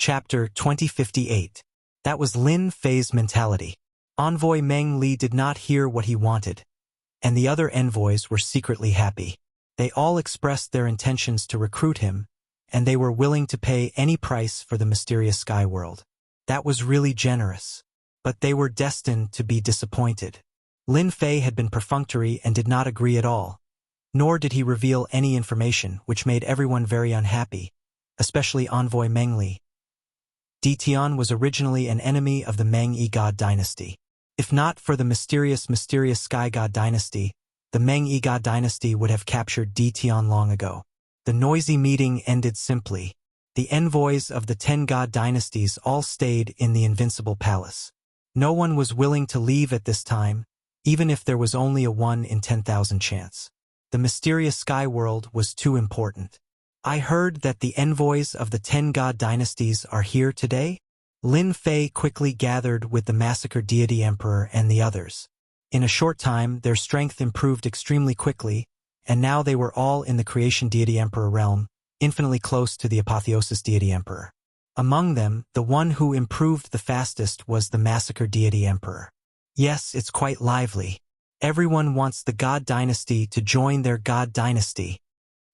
Chapter 2058. That was Lin Fei's mentality. Envoy Meng Li did not hear what he wanted, and the other envoys were secretly happy. They all expressed their intentions to recruit him, and they were willing to pay any price for the mysterious sky world. That was really generous. But they were destined to be disappointed. Lin Fei had been perfunctory and did not agree at all, nor did he reveal any information, which made everyone very unhappy, especially Envoy Meng Li. Tian was originally an enemy of the Meng Yi God dynasty. If not for the mysterious Sky God dynasty, the Meng Yi God dynasty would have captured Tian long ago. The noisy meeting ended simply. The envoys of the 10 God dynasties all stayed in the Invincible Palace. No one was willing to leave at this time, even if there was only a 1 in 10,000 chance. The mysterious sky world was too important. I heard that the envoys of the 10 God dynasties are here today? Lin Fei quickly gathered with the Massacre Deity Emperor and the others. In a short time, their strength improved extremely quickly, and now they were all in the Creation Deity Emperor realm, infinitely close to the Apotheosis Deity Emperor. Among them, the one who improved the fastest was the Massacre Deity Emperor. Yes, it's quite lively. Everyone wants the God dynasty to join their God dynasty.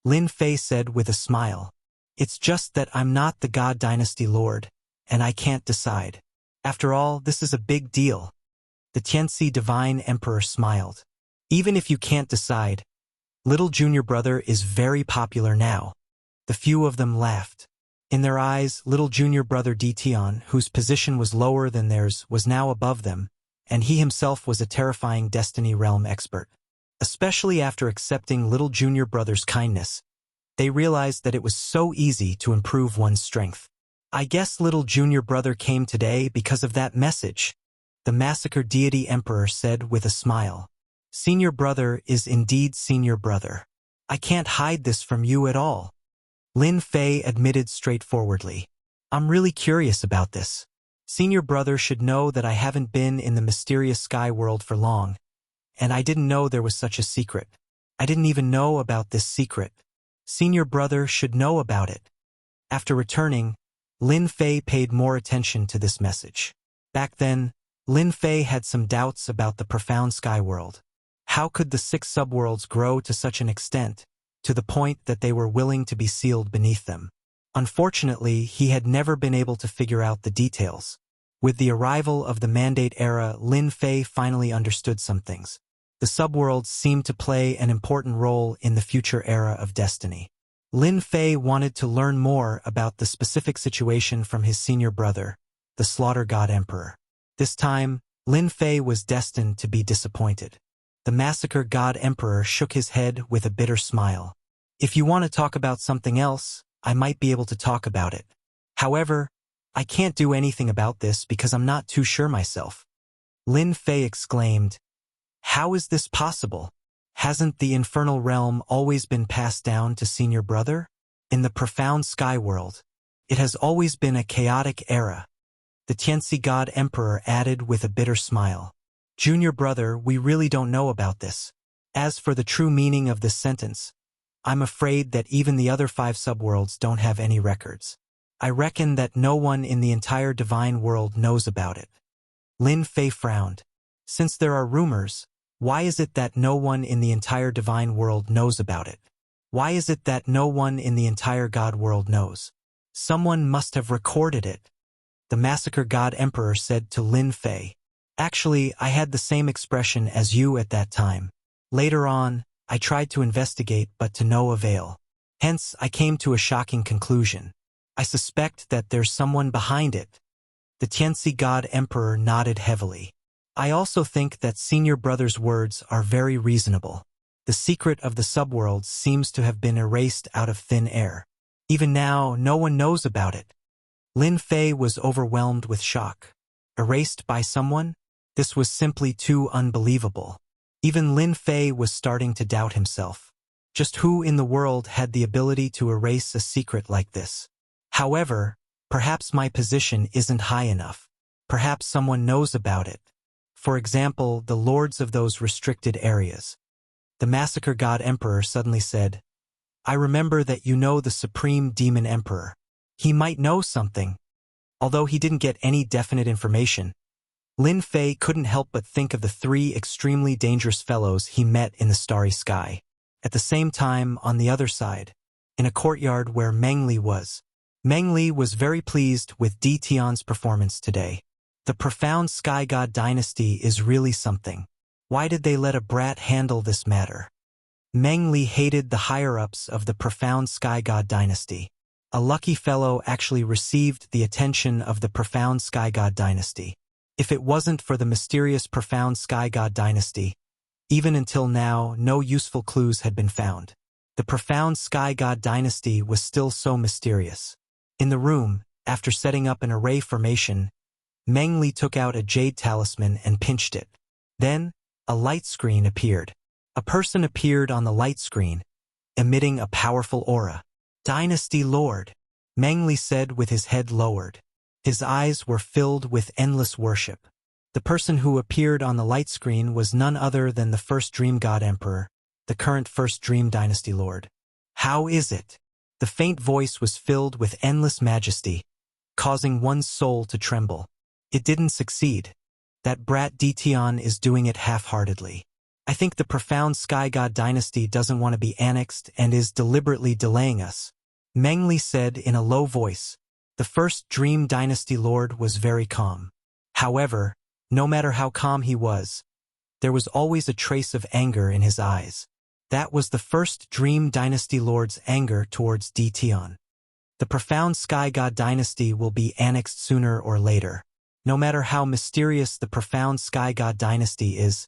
Lin Fei said with a smile. It's just that I'm not the God dynasty lord, and I can't decide. After all, this is a big deal. The Tianxi Divine Emperor smiled. Even if you can't decide, little junior brother is very popular now. The few of them laughed. In their eyes, little junior brother Tian, whose position was lower than theirs, was now above them, and he himself was a terrifying Destiny Realm expert. Especially after accepting little junior brother's kindness, they realized that it was so easy to improve one's strength. I guess little junior brother came today because of that message, the Massacre Deity Emperor said with a smile. Senior brother is indeed senior brother. I can't hide this from you at all. Lin Fei admitted straightforwardly. I'm really curious about this. Senior brother should know that I haven't been in the mysterious sky world for long, and I didn't know there was such a secret. I didn't even know about this secret. Senior brother should know about it. After returning, Lin Fei paid more attention to this message. Back then, Lin Fei had some doubts about the profound sky world. How could the 6 subworlds grow to such an extent, to the point that they were willing to be sealed beneath them? Unfortunately, he had never been able to figure out the details. With the arrival of the Mandate era, Lin Fei finally understood some things. The subworlds seemed to play an important role in the future era of Destiny. Lin Fei wanted to learn more about the specific situation from his senior brother, the Slaughter God Emperor. This time, Lin Fei was destined to be disappointed. The Massacre God Emperor shook his head with a bitter smile. If you want to talk about something else, I might be able to talk about it. However, I can't do anything about this because I'm not too sure myself. Lin Fei exclaimed, How is this possible? Hasn't the infernal realm always been passed down to senior brother? In the profound sky world, it has always been a chaotic era. The Tianxi God Emperor added with a bitter smile. Junior brother, we really don't know about this. As for the true meaning of this sentence, I'm afraid that even the other 5 subworlds don't have any records. I reckon that no one in the entire divine world knows about it. Lin Fei frowned. Since there are rumors, why is it that no one in the entire divine world knows about it? Why is it that no one in the entire God world knows? Someone must have recorded it. The Massacre God Emperor said to Lin Fei. Actually, I had the same expression as you at that time. Later on, I tried to investigate but to no avail. Hence, I came to a shocking conclusion. I suspect that there's someone behind it. The Tianxi God Emperor nodded heavily. I also think that senior brother's words are very reasonable. The secret of the subworlds seems to have been erased out of thin air. Even now, no one knows about it. Lin Fei was overwhelmed with shock. Erased by someone? This was simply too unbelievable. Even Lin Fei was starting to doubt himself. Just who in the world had the ability to erase a secret like this? However, perhaps my position isn't high enough. Perhaps someone knows about it. For example, the lords of those restricted areas. The Massacre God Emperor suddenly said, I remember that you know the Supreme Demon Emperor. He might know something. Although he didn't get any definite information, Lin Fei couldn't help but think of the three extremely dangerous fellows he met in the starry sky. At the same time, on the other side, in a courtyard where Meng Li was very pleased with Di Tian's performance today. The profound Sky God dynasty is really something. Why did they let a brat handle this matter? Meng Li hated the higher-ups of the profound Sky God dynasty. A lucky fellow actually received the attention of the profound Sky God dynasty. If it wasn't for the mysterious profound Sky God dynasty, even until now, no useful clues had been found. The profound Sky God dynasty was still so mysterious. In the room, after setting up an array formation, Meng Li took out a jade talisman and pinched it. Then, a light screen appeared. A person appeared on the light screen, emitting a powerful aura. Dynasty Lord, Meng Li said with his head lowered. His eyes were filled with endless worship. The person who appeared on the light screen was none other than the first Dream God Emperor, the current first Dream Dynasty Lord. How is it? The faint voice was filled with endless majesty, causing one's soul to tremble. It didn't succeed. That brat Di Tian is doing it half-heartedly. I think the profound Sky God dynasty doesn't want to be annexed and is deliberately delaying us. Meng Li said in a low voice. The first Dream Dynasty Lord was very calm. However, no matter how calm he was, there was always a trace of anger in his eyes. That was the first Dream Dynasty Lord's anger towards Di Tian. The profound Sky God dynasty will be annexed sooner or later. No matter how mysterious the profound Sky God dynasty is,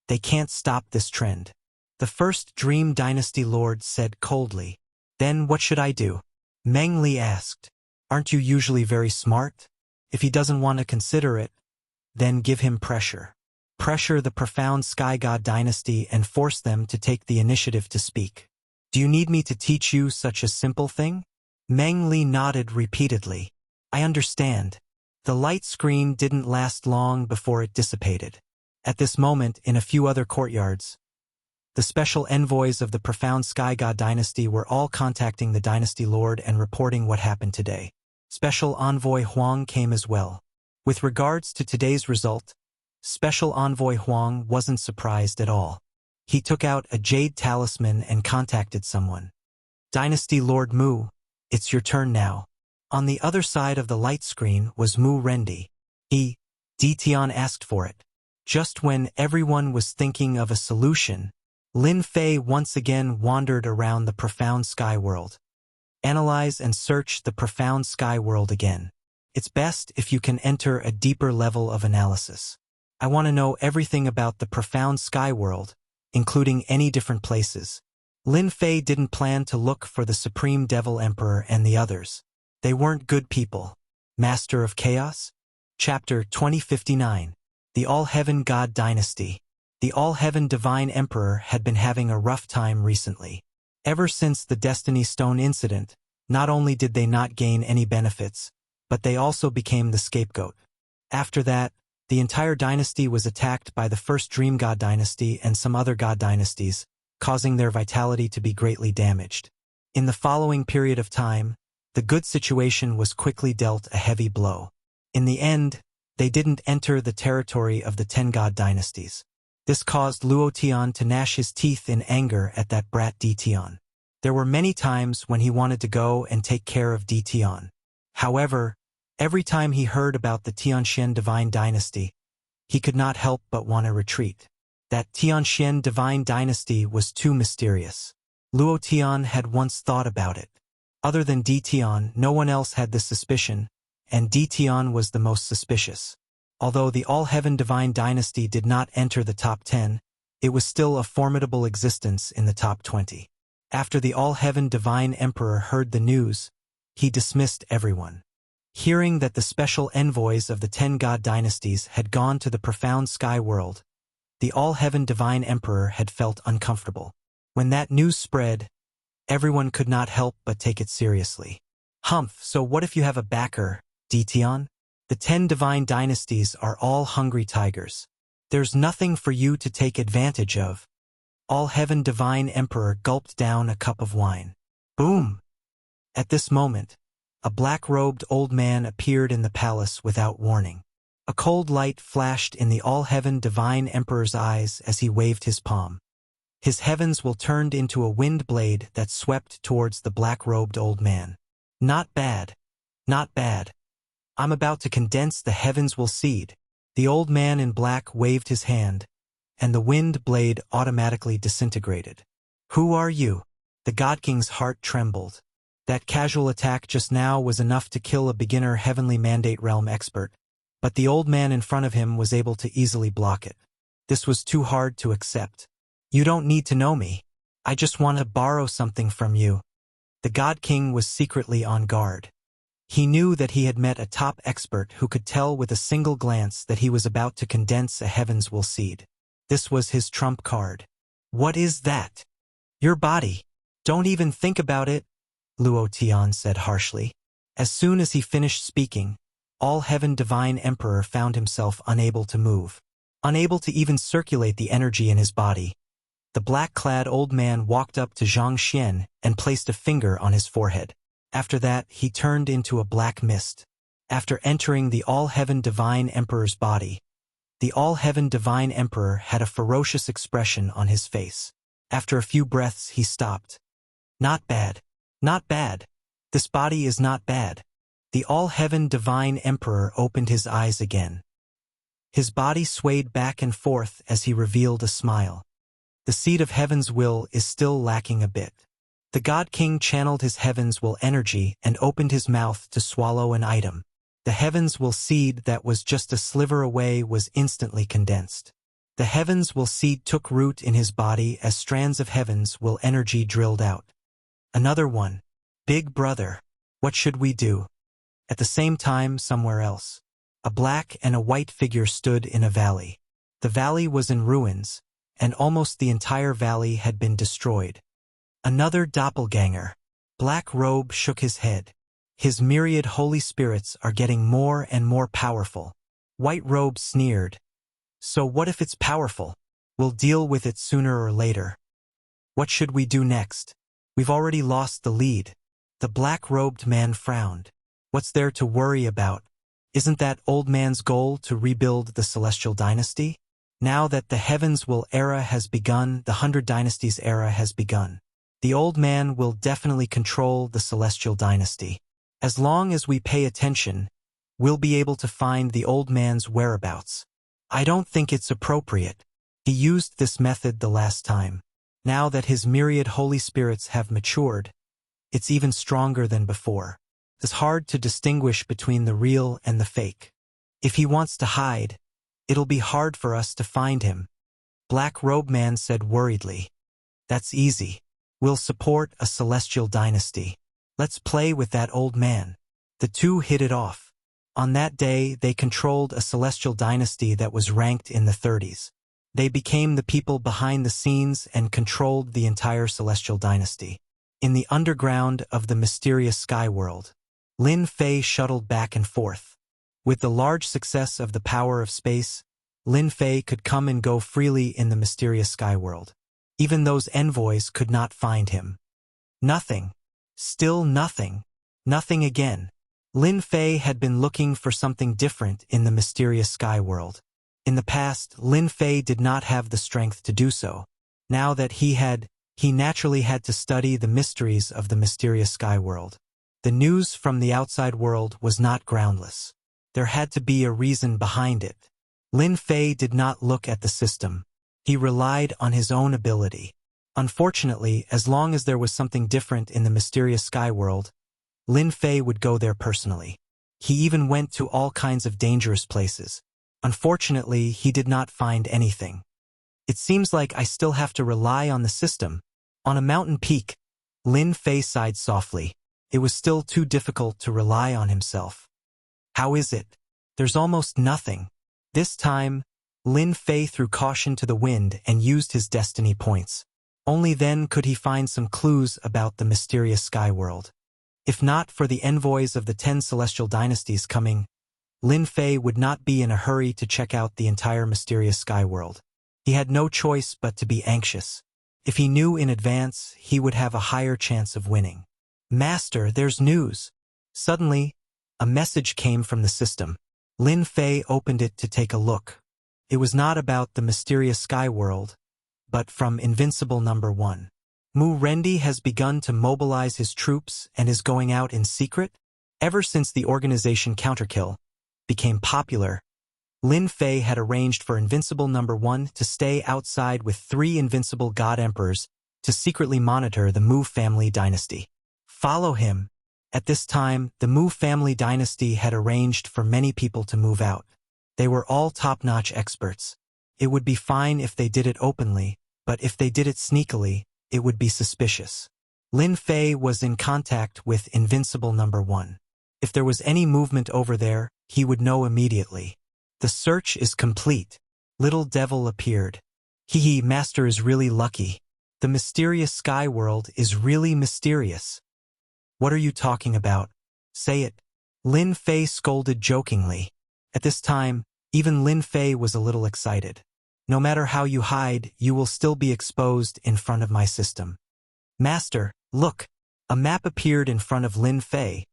they can't stop this trend. The first Dream Dynasty Lord said coldly. Then what should I do? Meng Li asked. Aren't you usually very smart? If he doesn't want to consider it, then give him pressure. Pressure the profound Sky God dynasty and force them to take the initiative to speak. Do you need me to teach you such a simple thing? Meng Li nodded repeatedly. I understand. The light screen didn't last long before it dissipated. At this moment, in a few other courtyards, the special envoys of the profound Sky God dynasty were all contacting the dynasty lord and reporting what happened today. Special envoy Huang came as well. With regards to today's result, Special Envoy Huang wasn't surprised at all. He took out a jade talisman and contacted someone. Dynasty Lord Mu, it's your turn now. On the other side of the light screen was Mu Rendi. Di Tian asked for it. Just when everyone was thinking of a solution, Lin Fei once again wandered around the profound sky world. Analyze and search the profound sky world again. It's best if you can enter a deeper level of analysis. I want to know everything about the profound sky world, including any different places. Lin Fei didn't plan to look for the Supreme Devil Emperor and the others. They weren't good people. Master of Chaos? Chapter 2059. The All-Heaven God Dynasty. The All-Heaven Divine Emperor had been having a rough time recently. Ever since the Destiny Stone incident, not only did they not gain any benefits, but they also became the scapegoat. After that, the entire dynasty was attacked by the first Dream God dynasty and some other god dynasties, causing their vitality to be greatly damaged. In the following period of time, the good situation was quickly dealt a heavy blow. In the end, they didn't enter the territory of the 10 god dynasties. This caused Luo Tian to gnash his teeth in anger at that brat Di Tian. There were many times when he wanted to go and take care of Di Tian. However, every time he heard about the Tianxian Divine Dynasty, he could not help but want to retreat. That Tianxian Divine Dynasty was too mysterious. Luo Tian had once thought about it. Other than Di Tian, no one else had this suspicion, and Di Tian was the most suspicious. Although the All-Heaven Divine Dynasty did not enter the top 10, it was still a formidable existence in the top 20. After the All-Heaven Divine Emperor heard the news, he dismissed everyone. Hearing that the special envoys of the 10 god dynasties had gone to the profound sky world, the All-Heaven Divine Emperor had felt uncomfortable. When that news spread, everyone could not help but take it seriously. Humph, so what if you have a backer, Di Tian? The 10 divine dynasties are all hungry tigers. There's nothing for you to take advantage of. All-Heaven Divine Emperor gulped down a cup of wine. Boom! At this moment, a black-robed old man appeared in the palace without warning. A cold light flashed in the all-heaven divine emperor's eyes as he waved his palm. His heavens will turned into a wind blade that swept towards the black-robed old man. Not bad. Not bad. I'm about to condense the heavens will seed. The old man in black waved his hand, and the wind blade automatically disintegrated. Who are you? The God King's heart trembled. That casual attack just now was enough to kill a beginner heavenly mandate realm expert, but the old man in front of him was able to easily block it. This was too hard to accept. You don't need to know me. I just want to borrow something from you. The God King was secretly on guard. He knew that he had met a top expert who could tell with a single glance that he was about to condense a heavens will seed. This was his trump card. What is that? Your body. Don't even think about it, Luo Tian said harshly. As soon as he finished speaking, all-heaven divine emperor found himself unable to move, unable to even circulate the energy in his body. The black-clad old man walked up to Zhang Xian and placed a finger on his forehead. After that, he turned into a black mist. After entering the all-heaven divine emperor's body, the all-heaven divine emperor had a ferocious expression on his face. After a few breaths, he stopped. Not bad. Not bad. This body is not bad. The all-heaven divine emperor opened his eyes again. His body swayed back and forth as he revealed a smile. The seed of heaven's will is still lacking a bit. The God King channeled his heaven's will energy and opened his mouth to swallow an item. The heavens will seed that was just a sliver away was instantly condensed. The heavens will seed took root in his body as strands of heavens will energy drilled out. Another one. Big brother. What should we do? At the same time, somewhere else, a black and a white figure stood in a valley. The valley was in ruins, and almost the entire valley had been destroyed. Another doppelganger. Black Robe shook his head. His myriad holy spirits are getting more and more powerful. White Robe sneered. So what if it's powerful? We'll deal with it sooner or later. What should we do next? We've already lost the lead. The black-robed man frowned. What's there to worry about? Isn't that old man's goal to rebuild the celestial dynasty? Now that the heavens will era has begun, the 100 Dynasties era has begun. The old man will definitely control the celestial dynasty. As long as we pay attention, we'll be able to find the old man's whereabouts. I don't think it's appropriate. He used this method the last time. Now that his myriad holy spirits have matured, it's even stronger than before. It's hard to distinguish between the real and the fake. If he wants to hide, it'll be hard for us to find him. Black Robe Man said worriedly. That's easy. We'll support a celestial dynasty. Let's play with that old man. The two hit it off. On that day, they controlled a celestial dynasty that was ranked in the 30s. They became the people behind the scenes and controlled the entire celestial dynasty. In the underground of the mysterious sky world, Lin Fei shuttled back and forth. With the large success of the power of space, Lin Fei could come and go freely in the mysterious sky world. Even those envoys could not find him. Nothing. Still nothing. Nothing again. Lin Fei had been looking for something different in the mysterious sky world. In the past, Lin Fei did not have the strength to do so. Now that he naturally had to study the mysteries of the mysterious sky world. The news from the outside world was not groundless. There had to be a reason behind it. Lin Fei did not look at the system. He relied on his own ability. Unfortunately, as long as there was something different in the mysterious sky world, Lin Fei would go there personally. He even went to all kinds of dangerous places. Unfortunately, he did not find anything. It seems like I still have to rely on the system. On a mountain peak, Lin Fei sighed softly. It was still too difficult to rely on himself. How is it? There's almost nothing. This time, Lin Fei threw caution to the wind and used his destiny points. Only then could he find some clues about the mysterious sky world. If not for the envoys of the 10 celestial dynasties coming, Lin Fei would not be in a hurry to check out the entire mysterious sky world. He had no choice but to be anxious. If he knew in advance, he would have a higher chance of winning. Master, there's news. Suddenly, a message came from the system. Lin Fei opened it to take a look. It was not about the mysterious sky world, but from Invincible Number 1. Mu Rendi has begun to mobilize his troops and is going out in secret? Ever since the organization Counterkill became popular, Lin Fei had arranged for Invincible Number 1 to stay outside with 3 invincible god emperors to secretly monitor the Mu family dynasty. Follow him. At this time, the Mu family dynasty had arranged for many people to move out. They were all top-notch experts. It would be fine if they did it openly, but if they did it sneakily, it would be suspicious. Lin Fei was in contact with Invincible Number 1. If there was any movement over there, he would know immediately. The search is complete. Little Devil appeared. Hee, Master is really lucky. The mysterious sky world is really mysterious. What are you talking about? Say it. Lin Fei scolded jokingly. At this time, even Lin Fei was a little excited. No matter how you hide, you will still be exposed in front of my system. Master, look! A map appeared in front of Lin Fei,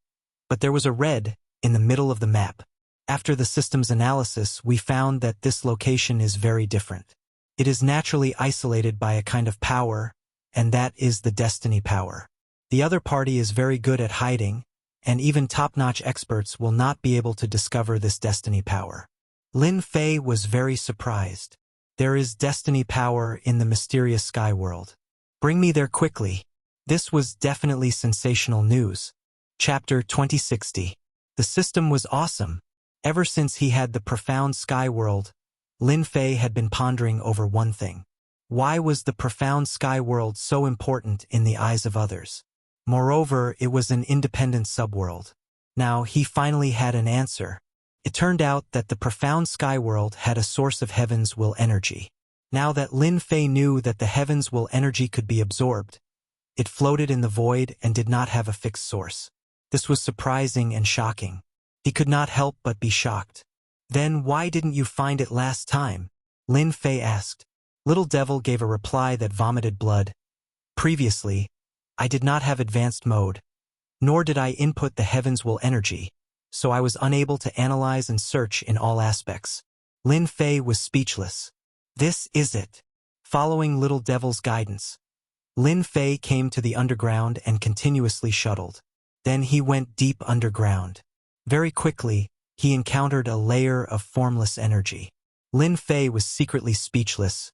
but there was a red in the middle of the map. After the system's analysis, we found that this location is very different. It is naturally isolated by a kind of power, and that is the destiny power. The other party is very good at hiding, and even top-notch experts will not be able to discover this destiny power. Lin Fei was very surprised. There is destiny power in the mysterious sky world. Bring me there quickly. This was definitely sensational news. Chapter 2060. The system was awesome. Ever since he had the profound sky world, Lin Fei had been pondering over one thing. Why was the profound sky world so important in the eyes of others? Moreover, it was an independent subworld. Now, he finally had an answer. It turned out that the profound sky world had a source of heaven's will energy. Now that Lin Fei knew that the heaven's will energy could be absorbed, it floated in the void and did not have a fixed source. This was surprising and shocking. He could not help but be shocked. Then why didn't you find it last time? Lin Fei asked. Little Devil gave a reply that vomited blood. Previously, I did not have advanced mode, nor did I input the heaven's will energy, so I was unable to analyze and search in all aspects. Lin Fei was speechless. This is it. Following Little Devil's guidance, Lin Fei came to the underground and continuously shuttled. Then he went deep underground. Very quickly, he encountered a layer of formless energy. Lin Fei was secretly speechless.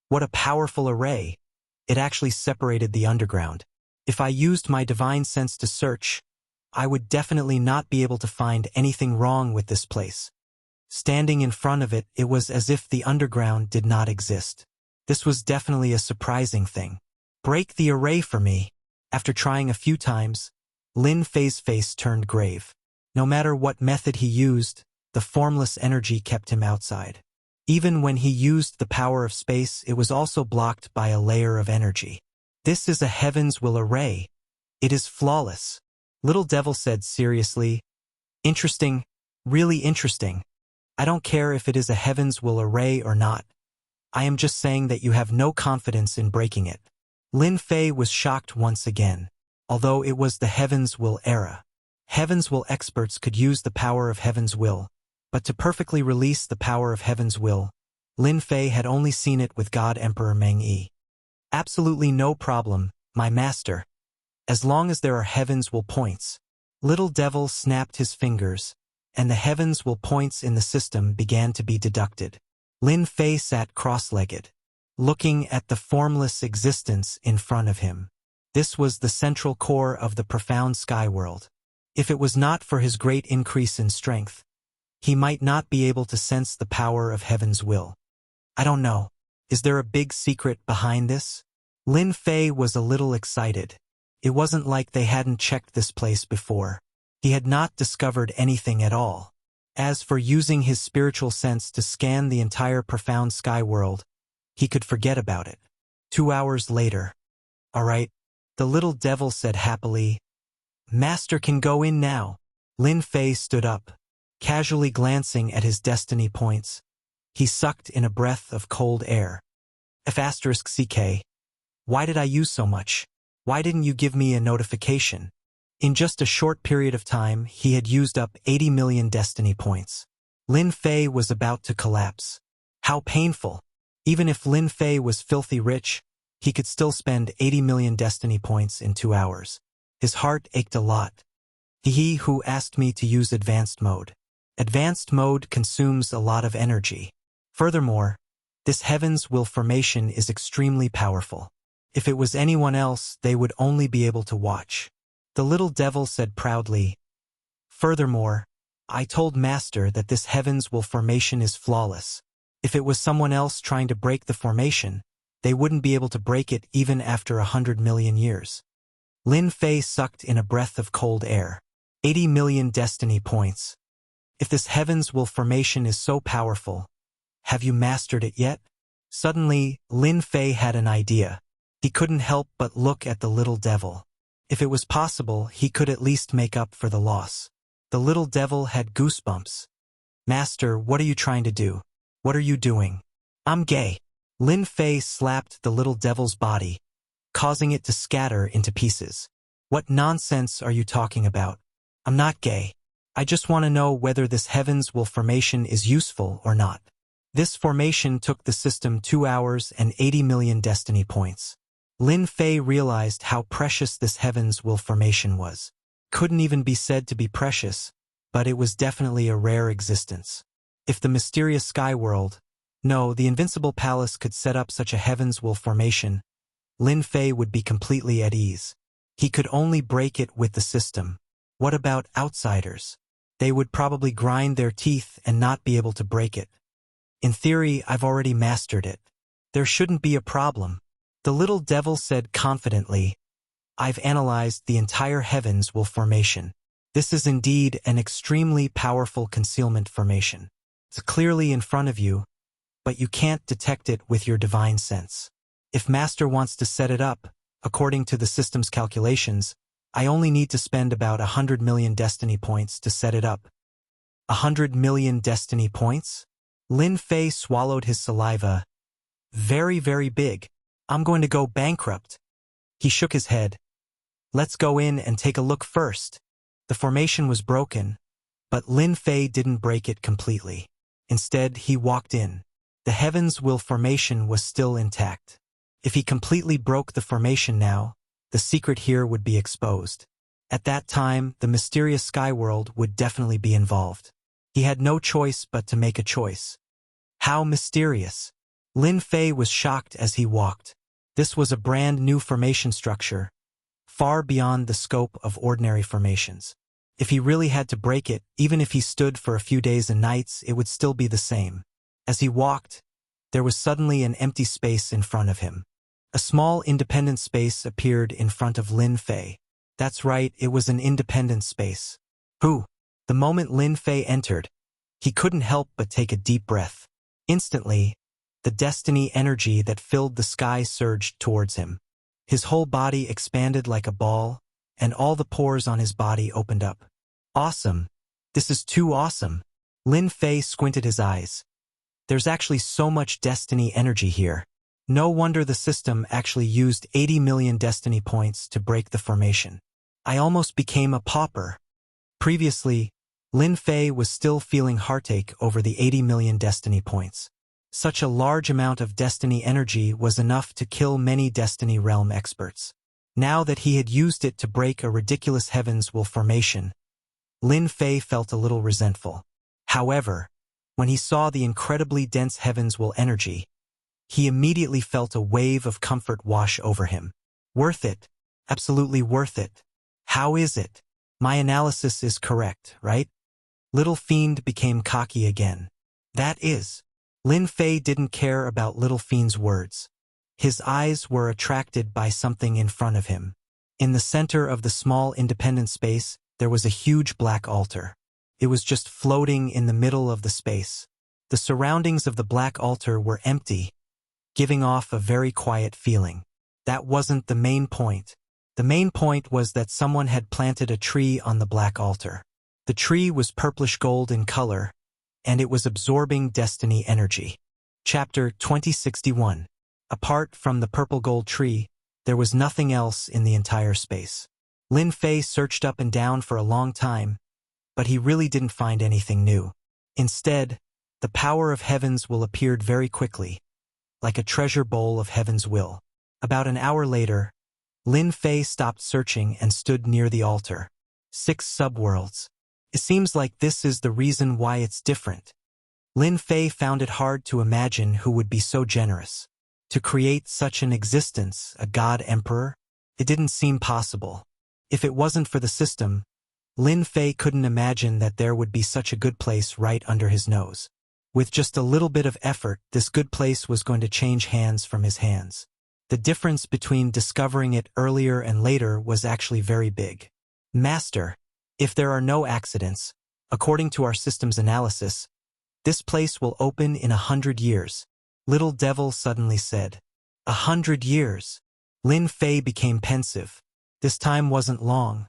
What a powerful array! It actually separated the underground. If I used my divine sense to search, I would definitely not be able to find anything wrong with this place. Standing in front of it, it was as if the underground did not exist. This was definitely a surprising thing. Break the array for me. After trying a few times, Lin Fei's face turned grave. No matter what method he used, the formless energy kept him outside. Even when he used the power of space, it was also blocked by a layer of energy. This is a heaven's will array. It is flawless. Little Devil said seriously. Interesting, really interesting. I don't care if it is a heaven's will array or not. I am just saying that you have no confidence in breaking it. Lin Fei was shocked once again. Although it was the heaven's will era, heaven's will experts could use the power of heaven's will, but to perfectly release the power of heaven's will, Lin Fei had only seen it with God Emperor Meng Yi. Absolutely no problem, my master. As long as there are heaven's will points. Little Devil snapped his fingers, and the heaven's will points in the system began to be deducted. Lin Fei sat cross-legged, looking at the formless existence in front of him. This was the central core of the profound sky world. If it was not for his great increase in strength, he might not be able to sense the power of heaven's will. I don't know. Is there a big secret behind this? Lin Fei was a little excited. It wasn't like they hadn't checked this place before. He had not discovered anything at all. As for using his spiritual sense to scan the entire profound sky world, he could forget about it. 2 hours later. All right, the Little Devil said happily. Master can go in now. Lin Fei stood up, casually glancing at his destiny points. He sucked in a breath of cold air. F***CK. Why did I use so much? Why didn't you give me a notification? In just a short period of time, he had used up 80 million destiny points. Lin Fei was about to collapse. How painful! Even if Lin Fei was filthy rich, he could still spend 80 million destiny points in 2 hours. His heart ached a lot. He who asked me to use advanced mode. Advanced mode consumes a lot of energy. Furthermore, this heaven's will formation is extremely powerful. If it was anyone else, they would only be able to watch. The little devil said proudly. Furthermore, I told Master that this heaven's will formation is flawless. If it was someone else trying to break the formation, they wouldn't be able to break it even after 100 million years. Lin Fei sucked in a breath of cold air. 80 million destiny points. If this heaven's will formation is so powerful, have you mastered it yet? Suddenly, Lin Fei had an idea. He couldn't help but look at the little devil. If it was possible, he could at least make up for the loss. The little devil had goosebumps. Master, what are you trying to do? What are you doing? I'm gay. Lin Fei slapped the little devil's body, causing it to scatter into pieces. What nonsense are you talking about? I'm not gay. I just want to know whether this heaven's will formation is useful or not. This formation took the system 2 hours and 80 million destiny points. Lin Fei realized how precious this heaven's will formation was. Couldn't even be said to be precious, but it was definitely a rare existence. If the mysterious sky world, no, the invincible palace could set up such a heaven's will formation, Lin Fei would be completely at ease. He could only break it with the system. What about outsiders? They would probably grind their teeth and not be able to break it. In theory, I've already mastered it. There shouldn't be a problem. The little devil said confidently, I've analyzed the entire heaven's will formation. This is indeed an extremely powerful concealment formation. It's clearly in front of you, but you can't detect it with your divine sense. If Master wants to set it up, according to the system's calculations, I only need to spend about 100 million destiny points to set it up. 100 million destiny points? Lin Fei swallowed his saliva. Very, very big. I'm going to go bankrupt. He shook his head. Let's go in and take a look first. The formation was broken, but Lin Fei didn't break it completely. Instead, he walked in. The heaven's will formation was still intact. If he completely broke the formation now, the secret here would be exposed. At that time, the mysterious sky world would definitely be involved. He had no choice but to make a choice. How mysterious! Lin Fei was shocked as he walked. This was a brand new formation structure, far beyond the scope of ordinary formations. If he really had to break it, even if he stood for a few days and nights, it would still be the same. As he walked, there was suddenly an empty space in front of him. A small independent space appeared in front of Lin Fei. That's right, it was an independent space. Who? The moment Lin Fei entered, he couldn't help but take a deep breath. Instantly, the destiny energy that filled the sky surged towards him. His whole body expanded like a ball, and all the pores on his body opened up. Awesome! This is too awesome! Lin Fei squinted his eyes. There's actually so much destiny energy here. No wonder the system actually used 80 million destiny points to break the formation. I almost became a pauper. Previously, Lin Fei was still feeling heartache over the 80 million destiny points. Such a large amount of destiny energy was enough to kill many destiny realm experts. Now that he had used it to break a ridiculous heaven's will formation, Lin Fei felt a little resentful. However, when he saw the incredibly dense heaven's will energy, he immediately felt a wave of comfort wash over him. Worth it. Absolutely worth it. How is it? My analysis is correct, right? Little Fiend became cocky again. That is. Lin Fei didn't care about Little Fiend's words. His eyes were attracted by something in front of him. In the center of the small independent space, there was a huge black altar. It was just floating in the middle of the space. The surroundings of the black altar were empty, giving off a very quiet feeling. That wasn't the main point. The main point was that someone had planted a tree on the black altar. The tree was purplish gold in color, and it was absorbing destiny energy. Chapter 2061. Apart from the purple gold tree, there was nothing else in the entire space. Lin Fei searched up and down for a long time, but he really didn't find anything new. Instead, the power of heaven's will appeared very quickly, like a treasure bowl of heaven's will. About an hour later, Lin Fei stopped searching and stood near the altar. 6 subworlds. It seems like this is the reason why it's different. Lin Fei found it hard to imagine who would be so generous. To create such an existence, a god emperor, it didn't seem possible. If it wasn't for the system, Lin Fei couldn't imagine that there would be such a good place right under his nose. With just a little bit of effort, this good place was going to change hands from his hands. The difference between discovering it earlier and later was actually very big. Master, if there are no accidents, according to our system's analysis, this place will open in 100 years. Little Devil suddenly said. 100 years. Lin Fei became pensive. This time wasn't long,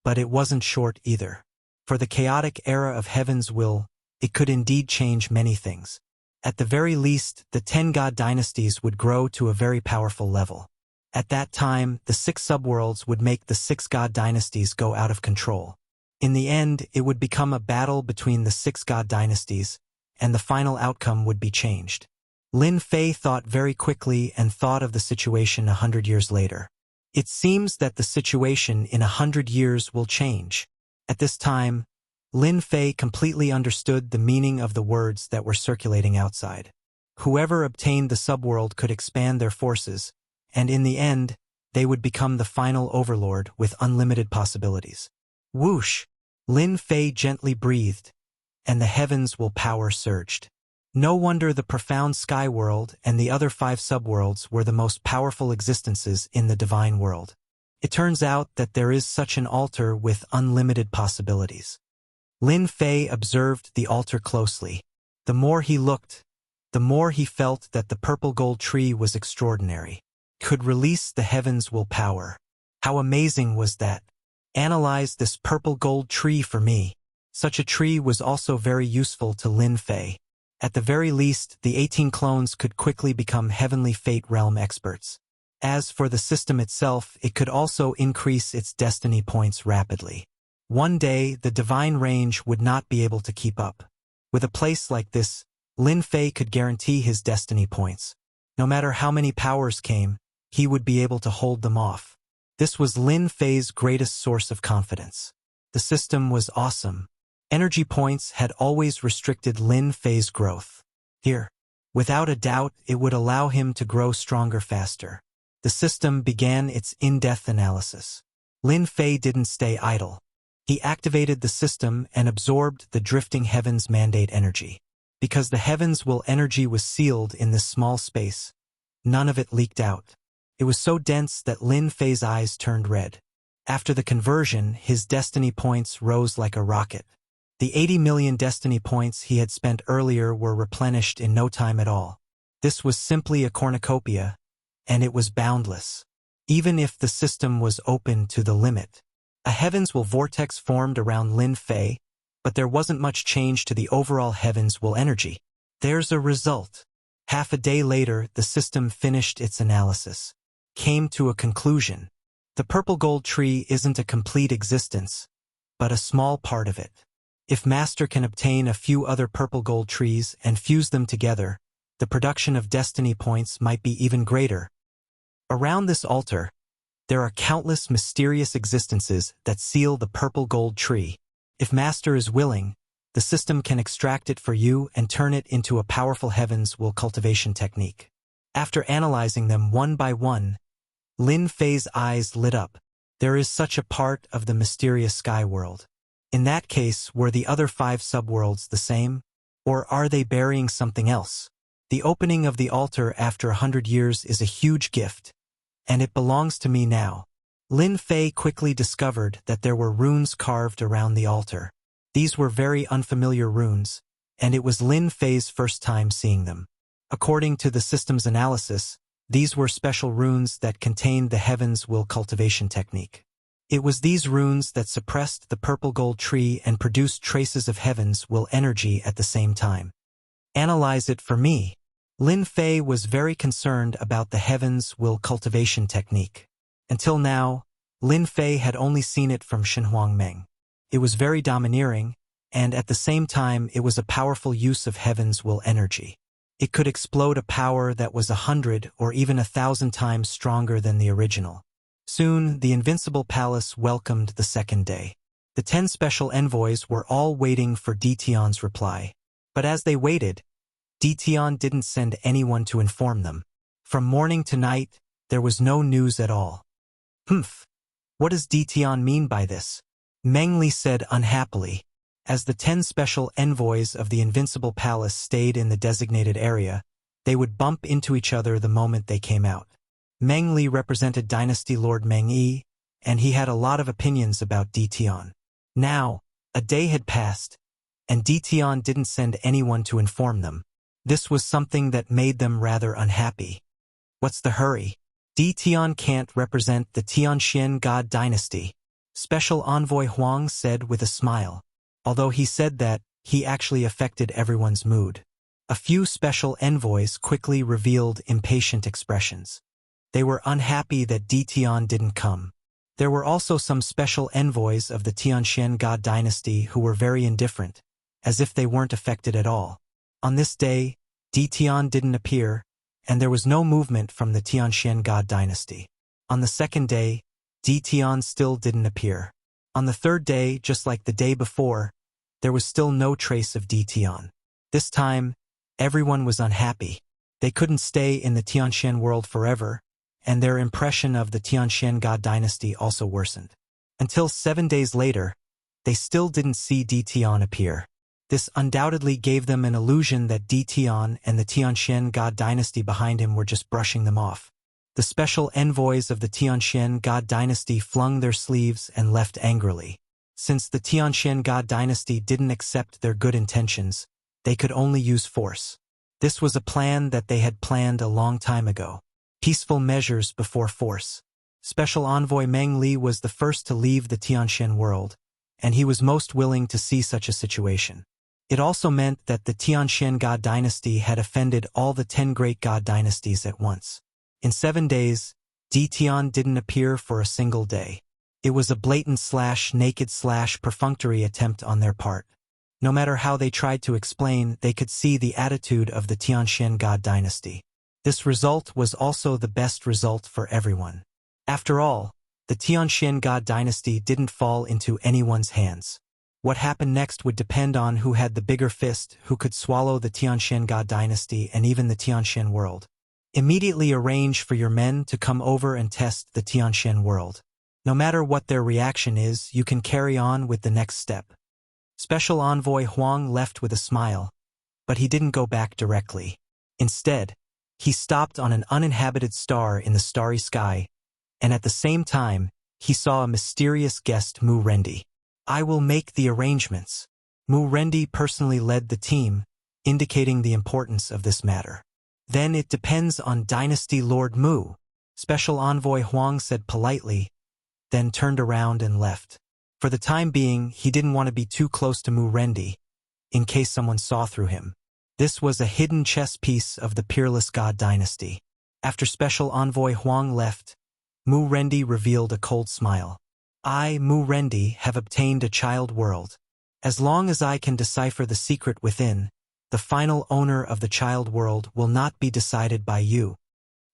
but it wasn't short either. For the chaotic era of heaven's will, it could indeed change many things. At the very least, the 10 god dynasties would grow to a very powerful level. At that time, the 6 subworlds would make the 6 god dynasties go out of control. In the end, it would become a battle between the 6 god dynasties, and the final outcome would be changed. Lin Fei thought very quickly and thought of the situation 100 years later. It seems that the situation in 100 years will change. At this time, Lin Fei completely understood the meaning of the words that were circulating outside. Whoever obtained the subworld could expand their forces, and in the end, they would become the final overlord with unlimited possibilities. Whoosh! Lin Fei gently breathed, and the heavens' will power surged. No wonder the profound sky world and the other 5 subworlds were the most powerful existences in the divine world. It turns out that there is such an altar with unlimited possibilities. Lin Fei observed the altar closely. The more he looked, the more he felt that the purple gold tree was extraordinary. Could release the heavens' will power. How amazing was that? Analyze this purple gold tree for me. Such a tree was also very useful to Lin Fei. At the very least, the 18 clones could quickly become heavenly fate realm experts. As for the system itself, it could also increase its destiny points rapidly. One day, the divine range would not be able to keep up. With a place like this, Lin Fei could guarantee his destiny points. No matter how many powers came, he would be able to hold them off. This was Lin Fei's greatest source of confidence. The system was awesome. Energy points had always restricted Lin Fei's growth. Here, without a doubt, it would allow him to grow stronger faster. The system began its in-depth analysis. Lin Fei didn't stay idle. He activated the system and absorbed the drifting heavens mandate energy. Because the heavens will energy was sealed in this small space, none of it leaked out. It was so dense that Lin Fei's eyes turned red. After the conversion, his destiny points rose like a rocket. The 80 million destiny points he had spent earlier were replenished in no time at all. This was simply a cornucopia, and it was boundless. Even if the system was open to the limit. A heavens will vortex formed around Lin Fei, but there wasn't much change to the overall heavens will energy. There's a result. Half a day later, the system finished its analysis. Came to a conclusion. The purple gold tree isn't a complete existence, but a small part of it. If Master can obtain a few other purple gold trees and fuse them together, the production of destiny points might be even greater. Around this altar, there are countless mysterious existences that seal the purple gold tree. If Master is willing, the system can extract it for you and turn it into a powerful heavens will cultivation technique. After analyzing them one by one, Lin Fei's eyes lit up. There is such a part of the mysterious sky world. In that case, were the other 5 subworlds the same? Or are they burying something else? The opening of the altar after 100 years is a huge gift, and it belongs to me now. Lin Fei quickly discovered that there were runes carved around the altar. These were very unfamiliar runes, and it was Lin Fei's first time seeing them. According to the system's analysis, these were special runes that contained the heavens will cultivation technique. It was these runes that suppressed the purple gold tree and produced traces of heavens will energy at the same time. Analyze it for me. Lin Fei was very concerned about the heavens will cultivation technique. Until now, Lin Fei had only seen it from Xinhuang Meng. It was very domineering, and at the same time it was a powerful use of heaven's will energy. It could explode a power that was 100 or even 1,000 times stronger than the original. Soon, the invincible palace welcomed the second day. The 10 special envoys were all waiting for Dition's reply. But as they waited, Dition didn't send anyone to inform them. From morning to night, there was no news at all. What does Dition mean by this? Meng Li said unhappily. As the 10 special envoys of the invincible palace stayed in the designated area, they would bump into each other the moment they came out. Meng Li represented Dynasty Lord Meng Yi, and he had a lot of opinions about Dition. Now, a day had passed, and Dition didn't send anyone to inform them. This was something that made them rather unhappy. What's the hurry? Dition can't represent the Tianxian God dynasty, Special Envoy Huang said with a smile. Although he said that, he actually affected everyone's mood. A few special envoys quickly revealed impatient expressions. They were unhappy that Dition didn't come. There were also some special envoys of the Tianxian God dynasty who were very indifferent, as if they weren't affected at all. On this day, Dition didn't appear, and there was no movement from the Tianxian God dynasty. On the second day, Dition still didn't appear. On the third day, just like the day before, there was still no trace of Dition. This time, everyone was unhappy. They couldn't stay in the Tianxian world forever, and their impression of the Tianxian God dynasty also worsened. Until 7 days later, they still didn't see Dition appear. This undoubtedly gave them an illusion that Dition and the Tianxian God dynasty behind him were just brushing them off. The special envoys of the Tianxian God dynasty flung their sleeves and left angrily. Since the Tianxian God dynasty didn't accept their good intentions, they could only use force. This was a plan that they had planned a long time ago. Peaceful measures before force. Special Envoy Meng Li was the first to leave the Tianxian world, and he was most willing to see such a situation. It also meant that the Tianxian God dynasty had offended all the 10 great God dynasties at once. In 7 days, Dition didn't appear for a single day. It was a blatant naked perfunctory attempt on their part. No matter how they tried to explain, they could see the attitude of the Tianxian God dynasty. This result was also the best result for everyone. After all, the Tianxian God dynasty didn't fall into anyone's hands. What happened next would depend on who had the bigger fist, who could swallow the Tianxian God dynasty and even the Tianxian world. Immediately arrange for your men to come over and test the Tianxian world. No matter what their reaction is, you can carry on with the next step. Special Envoy Huang left with a smile, but he didn't go back directly. Instead, he stopped on an uninhabited star in the starry sky, and at the same time, he saw a mysterious guest, Mu Rendi. I will make the arrangements. Mu Rendi personally led the team, indicating the importance of this matter. Then it depends on Dynasty Lord Mu, Special Envoy Huang said politely, then turned around and left. For the time being, he didn't want to be too close to Mu Rendi, in case someone saw through him. This was a hidden chess piece of the Peerless God dynasty. After Special Envoy Huang left, Mu Rendi revealed a cold smile. I, Mu Rendi, have obtained a child world. As long as I can decipher the secret within, the final owner of the child world will not be decided by you.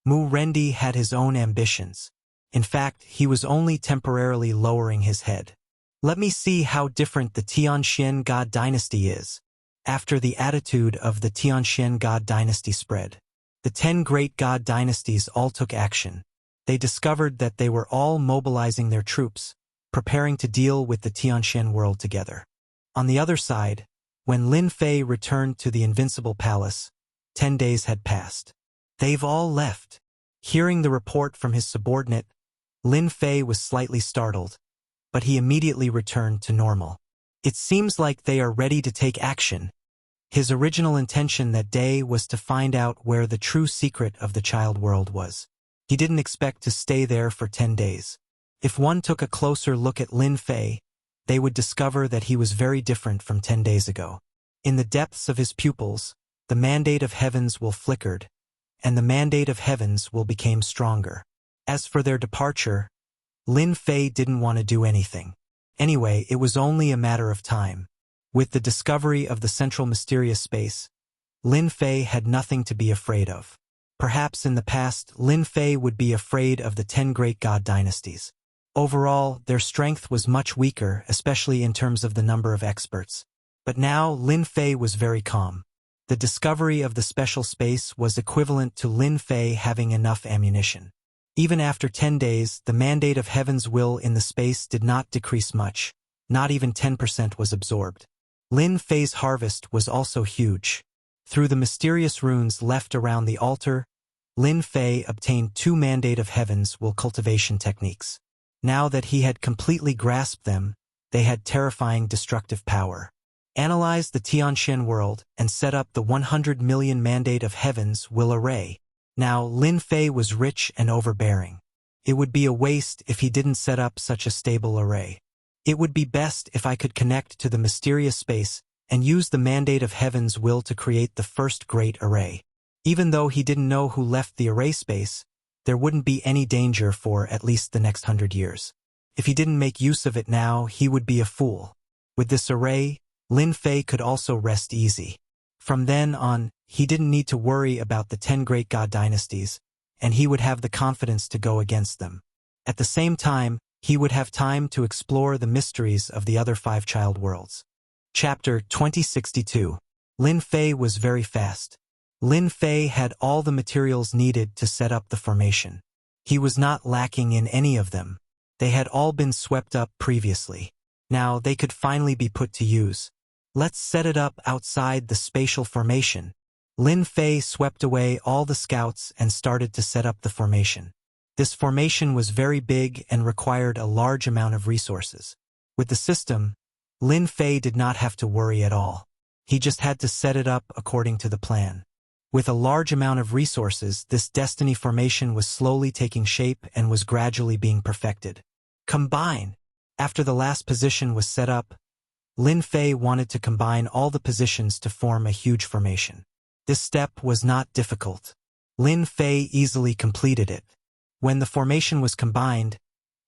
Mu Rendi had his own ambitions. In fact, he was only temporarily lowering his head. Let me see how different the Tianxian God dynasty is. After the attitude of the Tianxian God dynasty spread, the 10 great God dynasties all took action. They discovered that they were all mobilizing their troops, preparing to deal with the Tianxian world together. On the other side, when Lin Fei returned to the Invincible Palace, 10 days had passed. They've all left. Hearing the report from his subordinate, Lin Fei was slightly startled, but he immediately returned to normal. It seems like they are ready to take action. His original intention that day was to find out where the true secret of the child world was. He didn't expect to stay there for 10 days. If one took a closer look at Lin Fei, they would discover that he was very different from 10 days ago. In the depths of his pupils, the mandate of heavens will flickered, and the mandate of heavens will become stronger. As for their departure, Lin Fei didn't want to do anything. Anyway, it was only a matter of time. With the discovery of the central mysterious space, Lin Fei had nothing to be afraid of. Perhaps in the past, Lin Fei would be afraid of the 10 great god dynasties. Overall, their strength was much weaker, especially in terms of the number of experts. But now, Lin Fei was very calm. The discovery of the special space was equivalent to Lin Fei having enough ammunition. Even after 10 days, the mandate of heaven's will in the space did not decrease much. Not even 10% was absorbed. Lin Fei's harvest was also huge. Through the mysterious runes left around the altar, Lin Fei obtained 2 mandate of heaven's will cultivation techniques. Now that he had completely grasped them, they had terrifying destructive power. Analyze the Tianxian world and set up the 100 million mandate of heaven's will array. Now, Lin Fei was rich and overbearing. It would be a waste if he didn't set up such a stable array. It would be best if I could connect to the mysterious space and use the mandate of heaven's will to create the first great array. Even though he didn't know who left the array space, there wouldn't be any danger for at least the next 100 years. If he didn't make use of it now, he would be a fool. With this array, Lin Fei could also rest easy. From then on, he didn't need to worry about the 10 great god dynasties, and he would have the confidence to go against them. At the same time, he would have time to explore the mysteries of the other 5 child worlds. Chapter 2062. Lin Fei was very fast. Lin Fei had all the materials needed to set up the formation. He was not lacking in any of them. They had all been swept up previously. Now they could finally be put to use. Let's set it up outside the spatial formation. Lin Fei swept away all the scouts and started to set up the formation. This formation was very big and required a large amount of resources. With the system, Lin Fei did not have to worry at all. He just had to set it up according to the plan. With a large amount of resources, this destiny formation was slowly taking shape and was gradually being perfected. Combine! After the last position was set up, Lin Fei wanted to combine all the positions to form a huge formation. This step was not difficult. Lin Fei easily completed it. When the formation was combined,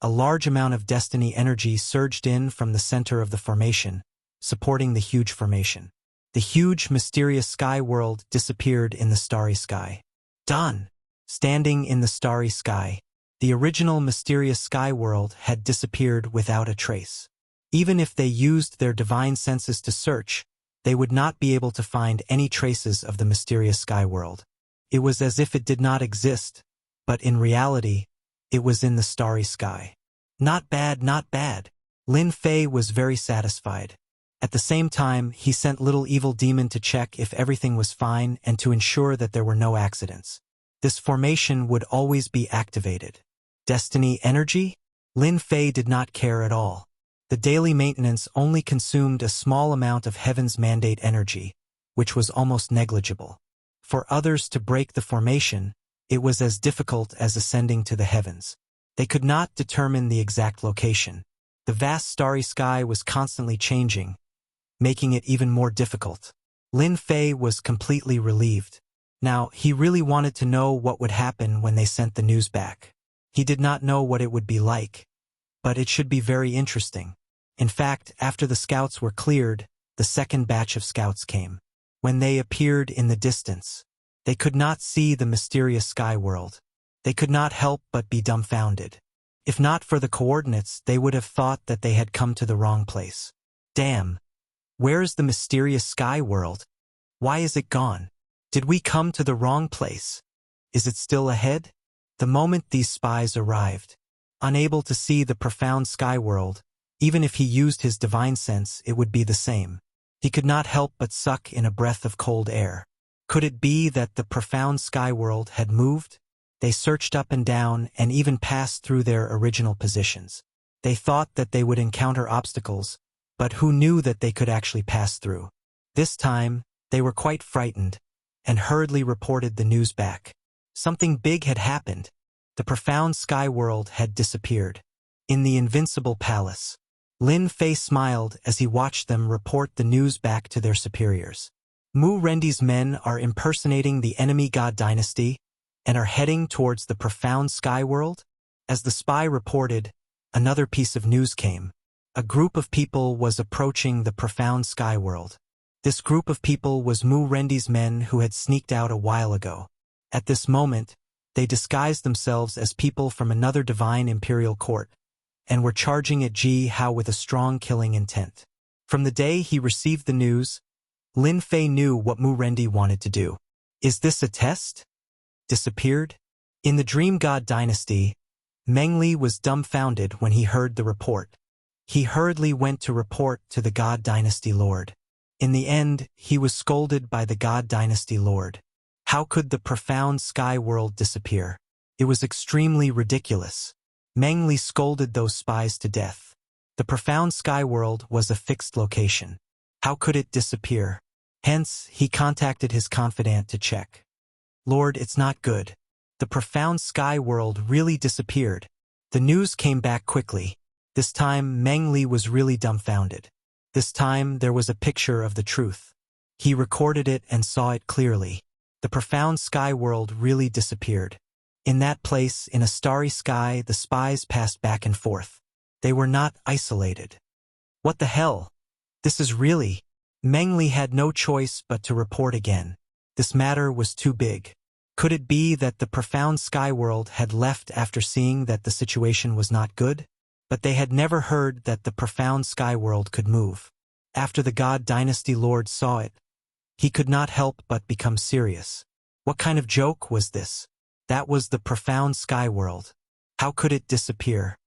a large amount of destiny energy surged in from the center of the formation, supporting the huge formation. The huge, mysterious sky world disappeared in the starry sky. Done! Standing in the starry sky, the original mysterious sky world had disappeared without a trace. Even if they used their divine senses to search, they would not be able to find any traces of the mysterious sky world. It was as if it did not exist, but in reality, it was in the starry sky. Not bad, not bad. Lin Fei was very satisfied. At the same time, he sent Little Evil Demon to check if everything was fine and to ensure that there were no accidents. This formation would always be activated. Destiny energy? Lin Fei did not care at all. The daily maintenance only consumed a small amount of heaven's mandate energy, which was almost negligible. For others to break the formation, it was as difficult as ascending to the heavens. They could not determine the exact location. The vast starry sky was constantly changing, making it even more difficult. Lin Fei was completely relieved. Now, he really wanted to know what would happen when they sent the news back. He did not know what it would be like, but it should be very interesting. In fact, after the scouts were cleared, the second batch of scouts came. When they appeared in the distance, they could not see the mysterious sky world. They could not help but be dumbfounded. If not for the coordinates, they would have thought that they had come to the wrong place. Damn! Where is the mysterious sky world? Why is it gone? Did we come to the wrong place? Is it still ahead? The moment these spies arrived, unable to see the profound sky world, even if he used his divine sense, it would be the same. He could not help but suck in a breath of cold air. Could it be that the profound sky world had moved? They searched up and down and even passed through their original positions. They thought that they would encounter obstacles, but who knew that they could actually pass through? This time, they were quite frightened and hurriedly reported the news back. Something big had happened. The profound sky world had disappeared. In the invincible palace, Lin Fei smiled as he watched them report the news back to their superiors. Mu Rendi's men are impersonating the enemy god dynasty and are heading towards the profound sky world? As the spy reported, another piece of news came. A group of people was approaching the profound sky world. This group of people was Mu Rendi's men who had sneaked out a while ago. At this moment, they disguised themselves as people from another divine imperial court, and were charging at Ji Hao with a strong killing intent. From the day he received the news, Lin Fei knew what Mu Rendi wanted to do. Is this a test? Disappeared? In the Dream God dynasty, Meng Li was dumbfounded when he heard the report. He hurriedly went to report to the God dynasty lord. In the end, he was scolded by the God dynasty lord. How could the profound sky world disappear? It was extremely ridiculous. Meng Li scolded those spies to death. The profound sky world was a fixed location. How could it disappear? Hence, he contacted his confidant to check. Lord, it's not good. The profound sky world really disappeared. The news came back quickly. This time, Meng Li was really dumbfounded. This time, there was a picture of the truth. He recorded it and saw it clearly. The profound sky world really disappeared. In that place, in a starry sky, the spies passed back and forth. They were not isolated. What the hell? This is really... Meng Li had no choice but to report again. This matter was too big. Could it be that the profound sky world had left after seeing that the situation was not good? But they had never heard that the profound sky world could move. After the God Dynasty Lord saw it, he could not help but become serious. What kind of joke was this? That was the profound sky world. How could it disappear?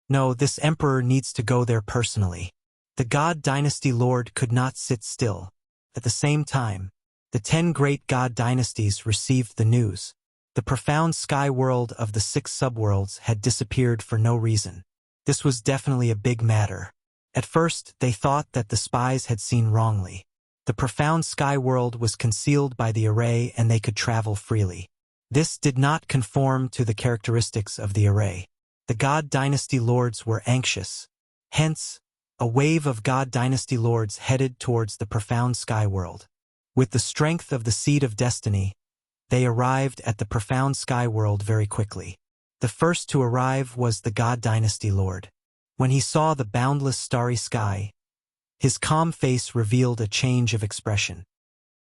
No, this emperor needs to go there personally. The God Dynasty Lord could not sit still. At the same time, the 10 great God dynasties received the news. The profound sky world of the 6 subworlds had disappeared for no reason. This was definitely a big matter. At first, they thought that the spies had seen wrongly. The profound sky world was concealed by the array and they could travel freely. This did not conform to the characteristics of the array. The God Dynasty Lords were anxious. Hence, a wave of God Dynasty Lords headed towards the profound sky world. With the strength of the Seed of Destiny, they arrived at the profound sky world very quickly. The first to arrive was the God Dynasty Lord. When he saw the boundless starry sky, his calm face revealed a change of expression.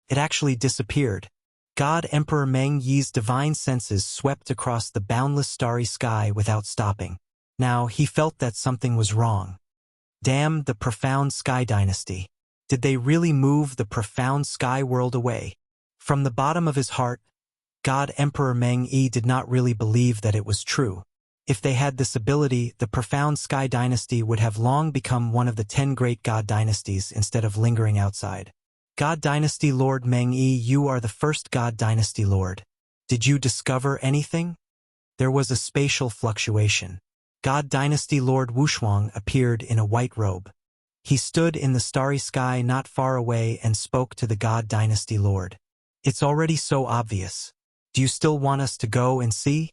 It actually disappeared. God Emperor Meng Yi's divine senses swept across the boundless starry sky without stopping. Now he felt that something was wrong. Damn the profound sky dynasty. Did they really move the profound sky world away? From the bottom of his heart, God Emperor Meng Yi did not really believe that it was true. If they had this ability, the profound sky dynasty would have long become one of the 10 great God dynasties instead of lingering outside. God Dynasty Lord Meng Yi, you are the first God Dynasty Lord. Did you discover anything? There was a spatial fluctuation. God Dynasty Lord Wuxia appeared in a white robe. He stood in the starry sky not far away and spoke to the God Dynasty Lord. It's already so obvious. Do you still want us to go and see?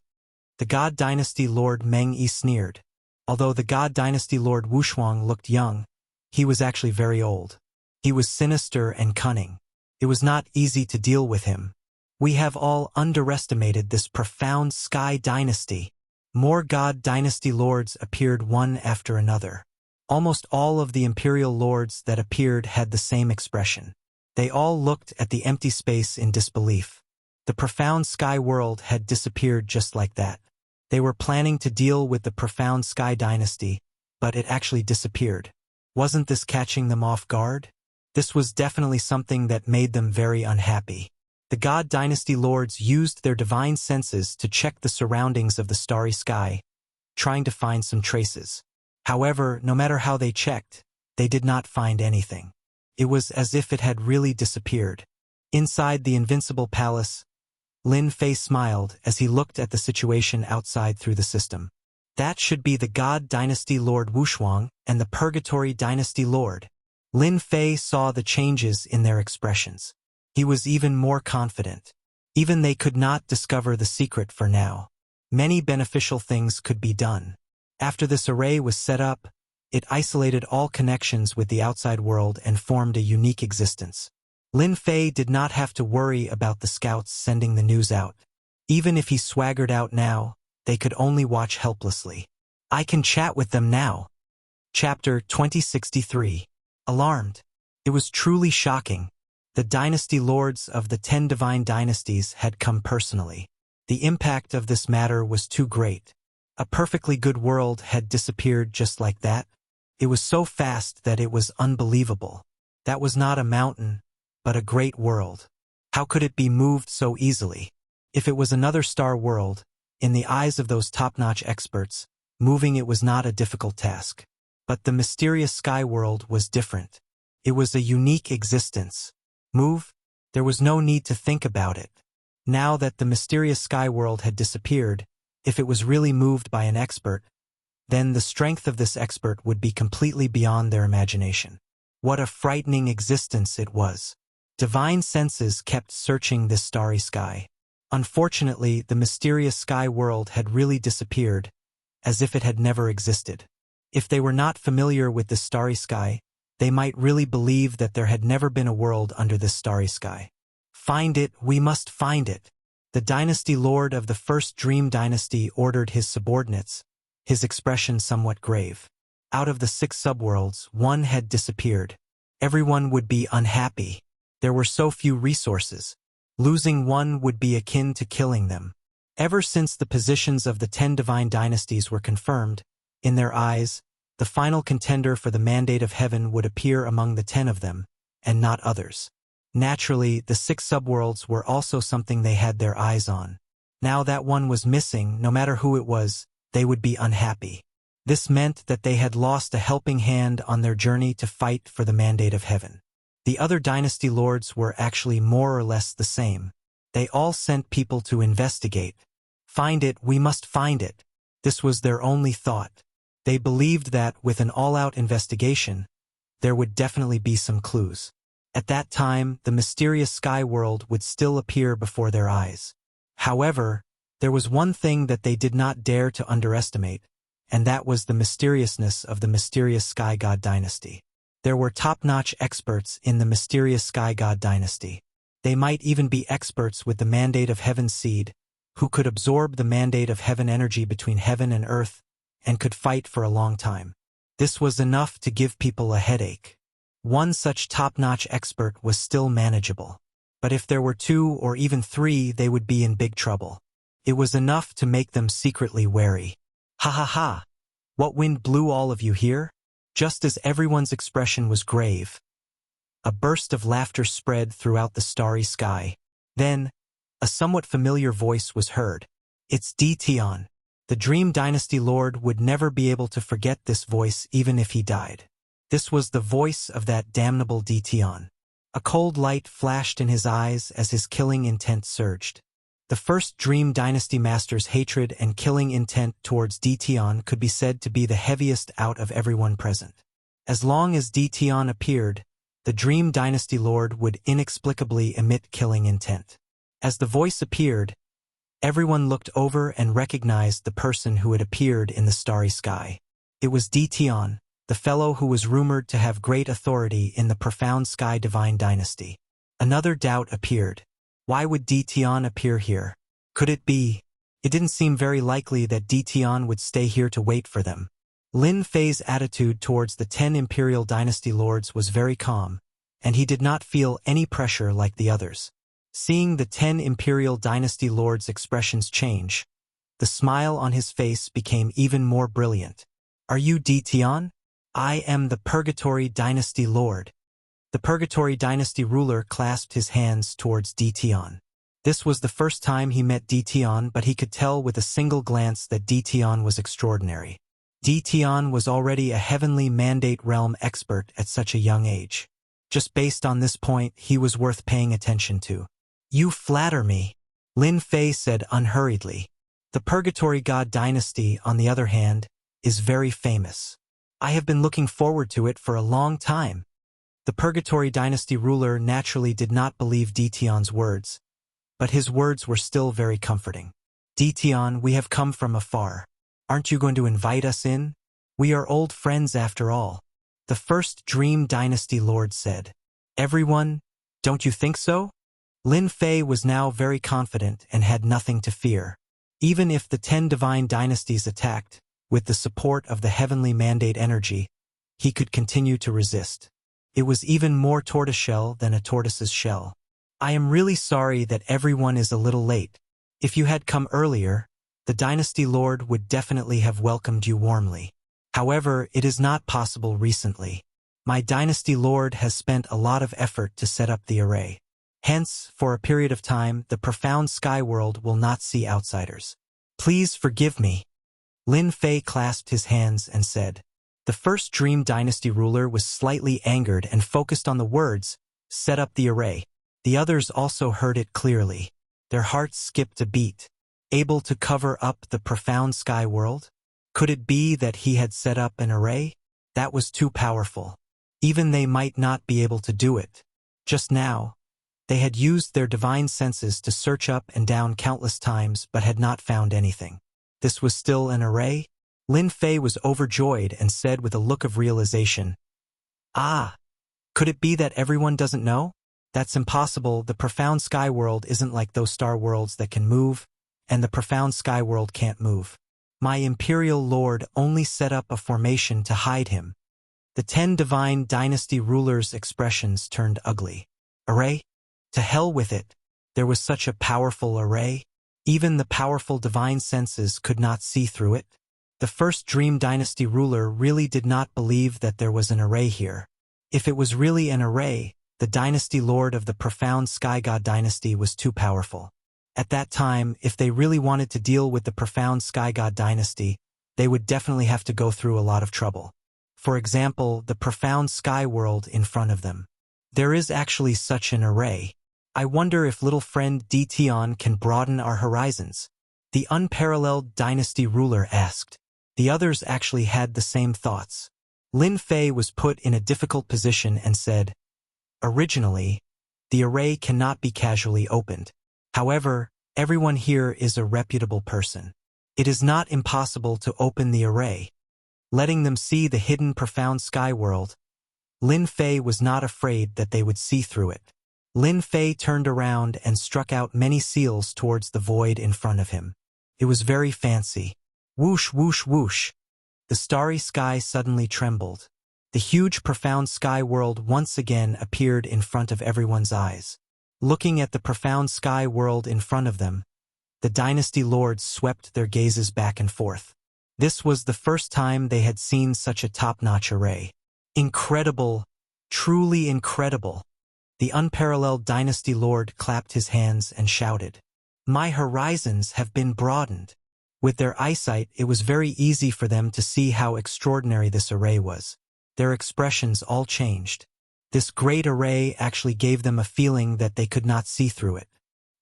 The God Dynasty Lord Meng Yi sneered. Although the God Dynasty Lord Wuxia looked young, he was actually very old. He was sinister and cunning. It was not easy to deal with him. We have all underestimated this profound sky dynasty. More God Dynasty Lords appeared one after another. Almost all of the imperial lords that appeared had the same expression. They all looked at the empty space in disbelief. The profound sky world had disappeared just like that. They were planning to deal with the profound sky dynasty, but it actually disappeared. Wasn't this catching them off guard? This was definitely something that made them very unhappy. The God Dynasty Lords used their divine senses to check the surroundings of the starry sky, trying to find some traces. However, no matter how they checked, they did not find anything. It was as if it had really disappeared. Inside the invincible palace, Lin Fei smiled as he looked at the situation outside through the system. That should be the God Dynasty Lord Wuxia and the Purgatory Dynasty Lord. Lin Fei saw the changes in their expressions. He was even more confident. Even they could not discover the secret for now. Many beneficial things could be done. After this array was set up, it isolated all connections with the outside world and formed a unique existence. Lin Fei did not have to worry about the scouts sending the news out. Even if he swaggered out now, they could only watch helplessly. I can chat with them now. Chapter 2063. Alarmed. It was truly shocking. The dynasty lords of the 10 divine dynasties had come personally. The impact of this matter was too great. A perfectly good world had disappeared just like that. It was so fast that it was unbelievable. That was not a mountain, but a great world. How could it be moved so easily? If it was another star world, in the eyes of those top-notch experts, moving it was not a difficult task. But the mysterious sky world was different. It was a unique existence. Move? There was no need to think about it. Now that the mysterious sky world had disappeared, if it was really moved by an expert, then the strength of this expert would be completely beyond their imagination. What a frightening existence it was. Divine senses kept searching this starry sky. Unfortunately, the mysterious sky world had really disappeared, as if it had never existed. If they were not familiar with this starry sky, they might really believe that there had never been a world under this starry sky. Find it, we must find it. The dynasty lord of the first dream dynasty ordered his subordinates, his expression somewhat grave. Out of the 6 subworlds, one had disappeared. Everyone would be unhappy. There were so few resources. Losing one would be akin to killing them. Ever since the positions of the 10 divine dynasties were confirmed, in their eyes, the final contender for the mandate of heaven would appear among the 10 of them, and not others. Naturally, the 6 subworlds were also something they had their eyes on. Now that one was missing, no matter who it was, they would be unhappy. This meant that they had lost a helping hand on their journey to fight for the mandate of heaven. The other dynasty lords were actually more or less the same. They all sent people to investigate. Find it, we must find it. This was their only thought. They believed that, with an all-out investigation, there would definitely be some clues. At that time, the mysterious sky world would still appear before their eyes. However, there was one thing that they did not dare to underestimate, and that was the mysteriousness of the mysterious sky god dynasty. There were top-notch experts in the mysterious sky god dynasty. They might even be experts with the mandate of heaven's seed, who could absorb the mandate of heaven energy between heaven and earth, and could fight for a long time. This was enough to give people a headache. One such top-notch expert was still manageable. But if there were 2 or even 3, they would be in big trouble. It was enough to make them secretly wary. Ha ha ha! What wind blew all of you here? Just as everyone's expression was grave, a burst of laughter spread throughout the starry sky. Then, a somewhat familiar voice was heard. It's Tion. The Dream Dynasty Lord would never be able to forget this voice even if he died. This was the voice of that damnable Tion. A cold light flashed in his eyes as his killing intent surged. The first Dream Dynasty Master's hatred and killing intent towards Tion could be said to be the heaviest out of everyone present. As long as Tion appeared, the Dream Dynasty Lord would inexplicably emit killing intent. As the voice appeared, everyone looked over and recognized the person who had appeared in the starry sky. It was Tion, the fellow who was rumored to have great authority in the profound sky divine dynasty. Another doubt appeared. Why would Tion appear here? Could it be? It didn't seem very likely that Tion would stay here to wait for them. Lin Fei's attitude towards the 10 Imperial Dynasty Lords was very calm, and he did not feel any pressure like the others. Seeing the 10 Imperial Dynasty Lords' expressions change, the smile on his face became even more brilliant. Are you Tion? I am the Purgatory Dynasty Lord. The Purgatory Dynasty ruler clasped his hands towards Tion. This was the first time he met Tion, but he could tell with a single glance that Tion was extraordinary. Tion was already a heavenly mandate realm expert at such a young age. Just based on this point, he was worth paying attention to. You flatter me, Lin Fei said unhurriedly. The Purgatory God Dynasty, on the other hand, is very famous. I have been looking forward to it for a long time. The Purgatory Dynasty ruler naturally did not believe Tion's words, but his words were still very comforting. Tion, we have come from afar. Aren't you going to invite us in? We are old friends after all. The first Dream Dynasty Lord said. Everyone, don't you think so? Lin Fei was now very confident and had nothing to fear. Even if the 10 divine dynasties attacked, With the support of the heavenly mandate energy, he could continue to resist. It was even more tortoiseshell than a tortoise's shell. I am really sorry that everyone is a little late. If you had come earlier, the Dynasty Lord would definitely have welcomed you warmly. However, it is not possible recently. My Dynasty Lord has spent a lot of effort to set up the array. Hence, for a period of time, the profound sky world will not see outsiders. Please forgive me. Lin Fei clasped his hands and said. The first Dream Dynasty ruler was slightly angered and focused on the words, set up the array. The others also heard it clearly. Their hearts skipped a beat. Able to cover up the profound sky world? Could it be that he had set up an array? That was too powerful. Even they might not be able to do it. Just now, they had used their divine senses to search up and down countless times but had not found anything. This was still an array? Lin Fei was overjoyed and said with a look of realization, Ah! Could it be that everyone doesn't know? That's impossible. The profound sky world isn't like those star worlds that can move, and the profound sky world can't move. My Imperial Lord only set up a formation to hide him. The 10 divine dynasty rulers' expressions turned ugly. Array? To hell with it. There was such a powerful array. Even the powerful divine senses could not see through it. The first Dream Dynasty ruler really did not believe that there was an array here. If it was really an array, the Dynasty Lord of the profound Sky God Dynasty was too powerful. At that time, if they really wanted to deal with the profound Sky God Dynasty, they would definitely have to go through a lot of trouble. For example, the profound sky world in front of them. There is actually such an array. I wonder if little friend Dition can broaden our horizons. The unparalleled dynasty ruler asked. The others actually had the same thoughts. Lin Fei was put in a difficult position and said, Originally, the array cannot be casually opened. However, everyone here is a reputable person. It is not impossible to open the array. Letting them see the hidden profound sky world, Lin Fei was not afraid that they would see through it. Lin Fei turned around and struck out many seals towards the void in front of him. It was very fancy. Whoosh, whoosh, whoosh. The starry sky suddenly trembled. The huge profound sky world once again appeared in front of everyone's eyes. Looking at the profound sky world in front of them, the dynasty lords swept their gazes back and forth. This was the first time they had seen such a top-notch array. Incredible, truly incredible. The unparalleled dynasty lord clapped his hands and shouted, My horizons have been broadened. With their eyesight, it was very easy for them to see how extraordinary this array was. Their expressions all changed. This great array actually gave them a feeling that they could not see through it.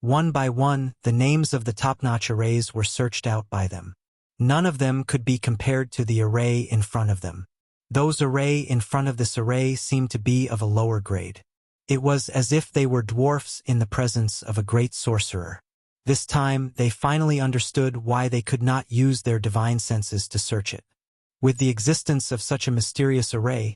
One by one, the names of the top-notch arrays were searched out by them. None of them could be compared to the array in front of them. Those array in front of this array seemed to be of a lower grade. It was as if they were dwarfs in the presence of a great sorcerer. This time, they finally understood why they could not use their divine senses to search it. With the existence of such a mysterious array,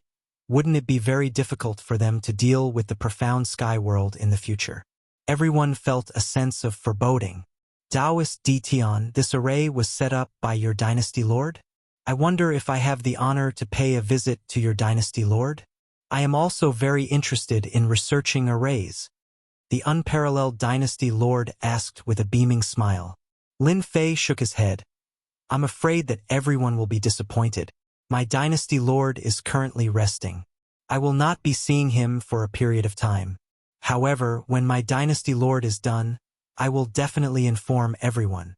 wouldn't it be very difficult for them to deal with the profound sky world in the future? Everyone felt a sense of foreboding. Taoist Dition, this array was set up by your dynasty lord? I wonder if I have the honor to pay a visit to your dynasty lord? I am also very interested in researching arrays. The unparalleled dynasty lord asked with a beaming smile. Lin Fei shook his head. I'm afraid that everyone will be disappointed. My dynasty lord is currently resting. I will not be seeing him for a period of time. However, when my dynasty lord is done, I will definitely inform everyone.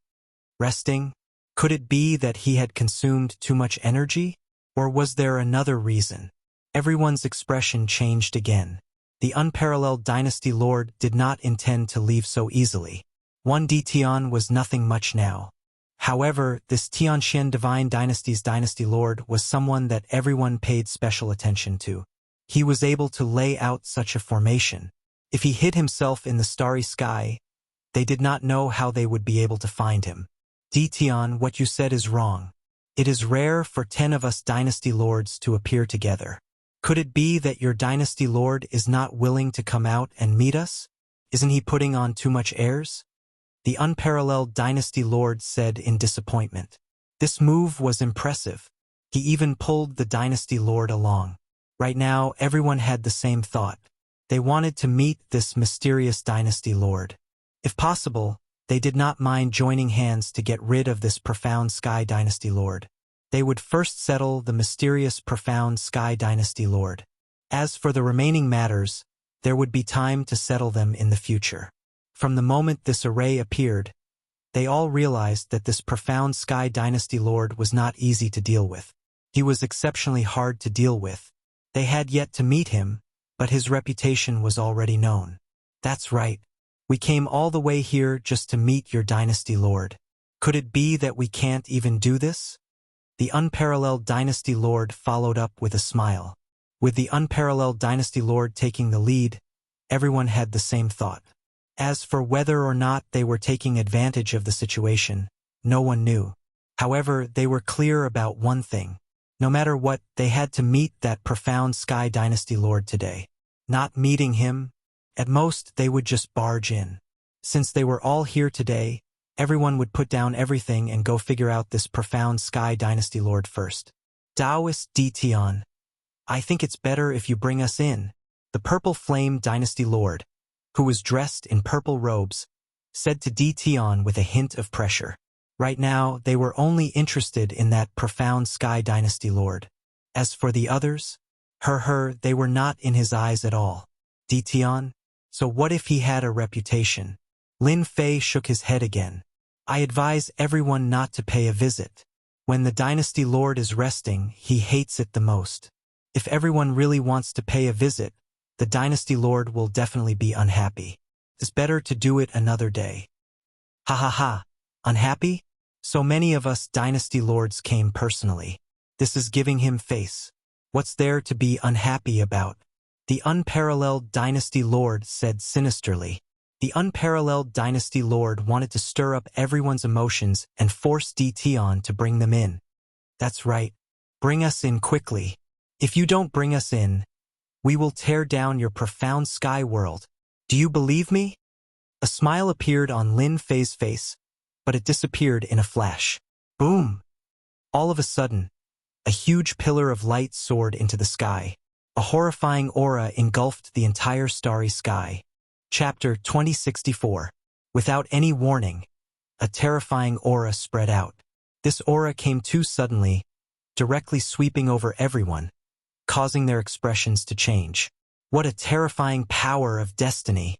Resting? Could it be that he had consumed too much energy? Or was there another reason? Everyone's expression changed again. The unparalleled dynasty lord did not intend to leave so easily. One Dition was nothing much now. However, this Tianxian Divine Dynasty's dynasty lord was someone that everyone paid special attention to. He was able to lay out such a formation. If he hid himself in the starry sky, they did not know how they would be able to find him. Dition, what you said is wrong. It is rare for 10 of us dynasty lords to appear together. Could it be that your dynasty lord is not willing to come out and meet us? Isn't he putting on too much airs? The unparalleled dynasty lord said in disappointment. This move was impressive. He even pulled the Dynasty Lord along. Right now, everyone had the same thought. They wanted to meet this mysterious Dynasty Lord. If possible, they did not mind joining hands to get rid of this profound Sky Dynasty Lord. They would first settle the mysterious profound Sky Dynasty Lord. As for the remaining matters, there would be time to settle them in the future. From the moment this array appeared, they all realized that this profound Sky Dynasty Lord was not easy to deal with. He was exceptionally hard to deal with. They had yet to meet him, but his reputation was already known. That's right. We came all the way here just to meet your Dynasty Lord. Could it be that we can't even do this? The unparalleled Dynasty Lord followed up with a smile. With the unparalleled Dynasty Lord taking the lead, everyone had the same thought. As for whether or not they were taking advantage of the situation, no one knew. However, they were clear about one thing. No matter what, they had to meet that profound Sky Dynasty Lord today. Not meeting him, at most they would just barge in. Since they were all here today, everyone would put down everything and go figure out this profound Sky Dynasty Lord first. Taoist Di Tian, I think it's better if you bring us in. The Purple Flame Dynasty Lord, who was dressed in purple robes, said to Di Tian with a hint of pressure. Right now, they were only interested in that profound Sky Dynasty Lord. As for the others, they were not in his eyes at all. Di Tian, so what if he had a reputation? Lin Fei shook his head again. I advise everyone not to pay a visit. When the Dynasty Lord is resting, he hates it the most. If everyone really wants to pay a visit, the Dynasty Lord will definitely be unhappy. It's better to do it another day. Ha ha ha. Unhappy? So many of us Dynasty Lords came personally. This is giving him face. What's there to be unhappy about? The unparalleled Dynasty Lord said sinisterly. The unparalleled Dynasty Lord wanted to stir up everyone's emotions and force Di Tian to bring them in. That's right. Bring us in quickly. If you don't bring us in, we will tear down your profound sky world. Do you believe me? A smile appeared on Lin Fei's face, but it disappeared in a flash. Boom! All of a sudden, a huge pillar of light soared into the sky. A horrifying aura engulfed the entire starry sky. Chapter 2064. Without any warning, a terrifying aura spread out. This aura came too suddenly, directly sweeping over everyone, causing their expressions to change. What a terrifying power of destiny!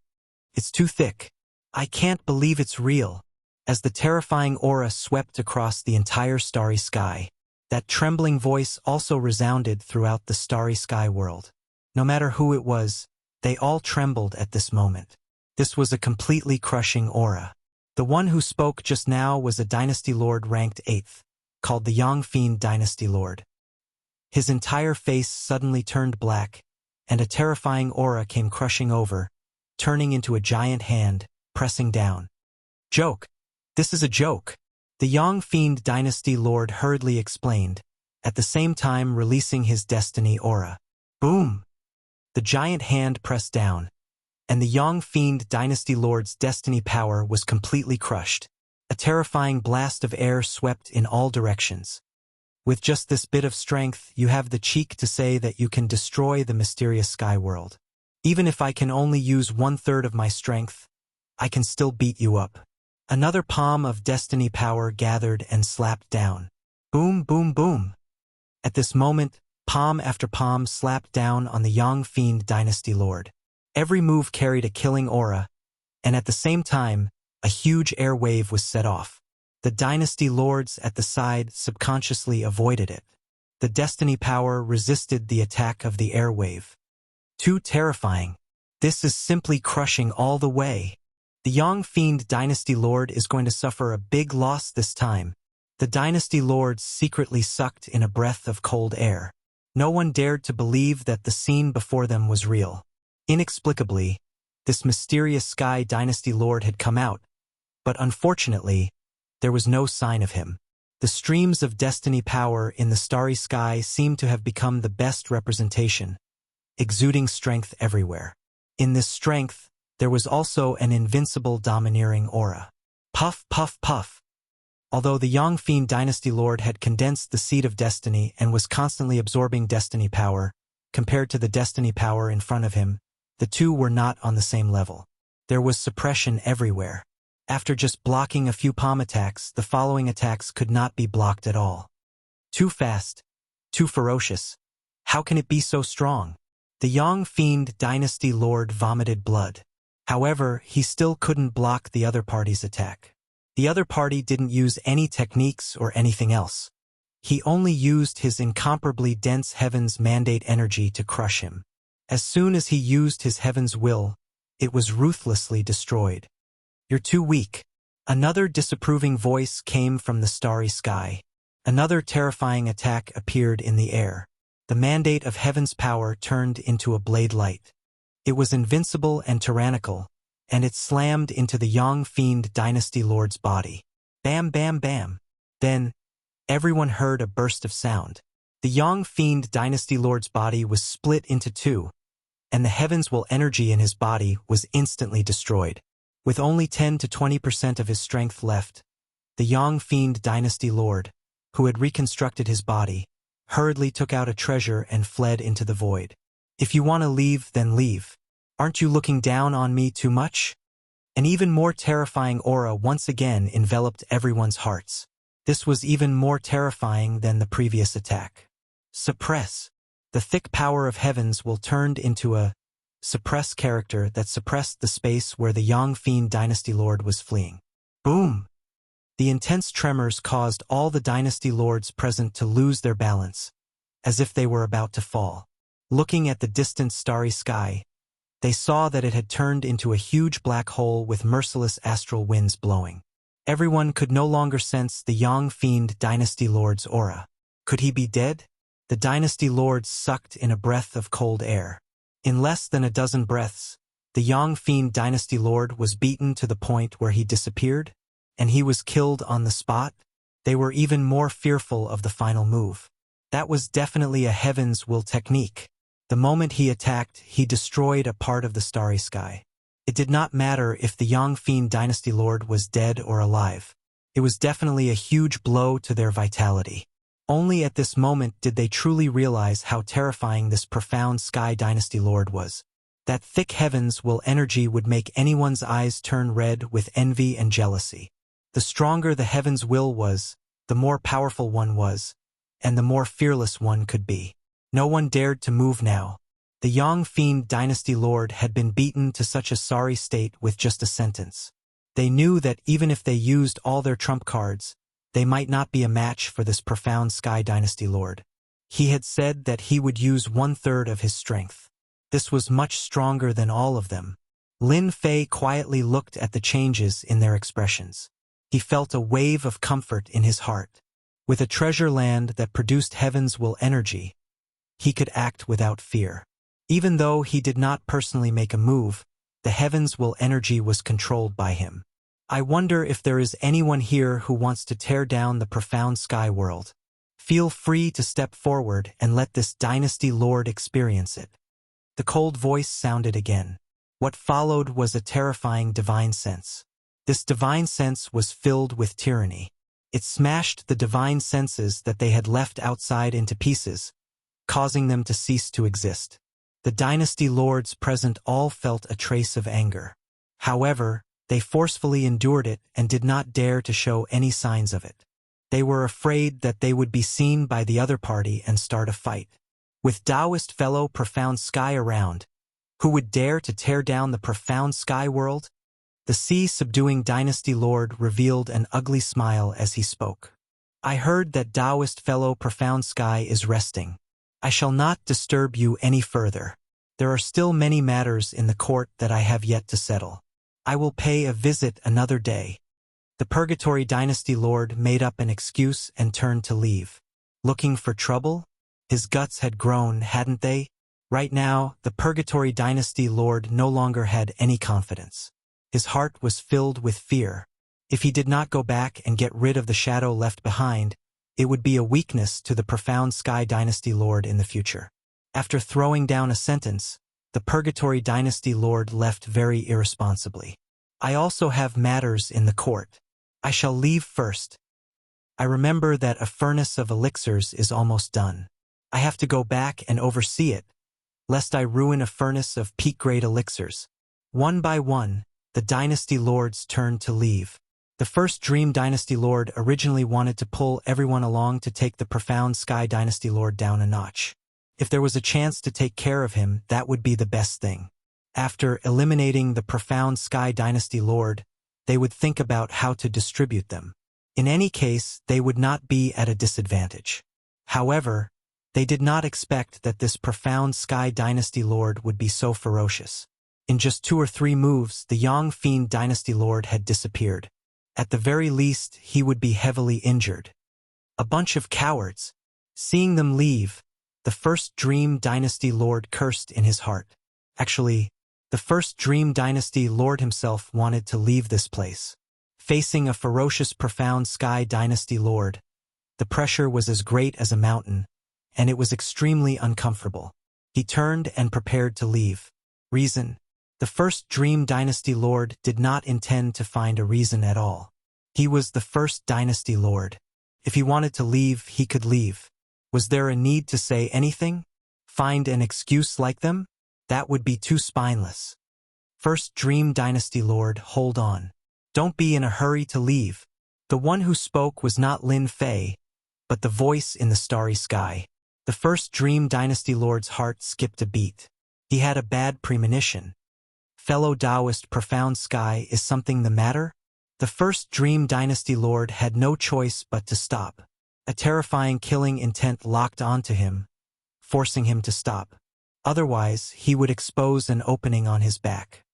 It's too thick. I can't believe it's real. As the terrifying aura swept across the entire starry sky, that trembling voice also resounded throughout the starry sky world. No matter who it was, they all trembled at this moment. This was a completely crushing aura. The one who spoke just now was a Dynasty Lord ranked 8th, called the Yang Fiend Dynasty Lord. His entire face suddenly turned black, and a terrifying aura came crushing over, turning into a giant hand, pressing down. Joke! This is a joke! The Yang Fiend Dynasty Lord hurriedly explained, at the same time releasing his destiny aura. Boom! The giant hand pressed down, and the Yang Fiend Dynasty Lord's destiny power was completely crushed. A terrifying blast of air swept in all directions. With just this bit of strength, you have the cheek to say that you can destroy the mysterious sky world. Even if I can only use 1/3 of my strength, I can still beat you up. Another palm of destiny power gathered and slapped down. Boom, boom, boom. At this moment, palm after palm slapped down on the Yang Fiend Dynasty Lord. Every move carried a killing aura, and at the same time, a huge air wave was set off. The Dynasty Lords at the side subconsciously avoided it. The destiny power resisted the attack of the air wave. Too terrifying. This is simply crushing all the way. The Yang Fiend Dynasty Lord is going to suffer a big loss this time. The Dynasty Lords secretly sucked in a breath of cold air. No one dared to believe that the scene before them was real. Inexplicably, this mysterious Sky Dynasty Lord had come out, but unfortunately, there was no sign of him. The streams of destiny power in the starry sky seemed to have become the best representation, exuding strength everywhere. In this strength, there was also an invincible domineering aura. Puff, puff, puff. Although the Yongfeng dynasty lord had condensed the seed of destiny and was constantly absorbing destiny power, compared to the destiny power in front of him, the two were not on the same level. There was suppression everywhere. After just blocking a few palm attacks, the following attacks could not be blocked at all. Too fast. Too ferocious. How can it be so strong? The Yongfeng dynasty lord vomited blood. However, he still couldn't block the other party's attack. The other party didn't use any techniques or anything else. He only used his incomparably dense heaven's mandate energy to crush him. As soon as he used his heaven's will, it was ruthlessly destroyed. You're too weak. Another disapproving voice came from the starry sky. Another terrifying attack appeared in the air. The mandate of heaven's power turned into a blade light. It was invincible and tyrannical, and it slammed into the Yongfeng dynasty lord's body. Bam, bam, bam. Then, everyone heard a burst of sound. The Yongfeng dynasty lord's body was split into two, and the heaven's will energy in his body was instantly destroyed. With only 10 to 20% of his strength left, the Yongfeng dynasty lord, who had reconstructed his body, hurriedly took out a treasure and fled into the void. If you want to leave, then leave. Aren't you looking down on me too much? An even more terrifying aura once again enveloped everyone's hearts. This was even more terrifying than the previous attack. Suppress. The thick power of heavens will turned into a suppress character that suppressed the space where the Yongfeng dynasty lord was fleeing. Boom! The intense tremors caused all the dynasty lords present to lose their balance, as if they were about to fall. Looking at the distant starry sky, they saw that it had turned into a huge black hole with merciless astral winds blowing. Everyone could no longer sense the Yongfeng dynasty lord's aura. Could he be dead? The dynasty lords sucked in a breath of cold air. In less than a dozen breaths, the Yongfeng dynasty lord was beaten to the point where he disappeared, and he was killed on the spot. They were even more fearful of the final move. That was definitely a heaven's will technique. The moment he attacked, he destroyed a part of the starry sky. It did not matter if the Yongfeng dynasty lord was dead or alive. It was definitely a huge blow to their vitality. Only at this moment did they truly realize how terrifying this profound sky dynasty lord was. That thick heavens will energy would make anyone's eyes turn red with envy and jealousy. The stronger the heaven's will was, the more powerful one was, and the more fearless one could be. No one dared to move now. The Yongfeng dynasty lord had been beaten to such a sorry state with just a sentence. They knew that even if they used all their trump cards, they might not be a match for this profound sky dynasty lord. He had said that he would use 1/3 of his strength. This was much stronger than all of them. Lin Fei quietly looked at the changes in their expressions. He felt a wave of comfort in his heart. With a treasure land that produced heaven's will energy, he could act without fear. Even though he did not personally make a move, the heaven's will energy was controlled by him. I wonder if there is anyone here who wants to tear down the profound sky world. Feel free to step forward and let this dynasty lord experience it. The cold voice sounded again. What followed was a terrifying divine sense. This divine sense was filled with tyranny. It smashed the divine senses that they had left outside into pieces, causing them to cease to exist. The dynasty lords present all felt a trace of anger. However, they forcefully endured it and did not dare to show any signs of it. They were afraid that they would be seen by the other party and start a fight. With Taoist fellow profound sky around, who would dare to tear down the profound sky world? The sea-subduing dynasty lord revealed an ugly smile as he spoke. I heard that Taoist fellow profound sky is resting. I shall not disturb you any further. There are still many matters in the court that I have yet to settle. I will pay a visit another day. The Purgatory dynasty lord made up an excuse and turned to leave. Looking for trouble? His guts had grown, hadn't they? Right now, the Purgatory dynasty lord no longer had any confidence. His heart was filled with fear. If he did not go back and get rid of the shadow left behind, it would be a weakness to the profound sky dynasty lord in the future. After throwing down a sentence, the Purgatory dynasty lord left very irresponsibly. I also have matters in the court. I shall leave first. I remember that a furnace of elixirs is almost done. I have to go back and oversee it, lest I ruin a furnace of peak-grade elixirs. One by one, the Dynasty Lords turned to leave. The first Dream Dynasty Lord originally wanted to pull everyone along to take the Profound Sky Dynasty Lord down a notch. If there was a chance to take care of him, that would be the best thing. After eliminating the Profound Sky Dynasty Lord, they would think about how to distribute them. In any case, they would not be at a disadvantage. However, they did not expect that this Profound Sky Dynasty Lord would be so ferocious. In just 2 or 3 moves, the Yang Fiend Dynasty Lord had disappeared. At the very least, he would be heavily injured. A bunch of cowards. Seeing them leave, the first Dream Dynasty Lord cursed in his heart. Actually, the first Dream Dynasty Lord himself wanted to leave this place. Facing a ferocious Profound Sky Dynasty Lord, the pressure was as great as a mountain, and it was extremely uncomfortable. He turned and prepared to leave. Reason. The first Dream Dynasty Lord did not intend to find a reason at all. He was the first Dynasty Lord. If he wanted to leave, he could leave. Was there a need to say anything? Find an excuse like them? That would be too spineless. First Dream Dynasty Lord, hold on. Don't be in a hurry to leave. The one who spoke was not Lin Fei, but the voice in the starry sky. The first Dream Dynasty Lord's heart skipped a beat. He had a bad premonition. Fellow Taoist Profound Sky, is something the matter? The first Dream Dynasty Lord had no choice but to stop. A terrifying killing intent locked onto him, forcing him to stop. Otherwise, he would expose an opening on his back.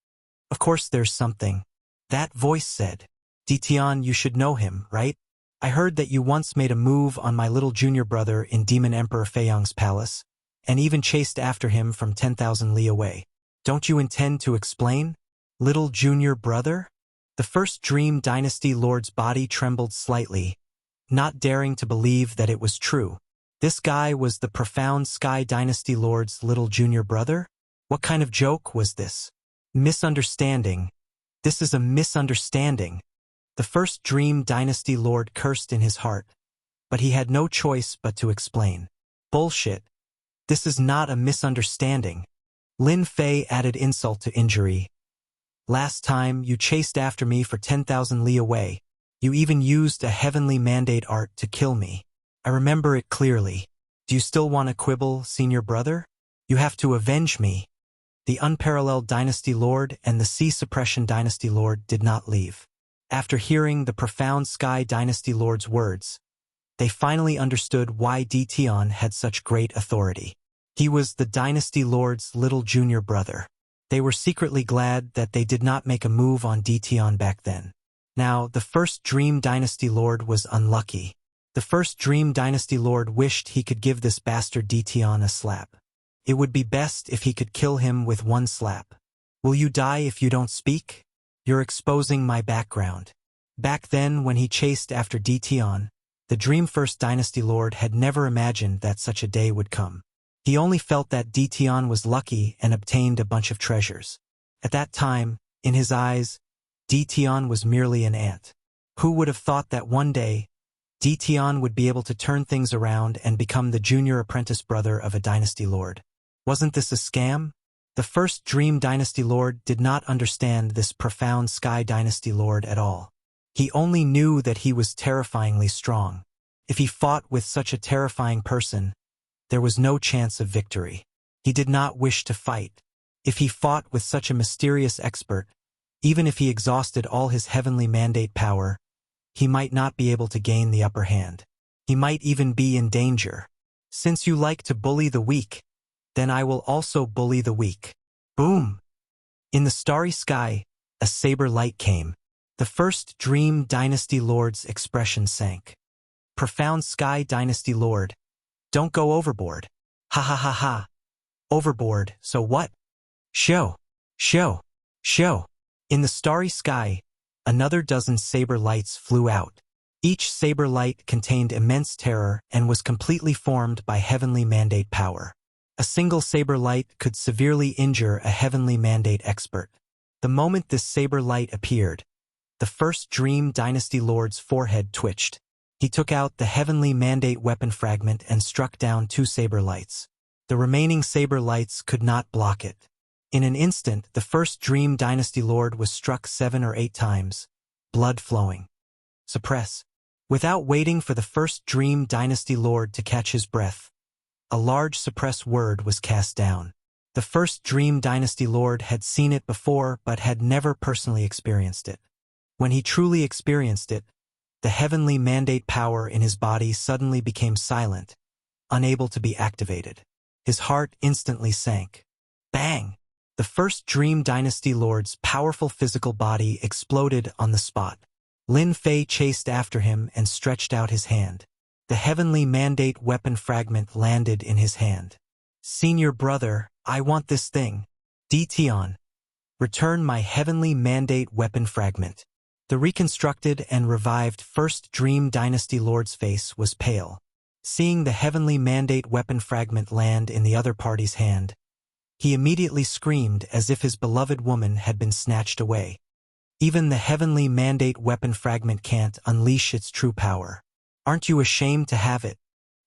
Of course there's something. That voice said. Ditian, you should know him, right? I heard that you once made a move on my little junior brother in Demon Emperor Feiyang's palace, and even chased after him from 10,000 li away. Don't you intend to explain? Little junior brother? The first Dream Dynasty Lord's body trembled slightly, not daring to believe that it was true. This guy was the Profound Sky Dynasty Lord's little junior brother? What kind of joke was this? Misunderstanding. This is a misunderstanding. The first Dream Dynasty Lord cursed in his heart, but he had no choice but to explain. Bullshit. This is not a misunderstanding. Lin Fei added insult to injury. Last time, you chased after me for 10,000 li away. You even used a heavenly mandate art to kill me. I remember it clearly. Do you still want to quibble, senior brother? You have to avenge me. The Unparalleled Dynasty Lord and the Sea Suppression Dynasty Lord did not leave. After hearing the Profound Sky Dynasty Lord's words, they finally understood why Ditian had such great authority. He was the Dynasty Lord's little junior brother. They were secretly glad that they did not make a move on Ditian back then. Now, the first Dream Dynasty Lord was unlucky. The first Dream Dynasty Lord wished he could give this bastard Ditian a slap. It would be best if he could kill him with one slap. Will you die if you don't speak? You're exposing my background. Back then, when he chased after Ditian, the Dream First Dynasty Lord had never imagined that such a day would come. He only felt that Ditian was lucky and obtained a bunch of treasures. At that time, in his eyes, Ditian was merely an ant. Who would have thought that one day, Ditian would be able to turn things around and become the junior apprentice brother of a Dynasty Lord? Wasn't this a scam? The first Dream Dynasty Lord did not understand this Profound Sky Dynasty Lord at all. He only knew that he was terrifyingly strong. If he fought with such a terrifying person, there was no chance of victory. He did not wish to fight. If he fought with such a mysterious expert, even if he exhausted all his heavenly mandate power, he might not be able to gain the upper hand. He might even be in danger. Since you like to bully the weak, then I will also bully the weak. Boom! In the starry sky, a saber light came. The first Dream Dynasty Lord's expression sank. Profound Sky Dynasty Lord, don't go overboard. Ha ha ha ha. Overboard, so what? Show. In the starry sky, another dozen saber lights flew out. Each saber light contained immense terror and was completely formed by heavenly mandate power. A single saber light could severely injure a heavenly mandate expert. The moment this saber light appeared, the first Dream Dynasty Lord's forehead twitched. He took out the heavenly mandate weapon fragment and struck down 2 saber lights. The remaining saber lights could not block it. In an instant, the first Dream Dynasty Lord was struck 7 or 8 times, blood flowing. Suppress. Without waiting for the first Dream Dynasty Lord to catch his breath, a large suppress word was cast down. The first Dream Dynasty Lord had seen it before but had never personally experienced it. When he truly experienced it, the heavenly mandate power in his body suddenly became silent, unable to be activated. His heart instantly sank. Bang! The first Dream Dynasty Lord's powerful physical body exploded on the spot. Lin Fei chased after him and stretched out his hand. The heavenly mandate weapon fragment landed in his hand. Senior brother, I want this thing. Tion. Return my heavenly mandate weapon fragment. The reconstructed and revived first Dream Dynasty Lord's face was pale. Seeing the heavenly mandate weapon fragment land in the other party's hand, he immediately screamed as if his beloved woman had been snatched away. Even the heavenly mandate weapon fragment can't unleash its true power. Aren't you ashamed to have it?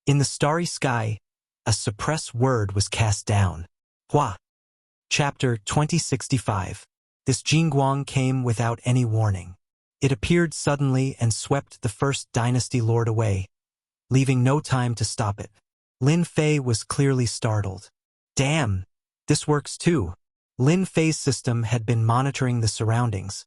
In the starry sky, a suppress word was cast down. Hua. Chapter 2065. This Jingguang came without any warning. It appeared suddenly and swept the first Dynasty Lord away, leaving no time to stop it. Lin Fei was clearly startled. Damn! This works too. Lin Fei's system had been monitoring the surroundings,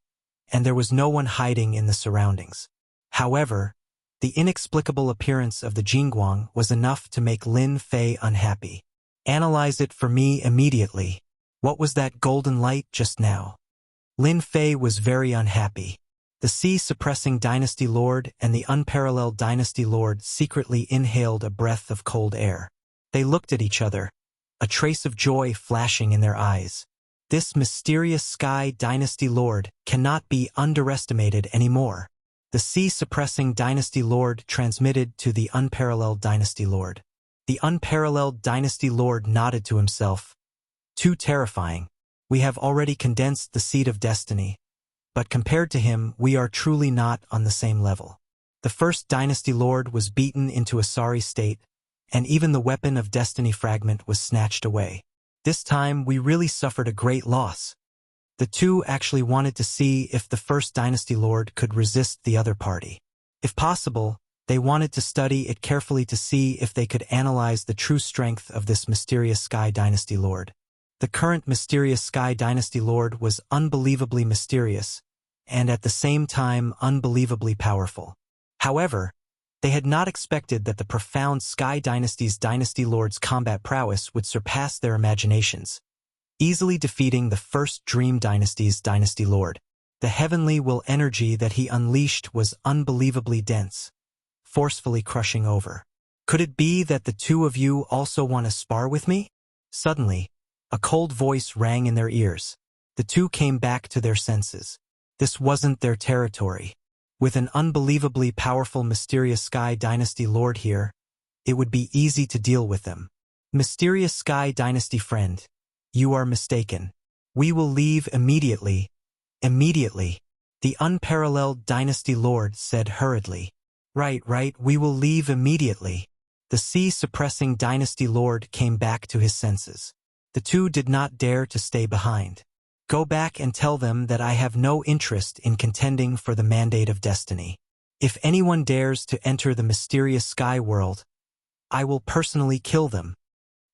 and there was no one hiding in the surroundings. However, the inexplicable appearance of the Jingguang was enough to make Lin Fei unhappy. Analyze it for me immediately. What was that golden light just now? Lin Fei was very unhappy. The sea-suppressing Dynasty Lord and the unparalleled Dynasty Lord secretly inhaled a breath of cold air. They looked at each other, a trace of joy flashing in their eyes. This mysterious Sky Dynasty Lord cannot be underestimated anymore. The sea-suppressing Dynasty Lord transmitted to the unparalleled Dynasty Lord. The unparalleled Dynasty Lord nodded to himself. Too terrifying. We have already condensed the seed of destiny, but compared to him, we are truly not on the same level. The first Dynasty Lord was beaten into a sorry state, and even the weapon of destiny fragment was snatched away. This time, we really suffered a great loss. The two actually wanted to see if the first Dynasty Lord could resist the other party. If possible, they wanted to study it carefully to see if they could analyze the true strength of this mysterious Sky Dynasty Lord. The current mysterious Sky Dynasty Lord was unbelievably mysterious, and at the same time unbelievably powerful. However, they had not expected that the profound Sky Dynasty's Dynasty Lord's combat prowess would surpass their imaginations, easily defeating the first Dream Dynasty's Dynasty Lord. The heavenly will energy that he unleashed was unbelievably dense, forcefully crushing over. Could it be that the two of you also want to spar with me? Suddenly, a cold voice rang in their ears. The two came back to their senses. This wasn't their territory. With an unbelievably powerful mysterious Sky Dynasty Lord here, it would be easy to deal with them. Mysterious Sky Dynasty friend, you are mistaken. We will leave immediately. Immediately. The unparalleled Dynasty Lord said hurriedly. Right, we will leave immediately. The sea-suppressing Dynasty Lord came back to his senses. The two did not dare to stay behind. Go back and tell them that I have no interest in contending for the mandate of destiny. If anyone dares to enter the mysterious sky world, I will personally kill them.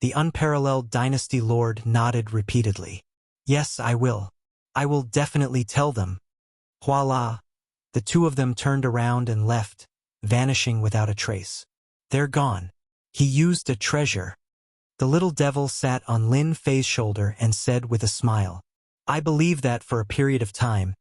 The unparalleled Dynasty Lord nodded repeatedly. Yes, I will. I will definitely tell them. Voila! The two of them turned around and left, vanishing without a trace. They're gone. He used a treasure. The little devil sat on Lin Fei's shoulder and said with a smile, I believe that for a period of time,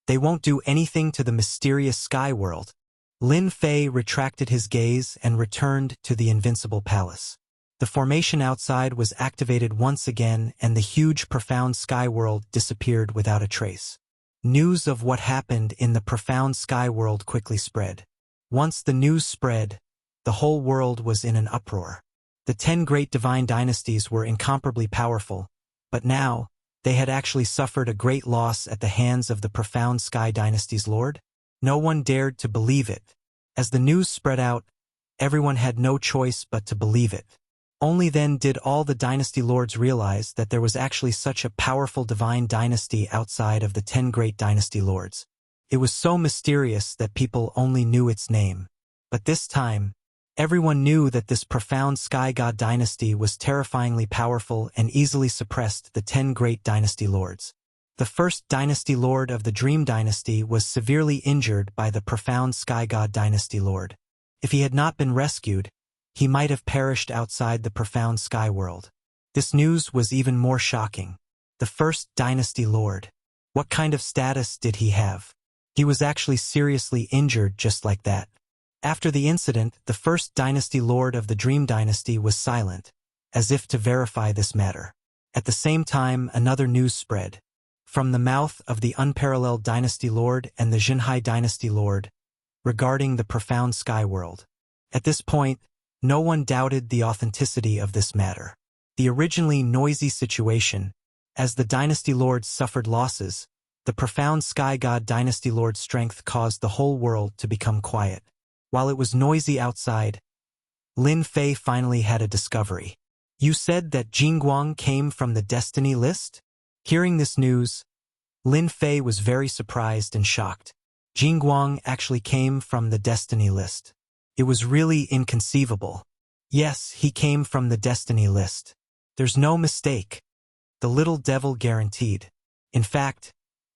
they won't do anything to the mysterious sky world. Lin Fei retracted his gaze and returned to the invincible palace. The formation outside was activated once again and the huge profound sky world disappeared without a trace. News of what happened in the profound sky world quickly spread. Once the news spread, the whole world was in an uproar. The 10 great divine dynasties were incomparably powerful, but now, they had actually suffered a great loss at the hands of the profound Sky Dynasty's lord. No one dared to believe it. As the news spread out, everyone had no choice but to believe it. Only then did all the dynasty lords realize that there was actually such a powerful divine dynasty outside of the 10 great dynasty lords. It was so mysterious that people only knew its name. But this time, everyone knew that this profound sky god dynasty was terrifyingly powerful and easily suppressed the 10 great dynasty lords. The first dynasty lord of the Dream Dynasty was severely injured by the profound sky god dynasty lord. If he had not been rescued, he might have perished outside the profound sky world. This news was even more shocking. The first dynasty lord. What kind of status did he have? He was actually seriously injured just like that. After the incident, the first dynasty lord of the Dream Dynasty was silent, as if to verify this matter. At the same time, another news spread. From the mouth of the unparalleled dynasty lord and the Xinhai dynasty lord, regarding the profound sky world. At this point, no one doubted the authenticity of this matter. The originally noisy situation, as the dynasty lords suffered losses, the profound sky god dynasty lord's strength caused the whole world to become quiet. While it was noisy outside, Lin Fei finally had a discovery. You said that Jingguang came from the destiny list? Hearing this news, Lin Fei was very surprised and shocked. Jingguang actually came from the destiny list. It was really inconceivable. Yes, he came from the destiny list. There's no mistake. The little devil guaranteed. In fact,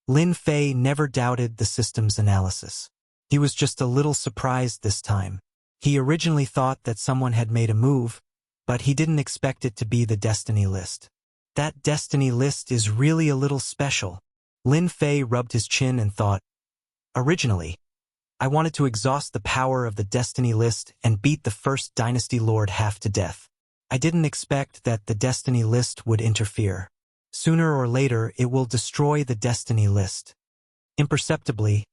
Lin Fei never doubted the system's analysis. He was just a little surprised this time. He originally thought that someone had made a move, but he didn't expect it to be the destiny list. That destiny list is really a little special. Lin Fei rubbed his chin and thought, originally, I wanted to exhaust the power of the destiny list and beat the first dynasty lord half to death. I didn't expect that the destiny list would interfere. Sooner or later, it will destroy the destiny list. Imperceptibly,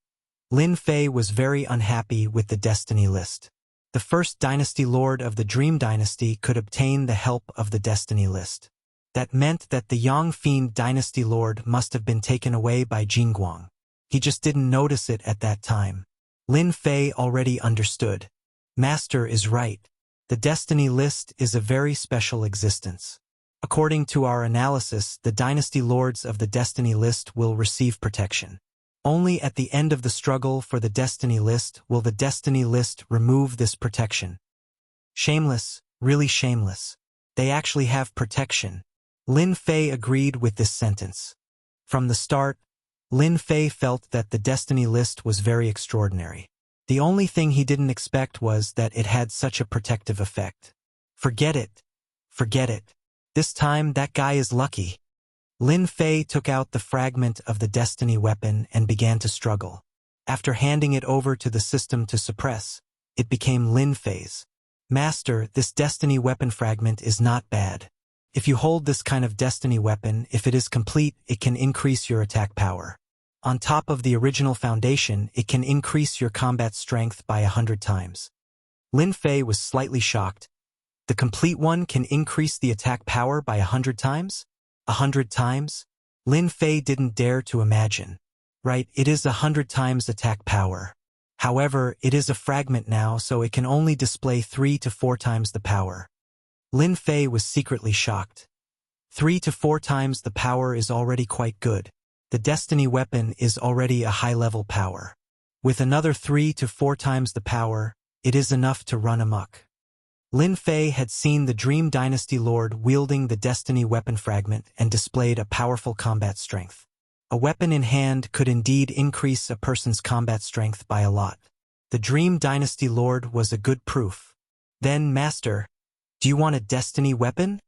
Lin Fei was very unhappy with the destiny list. The first dynasty lord of the Dream Dynasty could obtain the help of the destiny list. That meant that the Yang Fiend dynasty lord must have been taken away by Jingguang. He just didn't notice it at that time. Lin Fei already understood. Master is right. The destiny list is a very special existence. According to our analysis, the dynasty lords of the destiny list will receive protection. Only at the end of the struggle for the destiny list will the destiny list remove this protection. Shameless, really shameless. They actually have protection. Lin Fei agreed with this sentence. From the start, Lin Fei felt that the destiny list was very extraordinary. The only thing he didn't expect was that it had such a protective effect. Forget it. Forget it. This time that guy is lucky. Lin Fei took out the fragment of the destiny weapon and began to struggle. After handing it over to the system to suppress, it became Lin Fei's. Master, this destiny weapon fragment is not bad. If you hold this kind of destiny weapon, if it is complete, it can increase your attack power. On top of the original foundation, it can increase your combat strength by 100 times. Lin Fei was slightly shocked. The complete one can increase the attack power by 100 times? 100 times? Lin Fei didn't dare to imagine. Right, it is 100 times attack power. However, it is a fragment now, so it can only display 3 to 4 times the power. Lin Fei was secretly shocked. 3 to 4 times the power is already quite good. The destiny weapon is already a high-level power. With another 3 to 4 times the power, it is enough to run amok. Lin Fei had seen the Dream Dynasty Lord wielding the destiny weapon fragment and displayed a powerful combat strength. A weapon in hand could indeed increase a person's combat strength by a lot. The Dream Dynasty Lord was a good proof. Then, Master, do you want a destiny weapon?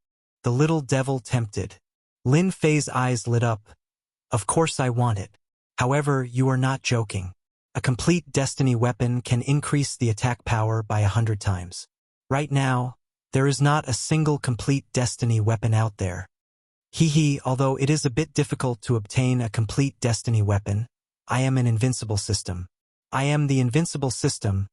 The little devil tempted. Lin Fei's eyes lit up. Of course I want it. However, you are not joking. A complete destiny weapon can increase the attack power by 100 times. Right now, there is not a single complete destiny weapon out there. Although it is a bit difficult to obtain a complete destiny weapon, I am an invincible system. I am the invincible system.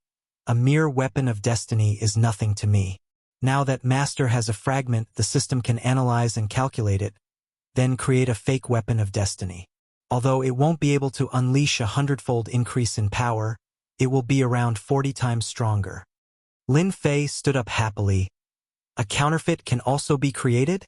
A mere weapon of destiny is nothing to me. Now that Master has a fragment, the system can analyze and calculate it, then create a fake weapon of destiny. Although it won't be able to unleash a 100-fold increase in power, It will be around 40 times stronger. Lin Fei stood up happily. A counterfeit can also be created?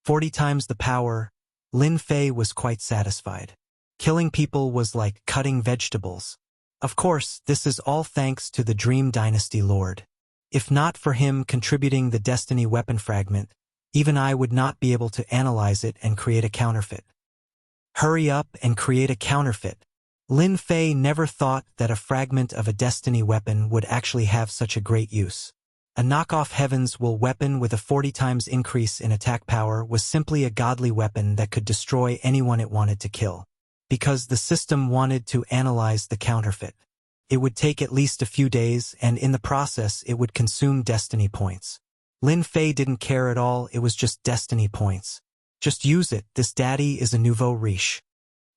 40 times the power. Lin Fei was quite satisfied. Killing people was like cutting vegetables. Of course, this is all thanks to the Dream Dynasty Lord. If not for him contributing the Destiny weapon fragment, even I would not be able to analyze it and create a counterfeit. Hurry up and create a counterfeit. Lin Fei never thought that a fragment of a Destiny weapon would actually have such a great use. A knockoff Heaven's Will weapon with a 40 times increase in attack power was simply a godly weapon that could destroy anyone it wanted to kill. Because the system wanted to analyze the counterfeit. It would take at least a few days, and in the process it would consume Destiny points. Lin Fei didn't care at all, it was just Destiny points. Just use it, this daddy is a nouveau riche.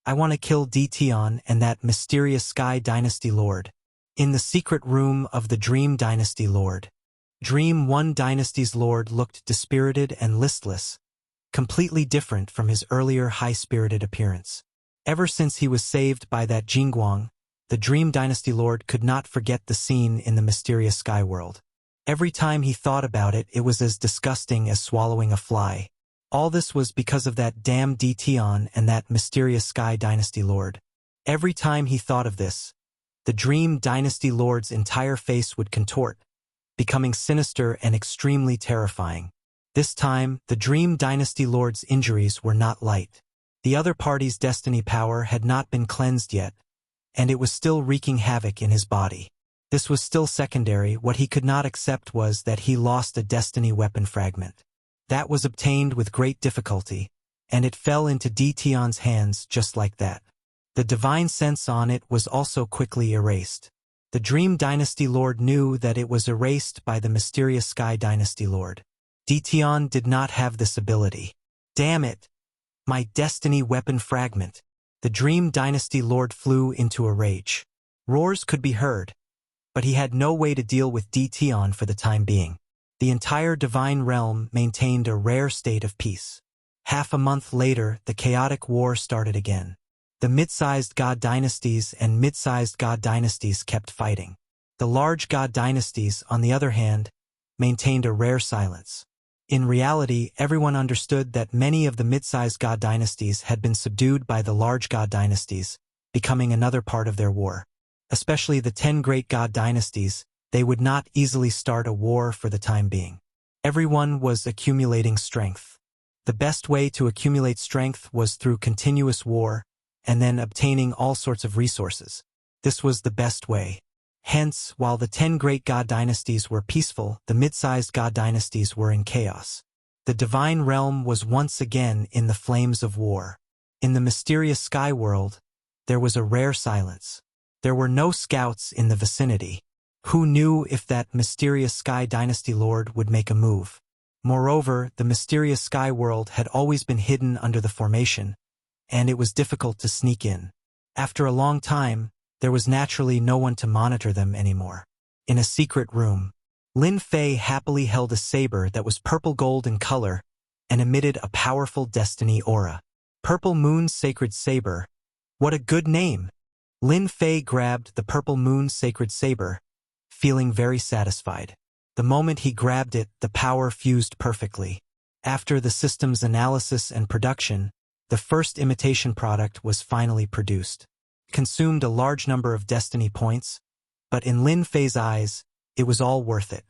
I want to kill Tion and that mysterious Sky Dynasty Lord. In the secret room of the Dream Dynasty Lord. Dream One Dynasty's Lord looked dispirited and listless, completely different from his earlier high-spirited appearance. Ever since he was saved by that Jingguang, the Dream Dynasty Lord could not forget the scene in the mysterious sky world. Every time he thought about it, it was as disgusting as swallowing a fly. All this was because of that damn Tion and that mysterious Sky Dynasty Lord. Every time he thought of this, the Dream Dynasty Lord's entire face would contort, becoming sinister and extremely terrifying. This time, the Dream Dynasty Lord's injuries were not light. The other party's destiny power had not been cleansed yet, and it was still wreaking havoc in his body. This was still secondary. What he could not accept was that he lost a destiny weapon fragment. That was obtained with great difficulty, and it fell into Tion's hands just like that. The divine sense on it was also quickly erased. The Dream Dynasty Lord knew that it was erased by the mysterious Sky Dynasty Lord. Tion did not have this ability. Damn it! My destiny weapon fragment. The Dream Dynasty Lord flew into a rage. Roars could be heard, but he had no way to deal with Tion for the time being. The entire divine realm maintained a rare state of peace. Half a month later, the chaotic war started again. The mid-sized god dynasties and mid-sized god dynasties kept fighting. The large god dynasties, on the other hand, maintained a rare silence. In reality, everyone understood that many of the mid-sized god dynasties had been subdued by the large god dynasties, becoming another part of their war. Especially the 10 great god dynasties, they would not easily start a war for the time being. Everyone was accumulating strength. The best way to accumulate strength was through continuous war, and then obtaining all sorts of resources. This was the best way. Hence, while the 10 great god dynasties were peaceful, the mid-sized god dynasties were in chaos. The divine realm was once again in the flames of war. In the mysterious sky world, there was a rare silence. There were no scouts in the vicinity. Who knew if that mysterious Sky Dynasty Lord would make a move? Moreover, the mysterious sky world had always been hidden under the formation, and it was difficult to sneak in. After a long time, there was naturally no one to monitor them anymore. In a secret room, Lin Fei happily held a saber that was purple gold in color and emitted a powerful destiny aura. Purple Moon Sacred Saber. What a good name! Lin Fei grabbed the Purple Moon Sacred Saber, feeling very satisfied. The moment he grabbed it, the power fused perfectly. After the system's analysis and production, the first imitation product was finally produced. Consumed a large number of destiny points, but in Lin Fei's eyes, it was all worth it.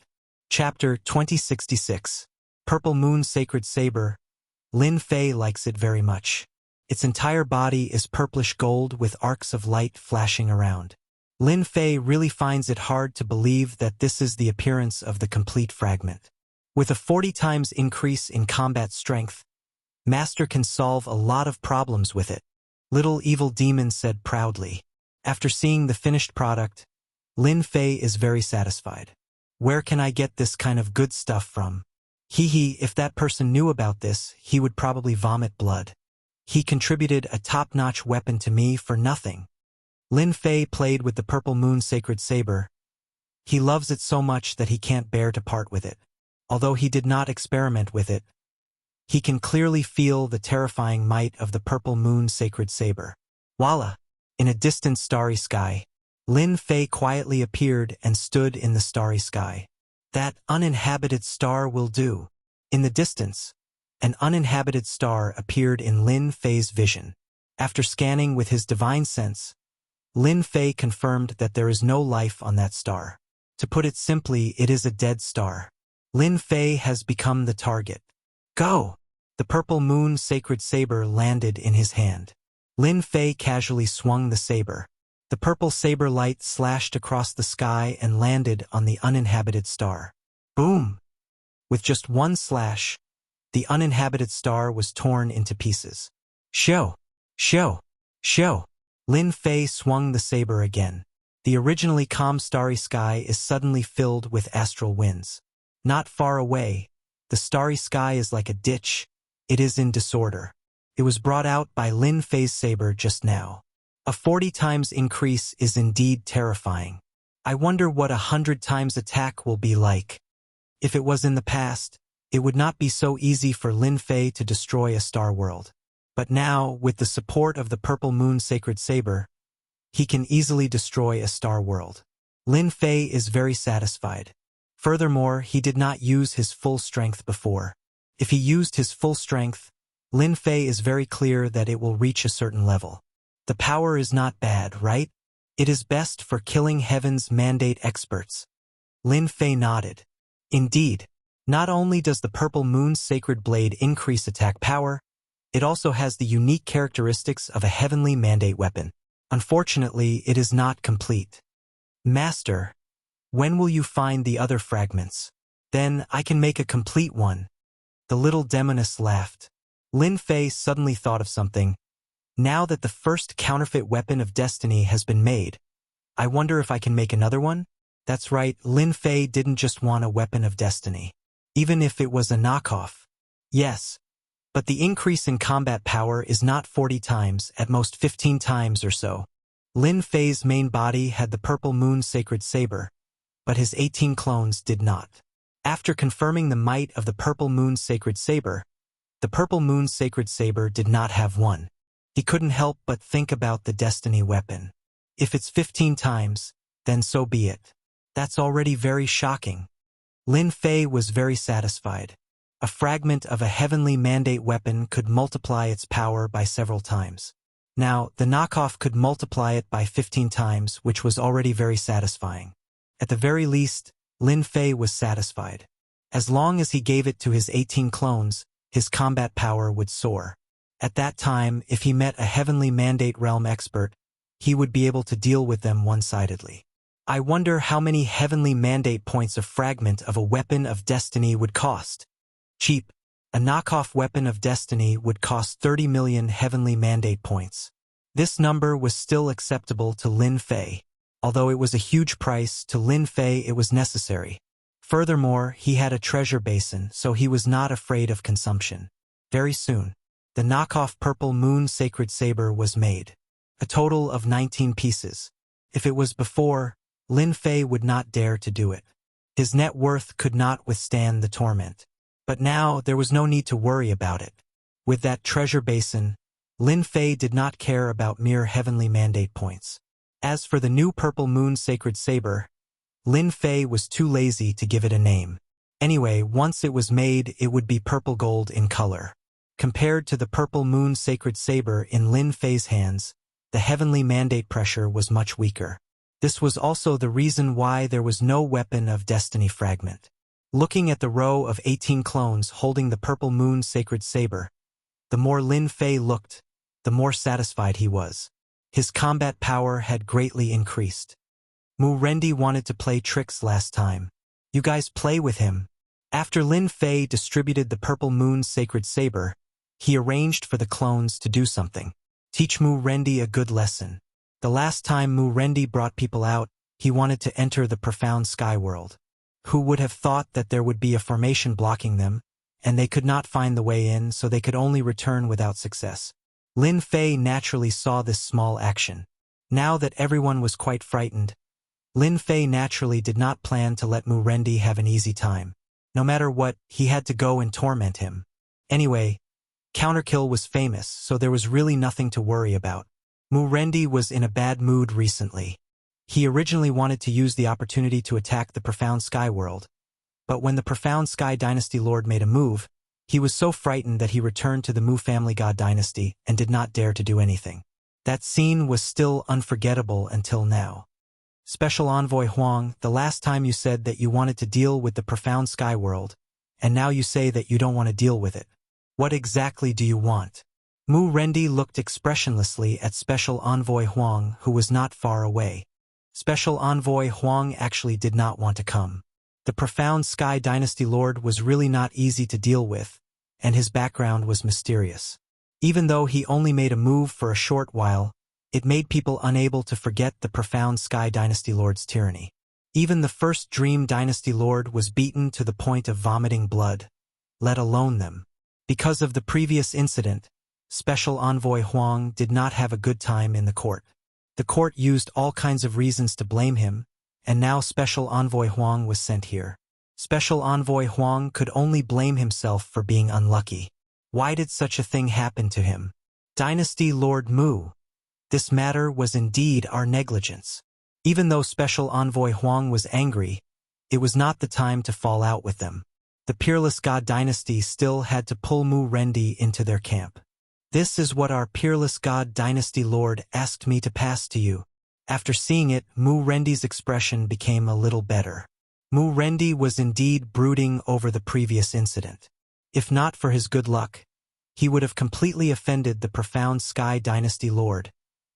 Chapter 2066. Purple Moon Sacred Saber. Lin Fei likes it very much. Its entire body is purplish gold with arcs of light flashing around. Lin Fei really finds it hard to believe that this is the appearance of the complete fragment. With a 40 times increase in combat strength, Master can solve a lot of problems with it. Little Evil Demon said proudly. After seeing the finished product, Lin Fei is very satisfied. Where can I get this kind of good stuff from? If that person knew about this, he would probably vomit blood. He contributed a top-notch weapon to me for nothing. Lin Fei played with the Purple Moon Sacred Saber. He loves it so much that he can't bear to part with it. Although he did not experiment with it, he can clearly feel the terrifying might of the Purple Moon Sacred Saber. Voila! In a distant starry sky, Lin Fei quietly appeared and stood in the starry sky. That uninhabited star will do. In the distance, an uninhabited star appeared in Lin Fei's vision. After scanning with his divine sense, Lin Fei confirmed that there is no life on that star. To put it simply, it is a dead star. Lin Fei has become the target. Go! The purple moon sacred saber landed in his hand. Lin Fei casually swung the saber. The purple saber light slashed across the sky and landed on the uninhabited star. Boom! With just one slash, the uninhabited star was torn into pieces. Show! Show! Show! Lin Fei swung the saber again. The originally calm starry sky is suddenly filled with astral winds. Not far away, the starry sky is like a ditch. It is in disorder. It was brought out by Lin Fei's saber just now. A 40 times increase is indeed terrifying. I wonder what 100 times attack will be like. If it was in the past, it would not be so easy for Lin Fei to destroy a star world. But now, with the support of the purple moon sacred saber, he can easily destroy a star world. Lin Fei is very satisfied. Furthermore, he did not use his full strength before. If he used his full strength, Lin Fei is very clear that it will reach a certain level. The power is not bad, right? It is best for killing heaven's mandate experts. Lin Fei nodded. Indeed, not only does the purple moon's sacred blade increase attack power, it also has the unique characteristics of a heavenly mandate weapon. Unfortunately, it is not complete. Master, when will you find the other fragments? Then I can make a complete one. The little demoness laughed. Lin Fei suddenly thought of something. Now that the first counterfeit weapon of destiny has been made, I wonder if I can make another one? That's right, Lin Fei didn't just want a weapon of destiny. Even if it was a knockoff. Yes. But the increase in combat power is not 40 times, at most 15 times or so. Lin Fei's main body had the purple moon sacred saber, but his 18 clones did not. After confirming the might of the purple moon sacred saber, the purple moon sacred saber did not have one. He couldn't help but think about the destiny weapon. If it's 15 times, then so be it. That's already very shocking. Lin Fei was very satisfied. A fragment of a heavenly mandate weapon could multiply its power by several times. Now, the knockoff could multiply it by 15 times, which was already very satisfying. At the very least, Lin Fei was satisfied. As long as he gave it to his 18 clones, his combat power would soar. At that time, if he met a heavenly mandate realm expert, he would be able to deal with them one-sidedly. I wonder how many heavenly mandate points a fragment of a weapon of destiny would cost. Cheap. A knockoff weapon of destiny would cost 30 million heavenly mandate points. This number was still acceptable to Lin Fei. Although it was a huge price, to Lin Fei it was necessary. Furthermore, he had a treasure basin, so he was not afraid of consumption. Very soon, the knockoff purple moon sacred saber was made. A total of 19 pieces. If it was before, Lin Fei would not dare to do it. His net worth could not withstand the torment. But now there was no need to worry about it. With that treasure basin, Lin Fei did not care about mere heavenly mandate points. As for the new purple moon sacred saber, Lin Fei was too lazy to give it a name. Anyway, once it was made, it would be purple gold in color. Compared to the purple moon sacred saber in Lin Fei's hands, the heavenly mandate pressure was much weaker. This was also the reason why there was no weapon of destiny fragment. Looking at the row of 18 clones holding the purple moon sacred saber, the more Lin Fei looked, the more satisfied he was. His combat power had greatly increased. Mu Rendi wanted to play tricks last time. You guys play with him. After Lin Fei distributed the purple moon sacred saber, he arranged for the clones to do something. Teach Mu Rendi a good lesson. The last time Mu Rendi brought people out, he wanted to enter the profound sky world. Who would have thought that there would be a formation blocking them, and they could not find the way in, so they could only return without success. Lin Fei naturally saw this small action. Now that everyone was quite frightened, Lin Fei naturally did not plan to let Mu Rendi have an easy time. No matter what, he had to go and torment him. Anyway, Counterkill was famous, so there was really nothing to worry about. Mu Rendi was in a bad mood recently. He originally wanted to use the opportunity to attack the Profound Sky world, but when the Profound Sky Dynasty Lord made a move, he was so frightened that he returned to the Mu family god dynasty and did not dare to do anything. That scene was still unforgettable until now. Special Envoy Huang, the last time you said that you wanted to deal with the Profound Sky world, and now you say that you don't want to deal with it. What exactly do you want? Mu Rendi looked expressionlessly at Special Envoy Huang, who was not far away. Special Envoy Huang actually did not want to come. The Profound Sky Dynasty Lord was really not easy to deal with, and his background was mysterious. Even though he only made a move for a short while, it made people unable to forget the Profound Sky Dynasty Lord's tyranny. Even the first Dream Dynasty Lord was beaten to the point of vomiting blood, let alone them. Because of the previous incident, Special Envoy Huang did not have a good time in the court. The court used all kinds of reasons to blame him, and now Special Envoy Huang was sent here. Special Envoy Huang could only blame himself for being unlucky. Why did such a thing happen to him? Dynasty Lord Mu. This matter was indeed our negligence. Even though Special Envoy Huang was angry, it was not the time to fall out with them. The Peerless God Dynasty still had to pull Mu Rendi into their camp. This is what our Peerless God Dynasty Lord asked me to pass to you. After seeing it, Mu Rendi's expression became a little better. Mu Rendi was indeed brooding over the previous incident. If not for his good luck, he would have completely offended the Profound Sky Dynasty Lord,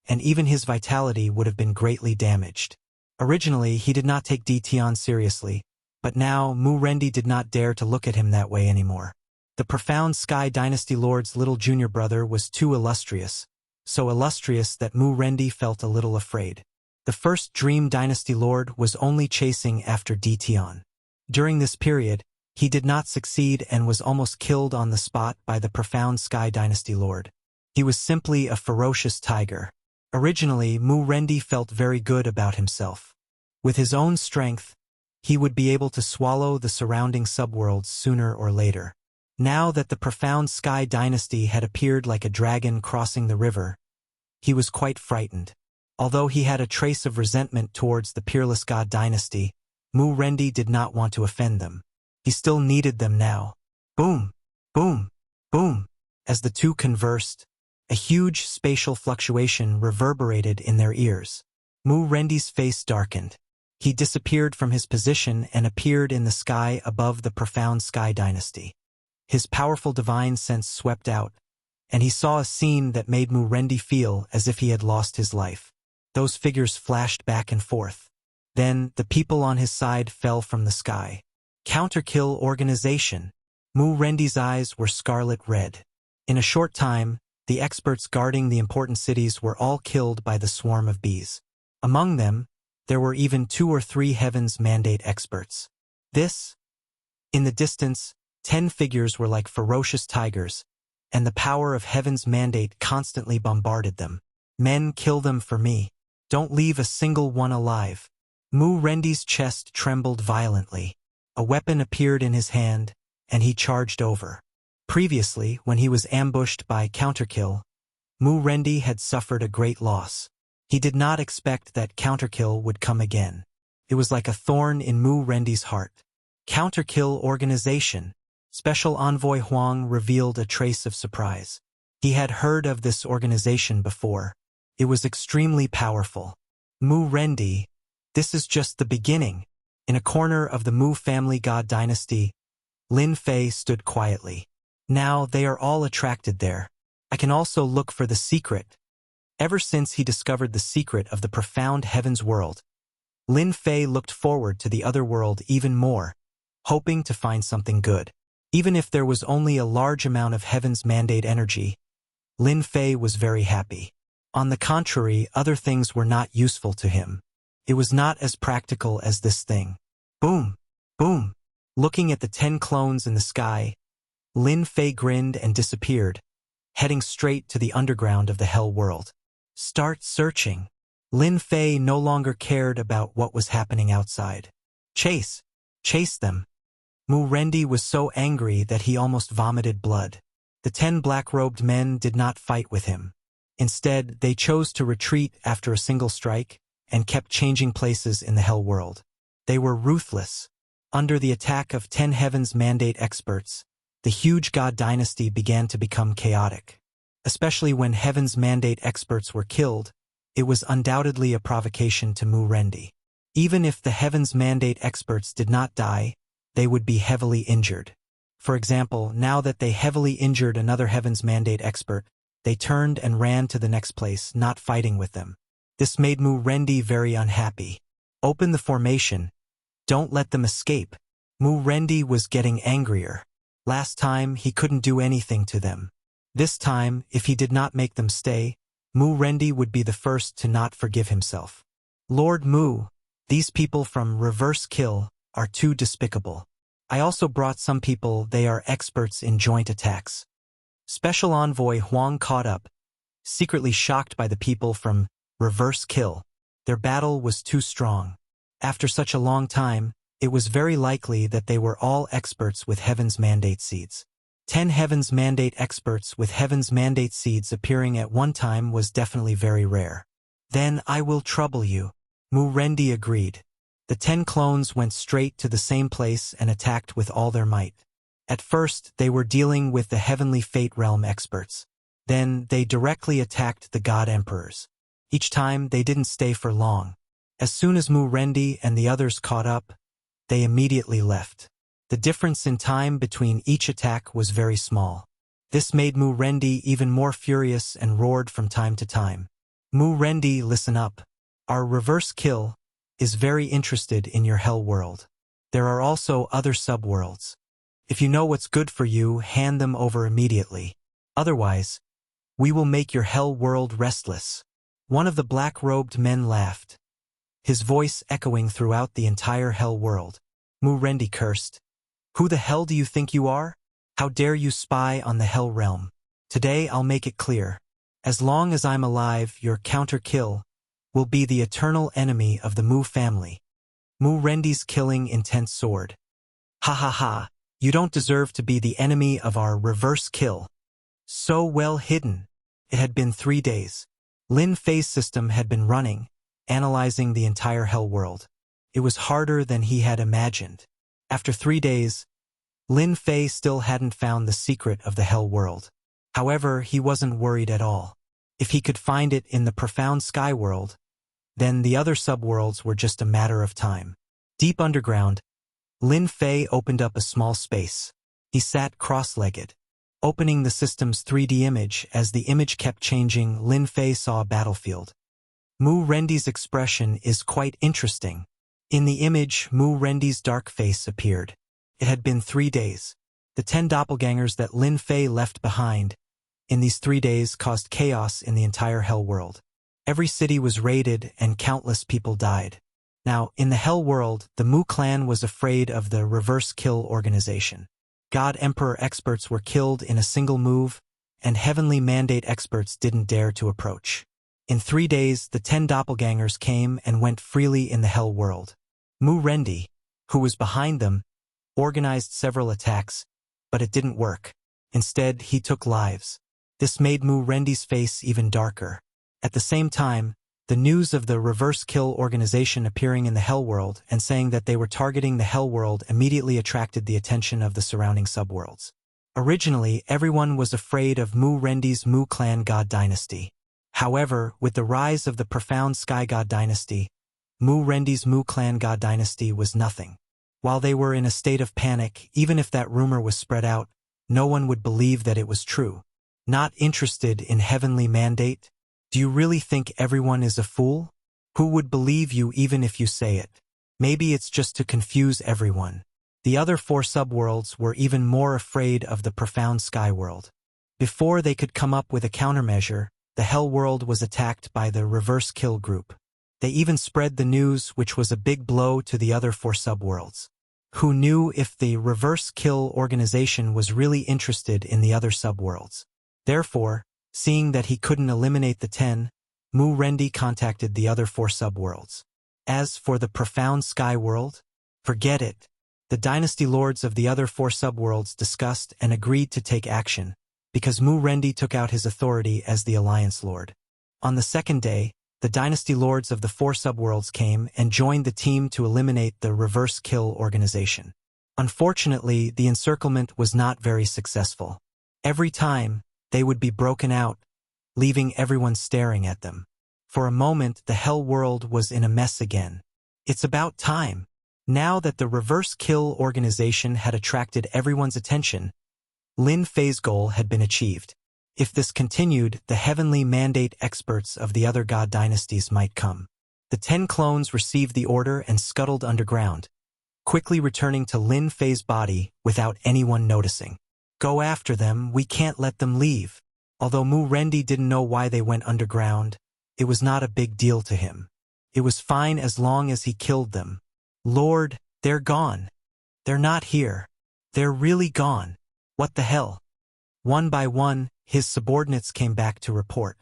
and even his vitality would have been greatly damaged. Originally, he did not take Dtion seriously, but now Mu Rendi did not dare to look at him that way anymore. The Profound Sky Dynasty Lord's little junior brother was too illustrious, so illustrious that Mu Rendi felt a little afraid. The first Dream Dynasty Lord was only chasing after Dtion. During this period, he did not succeed and was almost killed on the spot by the Profound Sky Dynasty Lord. He was simply a ferocious tiger. Originally, Mu Rendi felt very good about himself. With his own strength, he would be able to swallow the surrounding subworlds sooner or later. Now that the Profound Sky Dynasty had appeared like a dragon crossing the river, he was quite frightened. Although he had a trace of resentment towards the Peerless God Dynasty, Mu Rendi did not want to offend them. He still needed them now. Boom, boom, boom. As the two conversed, a huge spatial fluctuation reverberated in their ears. Mu Rendi's face darkened. He disappeared from his position and appeared in the sky above the Profound Sky Dynasty. His powerful divine sense swept out, and he saw a scene that made Mu Rendi feel as if he had lost his life. Those figures flashed back and forth. Then, the people on his side fell from the sky. Counterkill organization. Mu Rendi's eyes were scarlet red. In a short time, the experts guarding the important cities were all killed by the swarm of bees. Among them, there were even 2 or 3 Heaven's Mandate experts. In the distance, 10 figures were like ferocious tigers, and the power of Heaven's Mandate constantly bombarded them. Men, kill them for me. Don't leave a single one alive. Mu Rendi's chest trembled violently. A weapon appeared in his hand, and he charged over. Previously, when he was ambushed by Counterkill, Mu Rendi had suffered a great loss. He did not expect that Counterkill would come again. It was like a thorn in Mu Rendi's heart. Counterkill organization. Special Envoy Huang revealed a trace of surprise. He had heard of this organization before. It was extremely powerful. Mu Rendi, this is just the beginning. In a corner of the Mu family god dynasty, Lin Fei stood quietly. Now they are all attracted there. I can also look for the secret. Ever since he discovered the secret of the profound heavens world, Lin Fei looked forward to the other world even more, hoping to find something good. Even if there was only a large amount of Heaven's Mandate energy, Lin Fei was very happy. On the contrary, other things were not useful to him. It was not as practical as this thing. Boom! Boom! Looking at the 10 clones in the sky, Lin Fei grinned and disappeared, heading straight to the underground of the Hell world. Start searching. Lin Fei no longer cared about what was happening outside. Chase! Chase them! Mu Rendi was so angry that he almost vomited blood. The 10 black-robed men did not fight with him. Instead, they chose to retreat after a single strike, and kept changing places in the hell world. They were ruthless. Under the attack of 10 Heavens Mandate experts, the huge god dynasty began to become chaotic. Especially when Heavens Mandate experts were killed, it was undoubtedly a provocation to Mu Rendi. Even if the Heavens Mandate experts did not die, they would be heavily injured. For example, now that they heavily injured another Heavens Mandate expert, they turned and ran to the next place, not fighting with them. This made Mu Rendi very unhappy. Open the formation. Don't let them escape. Mu Rendi was getting angrier. Last time, he couldn't do anything to them. This time, if he did not make them stay, Mu Rendi would be the first to not forgive himself. Lord Mu, these people from Reverse Kill are too despicable. I also brought some people, they are experts in joint attacks. Special Envoy Huang caught up, secretly shocked by the people from Reverse Kill. Their battle was too strong. After such a long time, it was very likely that they were all experts with Heaven's Mandate seeds. 10 Heaven's Mandate experts with Heaven's Mandate seeds appearing at one time was definitely very rare. Then I will trouble you. Mu Rendi agreed. The 10 clones went straight to the same place and attacked with all their might. At first, they were dealing with the Heavenly Fate Realm experts. Then, they directly attacked the God Emperors. Each time, they didn't stay for long. As soon as Mu Rendi and the others caught up, they immediately left. The difference in time between each attack was very small. This made Mu Rendi even more furious and roared from time to time. Mu Rendi, listen up. Our Reverse Kill is very interested in your hell world. There are also other subworlds. If you know what's good for you, hand them over immediately. Otherwise, we will make your hell world restless. One of the black-robed men laughed, his voice echoing throughout the entire hell world. Mu Rendi cursed. Who the hell do you think you are? How dare you spy on the hell realm? Today I'll make it clear. As long as I'm alive, your counter-kill will be the eternal enemy of the Mu family. Mu Rendi's killing intense sword. Ha ha ha, you don't deserve to be the enemy of our Reverse Kill. So well hidden. It had been 3 days. Lin Fei's system had been running, analyzing the entire hell world. It was harder than he had imagined. After 3 days, Lin Fei still hadn't found the secret of the hell world. However, he wasn't worried at all. If he could find it in the profound sky world, then the other subworlds were just a matter of time. Deep underground, Lin Fei opened up a small space. He sat cross-legged. Opening the system's 3D image, as the image kept changing, Lin Fei saw a battlefield. Mu Rendi's expression is quite interesting. In the image, Mu Rendi's dark face appeared. It had been 3 days. The 10 doppelgangers that Lin Fei left behind in these 3 days caused chaos in the entire hell world. Every city was raided and countless people died. Now, in the hell world, the Mu clan was afraid of the Reverse Kill organization. God Emperor experts were killed in a single move, and Heavenly Mandate experts didn't dare to approach. In 3 days, the 10 doppelgangers came and went freely in the hell world. Mu Rendi, who was behind them, organized several attacks, but it didn't work. Instead, he took lives. This made Mu Rendi's face even darker. At the same time, the news of the Reverse Kill organization appearing in the hell world and saying that they were targeting the hell world immediately attracted the attention of the surrounding subworlds. Originally, everyone was afraid of Mu Rendi's Mu clan god dynasty. However, with the rise of the profound sky god dynasty, Mu Rendi's Mu clan god dynasty was nothing. While they were in a state of panic, even if that rumor was spread out, no one would believe that it was true. Not interested in Heavenly Mandate? Do you really think everyone is a fool? Who would believe you even if you say it? Maybe it's just to confuse everyone. The other 4 subworlds were even more afraid of the profound sky world. Before they could come up with a countermeasure, the hell world was attacked by the Reverse Kill group. They even spread the news, which was a big blow to the other 4 subworlds. Who knew if the Reverse Kill organization was really interested in the other subworlds? Therefore, seeing that he couldn't eliminate the 10, Mu Rendi contacted the other 4 subworlds. As for the profound sky world, forget it. The dynasty lords of the other 4 subworlds discussed and agreed to take action, because Mu Rendi took out his authority as the Alliance Lord. On the second day, the dynasty lords of the 4 subworlds came and joined the team to eliminate the reverse kill organization. Unfortunately, the encirclement was not very successful. Every time, they would be broken out, leaving everyone staring at them. For a moment, the Hell world was in a mess again. It's about time. Now that the reverse kill organization had attracted everyone's attention, Lin Fei's goal had been achieved. If this continued, the heavenly mandate experts of the other god dynasties might come. The 10 clones received the order and scuttled underground, quickly returning to Lin Fei's body without anyone noticing. Go after them, we can't let them leave. Although Mu Rendi didn't know why they went underground, it was not a big deal to him. It was fine as long as he killed them. Lord, they're gone. They're not here. They're really gone. What the hell? One by one, his subordinates came back to report.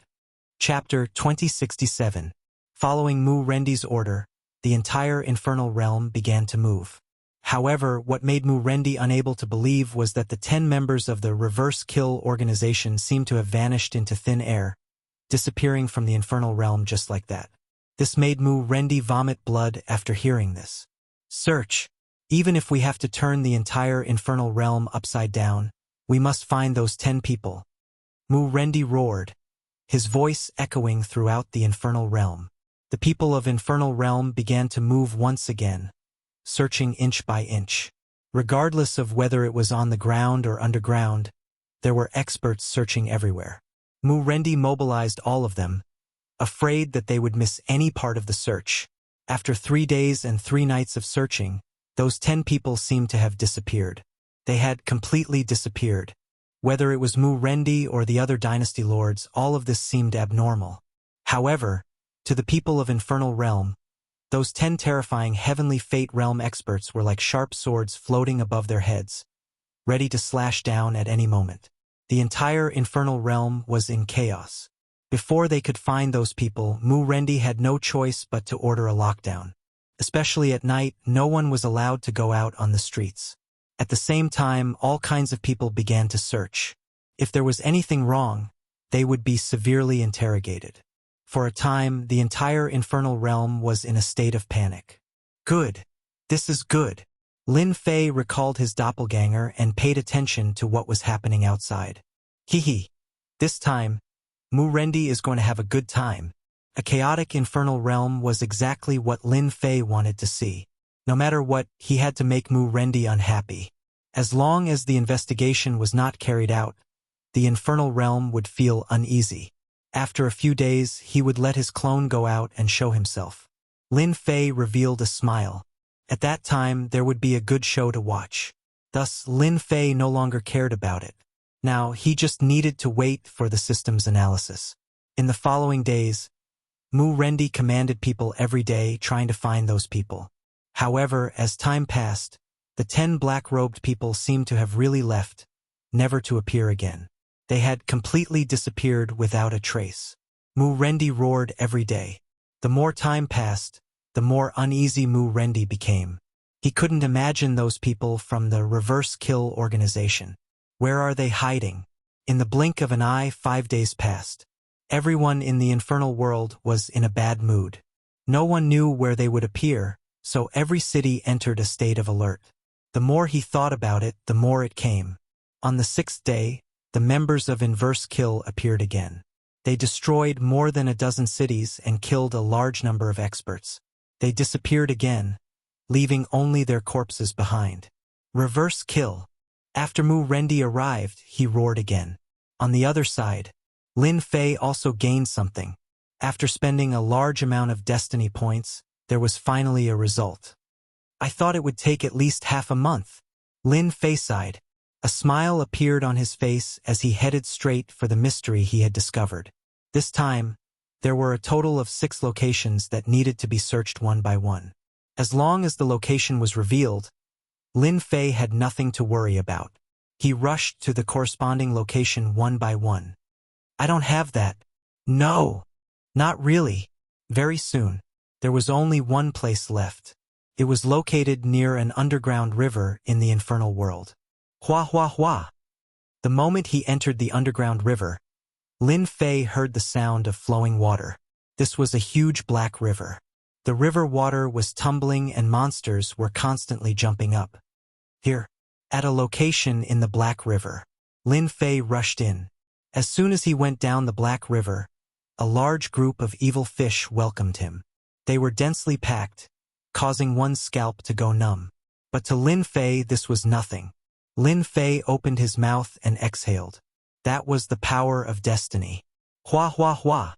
Chapter 2067. Following Mu Rendi's order, the entire infernal realm began to move. However, what made Mu Rendi unable to believe was that the 10 members of the reverse kill organization seemed to have vanished into thin air, disappearing from the infernal realm just like that. This made Mu Rendi vomit blood after hearing this. Search. Even if we have to turn the entire infernal realm upside down, we must find those 10 people. Mu Rendi roared, his voice echoing throughout the infernal realm. The people of infernal realm began to move once again, searching inch by inch. Regardless of whether it was on the ground or underground, there were experts searching everywhere. Mu Rendi mobilized all of them, afraid that they would miss any part of the search. After 3 days and 3 nights of searching, those 10 people seemed to have disappeared. They had completely disappeared. Whether it was Mu Rendi or the other dynasty lords, all of this seemed abnormal. However, to the people of infernal realm, those 10 terrifying heavenly fate realm experts were like sharp swords floating above their heads, ready to slash down at any moment. The entire infernal realm was in chaos. Before they could find those people, Mu Rendi had no choice but to order a lockdown. Especially at night, no one was allowed to go out on the streets. At the same time, all kinds of people began to search. If there was anything wrong, they would be severely interrogated. For a time, the entire infernal realm was in a state of panic. Good. This is good. Lin Fei recalled his doppelganger and paid attention to what was happening outside. Hee. This time, Mu Rendi is going to have a good time. A chaotic infernal realm was exactly what Lin Fei wanted to see. No matter what, he had to make Mu Rendi unhappy. As long as the investigation was not carried out, the infernal realm would feel uneasy. After a few days, he would let his clone go out and show himself. Lin Fei revealed a smile. At that time, there would be a good show to watch. Thus, Lin Fei no longer cared about it. Now, he just needed to wait for the system's analysis. In the following days, Mu Rendi commanded people every day trying to find those people. However, as time passed, the 10 black-robed people seemed to have really left, never to appear again. They had completely disappeared without a trace. Mu Rendi roared every day. The more time passed, the more uneasy Mu Rendi became. He couldn't imagine those people from the reverse kill organization. Where are they hiding? In the blink of an eye, 5 days passed. Everyone in the infernal world was in a bad mood. No one knew where they would appear, so every city entered a state of alert. The more he thought about it, the more it came. On the 6th day, the members of Inverse Kill appeared again. They destroyed more than a dozen cities and killed a large number of experts. They disappeared again, leaving only their corpses behind. Reverse Kill. After Mu Rendi arrived, he roared again. On the other side, Lin Fei also gained something. After spending a large amount of destiny points, there was finally a result. I thought it would take at least half a month. Lin Fei sighed. A smile appeared on his face as he headed straight for the mystery he had discovered. This time, there were a total of 6 locations that needed to be searched one by one. As long as the location was revealed, Lin Fei had nothing to worry about. He rushed to the corresponding location one by one. I don't have that. No, not really. Very soon, there was only one place left. It was located near an underground river in the infernal world. Hua hua hua. The moment he entered the underground river, Lin Fei heard the sound of flowing water. This was a huge black river. The river water was tumbling and monsters were constantly jumping up. Here, at a location in the Black River, Lin Fei rushed in. As soon as he went down the Black River, a large group of evil fish welcomed him. They were densely packed, causing one's scalp to go numb. But to Lin Fei this was nothing. Lin Fei opened his mouth and exhaled. That was the power of destiny. Hua hua hua.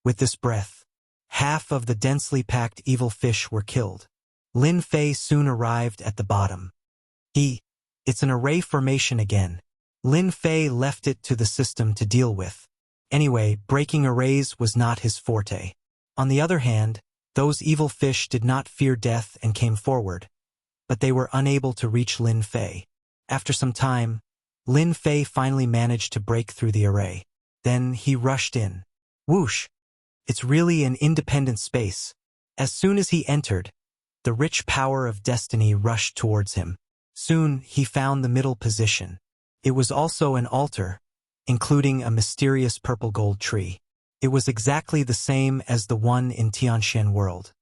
With this breath, half of the densely packed evil fish were killed. Lin Fei soon arrived at the bottom. It's an array formation again. Lin Fei left it to the system to deal with. Anyway, breaking arrays was not his forte. On the other hand, those evil fish did not fear death and came forward, but they were unable to reach Lin Fei. After some time, Lin Fei finally managed to break through the array. Then he rushed in. Whoosh! It's really an independent space. As soon as he entered, the rich power of destiny rushed towards him. Soon, he found the middle position. It was also an altar, including a mysterious purple gold tree. It was exactly the same as the one in Tianxian world.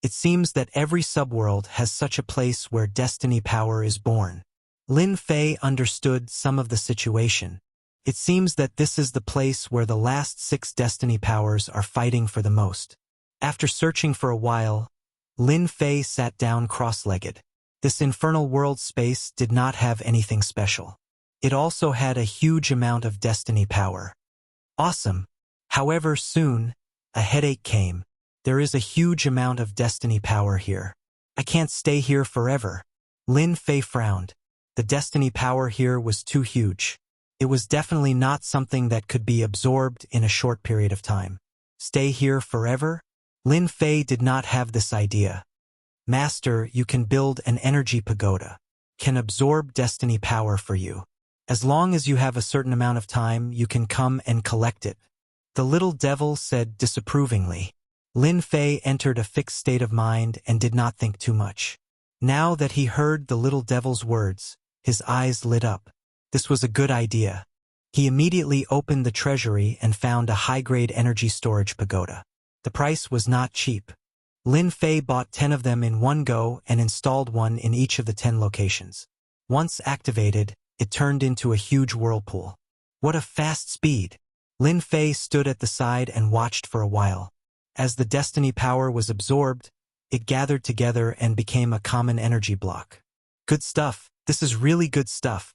It seems that every subworld has such a place where destiny power is born. Lin Fei understood some of the situation. It seems that this is the place where the last 6 destiny powers are fighting for the most. After searching for a while, Lin Fei sat down cross-legged. This infernal world space did not have anything special. It also had a huge amount of destiny power. Awesome. However, soon, a headache came. There is a huge amount of destiny power here. I can't stay here forever. Lin Fei frowned. The destiny power here was too huge. It was definitely not something that could be absorbed in a short period of time. Stay here forever? Lin Fei did not have this idea. Master, you can build an energy pagoda. Can absorb destiny power for you. As long as you have a certain amount of time, you can come and collect it. The little devil said disapprovingly. Lin Fei entered a fixed state of mind and did not think too much. Now that he heard the little devil's words, his eyes lit up. This was a good idea. He immediately opened the treasury and found a high-grade energy storage pagoda. The price was not cheap. Lin Fei bought 10 of them in one go and installed one in each of the 10 locations. Once activated, it turned into a huge whirlpool. What a fast speed! Lin Fei stood at the side and watched for a while. As the destiny power was absorbed, it gathered together and became a common energy block. Good stuff. This is really good stuff.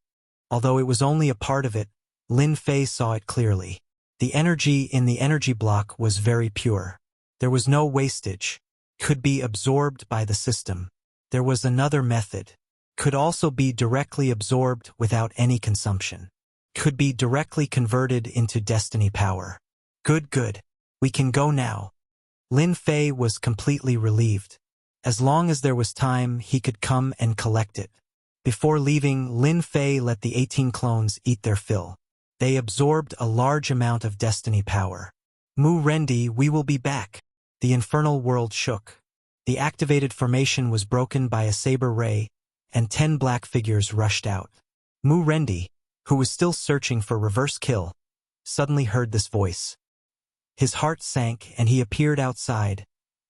Although it was only a part of it, Lin Fei saw it clearly. The energy in the energy block was very pure. There was no wastage. Could be absorbed by the system. There was another method. Could also be directly absorbed without any consumption. Could be directly converted into destiny power. Good. We can go now. Lin Fei was completely relieved. As long as there was time, he could come and collect it. Before leaving, Lin Fei let the 18 clones eat their fill. They absorbed a large amount of destiny power. Mu Rendi, we will be back. The infernal world shook. The activated formation was broken by a saber ray, and 10 black figures rushed out. Mu Rendi, who was still searching for reverse kill, suddenly heard this voice. His heart sank and he appeared outside,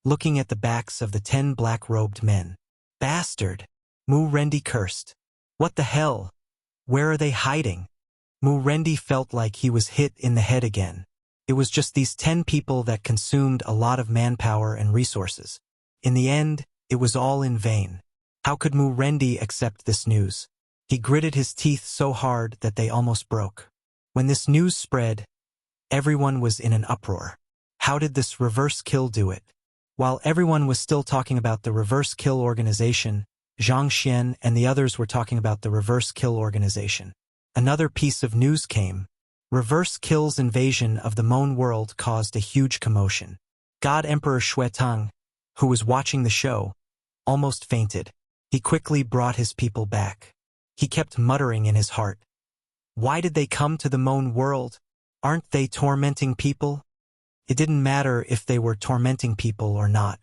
looking at the backs of the 10 black-robed men. Bastard! Mu Rendi cursed. What the hell? Where are they hiding? Mu Rendi felt like he was hit in the head again. It was just these 10 people that consumed a lot of manpower and resources. In the end, it was all in vain. How could Mu Rendi accept this news? He gritted his teeth so hard that they almost broke. When this news spread, everyone was in an uproar. How did this reverse kill do it? While everyone was still talking about the reverse kill organization, Zhang Xian and the others were talking about the reverse kill organization. Another piece of news came. Reverse kill's invasion of the Moan world caused a huge commotion. God Emperor Xuetang, who was watching the show, almost fainted. He quickly brought his people back. He kept muttering in his heart. Why did they come to the Moan world? Aren't they tormenting people? It didn't matter if they were tormenting people or not.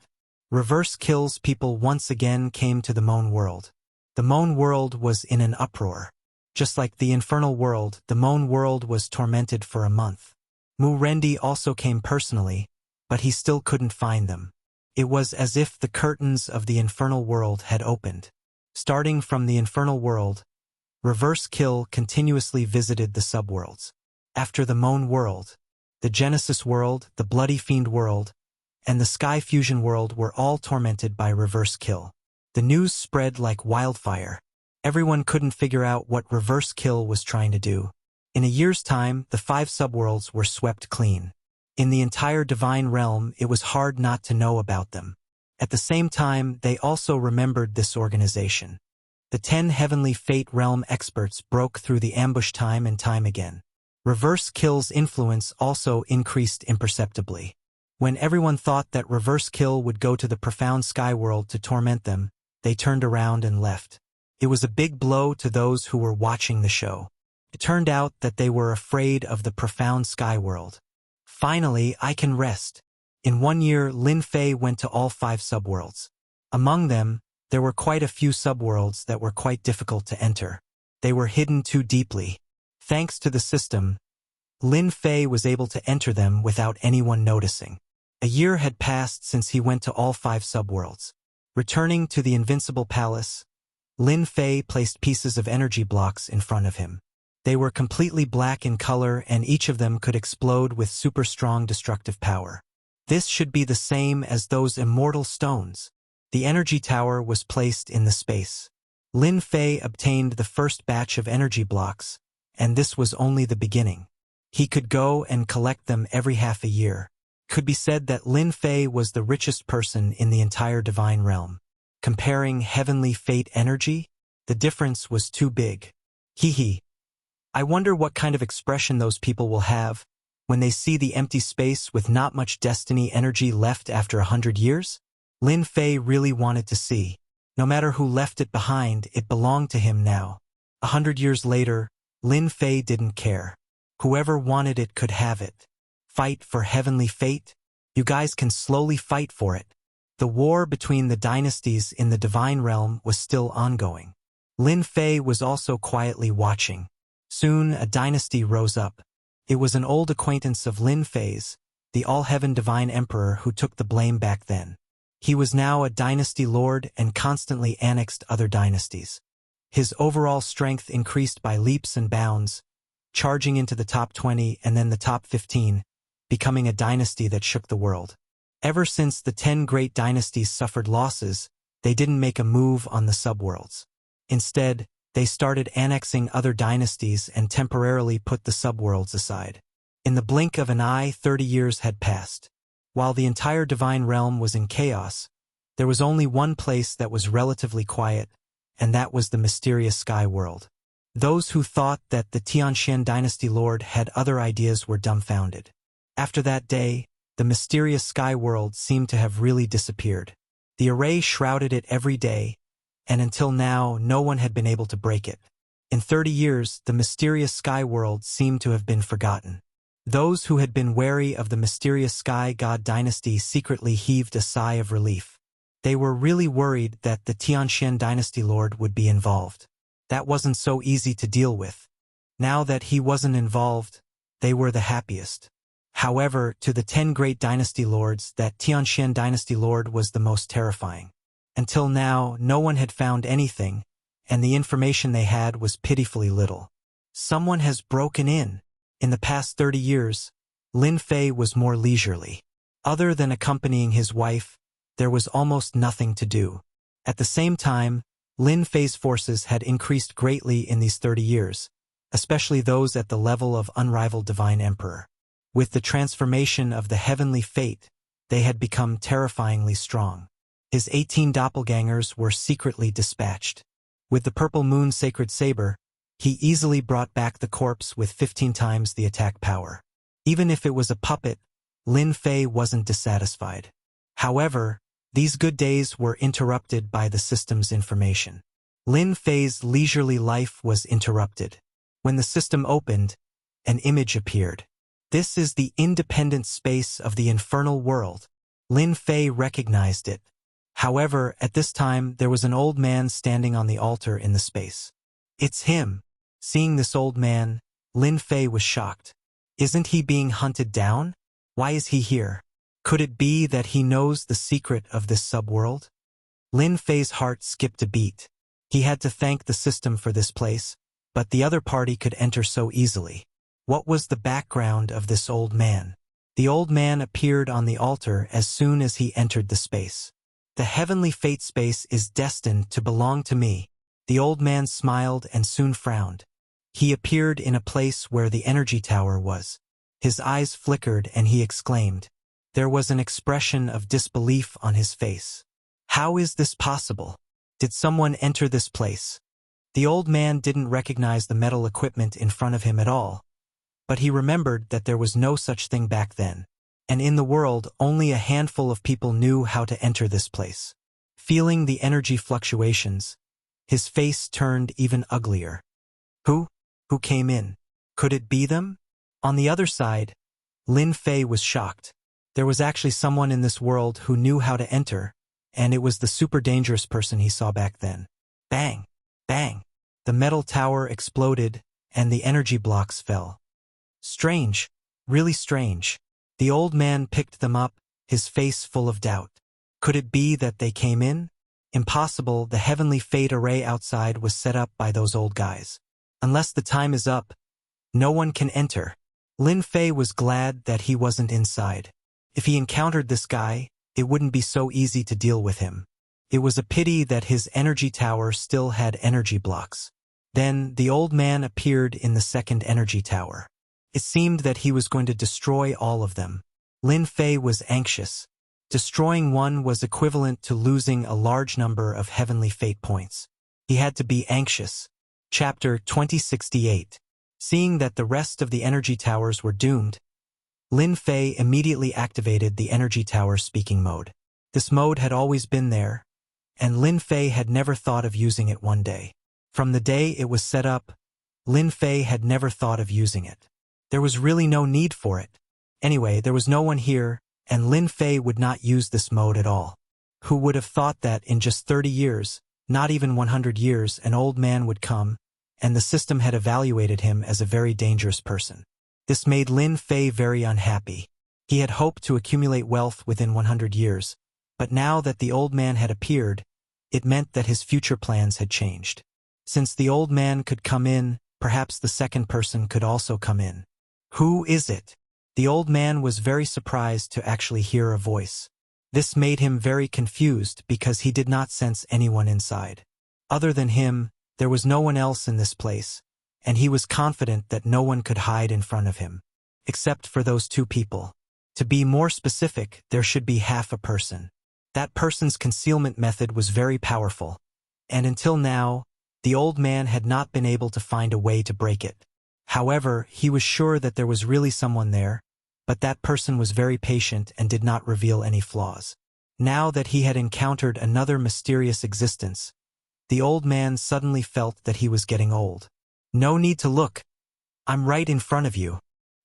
Reverse kill's people once again came to the Moan world. The Moan world was in an uproar. Just like the infernal world, the Moan world was tormented for a month. Mu Rendi also came personally, but he still couldn't find them. It was as if the curtains of the infernal world had opened. Starting from the infernal world, Reverse Kill continuously visited the subworlds. After the Moan world, the Genesis world, the Bloody Fiend world, and the Sky Fusion world were all tormented by Reverse Kill. The news spread like wildfire. Everyone couldn't figure out what Reverse Kill was trying to do. In a year's time, the 5 subworlds were swept clean. In the entire divine realm, it was hard not to know about them. At the same time, they also remembered this organization. The 10 heavenly fate realm experts broke through the ambush time and time again. Reverse Kill's influence also increased imperceptibly. When everyone thought that Reverse Kill would go to the profound sky world to torment them, they turned around and left. It was a big blow to those who were watching the show. It turned out that they were afraid of the profound sky world. Finally, I can rest. In 1 year, Lin Fei went to all 5 subworlds. Among them, there were quite a few subworlds that were quite difficult to enter. They were hidden too deeply. Thanks to the system, Lin Fei was able to enter them without anyone noticing. A year had passed since he went to all 5 subworlds. Returning to the Invincible Palace, Lin Fei placed pieces of energy blocks in front of him. They were completely black in color and each of them could explode with super strong destructive power. This should be the same as those immortal stones. The energy tower was placed in the space. Lin Fei obtained the first batch of energy blocks, and this was only the beginning. He could go and collect them every half a year. Could be said that Lin Fei was the richest person in the entire divine realm. Comparing heavenly fate energy, the difference was too big. Hee. I wonder what kind of expression those people will have when they see the empty space with not much destiny energy left after 100 years? Lin Fei really wanted to see. No matter who left it behind, it belonged to him now. 100 years later, Lin Fei didn't care. Whoever wanted it could have it. Fight for heavenly fate? You guys can slowly fight for it. The war between the dynasties in the divine realm was still ongoing. Lin Fei was also quietly watching. Soon, a dynasty rose up. It was an old acquaintance of Lin Fei's, the All-Heaven Divine Emperor who took the blame back then. He was now a dynasty lord and constantly annexed other dynasties. His overall strength increased by leaps and bounds, charging into the top 20 and then the top 15, becoming a dynasty that shook the world. Ever since the 10 great dynasties suffered losses, they didn't make a move on the subworlds. Instead, they started annexing other dynasties and temporarily put the subworlds aside. In the blink of an eye, 30 years had passed. While the entire divine realm was in chaos, there was only one place that was relatively quiet, and that was the mysterious sky world. Those who thought that the Tianxian dynasty lord had other ideas were dumbfounded. After that day, the mysterious sky world seemed to have really disappeared. The array shrouded it every day, and until now, no one had been able to break it. In 30 years, the mysterious sky world seemed to have been forgotten. Those who had been wary of the mysterious sky god dynasty secretly heaved a sigh of relief. They were really worried that the Tianxian dynasty lord would be involved. That wasn't so easy to deal with. Now that he wasn't involved, they were the happiest. However, to the 10 great dynasty lords, that Tianxian dynasty lord was the most terrifying. Until now, no one had found anything, and the information they had was pitifully little. Someone has broken in. In the past 30 years, Lin Fei was more leisurely. Other than accompanying his wife, there was almost nothing to do. At the same time, Lin Fei's forces had increased greatly in these 30 years, especially those at the level of unrivaled divine emperor. With the transformation of the heavenly fate, they had become terrifyingly strong. His 18 doppelgangers were secretly dispatched. With the purple moon sacred saber, he easily brought back the corpse with 15 times the attack power. Even if it was a puppet, Lin Fei wasn't dissatisfied. However, these good days were interrupted by the system's information. Lin Fei's leisurely life was interrupted. When the system opened, an image appeared. This is the independent space of the infernal world. Lin Fei recognized it. However, at this time, there was an old man standing on the altar in the space. It's him. Seeing this old man, Lin Fei was shocked. Isn't he being hunted down? Why is he here? Could it be that he knows the secret of this subworld? Lin Fei's heart skipped a beat. He had to thank the system for this place, but the other party could enter so easily. What was the background of this old man? The old man appeared on the altar as soon as he entered the space. The heavenly fate space is destined to belong to me. The old man smiled and soon frowned. He appeared in a place where the energy tower was. His eyes flickered and he exclaimed. There was an expression of disbelief on his face. How is this possible? Did someone enter this place? The old man didn't recognize the metal equipment in front of him at all, but he remembered that there was no such thing back then, and in the world only a handful of people knew how to enter this place. Feeling the energy fluctuations, his face turned even uglier. Who came in? Could it be them? On the other side, Lin Fei was shocked. There was actually someone in this world who knew how to enter, and it was the super dangerous person he saw back then. Bang! Bang! The metal tower exploded, and the energy blocks fell. Strange, really strange. The old man picked them up, his face full of doubt. Could it be that they came in? Impossible, the heavenly fate array outside was set up by those old guys. Unless the time is up, no one can enter. Lin Fei was glad that he wasn't inside. If he encountered this guy, it wouldn't be so easy to deal with him. It was a pity that his energy tower still had energy blocks. Then the old man appeared in the second energy tower. It seemed that he was going to destroy all of them. Lin Fei was anxious. Destroying one was equivalent to losing a large number of heavenly fate points. He had to be anxious. Chapter 2068. Seeing that the rest of the energy towers were doomed, Lin Fei immediately activated the energy tower speaking mode. This mode had always been there, and Lin Fei had never thought of using it one day. From the day it was set up, Lin Fei had never thought of using it. There was really no need for it. Anyway, there was no one here, and Lin Fei would not use this mode at all. Who would have thought that in just 30 years, not even 100 years, an old man would come, and the system had evaluated him as a very dangerous person. This made Lin Fei very unhappy. He had hoped to accumulate wealth within 100 years, but now that the old man had appeared, it meant that his future plans had changed. Since the old man could come in, perhaps the second person could also come in. Who is it? The old man was very surprised to actually hear a voice. This made him very confused because he did not sense anyone inside. Other than him, there was no one else in this place, and he was confident that no one could hide in front of him, except for those two people. To be more specific, there should be half a person. That person's concealment method was very powerful, and until now, the old man had not been able to find a way to break it. However, he was sure that there was really someone there, but that person was very patient and did not reveal any flaws. Now that he had encountered another mysterious existence, the old man suddenly felt that he was getting old. No need to look. I'm right in front of you.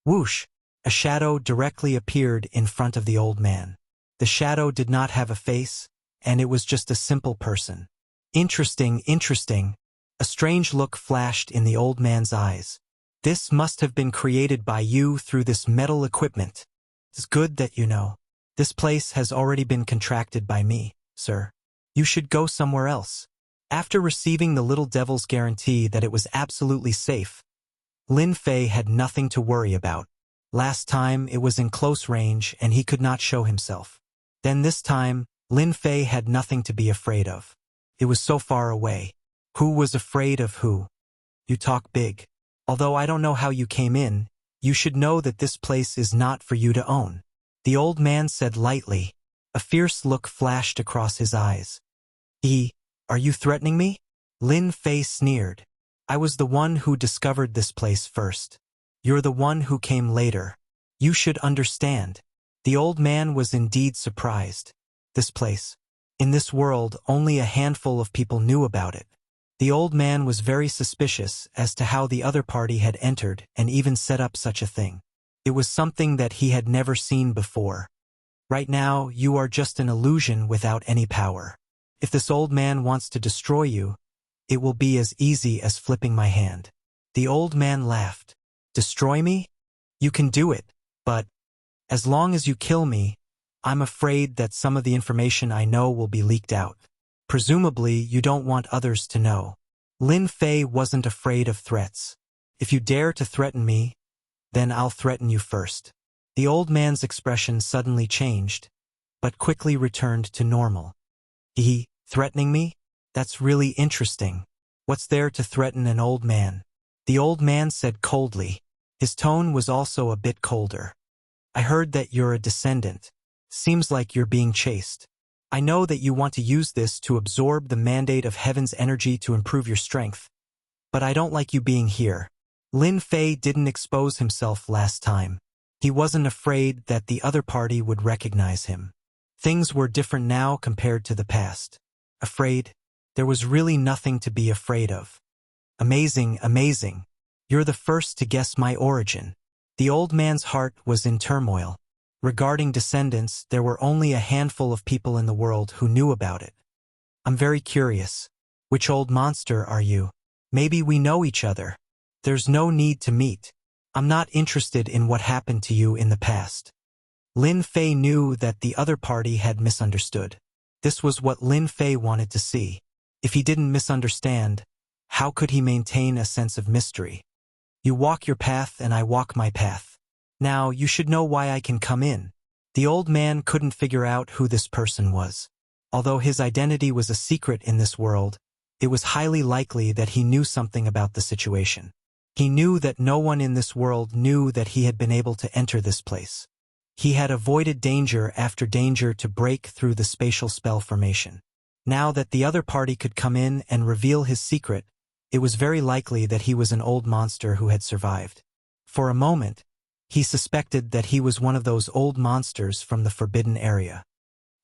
Whoosh! A shadow directly appeared in front of the old man. The shadow did not have a face, and it was just a simple person. Interesting, interesting. A strange look flashed in the old man's eyes. This must have been created by you through this metal equipment. It's good that you know. This place has already been contracted by me, sir. You should go somewhere else. After receiving the little devil's guarantee that it was absolutely safe, Lin Fei had nothing to worry about. Last time it was in close range and he could not show himself. Then this time, Lin Fei had nothing to be afraid of. It was so far away. Who was afraid of who? You talk big. Although I don't know how you came in, you should know that this place is not for you to own. The old man said lightly. A fierce look flashed across his eyes. Are you threatening me? Lin Fei sneered. I was the one who discovered this place first. You're the one who came later. You should understand. The old man was indeed surprised. This place. In this world, only a handful of people knew about it. The old man was very suspicious as to how the other party had entered and even set up such a thing. It was something that he had never seen before. Right now, you are just an illusion without any power. If this old man wants to destroy you, it will be as easy as flipping my hand. The old man laughed. Destroy me? You can do it, but as long as you kill me, I'm afraid that some of the information I know will be leaked out. Presumably, you don't want others to know. Lin Fei wasn't afraid of threats. If you dare to threaten me, then I'll threaten you first. The old man's expression suddenly changed, but quickly returned to normal. Threatening me? That's really interesting. What's there to threaten an old man? The old man said coldly. His tone was also a bit colder. I heard that you're a descendant. Seems like you're being chased. I know that you want to use this to absorb the mandate of heaven's energy to improve your strength. But I don't like you being here. Lin Fei didn't expose himself last time. He wasn't afraid that the other party would recognize him. Things were different now compared to the past. Afraid? There was really nothing to be afraid of. Amazing, amazing. You're the first to guess my origin. The old man's heart was in turmoil. Regarding descendants, there were only a handful of people in the world who knew about it. I'm very curious. Which old monster are you? Maybe we know each other. There's no need to meet. I'm not interested in what happened to you in the past. Lin Fei knew that the other party had misunderstood. This was what Lin Fei wanted to see. If he didn't misunderstand, how could he maintain a sense of mystery? You walk your path and I walk my path. Now, you should know why I can come in. The old man couldn't figure out who this person was. Although his identity was a secret in this world, it was highly likely that he knew something about the situation. He knew that no one in this world knew that he had been able to enter this place. He had avoided danger after danger to break through the spatial spell formation. Now that the other party could come in and reveal his secret, it was very likely that he was an old monster who had survived. For a moment, he suspected that he was one of those old monsters from the forbidden area.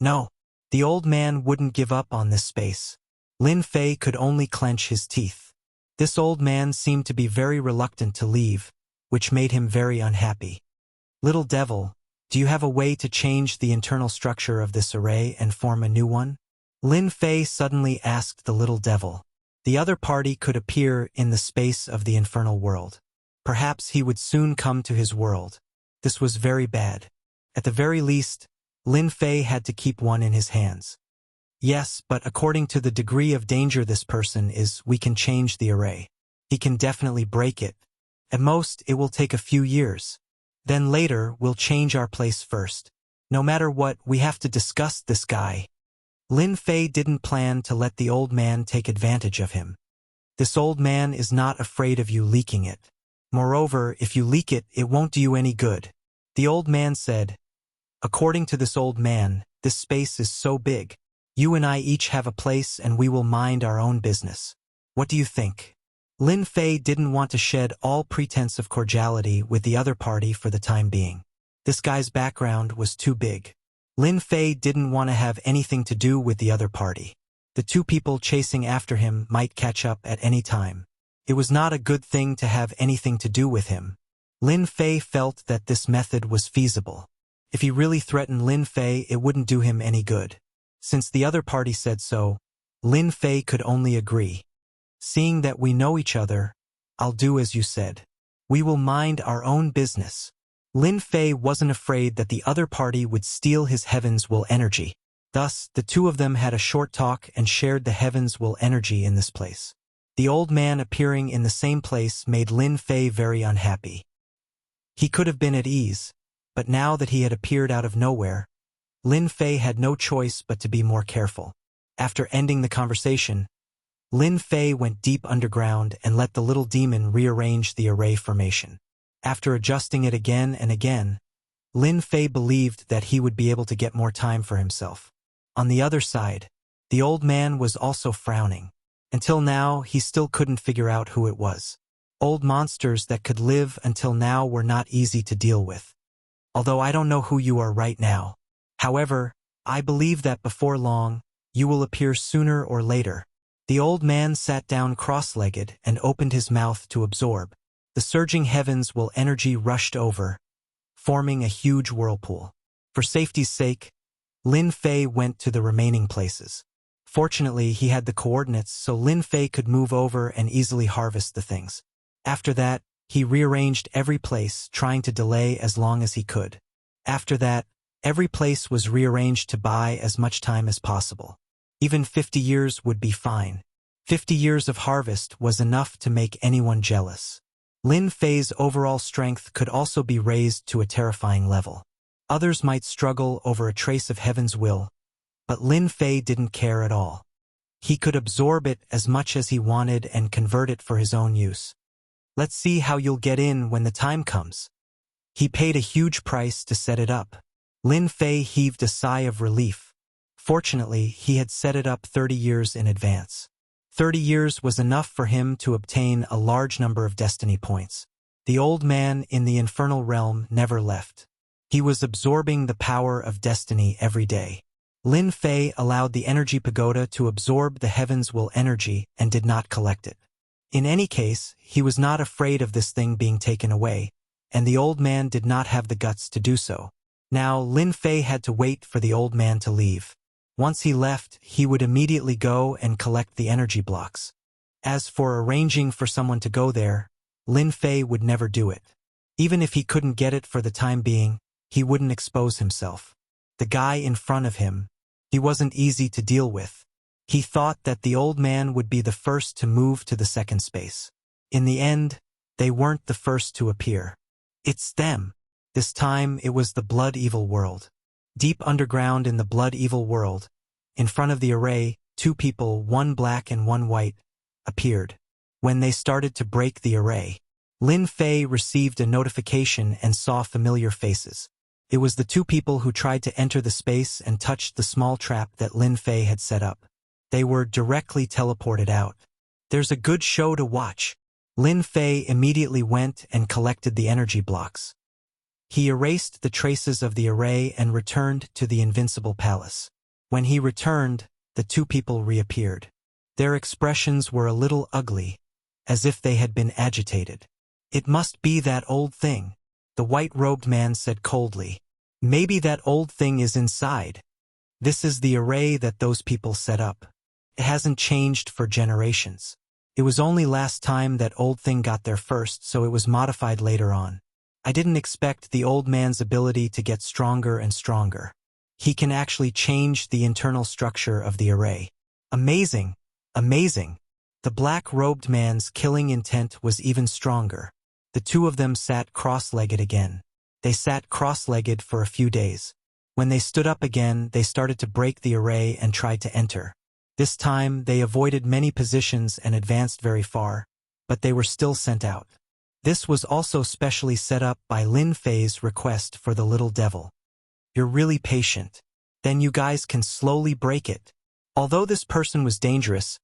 No, the old man wouldn't give up on this space. Lin Fei could only clench his teeth. This old man seemed to be very reluctant to leave, which made him very unhappy. Little devil, do you have a way to change the internal structure of this array and form a new one? Lin Fei suddenly asked the little devil. The other party could appear in the space of the infernal world. Perhaps he would soon come to his world. This was very bad. At the very least, Lin Fei had to keep one in his hands. Yes, but according to the degree of danger this person is, we can change the array. He can definitely break it. At most, it will take a few years. Then later, we'll change our place first. No matter what, we have to discuss this guy. Lin Fei didn't plan to let the old man take advantage of him. This old man is not afraid of you leaking it. Moreover, if you leak it, it won't do you any good. The old man said, according to this old man, this space is so big. You and I each have a place and we will mind our own business. What do you think? Lin Fei didn't want to shed all pretense of cordiality with the other party for the time being. This guy's background was too big. Lin Fei didn't want to have anything to do with the other party. The two people chasing after him might catch up at any time. It was not a good thing to have anything to do with him. Lin Fei felt that this method was feasible. If he really threatened Lin Fei, it wouldn't do him any good. Since the other party said so, Lin Fei could only agree. Seeing that we know each other, I'll do as you said. We will mind our own business. Lin Fei wasn't afraid that the other party would steal his heaven's will energy. Thus, the two of them had a short talk and shared the heaven's will energy in this place. The old man appearing in the same place made Lin Fei very unhappy. He could have been at ease, but now that he had appeared out of nowhere, Lin Fei had no choice but to be more careful. After ending the conversation, Lin Fei went deep underground and let the little demon rearrange the array formation. After adjusting it again and again, Lin Fei believed that he would be able to get more time for himself. On the other side, the old man was also frowning. Until now, he still couldn't figure out who it was. Old monsters that could live until now were not easy to deal with. Although I don't know who you are right now. However, I believe that before long, you will appear sooner or later. The old man sat down cross-legged and opened his mouth to absorb. The surging heavens will energy rushed over, forming a huge whirlpool. For safety's sake, Lin Fei went to the remaining places. Fortunately, he had the coordinates so Lin Fei could move over and easily harvest the things. After that, he rearranged every place, trying to delay as long as he could. After that, Every place was rearranged to buy as much time as possible. Even 50 years would be fine. 50 years of harvest was enough to make anyone jealous. Lin Fei's overall strength could also be raised to a terrifying level. Others might struggle over a trace of heaven's will, but Lin Fei didn't care at all. He could absorb it as much as he wanted and convert it for his own use. Let's see how you'll get in when the time comes. He paid a huge price to set it up. Lin Fei heaved a sigh of relief. Fortunately, he had set it up 30 years in advance. 30 years was enough for him to obtain a large number of destiny points. The old man in the infernal realm never left. He was absorbing the power of destiny every day. Lin Fei allowed the energy pagoda to absorb the heaven's will energy and did not collect it. In any case, he was not afraid of this thing being taken away, and the old man did not have the guts to do so. Now, Lin Fei had to wait for the old man to leave. Once he left, he would immediately go and collect the energy blocks. As for arranging for someone to go there, Lin Fei would never do it. Even if he couldn't get it for the time being, he wouldn't expose himself. The guy in front of him, he wasn't easy to deal with. He thought that the old man would be the first to move to the second space. In the end, they weren't the first to appear. It's them. This time it was the blood evil world. Deep underground in the blood evil world, in front of the array, two people, one black and one white, appeared. When they started to break the array, Lin Fei received a notification and saw familiar faces. It was the two people who tried to enter the space and touched the small trap that Lin Fei had set up. They were directly teleported out. There's a good show to watch. Lin Fei immediately went and collected the energy blocks. He erased the traces of the array and returned to the invincible palace. When he returned, the two people reappeared. Their expressions were a little ugly, as if they had been agitated. It must be that old thing, the white-robed man said coldly. Maybe that old thing is inside. This is the array that those people set up. It hasn't changed for generations. It was only last time that old thing got there first, so it was modified later on. I didn't expect the old man's ability to get stronger and stronger. He can actually change the internal structure of the array. Amazing! Amazing! The black-robed man's killing intent was even stronger. The two of them sat cross-legged again. They sat cross-legged for a few days. When they stood up again, they started to break the array and tried to enter. This time, they avoided many positions and advanced very far, but they were still sent out. This was also specially set up by Lin Fei's request for the little devil. You're really patient. Then you guys can slowly break it. Although this person was dangerous,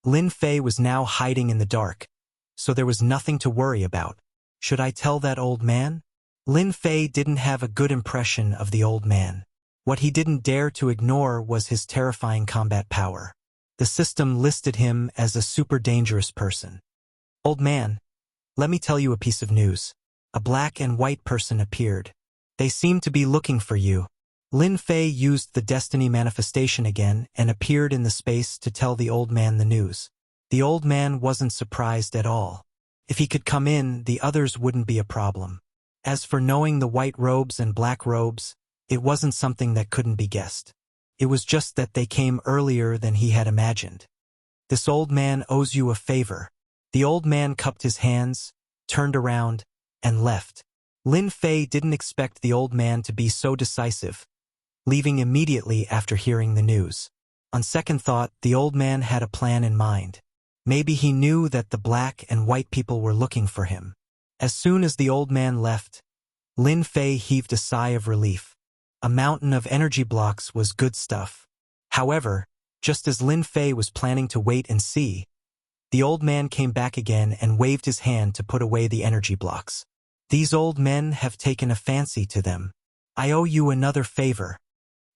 Lin Fei was now hiding in the dark, so there was nothing to worry about. Should I tell that old man? Lin Fei didn't have a good impression of the old man. What he didn't dare to ignore was his terrifying combat power. The system listed him as a super dangerous person. Old man, let me tell you a piece of news. A black and white person appeared. They seem to be looking for you. Lin Fei used the destiny manifestation again and appeared in the space to tell the old man the news. The old man wasn't surprised at all. If he could come in, the others wouldn't be a problem. As for knowing the white robes and black robes, it wasn't something that couldn't be guessed. It was just that they came earlier than he had imagined. This old man owes you a favor. The old man cupped his hands, turned around, and left. Lin Fei didn't expect the old man to be so decisive, leaving immediately after hearing the news. On second thought, the old man had a plan in mind. Maybe he knew that the black and white people were looking for him. As soon as the old man left, Lin Fei heaved a sigh of relief. A mountain of energy blocks was good stuff. However, just as Lin Fei was planning to wait and see, the old man came back again and waved his hand to put away the energy blocks. These old men have taken a fancy to them. I owe you another favor.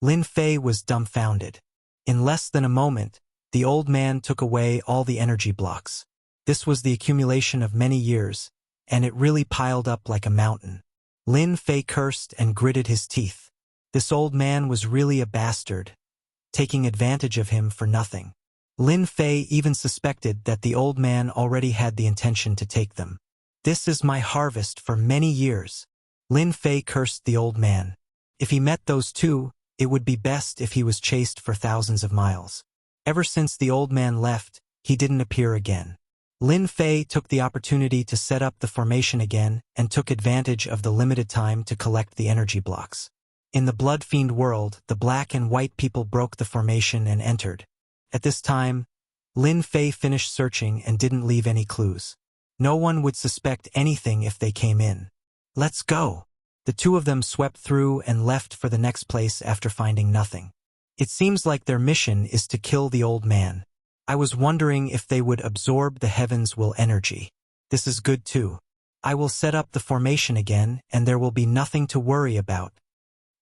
Lin Fei was dumbfounded. In less than a moment, the old man took away all the energy blocks. This was the accumulation of many years, and it really piled up like a mountain. Lin Fei cursed and gritted his teeth. This old man was really a bastard, taking advantage of him for nothing. Lin Fei even suspected that the old man already had the intention to take them. This is my harvest for many years. Lin Fei cursed the old man. If he met those two, it would be best if he was chased for thousands of miles. Ever since the old man left, he didn't appear again. Lin Fei took the opportunity to set up the formation again and took advantage of the limited time to collect the energy blocks. In the Blood Fiend world, the black and white people broke the formation and entered. At this time, Lin Fei finished searching and didn't leave any clues. No one would suspect anything if they came in. Let's go. The two of them swept through and left for the next place after finding nothing. It seems like their mission is to kill the old man. I was wondering if they would absorb the heavens' will energy. This is good too. I will set up the formation again and there will be nothing to worry about.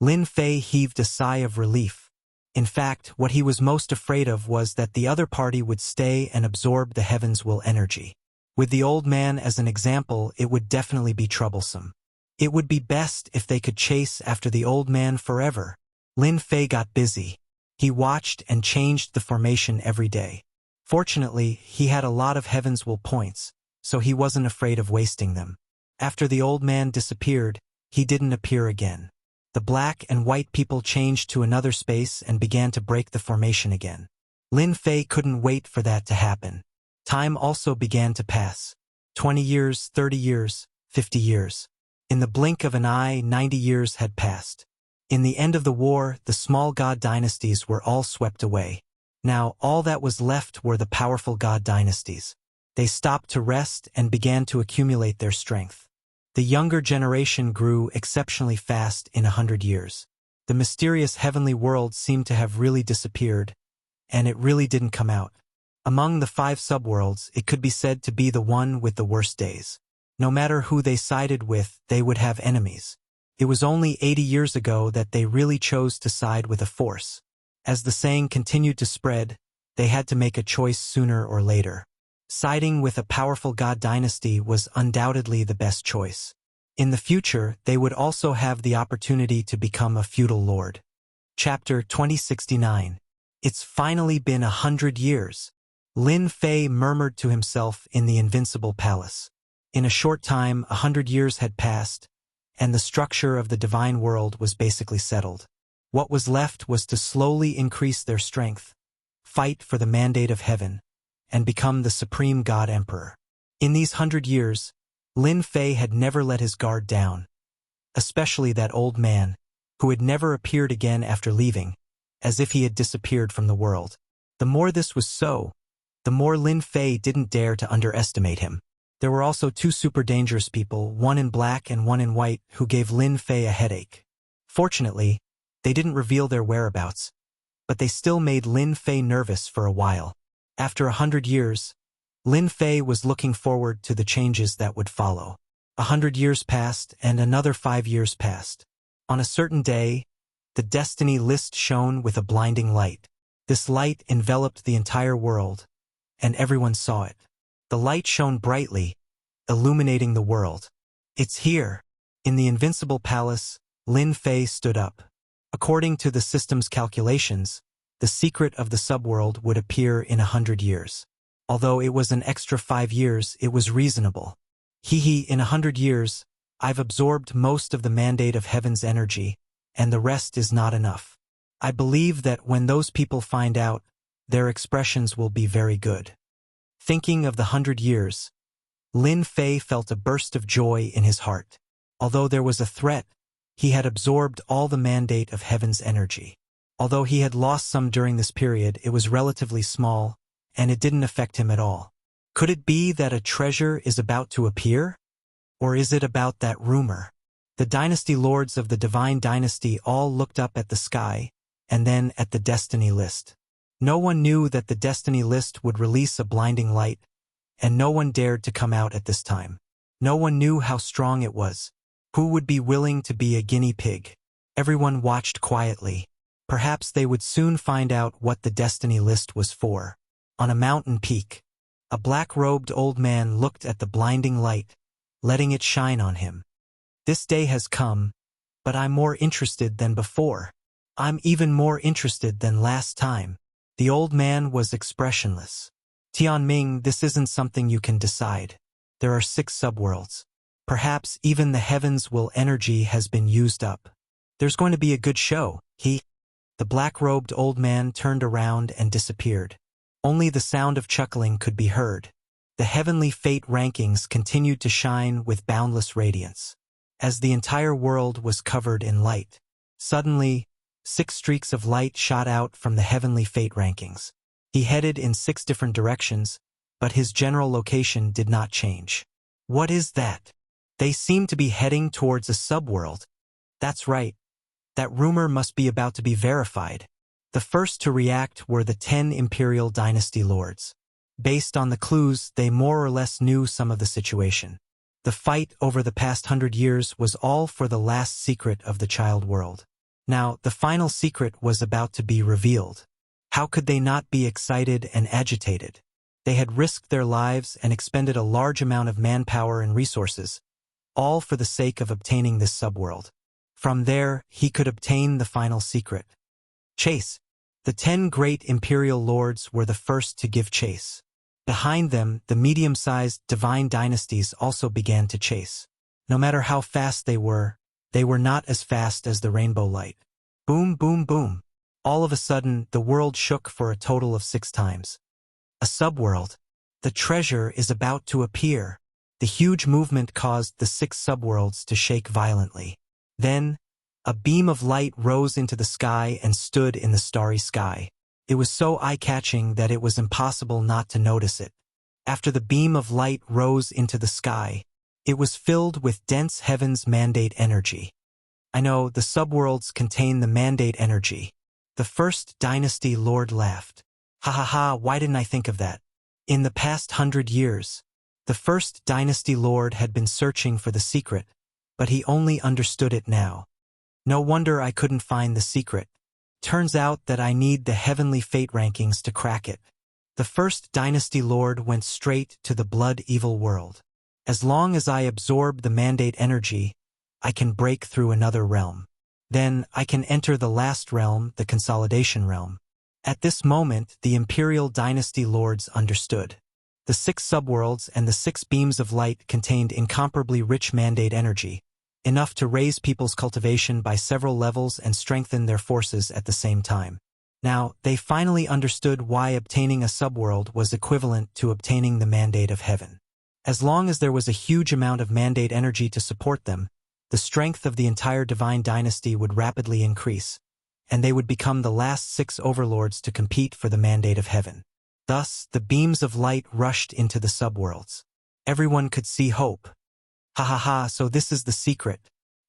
Lin Fei heaved a sigh of relief. In fact, what he was most afraid of was that the other party would stay and absorb the heavens' will energy. With the old man as an example, it would definitely be troublesome. It would be best if they could chase after the old man forever. Lin Fei got busy. He watched and changed the formation every day. Fortunately, he had a lot of heaven's will points, so he wasn't afraid of wasting them. After the old man disappeared, he didn't appear again. The black and white people changed to another space and began to break the formation again. Lin Fei couldn't wait for that to happen. Time also began to pass. 20 years, 30 years, 50 years. In the blink of an eye, 90 years had passed. In the end of the war, the small god dynasties were all swept away. Now, all that was left were the powerful god dynasties. They stopped to rest and began to accumulate their strength. The younger generation grew exceptionally fast in 100 years. The mysterious heavenly world seemed to have really disappeared, and it really didn't come out. Among the 5 subworlds, it could be said to be the one with the worst days. No matter who they sided with, they would have enemies. It was only 80 years ago that they really chose to side with a force. As the saying continued to spread, they had to make a choice sooner or later. Siding with a powerful god dynasty was undoubtedly the best choice. In the future, they would also have the opportunity to become a feudal lord. Chapter 2069. It's finally been 100 years. Lin Fei murmured to himself in the invincible palace. In a short time, 100 years had passed, and the structure of the divine world was basically settled. What was left was to slowly increase their strength, fight for the mandate of heaven, and become the supreme god emperor. In these 100 years, Lin Fei had never let his guard down, especially that old man, who had never appeared again after leaving, as if he had disappeared from the world. The more this was so, the more Lin Fei didn't dare to underestimate him. There were also 2 super dangerous people, one in black and one in white, who gave Lin Fei a headache. Fortunately, they didn't reveal their whereabouts, but they still made Lin Fei nervous for a while. After 100 years, Lin Fei was looking forward to the changes that would follow. 100 years passed and another 5 years passed. On a certain day, the destiny list shone with a blinding light. This light enveloped the entire world, and everyone saw it. The light shone brightly, illuminating the world. It's here. In the invincible palace, Lin Fei stood up. According to the system's calculations, the secret of the subworld would appear in 100 years. Although it was an extra 5 years, it was reasonable. In 100 years, I've absorbed most of the mandate of heaven's energy, and the rest is not enough. I believe that when those people find out, their expressions will be very good. Thinking of the 100 years, Lin Fei felt a burst of joy in his heart. Although there was a threat, he had absorbed all the mandate of heaven's energy. Although he had lost some during this period, it was relatively small, and it didn't affect him at all. Could it be that a treasure is about to appear? Or is it about that rumor? The dynasty lords of the divine dynasty all looked up at the sky, and then at the destiny list. No one knew that the destiny list would release a blinding light, and no one dared to come out at this time. No one knew how strong it was. Who would be willing to be a guinea pig? Everyone watched quietly. Perhaps they would soon find out what the destiny list was for. On a mountain peak, a black-robed old man looked at the blinding light, letting it shine on him. This day has come, but I'm more interested than before. I'm even more interested than last time. The old man was expressionless. Tianming, this isn't something you can decide. There are 6 subworlds. Perhaps even the heavens' will energy has been used up. There's going to be a good show. The black-robed old man turned around and disappeared. Only the sound of chuckling could be heard. The heavenly fate rankings continued to shine with boundless radiance. As the entire world was covered in light, suddenly, 6 streaks of light shot out from the heavenly fate rankings. He headed in 6 different directions, but his general location did not change. What is that? They seem to be heading towards a subworld. That's right. That rumor must be about to be verified. The first to react were the 10 Imperial Dynasty lords. Based on the clues, they more or less knew some of the situation. The fight over the past 100 years was all for the last secret of the child world. Now, the final secret was about to be revealed. How could they not be excited and agitated? They had risked their lives and expended a large amount of manpower and resources, all for the sake of obtaining this subworld. From there, he could obtain the final secret. Chase. The 10 great imperial lords were the first to give chase. Behind them, the medium-sized divine dynasties also began to chase. No matter how fast they were not as fast as the rainbow light. Boom, boom, boom. All of a sudden, the world shook for a total of 6 times. A subworld. The treasure is about to appear. The huge movement caused the 6 subworlds to shake violently. Then, a beam of light rose into the sky and stood in the starry sky. It was so eye-catching that it was impossible not to notice it. After the beam of light rose into the sky, it was filled with dense heaven's mandate energy. I know, the subworlds contain the mandate energy. The first dynasty lord laughed. Ha ha ha, why didn't I think of that? In the past 100 years, the first dynasty lord had been searching for the secret, but he only understood it now. No wonder I couldn't find the secret. Turns out that I need the heavenly fate rankings to crack it. The first dynasty lord went straight to the blood-evil world. As long as I absorb the mandate energy, I can break through another realm. Then I can enter the last realm, the consolidation realm. At this moment, the imperial dynasty lords understood. The 6 subworlds and the 6 beams of light contained incomparably rich mandate energy, enough to raise people's cultivation by several levels and strengthen their forces at the same time. Now, they finally understood why obtaining a subworld was equivalent to obtaining the mandate of heaven. As long as there was a huge amount of mandate energy to support them, the strength of the entire divine dynasty would rapidly increase, and they would become the last 6 overlords to compete for the mandate of heaven. Thus, the beams of light rushed into the subworlds. Everyone could see hope. Ha ha ha, so this is the secret.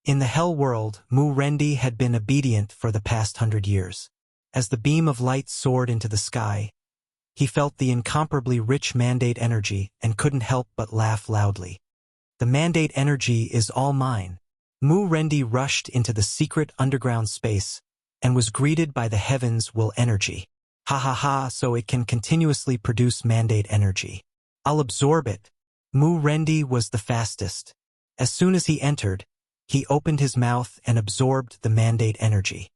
In the hell world, Mu Rendi had been obedient for the past 100 years. As the beam of light soared into the sky, he felt the incomparably rich mandate energy and couldn't help but laugh loudly. The mandate energy is all mine. Mu Rendi rushed into the secret underground space and was greeted by the heavens' will energy. Ha ha ha, so it can continuously produce mandate energy. I'll absorb it. Mu Rendi was the fastest. As soon as he entered, he opened his mouth and absorbed the mandate energy.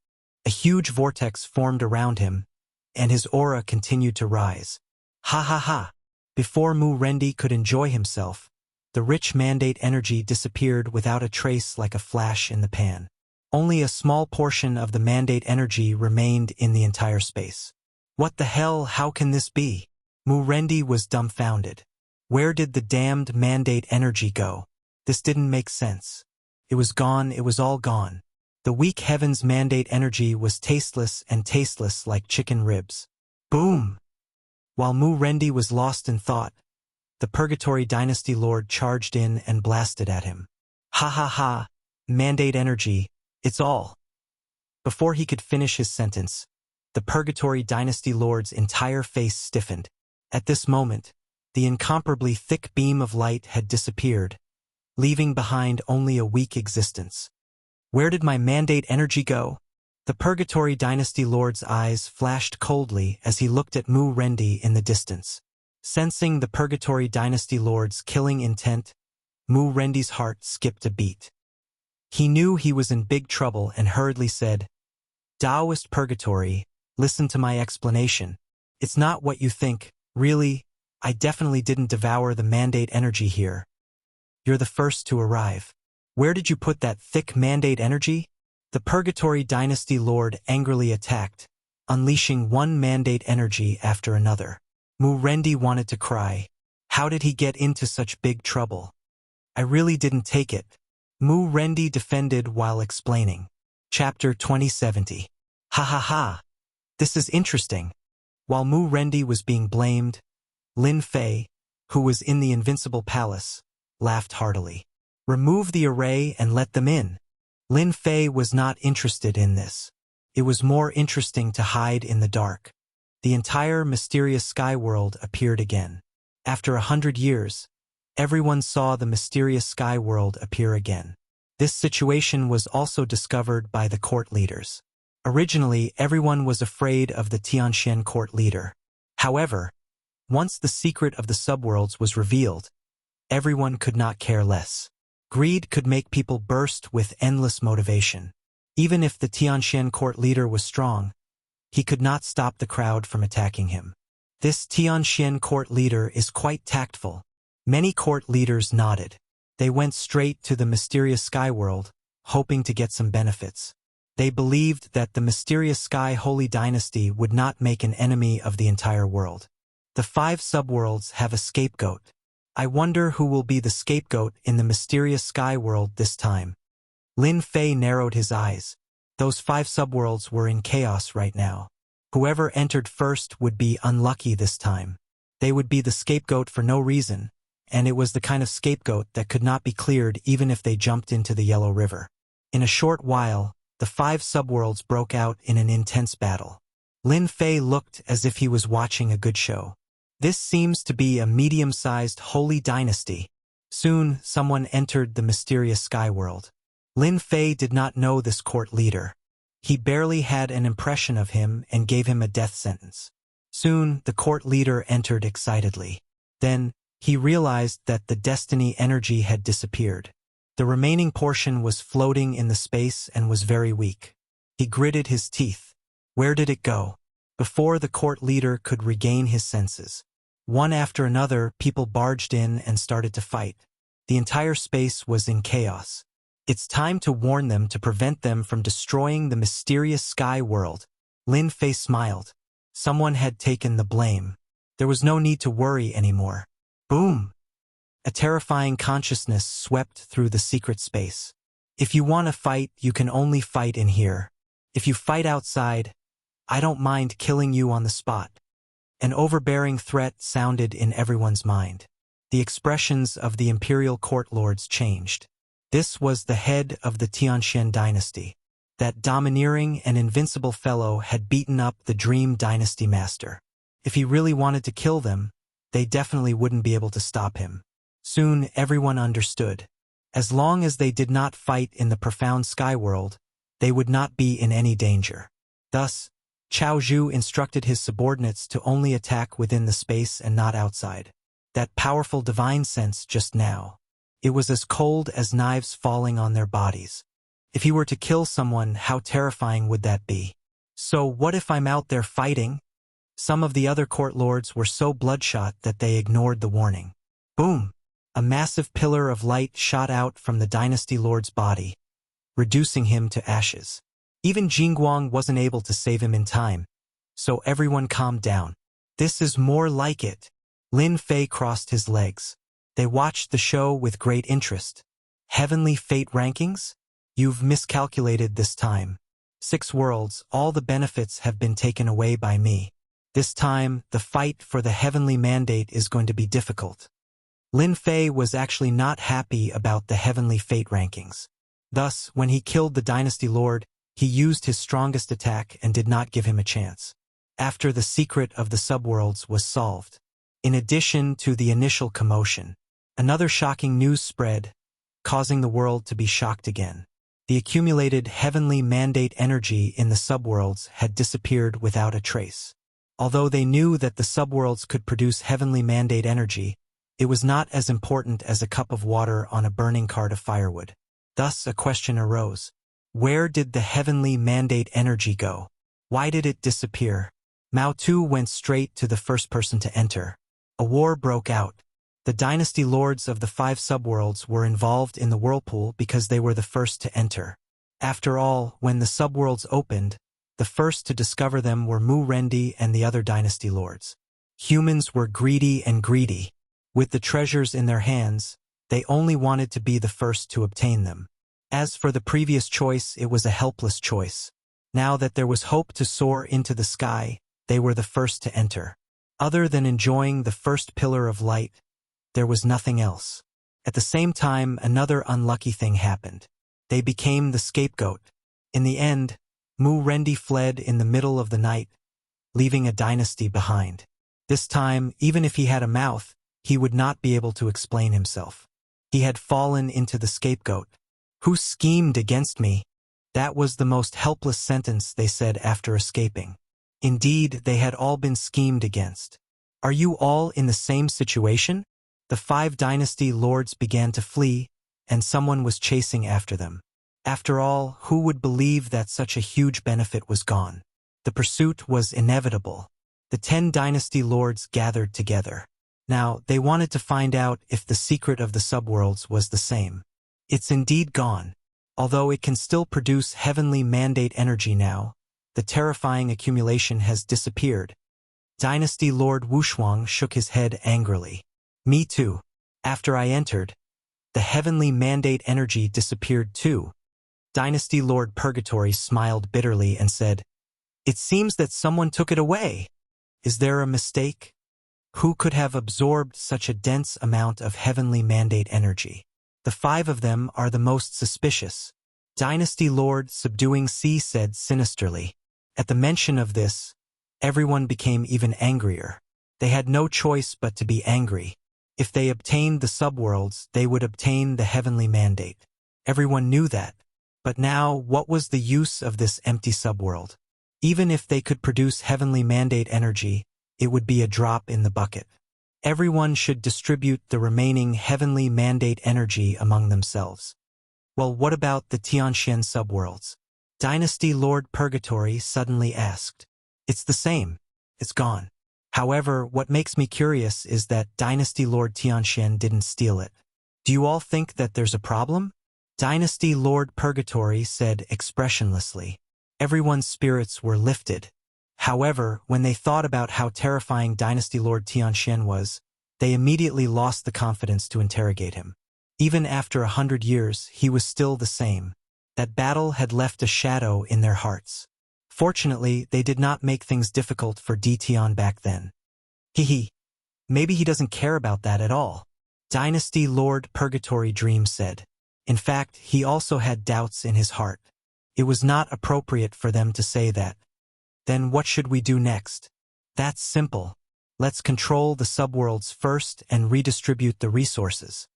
A huge vortex formed around him, and his aura continued to rise. Ha ha ha! Before Mu Rendi could enjoy himself, the rich mandate energy disappeared without a trace like a flash in the pan. Only a small portion of the mandate energy remained in the entire space. What the hell, how can this be? Mu Rendi was dumbfounded. Where did the damned mandate energy go? This didn't make sense. It was gone, it was all gone. The weak heaven's mandate energy was tasteless like chicken ribs. Boom! While Mu Rendi was lost in thought, the Purgatory Dynasty Lord charged in and blasted at him. Ha ha ha! Mandate energy, it's all. Before he could finish his sentence, the Purgatory Dynasty Lord's entire face stiffened. At this moment, the incomparably thick beam of light had disappeared, leaving behind only a weak existence. Where did my mandate energy go? The Purgatory Dynasty Lord's eyes flashed coldly as he looked at Mu Rendi in the distance. Sensing the Purgatory Dynasty Lord's killing intent, Mu Rendi's heart skipped a beat. He knew he was in big trouble and hurriedly said, Taoist Purgatory, listen to my explanation. It's not what you think, really. I definitely didn't devour the mandate energy here. You're the first to arrive. Where did you put that thick mandate energy? The Purgatory Dynasty Lord angrily attacked, unleashing one mandate energy after another. Mu Rendi wanted to cry. How did he get into such big trouble? I really didn't take it. Mu Rendi defended while explaining. Chapter 2070. Ha ha ha. This is interesting. While Mu Rendi was being blamed, Lin Fei, who was in the Invincible Palace, laughed heartily. Remove the array and let them in. Lin Fei was not interested in this. It was more interesting to hide in the dark. The entire mysterious sky world appeared again. After 100 years, everyone saw the mysterious sky world appear again. This situation was also discovered by the court leaders. Originally, everyone was afraid of the Tianxian court leader. However, once the secret of the subworlds was revealed, everyone could not care less. Greed could make people burst with endless motivation. Even if the Tianxian court leader was strong, he could not stop the crowd from attacking him. This Tianxian court leader is quite tactful. Many court leaders nodded. They went straight to the mysterious sky world, hoping to get some benefits. They believed that the mysterious sky holy dynasty would not make an enemy of the entire world. The 5 subworlds have a scapegoat. I wonder who will be the scapegoat in the mysterious sky world this time. Lin Fei narrowed his eyes. Those 5 subworlds were in chaos right now. Whoever entered first would be unlucky this time. They would be the scapegoat for no reason, and it was the kind of scapegoat that could not be cleared even if they jumped into the Yellow River. In a short while, the 5 subworlds broke out in an intense battle. Lin Fei looked as if he was watching a good show. This seems to be a medium-sized holy dynasty. Soon, someone entered the mysterious sky world. Lin Fei did not know this court leader. He barely had an impression of him and gave him a death sentence. Soon, the court leader entered excitedly. Then, he realized that the destiny energy had disappeared. The remaining portion was floating in the space and was very weak. He gritted his teeth. Where did it go? Before the court leader could regain his senses, one after another, people barged in and started to fight. The entire space was in chaos. It's time to warn them to prevent them from destroying the mysterious sky world. Lin Fei smiled. Someone had taken the blame. There was no need to worry anymore. Boom! A terrifying consciousness swept through the secret space. If you want to fight, you can only fight in here. If you fight outside, I don't mind killing you on the spot. An overbearing threat sounded in everyone's mind. The expressions of the imperial court lords changed. This was the head of the Tianxian dynasty. That domineering and invincible fellow had beaten up the Dream Dynasty master. If he really wanted to kill them, they definitely wouldn't be able to stop him. Soon everyone understood. As long as they did not fight in the profound sky world, they would not be in any danger. Thus, Cao Zhu instructed his subordinates to only attack within the space and not outside. That powerful divine sense just now. It was as cold as knives falling on their bodies. If he were to kill someone, how terrifying would that be? So what if I'm out there fighting? Some of the other court lords were so bloodshot that they ignored the warning. Boom! A massive pillar of light shot out from the dynasty lord's body, reducing him to ashes. Even Jingguang wasn't able to save him in time, so everyone calmed down. This is more like it. Lin Fei crossed his legs. They watched the show with great interest. Heavenly Fate rankings? You've miscalculated this time. 6 worlds, all the benefits have been taken away by me. This time, the fight for the heavenly mandate is going to be difficult. Lin Fei was actually not happy about the Heavenly Fate rankings. Thus, when he killed the Dynasty Lord, he used his strongest attack and did not give him a chance. After the secret of the subworlds was solved. In addition to the initial commotion, another shocking news spread, causing the world to be shocked again. The accumulated heavenly mandate energy in the subworlds had disappeared without a trace. Although they knew that the subworlds could produce heavenly mandate energy, it was not as important as a cup of water on a burning cart of firewood. Thus, a question arose. Where did the heavenly mandate energy go? Why did it disappear? Mao Tu went straight to the first person to enter. A war broke out. The dynasty lords of the 5 subworlds were involved in the whirlpool because they were the first to enter. After all, when the subworlds opened, the first to discover them were Mu Rendi and the other dynasty lords. Humans were greedy and greedy. With the treasures in their hands, they only wanted to be the first to obtain them. As for the previous choice, it was a helpless choice. Now that there was hope to soar into the sky, they were the first to enter. Other than enjoying the first pillar of light, there was nothing else. At the same time, another unlucky thing happened. They became the scapegoat. In the end, Mu Rendi fled in the middle of the night, leaving a dynasty behind. This time, even if he had a mouth, he would not be able to explain himself. He had fallen into the scapegoat. "Who schemed against me?" That was the most helpless sentence they said after escaping. Indeed, they had all been schemed against. "Are you all in the same situation?" The 5 dynasty lords began to flee, and someone was chasing after them. After all, who would believe that such a huge benefit was gone? The pursuit was inevitable. The 10 dynasty lords gathered together. Now, they wanted to find out if the secret of the subworlds was the same. It's indeed gone. Although it can still produce heavenly mandate energy now, the terrifying accumulation has disappeared. Dynasty Lord Wuxia shook his head angrily. "Me too. After I entered, the heavenly mandate energy disappeared too." Dynasty Lord Purgatory smiled bitterly and said, "It seems that someone took it away. Is there a mistake? Who could have absorbed such a dense amount of heavenly mandate energy? The 5 of them are the most suspicious." Dynasty Lord Subduing Sea said sinisterly. At the mention of this, everyone became even angrier. They had no choice but to be angry. If they obtained the subworlds, they would obtain the heavenly mandate. Everyone knew that. But now, what was the use of this empty subworld? Even if they could produce heavenly mandate energy, it would be a drop in the bucket. Everyone should distribute the remaining heavenly mandate energy among themselves. Well, what about the Tianxian subworlds? Dynasty Lord Purgatory suddenly asked. "It's the same. It's gone. However, what makes me curious is that Dynasty Lord Tianxian didn't steal it. Do you all think that there's a problem?" Dynasty Lord Purgatory said expressionlessly. Everyone's spirits were lifted. However, when they thought about how terrifying Dynasty Lord Tianxian was, they immediately lost the confidence to interrogate him. Even after 100 years, he was still the same. That battle had left a shadow in their hearts. Fortunately, they did not make things difficult for Tian back then. Maybe he doesn't care about that at all. Dynasty Lord Purgatory Dream said. In fact, he also had doubts in his heart. It was not appropriate for them to say that. Then what should we do next? That's simple. Let's control the subworlds first and redistribute the resources.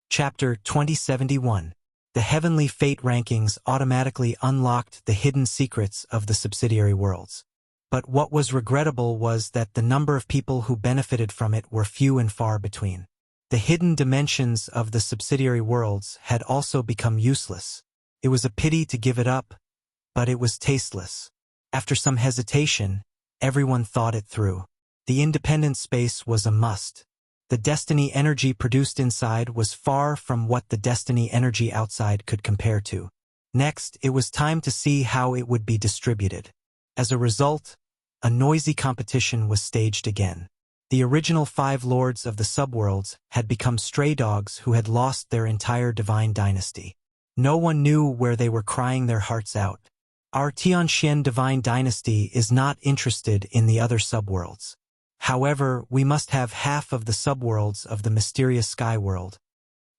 Chapter 2071. The Heavenly Fate Rankings automatically unlocked the hidden secrets of the subsidiary worlds. But what was regrettable was that the number of people who benefited from it were few and far between. The hidden dimensions of the subsidiary worlds had also become useless. It was a pity to give it up, but it was tasteless. After some hesitation, everyone thought it through. The independent space was a must. The destiny energy produced inside was far from what the destiny energy outside could compare to. Next, it was time to see how it would be distributed. As a result, a noisy competition was staged again. The original 5 lords of the subworlds had become stray dogs who had lost their entire divine dynasty. No one knew where they were crying their hearts out. Our Tianxian divine dynasty is not interested in the other subworlds. However, we must have half of the subworlds of the mysterious sky world.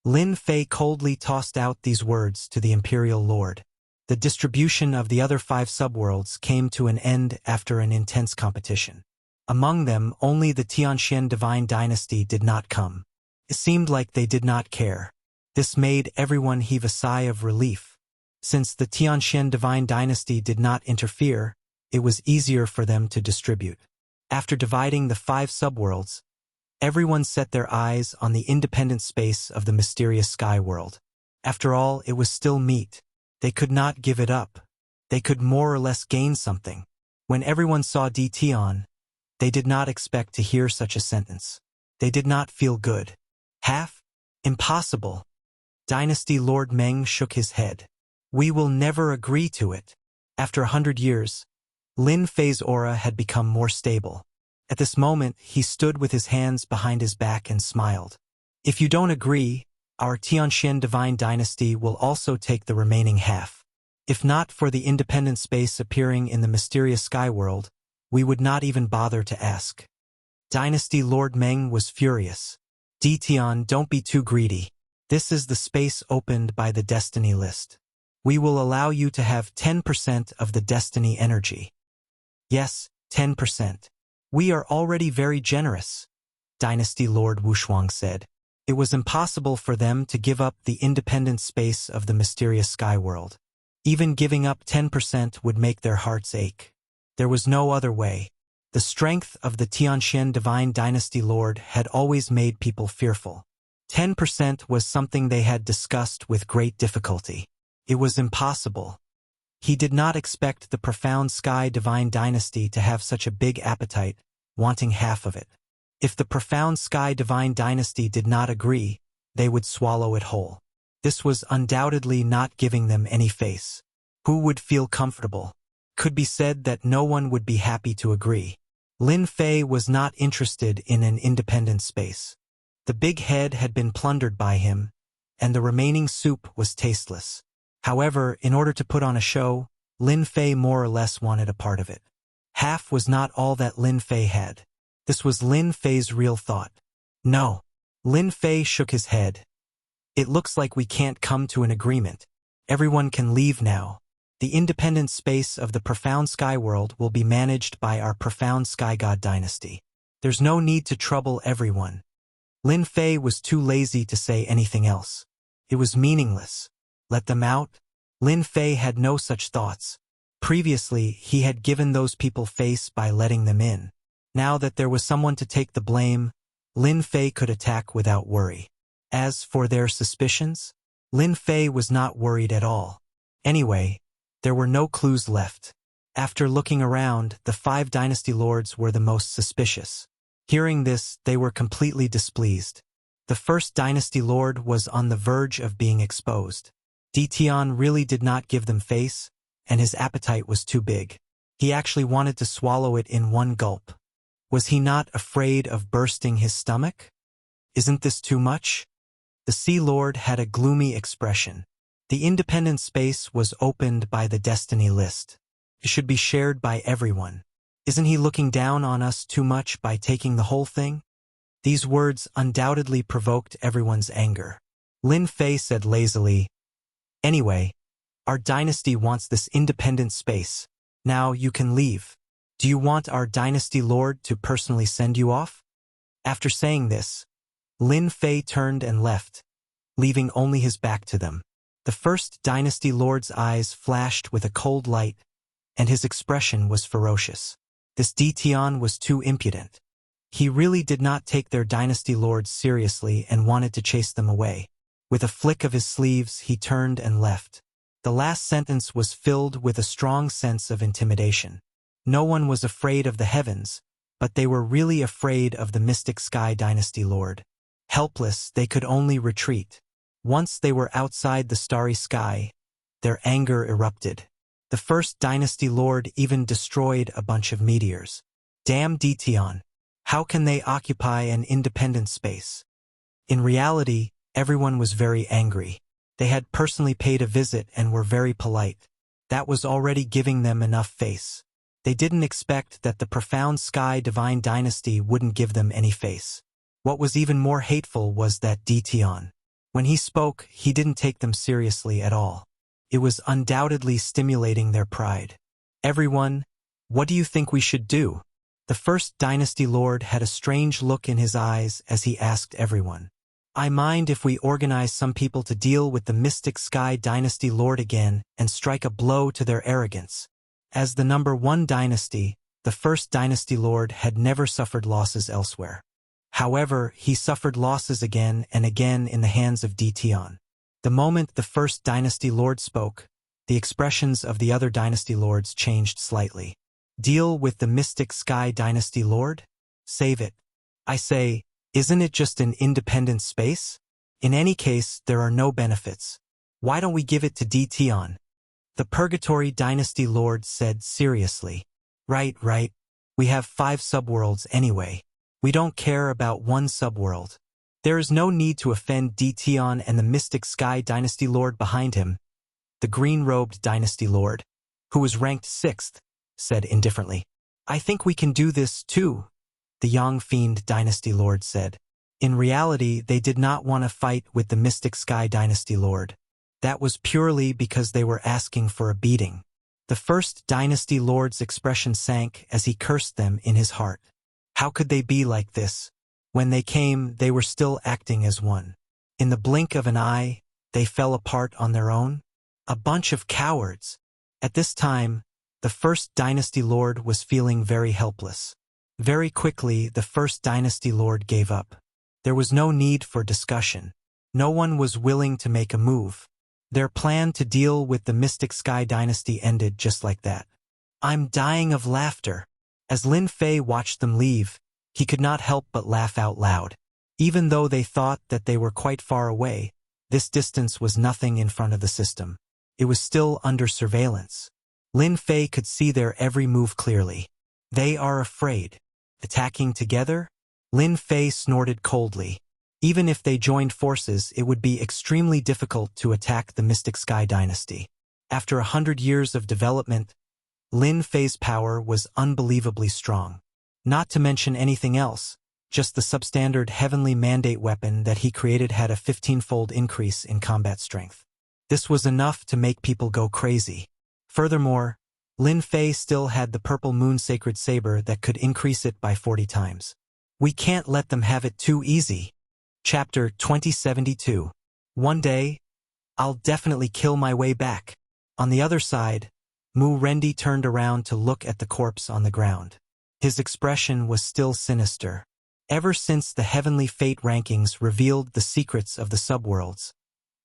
Lin Fei coldly tossed out these words to the Imperial Lord. The distribution of the other 5 subworlds came to an end after an intense competition. Among them, only the Tianxian divine dynasty did not come. It seemed like they did not care. This made everyone heave a sigh of relief. Since the Tianxian divine dynasty did not interfere, it was easier for them to distribute. After dividing the 5 subworlds, everyone set their eyes on the independent space of the mysterious sky world. After all, it was still meat. They could not give it up. They could more or less gain something. When everyone saw Tian, they did not expect to hear such a sentence. They did not feel good. Half? Impossible. Dynasty Lord Meng shook his head. We will never agree to it. After 100 years, Lin Fei's aura had become more stable. At this moment, he stood with his hands behind his back and smiled. If you don't agree, our Tianxian divine dynasty will also take the remaining half. If not for the independent space appearing in the mysterious sky world, we would not even bother to ask. Dynasty Lord Meng was furious. Tian, don't be too greedy. This is the space opened by the destiny list. We will allow you to have 10% of the destiny energy. Yes, 10%. We are already very generous, Dynasty Lord Wushuang said. It was impossible for them to give up the independent space of the mysterious sky world. Even giving up 10% would make their hearts ache. There was no other way. The strength of the Tianxian Divine Dynasty Lord had always made people fearful. 10% was something they had discussed with great difficulty. It was impossible. He did not expect the profound Sky Divine Dynasty to have such a big appetite, wanting half of it. If the profound Sky Divine Dynasty did not agree, they would swallow it whole. This was undoubtedly not giving them any face. Who would feel comfortable? Could be said that no one would be happy to agree. Lin Fei was not interested in an independent space. The big head had been plundered by him, and the remaining soup was tasteless. However, in order to put on a show, Lin Fei more or less wanted a part of it. Half was not all that Lin Fei had. This was Lin Fei's real thought. No. Lin Fei shook his head. It looks like we can't come to an agreement. Everyone can leave now. The independent space of the profound sky world will be managed by our profound sky god dynasty. There's no need to trouble everyone. Lin Fei was too lazy to say anything else. It was meaningless. Let them out? Lin Fei had no such thoughts. Previously, he had given those people face by letting them in. Now that there was someone to take the blame, Lin Fei could attack without worry. As for their suspicions, Lin Fei was not worried at all. Anyway, there were no clues left. After looking around, the 5 dynasty lords were the most suspicious. Hearing this, they were completely displeased. The first dynasty lord was on the verge of being exposed. Tian really did not give them face, and his appetite was too big. He actually wanted to swallow it in one gulp. Was he not afraid of bursting his stomach? Isn't this too much? The Sea Lord had a gloomy expression. The independent space was opened by the destiny list. It should be shared by everyone. Isn't he looking down on us too much by taking the whole thing? These words undoubtedly provoked everyone's anger. Lin Fei said lazily, "Anyway, our dynasty wants this independent space. Now you can leave. Do you want our dynasty lord to personally send you off?" After saying this, Lin Fei turned and left, leaving only his back to them. The first dynasty lord's eyes flashed with a cold light, and his expression was ferocious. This Tian was too impudent. He really did not take their dynasty lords seriously and wanted to chase them away. With a flick of his sleeves, he turned and left. The last sentence was filled with a strong sense of intimidation. No one was afraid of the heavens, but they were really afraid of the mystic sky dynasty lord. Helpless, they could only retreat. Once they were outside the starry sky, their anger erupted. The first dynasty lord even destroyed a bunch of meteors. Damn Tian! How can they occupy an independent space? In reality, everyone was very angry. They had personally paid a visit and were very polite. That was already giving them enough face. They didn't expect that the profound sky divine dynasty wouldn't give them any face. What was even more hateful was that Tian. When he spoke, he didn't take them seriously at all. It was undoubtedly stimulating their pride. "Everyone, what do you think we should do?" The first dynasty lord had a strange look in his eyes as he asked everyone. "I mind if we organize some people to deal with the mystic sky dynasty lord again and strike a blow to their arrogance." As the number 1 dynasty, the first dynasty lord had never suffered losses elsewhere. However, he suffered losses again and again in the hands of Tian. The moment the first dynasty lord spoke, the expressions of the other dynasty lords changed slightly. Deal with the mystic sky dynasty lord? Save it. I say, isn't it just an independent space? In any case, there are no benefits. Why don't we give it to Tian? The Purgatory Dynasty Lord said seriously. Right. We have 5 subworlds anyway. We don't care about one subworld. There is no need to offend Dtion and the Mystic Sky Dynasty Lord behind him. The green-robed Dynasty Lord, who was ranked 6th, said indifferently. I think we can do this too, the Yang Fiend Dynasty Lord said. In reality, they did not want to fight with the Mystic Sky Dynasty Lord. That was purely because they were asking for a beating. The first Dynasty Lord's expression sank as he cursed them in his heart. How could they be like this? When they came, they were still acting as one. In the blink of an eye, they fell apart on their own. A bunch of cowards. At this time, the first Dynasty Lord was feeling very helpless. Very quickly, the first Dynasty Lord gave up. There was no need for discussion. No one was willing to make a move. Their plan to deal with the Mystic Sky Dynasty ended just like that. I'm dying of laughter. As Lin Fei watched them leave, he could not help but laugh out loud. Even though they thought that they were quite far away, this distance was nothing in front of the system. It was still under surveillance. Lin Fei could see their every move clearly. They are afraid. Attacking together? Lin Fei snorted coldly. Even if they joined forces, it would be extremely difficult to attack the Mystic Sky Dynasty. After 100 years of development, Lin Fei's power was unbelievably strong. Not to mention anything else, just the substandard Heavenly Mandate weapon that he created had a 15-fold increase in combat strength. This was enough to make people go crazy. Furthermore, Lin Fei still had the Purple Moon Sacred Saber that could increase it by 40 times. We can't let them have it too easy. Chapter 2072. One day, I'll definitely kill my way back. On the other side, Mu Rendi turned around to look at the corpse on the ground. His expression was still sinister. Ever since the Heavenly Fate rankings revealed the secrets of the subworlds,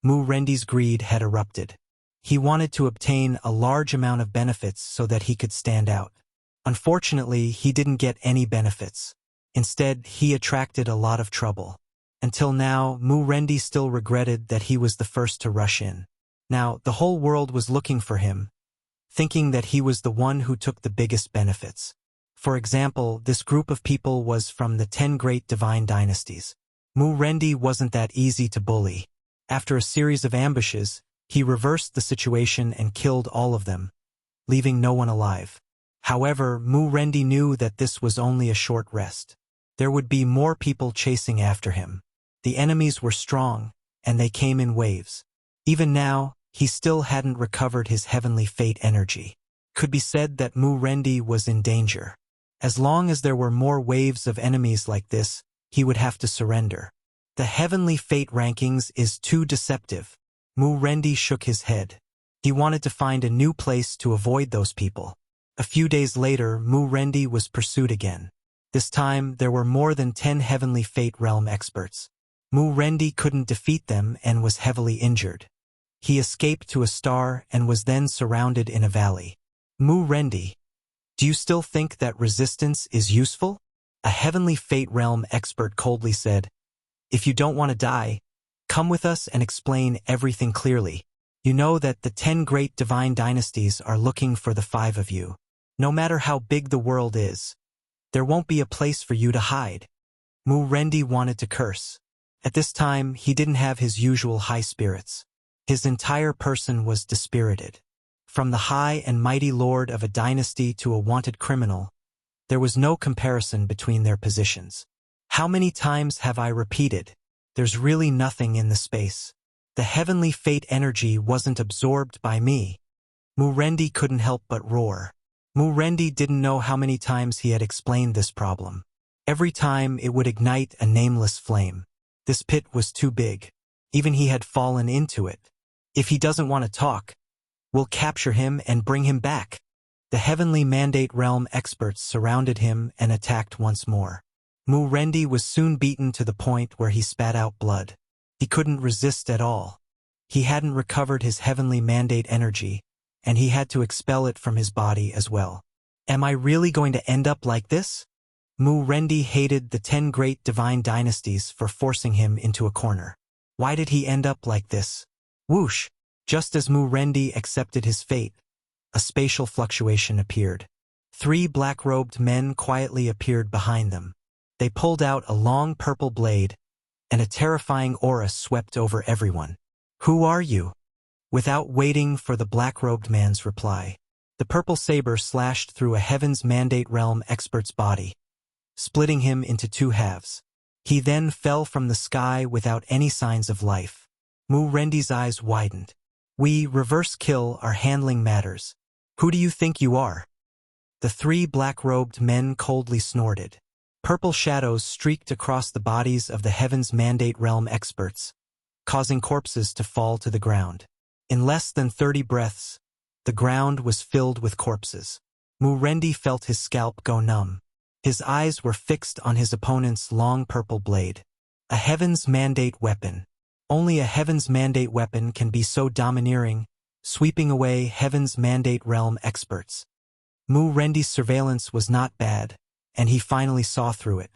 Mu Rendi's greed had erupted. He wanted to obtain a large amount of benefits so that he could stand out. Unfortunately, he didn't get any benefits. Instead, he attracted a lot of trouble. Until now, Mu Rendi still regretted that he was the first to rush in. Now, the whole world was looking for him, thinking that he was the one who took the biggest benefits. For example, this group of people was from the 10 great divine dynasties. Mu Rendi wasn't that easy to bully. After a series of ambushes, he reversed the situation and killed all of them, leaving no one alive. However, Mu Rendi knew that this was only a short rest. There would be more people chasing after him. The enemies were strong, and they came in waves. Even now, he still hadn't recovered his Heavenly Fate energy. Could be said that Mu Rendi was in danger. As long as there were more waves of enemies like this, he would have to surrender. The Heavenly Fate rankings is too deceptive. Mu Rendi shook his head. He wanted to find a new place to avoid those people. A few days later, Mu Rendi was pursued again. This time, there were more than 10 Heavenly Fate realm experts. Mu Rendi couldn't defeat them and was heavily injured. He escaped to a star and was then surrounded in a valley. Mu Rendi, do you still think that resistance is useful? A Heavenly Fate realm expert coldly said, if you don't want to die, come with us and explain everything clearly. You know that the 10 great divine dynasties are looking for the 5 of you. No matter how big the world is, there won't be a place for you to hide. Mu Rendi wanted to curse. At this time, he didn't have his usual high spirits. His entire person was dispirited. From the high and mighty lord of a dynasty to a wanted criminal, there was no comparison between their positions. How many times have I repeated? There's really nothing in the space. The Heavenly Fate energy wasn't absorbed by me. Mu Rendi couldn't help but roar. Mu Rendi didn't know how many times he had explained this problem. Every time it would ignite a nameless flame. This pit was too big. Even he had fallen into it. If he doesn't want to talk, we'll capture him and bring him back. The Heavenly Mandate realm experts surrounded him and attacked once more. Mu Rendi was soon beaten to the point where he spat out blood. He couldn't resist at all. He hadn't recovered his Heavenly Mandate energy, and he had to expel it from his body as well. Am I really going to end up like this? Mu Rendi hated the 10 great divine dynasties for forcing him into a corner. Why did he end up like this? Whoosh! Just as Mu Rendi accepted his fate, a spatial fluctuation appeared. 3 black-robed men quietly appeared behind them. They pulled out a long purple blade, and a terrifying aura swept over everyone. "Who are you?" Without waiting for the black-robed man's reply, the purple saber slashed through a Heaven's Mandate Realm expert's body, splitting him into 2 halves. He then fell from the sky without any signs of life. Mu Rendi's eyes widened. "We, Reverse Kill, are handling matters. Who do you think you are?" The 3 black-robed men coldly snorted. Purple shadows streaked across the bodies of the Heaven's Mandate Realm experts, causing corpses to fall to the ground. In less than 30 breaths, the ground was filled with corpses. Mu Rendi felt his scalp go numb. His eyes were fixed on his opponent's long purple blade. A Heaven's Mandate weapon. Only a Heaven's Mandate weapon can be so domineering, sweeping away Heaven's Mandate Realm experts. Mu Rendi's surveillance was not bad, and he finally saw through it.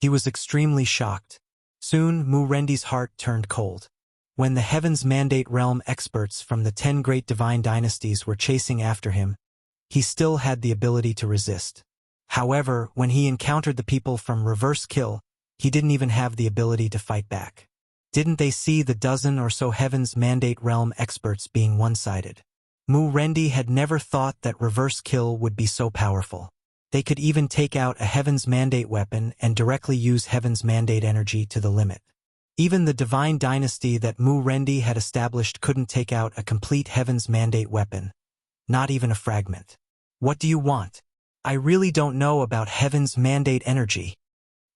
He was extremely shocked. Soon, Mu Rendi's heart turned cold. When the Heaven's Mandate Realm experts from the 10 great divine dynasties were chasing after him, he still had the ability to resist. However, when he encountered the people from Reverse Kill, he didn't even have the ability to fight back. Didn't they see the dozen or so Heaven's Mandate Realm experts being one-sided? Mu Rendi had never thought that Reverse Kill would be so powerful. They could even take out a Heaven's Mandate weapon and directly use Heaven's Mandate energy to the limit. Even the divine dynasty that Mu Rendi had established couldn't take out a complete Heaven's Mandate weapon, not even a fragment. "What do you want?" "I really don't know about Heaven's Mandate energy."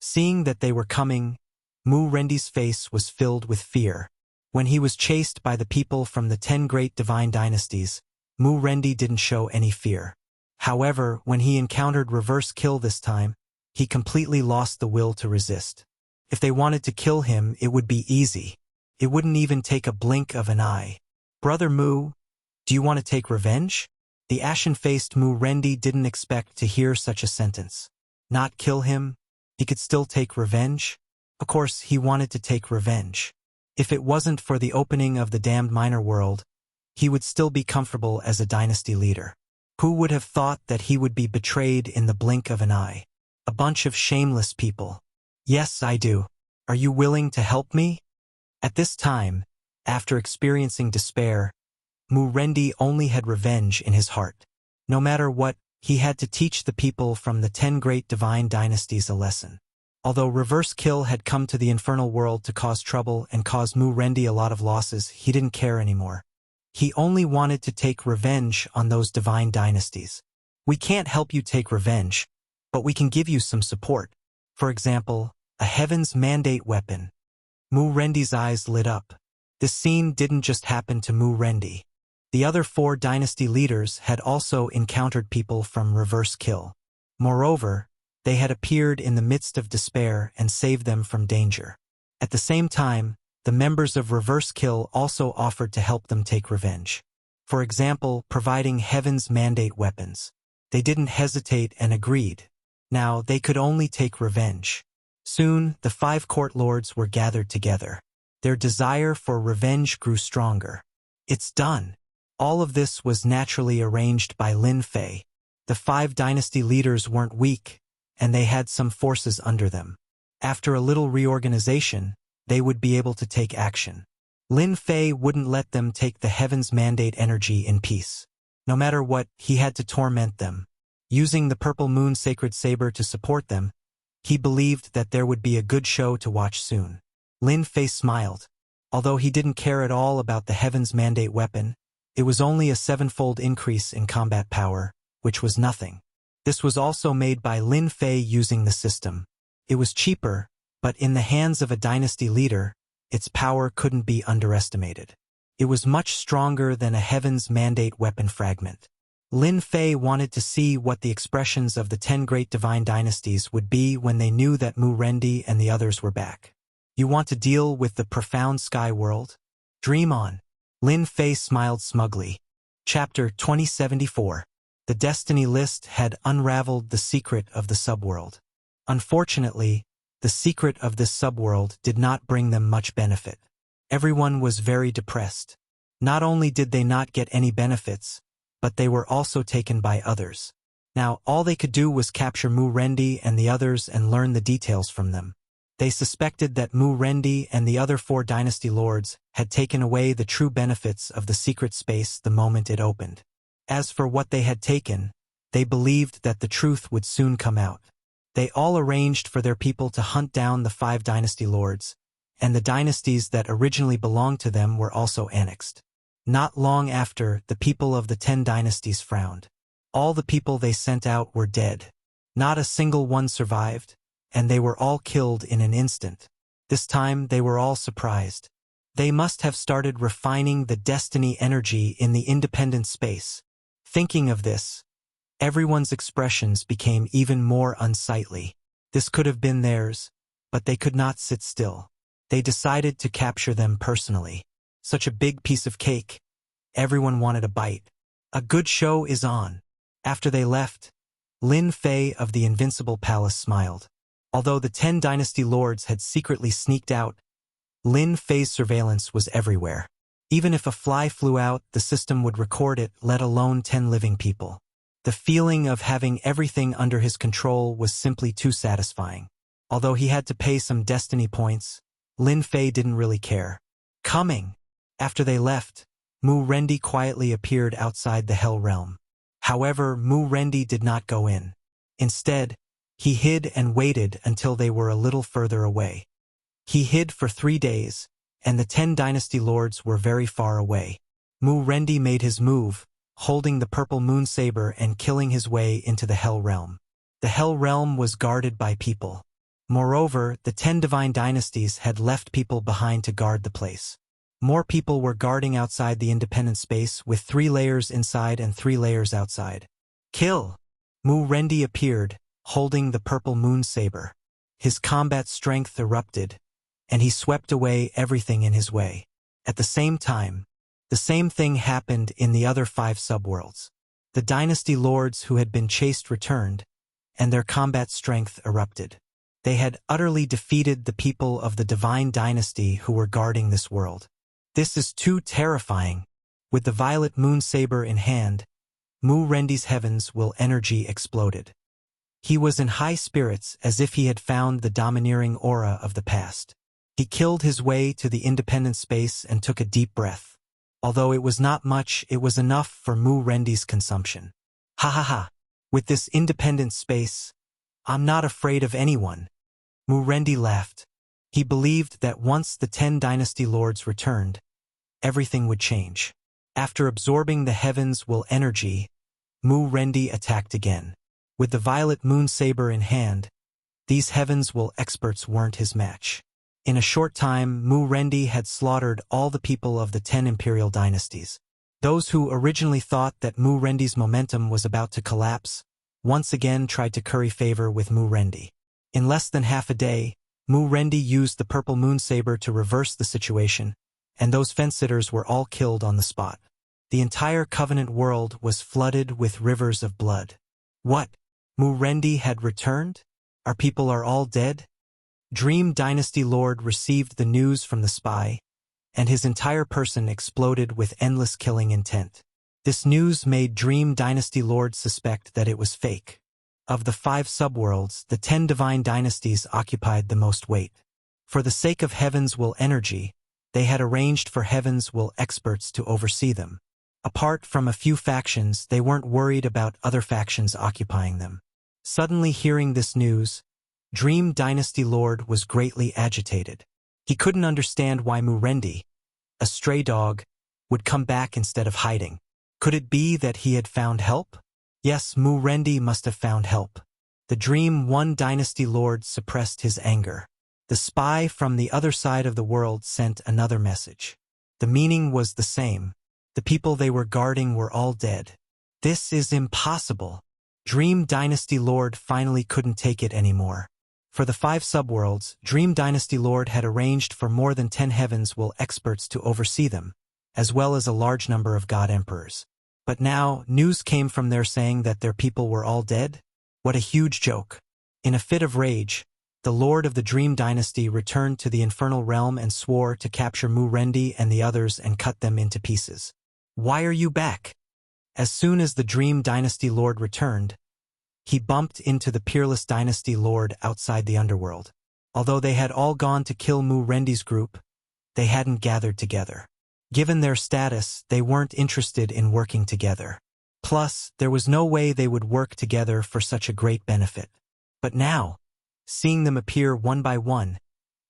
Seeing that they were coming, Mu Rendi's face was filled with fear. When he was chased by the people from the 10 great divine dynasties, Mu Rendi didn't show any fear. However, when he encountered Reverse Kill this time, he completely lost the will to resist. If they wanted to kill him, it would be easy. It wouldn't even take a blink of an eye. "Brother Mu, do you want to take revenge?" The ashen-faced Mu Rendi didn't expect to hear such a sentence. Not kill him? He could still take revenge? Of course, he wanted to take revenge. If it wasn't for the opening of the damned minor world, he would still be comfortable as a dynasty leader. Who would have thought that he would be betrayed in the blink of an eye? A bunch of shameless people. "Yes, I do. Are you willing to help me?" At this time, after experiencing despair, Mu Rendi only had revenge in his heart. No matter what, he had to teach the people from the 10 great divine dynasties a lesson. Although Reverse Kill had come to the infernal world to cause trouble and cause Mu Rendi a lot of losses, he didn't care anymore. He only wanted to take revenge on those divine dynasties. "We can't help you take revenge, but we can give you some support. For example, a Heaven's Mandate weapon." Mu Rendi's eyes lit up. This scene didn't just happen to Mu Rendi. The other 4 dynasty leaders had also encountered people from Reverse Kill. Moreover, they had appeared in the midst of despair and saved them from danger. At the same time, the members of Reverse Kill also offered to help them take revenge. For example, providing Heaven's Mandate weapons. They didn't hesitate and agreed. Now, they could only take revenge. Soon, the 5 court lords were gathered together. Their desire for revenge grew stronger. "It's done." All of this was naturally arranged by Lin Fei. The 5 dynasty leaders weren't weak, and they had some forces under them. After a little reorganization, they would be able to take action. Lin Fei wouldn't let them take the Heaven's Mandate energy in peace. No matter what, he had to torment them. Using the Purple Moon Sacred Saber to support them, he believed that there would be a good show to watch soon. Lin Fei smiled. Although he didn't care at all about the Heaven's Mandate weapon, it was only a 7-fold increase in combat power, which was nothing. This was also made by Lin Fei using the system. It was cheaper, but in the hands of a dynasty leader, its power couldn't be underestimated. It was much stronger than a Heaven's Mandate weapon fragment. Lin Fei wanted to see what the expressions of the 10 great divine dynasties would be when they knew that Mu Rendi and the others were back. "You want to deal with the profound sky world? Dream on." Lin Fei smiled smugly. Chapter 2074. The Destiny List had unraveled the secret of the subworld. Unfortunately, the secret of this subworld did not bring them much benefit. Everyone was very depressed. Not only did they not get any benefits, but they were also taken by others. Now, all they could do was capture Mu Rendi and the others and learn the details from them. They suspected that Mu Rendi and the other 4 dynasty lords had taken away the true benefits of the secret space the moment it opened. As for what they had taken, they believed that the truth would soon come out. They all arranged for their people to hunt down the 5 dynasty lords, and the dynasties that originally belonged to them were also annexed. Not long after, the people of the 10 dynasties frowned. All the people they sent out were dead. Not a single one survived, and they were all killed in an instant. This time they were all surprised. They must have started refining the destiny energy in the independent space. Thinking of this, everyone's expressions became even more unsightly. This could have been theirs, but they could not sit still. They decided to capture them personally. Such a big piece of cake. Everyone wanted a bite. A good show is on. After they left, Lin Fei of the Invincible Palace smiled. Although the 10 dynasty lords had secretly sneaked out, Lin Fei's surveillance was everywhere. Even if a fly flew out, the system would record it, let alone 10 living people. The feeling of having everything under his control was simply too satisfying. Although he had to pay some destiny points, Lin Fei didn't really care. Coming! After they left, Mu Rendi quietly appeared outside the Hell Realm. However, Mu Rendi did not go in. Instead, he hid and waited until they were a little further away. He hid for 3 days, and the 10 dynasty lords were very far away. Mu Rendi made his move, holding the purple moon saber and killing his way into the Hell Realm. The Hell Realm was guarded by people. Moreover, the 10 divine dynasties had left people behind to guard the place. More people were guarding outside the independent space with 3 layers inside and 3 layers outside. Kill! Mu Rendi appeared, holding the purple moon saber. His combat strength erupted, and he swept away everything in his way. At the same time, the same thing happened in the other 5 subworlds. The dynasty lords who had been chased returned, and their combat strength erupted. They had utterly defeated the people of the divine dynasty who were guarding this world. This is too terrifying. With the violet moon saber in hand, Mu Rendi's heavens will energy exploded. He was in high spirits as if he had found the domineering aura of the past. He killed his way to the independent space and took a deep breath. Although it was not much, it was enough for Mu Rendi's consumption. Ha ha ha! With this independent space, I'm not afraid of anyone. Mu Rendi laughed. He believed that once the 10 dynasty lords returned, everything would change. After absorbing the heavens will energy, Mu Rendi attacked again. With the violet moon saber in hand, these heavens will experts weren't his match. In a short time, Mu Rendi had slaughtered all the people of the 10 imperial dynasties. Those who originally thought that Mu Rendi's momentum was about to collapse, once again tried to curry favor with Mu Rendi. In less than half a day, Mu Rendi used the purple moon saber to reverse the situation, and those fence-sitters were all killed on the spot. The entire Covenant world was flooded with rivers of blood. What? Mu Rendi had returned? Our people are all dead? Dream Dynasty Lord received the news from the spy, and his entire person exploded with endless killing intent. This news made Dream Dynasty Lord suspect that it was fake. Of the 5 subworlds, the 10 divine dynasties occupied the most weight. For the sake of Heaven's Will energy, they had arranged for Heaven's Will experts to oversee them. Apart from a few factions, they weren't worried about other factions occupying them. Suddenly hearing this news, Dream Dynasty Lord was greatly agitated. He couldn't understand why Mu Rendi, a stray dog, would come back instead of hiding. Could it be that he had found help? Yes, Mu Rendi must have found help. The Dream One Dynasty Lord suppressed his anger. The spy from the other side of the world sent another message. The meaning was the same. The people they were guarding were all dead. This is impossible. Dream Dynasty Lord finally couldn't take it anymore. For the 5 subworlds, Dream Dynasty Lord had arranged for more than 10 Heavens Will experts to oversee them, as well as a large number of God Emperors. But now, news came from there saying that their people were all dead? What a huge joke. In a fit of rage, the lord of the Dream Dynasty returned to the infernal realm and swore to capture Mu Rendi and the others and cut them into pieces. Why are you back? As soon as the Dream Dynasty Lord returned, he bumped into the Peerless Dynasty Lord outside the underworld. Although they had all gone to kill Mu Rendi's group, they hadn't gathered together. Given their status, they weren't interested in working together. Plus, there was no way they would work together for such a great benefit. But now, seeing them appear one by one,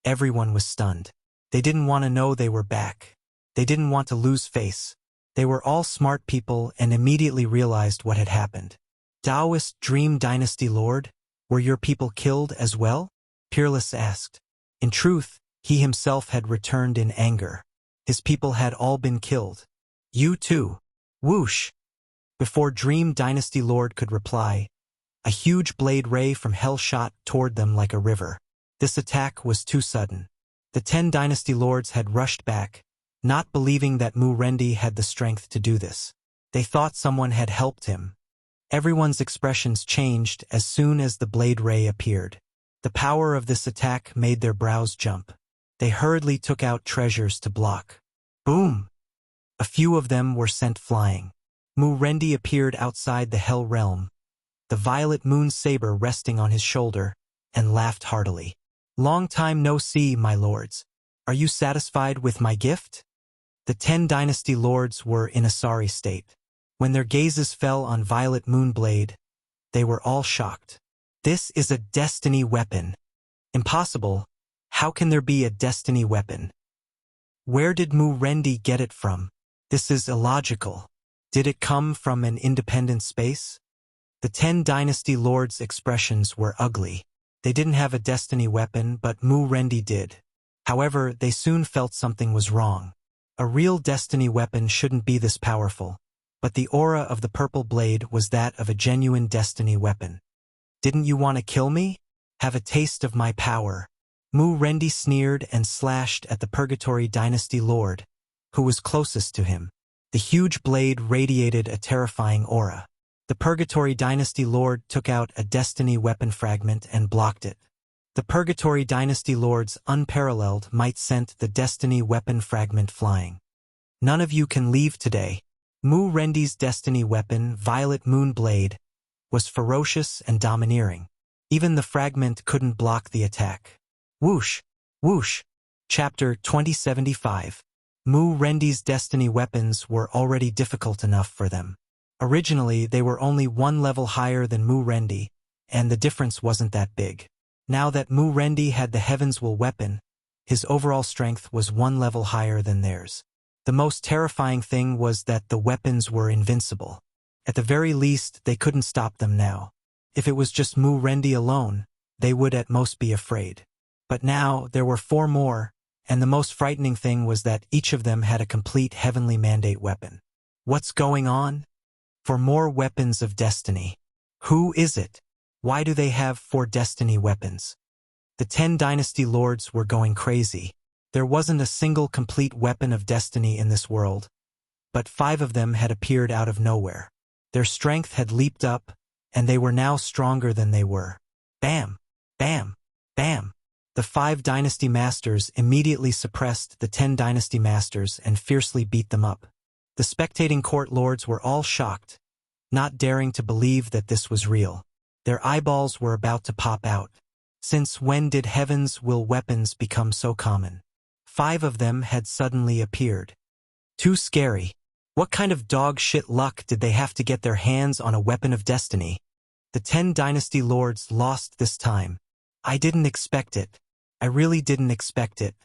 everyone was stunned. They didn't want to know they were back. They didn't want to lose face. They were all smart people and immediately realized what had happened. Taoist Dream Dynasty Lord, were your people killed as well? Peerless asked. In truth, he himself had returned in anger. His people had all been killed. You too. Whoosh! Before Dream Dynasty Lord could reply, a huge blade ray from hell shot toward them like a river. This attack was too sudden. The 10 Dynasty Lords had rushed back, not believing that Mu Rendi had the strength to do this. They thought someone had helped him. Everyone's expressions changed as soon as the blade ray appeared. The power of this attack made their brows jump. They hurriedly took out treasures to block. Boom! A few of them were sent flying. Mu Rendi appeared outside the Hell Realm, the violet moon saber resting on his shoulder, and laughed heartily. Long time no see, my lords. Are you satisfied with my gift? The 10 Dynasty Lords were in a sorry state. When their gazes fell on Violet Moonblade, they were all shocked. This is a destiny weapon. Impossible. How can there be a destiny weapon? Where did Mu Rendi get it from? This is illogical. Did it come from an independent space? The 10 Dynasty Lords' expressions were ugly. They didn't have a destiny weapon, but Mu Rendi did. However, they soon felt something was wrong. A real destiny weapon shouldn't be this powerful, but the aura of the purple blade was that of a genuine destiny weapon. Didn't you want to kill me? Have a taste of my power. Mu Rendi sneered and slashed at the Purgatory Dynasty Lord, who was closest to him. The huge blade radiated a terrifying aura. The Purgatory Dynasty Lord took out a destiny weapon fragment and blocked it. The Purgatory Dynasty Lord's unparalleled might sent the destiny weapon fragment flying. None of you can leave today. Mu Rendi's destiny weapon, Violet Moonblade, was ferocious and domineering. Even the fragment couldn't block the attack. Whoosh! Whoosh! Chapter 2075. Mu Rendi's destiny weapons were already difficult enough for them. Originally, they were only one level higher than Mu Rendi, and the difference wasn't that big. Now that Mu Rendi had the Heaven's Will weapon, his overall strength was one level higher than theirs. The most terrifying thing was that the weapons were invincible. At the very least, they couldn't stop them now. If it was just Mu Rendi alone, they would at most be afraid. But now, there were 4 more, and the most frightening thing was that each of them had a complete Heavenly Mandate weapon. What's going on? For more weapons of destiny. Who is it? Why do they have 4 destiny weapons? The 10 Dynasty Lords were going crazy. There wasn't a single complete weapon of destiny in this world, but 5 of them had appeared out of nowhere. Their strength had leaped up, and they were now stronger than they were. Bam! Bam! Bam! The 5 Dynasty Masters immediately suppressed the 10 Dynasty Masters and fiercely beat them up. The spectating court lords were all shocked, not daring to believe that this was real. Their eyeballs were about to pop out. Since when did Heaven's Will weapons become so common? 5 of them had suddenly appeared. Too scary. What kind of dog shit luck did they have to get their hands on a weapon of destiny? The 10 Dynasty Lords lost this time. I didn't expect it. I really didn't expect it.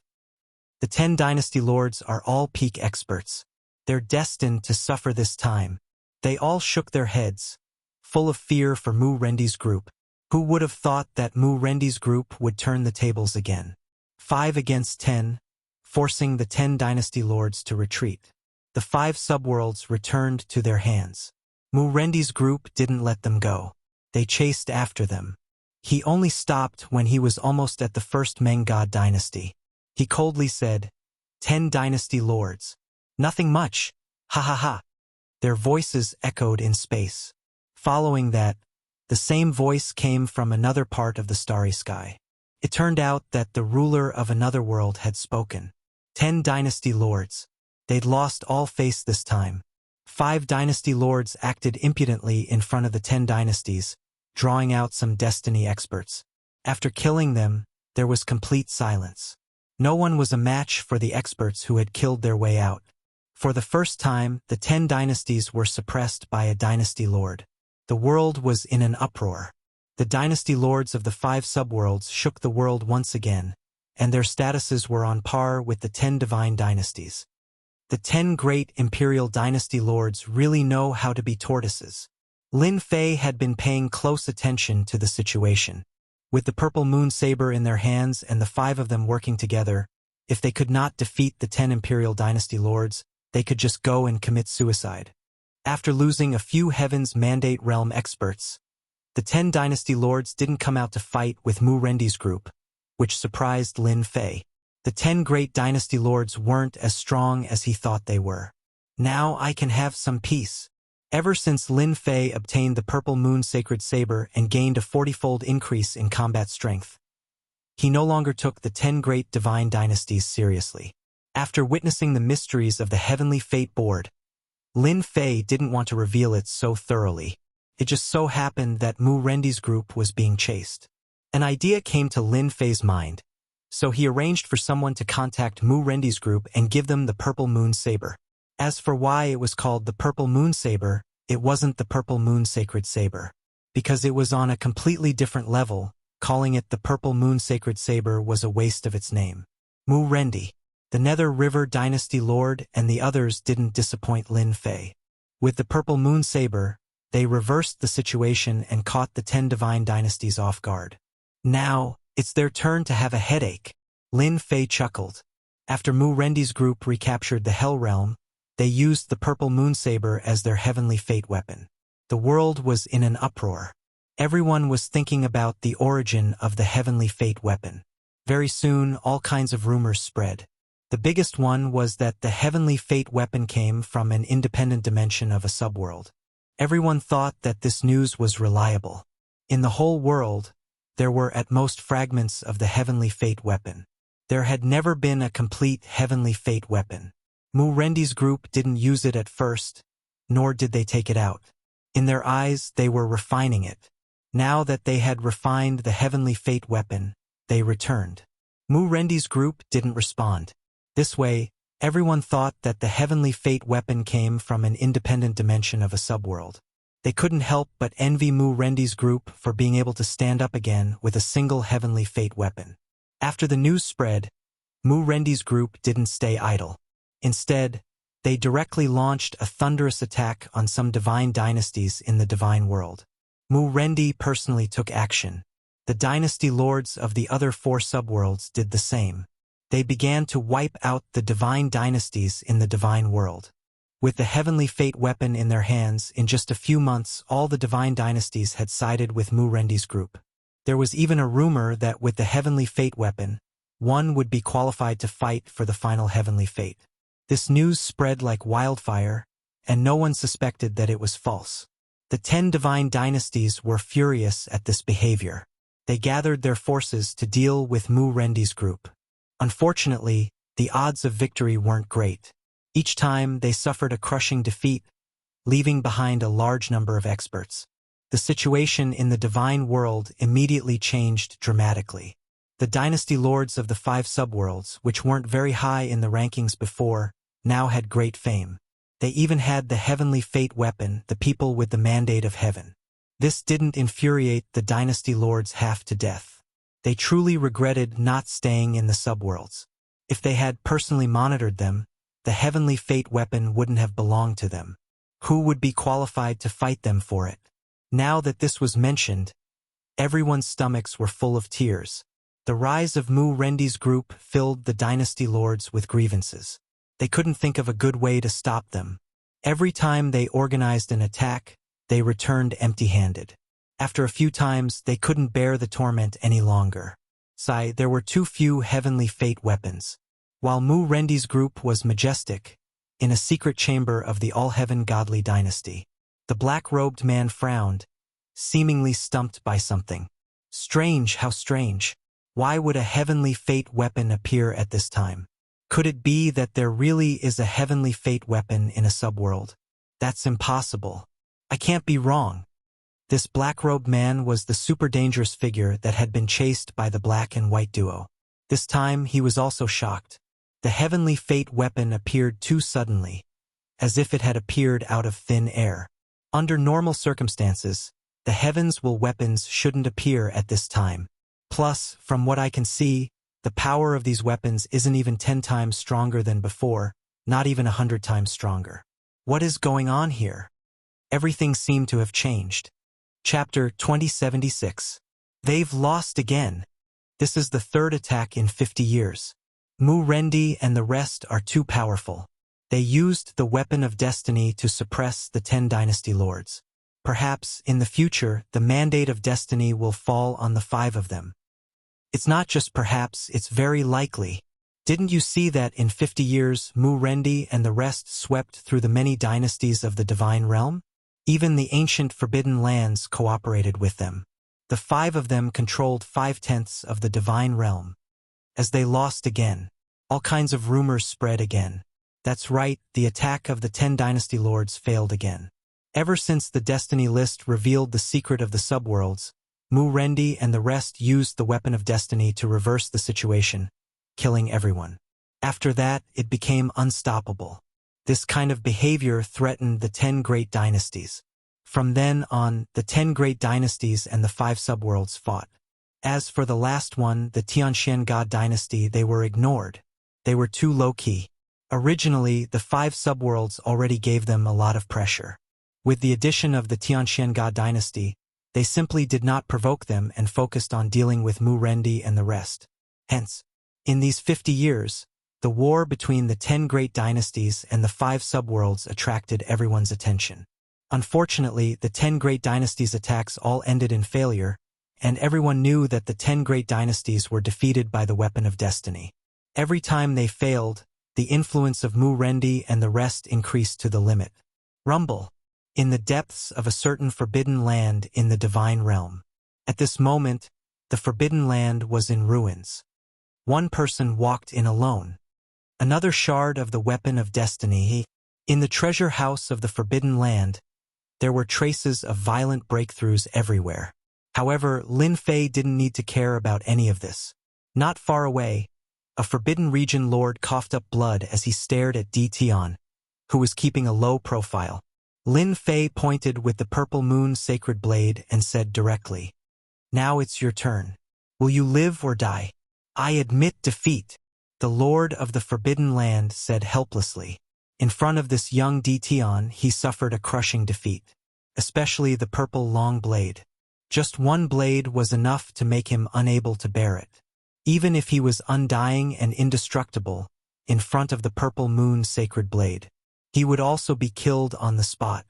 The 10 Dynasty Lords are all peak experts. They're destined to suffer this time. They all shook their heads, full of fear for Mu Rendi's group. Who would have thought that Mu Rendi's group would turn the tables again? 5 against 10, forcing the 10 Dynasty Lords to retreat. The 5 subworlds returned to their hands. Mu Rendi's group didn't let them go. They chased after them. He only stopped when he was almost at the first Meng God dynasty. He coldly said, 10 Dynasty Lords. Nothing much. Ha ha ha. Their voices echoed in space. Following that, the same voice came from another part of the starry sky. It turned out that the ruler of another world had spoken. 10 dynasty lords. They'd lost all face this time. 5 dynasty lords acted impudently in front of the 10 dynasties, drawing out some destiny experts. After killing them, there was complete silence. No one was a match for the experts who had killed their way out. For the first time, the 10 dynasties were suppressed by a dynasty lord. The world was in an uproar. The dynasty lords of the 5 subworlds shook the world once again, and their statuses were on par with the 10 divine dynasties. The 10 great imperial dynasty lords really know how to be tortoises. Lin Fei had been paying close attention to the situation. With the purple moon saber in their hands and the 5 of them working together, if they could not defeat the 10 imperial dynasty lords, they could just go and commit suicide. After losing a few Heaven's Mandate Realm experts, the 10 dynasty lords didn't come out to fight with Mu Rendi's group, which surprised Lin Fei. The 10 great dynasty lords weren't as strong as he thought they were. Now I can have some peace. Ever since Lin Fei obtained the Purple Moon Sacred Saber and gained a 40-fold increase in combat strength, he no longer took the 10 great divine dynasties seriously. After witnessing the mysteries of the Heavenly Fate Board, Lin Fei didn't want to reveal it so thoroughly. It just so happened that Mu Rendi's group was being chased. An idea came to Lin Fei's mind, so he arranged for someone to contact Mu Rendi's group and give them the Purple Moon Saber. As for why it was called the Purple Moon Saber, it wasn't the Purple Moon Sacred Saber. Because it was on a completely different level, calling it the Purple Moon Sacred Saber was a waste of its name. Mu Rendi, the Nether River Dynasty Lord, and the others didn't disappoint Lin Fei. With the Purple Moon Saber, they reversed the situation and caught the 10 divine dynasties off guard. Now, it's their turn to have a headache. Lin Fei chuckled. After Mu Rendi's group recaptured the Hell Realm, they used the Purple Moon Saber as their heavenly fate weapon. The world was in an uproar. Everyone was thinking about the origin of the heavenly fate weapon. Very soon, all kinds of rumors spread. The biggest one was that the heavenly fate weapon came from an independent dimension of a subworld. Everyone thought that this news was reliable. In the whole world, there were at most fragments of the heavenly fate weapon. There had never been a complete heavenly fate weapon. Mu Rendi's group didn't use it at first, nor did they take it out. In their eyes, they were refining it. Now that they had refined the heavenly fate weapon, they returned. Mu Rendi's group didn't respond. This way, everyone thought that the heavenly fate weapon came from an independent dimension of a subworld. They couldn't help but envy Mu Rendi's group for being able to stand up again with a single heavenly fate weapon. After the news spread, Mu Rendi's group didn't stay idle. Instead, they directly launched a thunderous attack on some divine dynasties in the divine world. Mu Rendi personally took action. The dynasty lords of the other 4 subworlds did the same. They began to wipe out the divine dynasties in the divine world. With the heavenly fate weapon in their hands, in just a few months all the divine dynasties had sided with Mu Rendi's group. There was even a rumor that with the heavenly fate weapon, one would be qualified to fight for the final heavenly fate. This news spread like wildfire, and no one suspected that it was false. The 10 divine dynasties were furious at this behavior. They gathered their forces to deal with Mu Rendi's group. Unfortunately, the odds of victory weren't great. Each time they suffered a crushing defeat, leaving behind a large number of experts. The situation in the divine world immediately changed dramatically. The dynasty lords of the 5 subworlds, which weren't very high in the rankings before, now had great fame. They even had the heavenly fate weapon, the people with the mandate of heaven. This didn't infuriate the dynasty lords half to death. They truly regretted not staying in the subworlds. If they had personally monitored them, the heavenly fate weapon wouldn't have belonged to them. Who would be qualified to fight them for it? Now that this was mentioned, everyone's stomachs were full of tears. The rise of Mu Rendi's group filled the dynasty lords with grievances. They couldn't think of a good way to stop them. Every time they organized an attack, they returned empty-handed. After a few times, they couldn't bear the torment any longer. There were too few heavenly fate weapons. While Mu Rendi's group was majestic, in a secret chamber of the All-Heaven Godly Dynasty, the black-robed man frowned, seemingly stumped by something. Strange, how strange. Why would a heavenly fate weapon appear at this time? Could it be that there really is a heavenly fate weapon in a subworld? That's impossible. I can't be wrong. This black-robed man was the super dangerous figure that had been chased by the black and white duo. This time he was also shocked. The heavenly fate weapon appeared too suddenly, as if it had appeared out of thin air. Under normal circumstances, the heavens will weapons shouldn't appear at this time. Plus, from what I can see, the power of these weapons isn't even 10 times stronger than before, not even 100 times stronger. What is going on here? Everything seemed to have changed. Chapter 2076. They've lost again. This is the third attack in 50 years. Mu Rendi and the rest are too powerful. They used the weapon of destiny to suppress the 10 dynasty lords. Perhaps, in the future, the mandate of destiny will fall on the 5 of them. It's not just perhaps, it's very likely. Didn't you see that in 50 years, Mu Rendi and the rest swept through the many dynasties of the divine realm? Even the ancient forbidden lands cooperated with them. The 5 of them controlled 5/10 of the divine realm. As they lost again, all kinds of rumors spread again. That's right, the attack of the 10 dynasty lords failed again. Ever since the destiny list revealed the secret of the subworlds, Mu Rendi and the rest used the weapon of destiny to reverse the situation, killing everyone. After that, it became unstoppable. This kind of behavior threatened the 10 great dynasties. From then on, the 10 great dynasties and the 5 subworlds fought. As for the last one, the Tianxian God dynasty, they were ignored. They were too low-key. Originally, the 5 subworlds already gave them a lot of pressure. With the addition of the Tianxian God dynasty, they simply did not provoke them and focused on dealing with Mu Rendi and the rest. Hence, in these 50 years, the war between the 10 great dynasties and the 5 subworlds attracted everyone's attention. Unfortunately, the 10 great dynasties' attacks all ended in failure, and everyone knew that the 10 great dynasties were defeated by the weapon of destiny. Every time they failed, the influence of Mu Rendi and the rest increased to the limit. Rumble. In the depths of a certain forbidden land in the divine realm. At this moment, the forbidden land was in ruins. One person walked in alone. Another shard of the weapon of destiny. In the treasure house of the forbidden land, there were traces of violent breakthroughs everywhere. However, Lin Fei didn't need to care about any of this. Not far away, a forbidden region lord coughed up blood as he stared at Di Tian, who was keeping a low profile. Lin Fei pointed with the purple moon sacred blade and said directly, "Now it's your turn. Will you live or die?" "I admit defeat," the lord of the forbidden land said helplessly. In front of this young Di Tian, he suffered a crushing defeat, especially the purple long blade. Just one blade was enough to make him unable to bear it. Even if he was undying and indestructible, in front of the purple moon sacred blade, he would also be killed on the spot.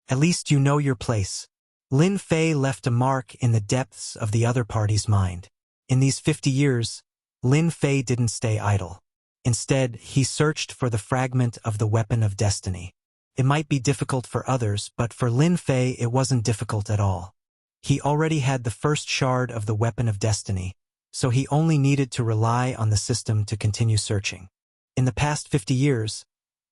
At least you know your place. Lin Fei left a mark in the depths of the other party's mind. In these 50 years, Lin Fei didn't stay idle. Instead, he searched for the fragment of the weapon of destiny. It might be difficult for others, but for Lin Fei it wasn't difficult at all. He already had the first shard of the weapon of destiny, so he only needed to rely on the system to continue searching. In the past 50 years,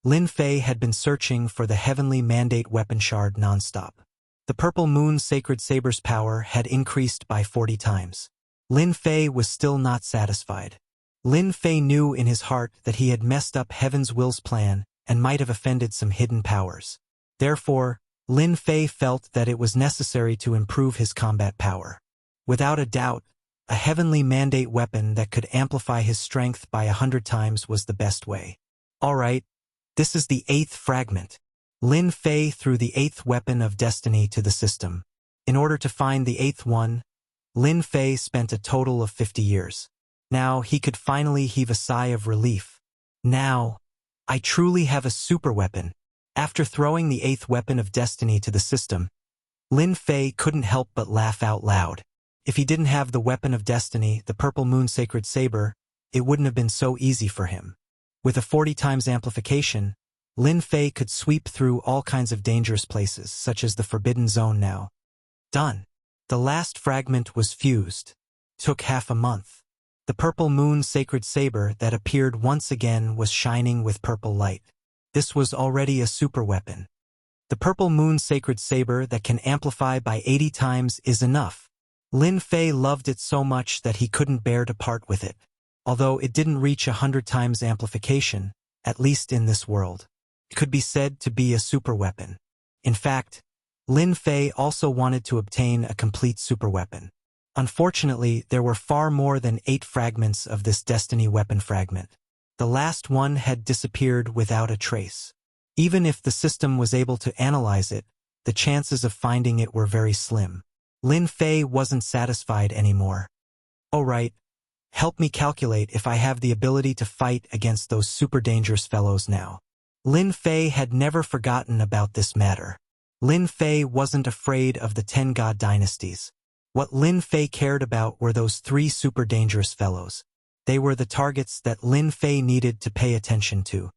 Lin Fei had been searching for the heavenly mandate weapon shard non-stop. The purple moon sacred saber's power had increased by 40 times. Lin Fei was still not satisfied. Lin Fei knew in his heart that he had messed up Heaven's Will's plan and might have offended some hidden powers. Therefore, Lin Fei felt that it was necessary to improve his combat power. Without a doubt, a heavenly mandate weapon that could amplify his strength by 100 times was the best way. All right, this is the 8th fragment. Lin Fei threw the 8th weapon of destiny to the system. In order to find the 8th one, Lin Fei spent a total of 50 years. Now he could finally heave a sigh of relief. Now, I truly have a super weapon. After throwing the 8th weapon of destiny to the system, Lin Fei couldn't help but laugh out loud. If he didn't have the weapon of destiny, the purple moon sacred saber, it wouldn't have been so easy for him. With a 40 times amplification, Lin Fei could sweep through all kinds of dangerous places, such as the Forbidden Zone now. Done. The last fragment was fused. Took half a month. The purple moon sacred saber that appeared once again was shining with purple light. This was already a super weapon. The purple moon sacred saber that can amplify by 80 times is enough. Lin Fei loved it so much that he couldn't bear to part with it. Although it didn't reach 100 times amplification, at least in this world, it could be said to be a super weapon. In fact, Lin Fei also wanted to obtain a complete super weapon. Unfortunately, there were far more than 8 fragments of this destiny weapon fragment. The last one had disappeared without a trace. Even if the system was able to analyze it, the chances of finding it were very slim. Lin Fei wasn't satisfied anymore. "All right, help me calculate if I have the ability to fight against those super dangerous fellows now." Lin Fei had never forgotten about this matter. Lin Fei wasn't afraid of the 10 god dynasties. What Lin Fei cared about were those 3 super dangerous fellows. They were the targets that Lin Fei needed to pay attention to.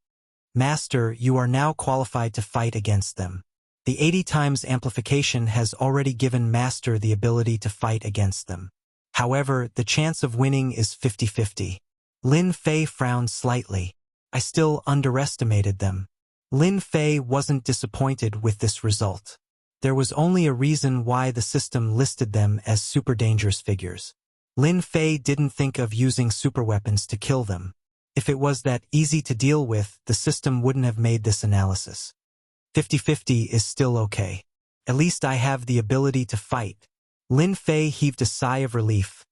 "Master, you are now qualified to fight against them. The 80 times amplification has already given Master the ability to fight against them. However, the chance of winning is 50-50. Lin Fei frowned slightly. "I still underestimated them." Lin Fei wasn't disappointed with this result. There was only a reason why the system listed them as super dangerous figures. Lin Fei didn't think of using super weapons to kill them. If it was that easy to deal with, the system wouldn't have made this analysis. 50-50 is still okay. At least I have the ability to fight. Lin Fei heaved a sigh of relief.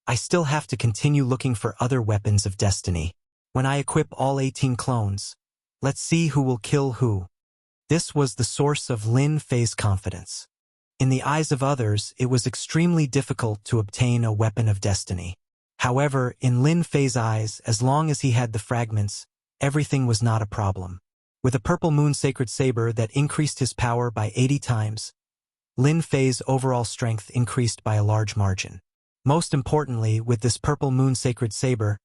"I still have to continue looking for other weapons of destiny. When I equip all 18 clones, let's see who will kill who." This was the source of Lin Fei's confidence. In the eyes of others, it was extremely difficult to obtain a weapon of destiny. However, in Lin Fei's eyes, as long as he had the fragments, everything was not a problem. With a purple moon sacred saber that increased his power by 80 times, Lin Fei's overall strength increased by a large margin. Most importantly, with this purple moon sacred saber,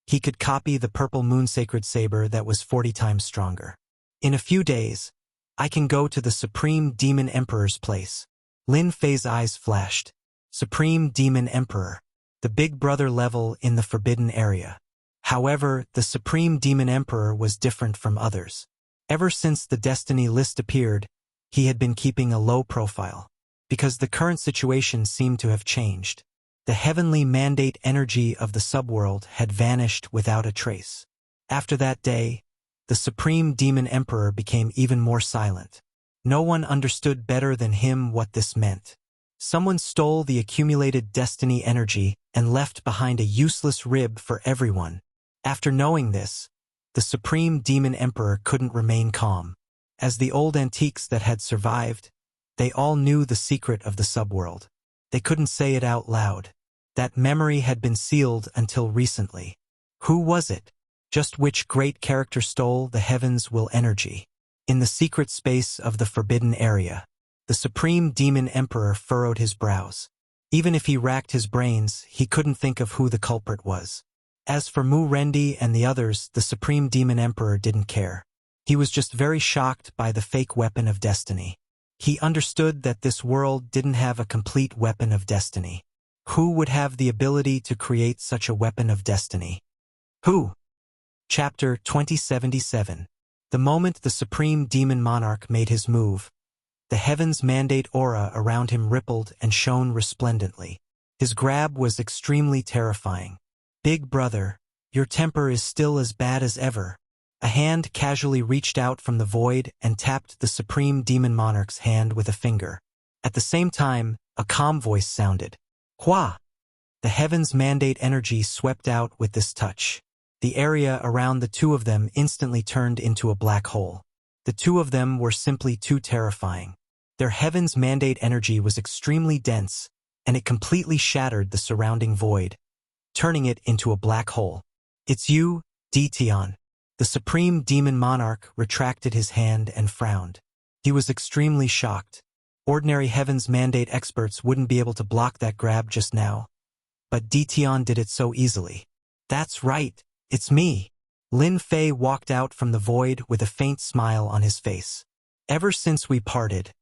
he could copy the purple moon sacred saber that was 40 times stronger. "In a few days, I can go to the Supreme Demon Emperor's place." Lin Fei's eyes flashed. Supreme Demon Emperor. The big brother level in the forbidden area. However, the Supreme Demon Emperor was different from others. Ever since the Destiny list appeared, he had been keeping a low profile. Because the current situation seemed to have changed. The heavenly mandate energy of the subworld had vanished without a trace. After that day, the Supreme Demon Emperor became even more silent. No one understood better than him what this meant. Someone stole the accumulated destiny energy and left behind a useless rib for everyone. After knowing this, the Supreme Demon Emperor couldn't remain calm. As the old antiques that had survived, they all knew the secret of the subworld. They couldn't say it out loud. That memory had been sealed until recently. Who was it? Just which great character stole the heavens' will energy? In the secret space of the forbidden area, the Supreme Demon Emperor furrowed his brows. Even if he racked his brains, he couldn't think of who the culprit was. As for Mu Rendi and the others, the Supreme Demon Emperor didn't care. He was just very shocked by the fake weapon of destiny. He understood that this world didn't have a complete weapon of destiny. Who would have the ability to create such a weapon of destiny? Who? Chapter 2077. The moment the Supreme Demon Monarch made his move, the heaven's mandate aura around him rippled and shone resplendently. His grab was extremely terrifying. "Big brother, your temper is still as bad as ever." A hand casually reached out from the void and tapped the Supreme Demon Monarch's hand with a finger. At the same time, a calm voice sounded. "Hua!" The heaven's mandate energy swept out with this touch. The area around the two of them instantly turned into a black hole. The two of them were simply too terrifying. Their heaven's mandate energy was extremely dense, and it completely shattered the surrounding void, turning it into a black hole. "It's you, Dition." The Supreme Demon Monarch retracted his hand and frowned. He was extremely shocked. Ordinary heaven's mandate experts wouldn't be able to block that grab just now. But Dition did it so easily. "That's right. It's me." Lin Fei walked out from the void with a faint smile on his face. "Ever since we parted,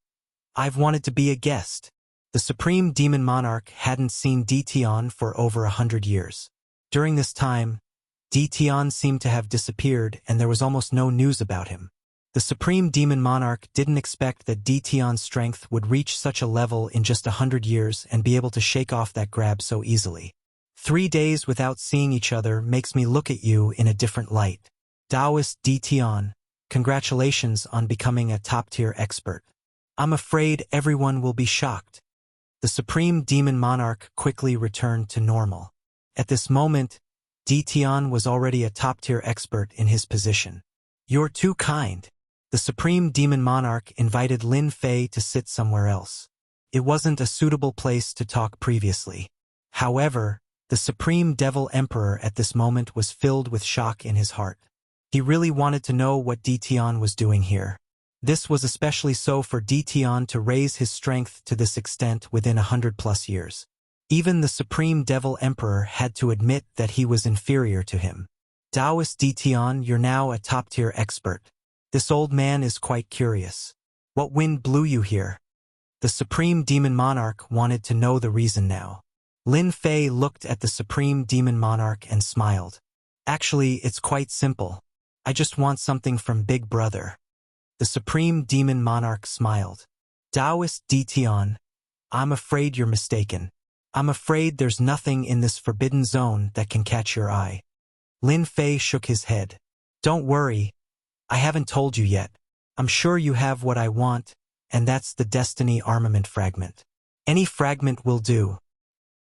I've wanted to be a guest." The Supreme Demon Monarch hadn't seen Dition for over 100 years. During this time, Tian seemed to have disappeared and there was almost no news about him. The Supreme Demon Monarch didn't expect that Tian's strength would reach such a level in just 100 years and be able to shake off that grab so easily. 3 days without seeing each other makes me look at you in a different light. Taoist Tian, congratulations on becoming a top-tier expert. I'm afraid everyone will be shocked. The Supreme Demon Monarch quickly returned to normal. At this moment, Tian was already a top-tier expert in his position. You're too kind. The Supreme Demon Monarch invited Lin Fei to sit somewhere else. It wasn't a suitable place to talk previously. However, the Supreme Devil Emperor at this moment was filled with shock in his heart. He really wanted to know what Tian was doing here. This was especially so for Tian to raise his strength to this extent within 100+ years. Even the Supreme Devil Emperor had to admit that he was inferior to him. Taoist Tian, you're now a top-tier expert. This old man is quite curious. What wind blew you here? The Supreme Demon Monarch wanted to know the reason now. Lin Fei looked at the Supreme Demon Monarch and smiled. Actually, it's quite simple. I just want something from Big Brother. The Supreme Demon Monarch smiled. Taoist Tian, I'm afraid you're mistaken. I'm afraid there's nothing in this forbidden zone that can catch your eye. Lin Fei shook his head. Don't worry. I haven't told you yet. I'm sure you have what I want, and that's the Destiny Armament Fragment. Any fragment will do.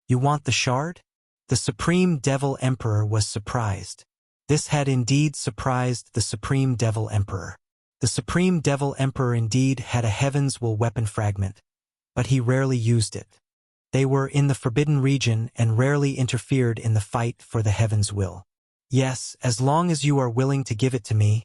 You want the shard? The Supreme Devil Emperor was surprised. This had indeed surprised the Supreme Devil Emperor. The Supreme Devil Emperor indeed had a Heaven's Will weapon fragment, but he rarely used it. They were in the Forbidden Region and rarely interfered in the fight for the Heaven's Will. Yes, as long as you are willing to give it to me,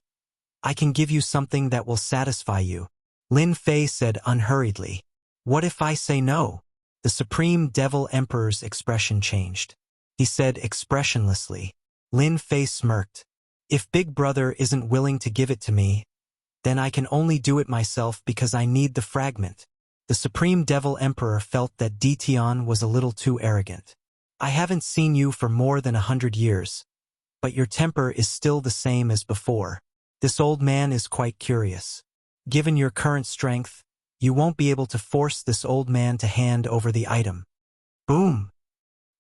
I can give you something that will satisfy you. Lin Fei said unhurriedly. What if I say no? The Supreme Devil Emperor's expression changed. He said expressionlessly. Lin Fei smirked. If Big Brother isn't willing to give it to me, then I can only do it myself because I need the fragment. The Supreme Devil Emperor felt that Tian was a little too arrogant. I haven't seen you for more than 100 years, but your temper is still the same as before. This old man is quite curious. Given your current strength, you won't be able to force this old man to hand over the item. Boom!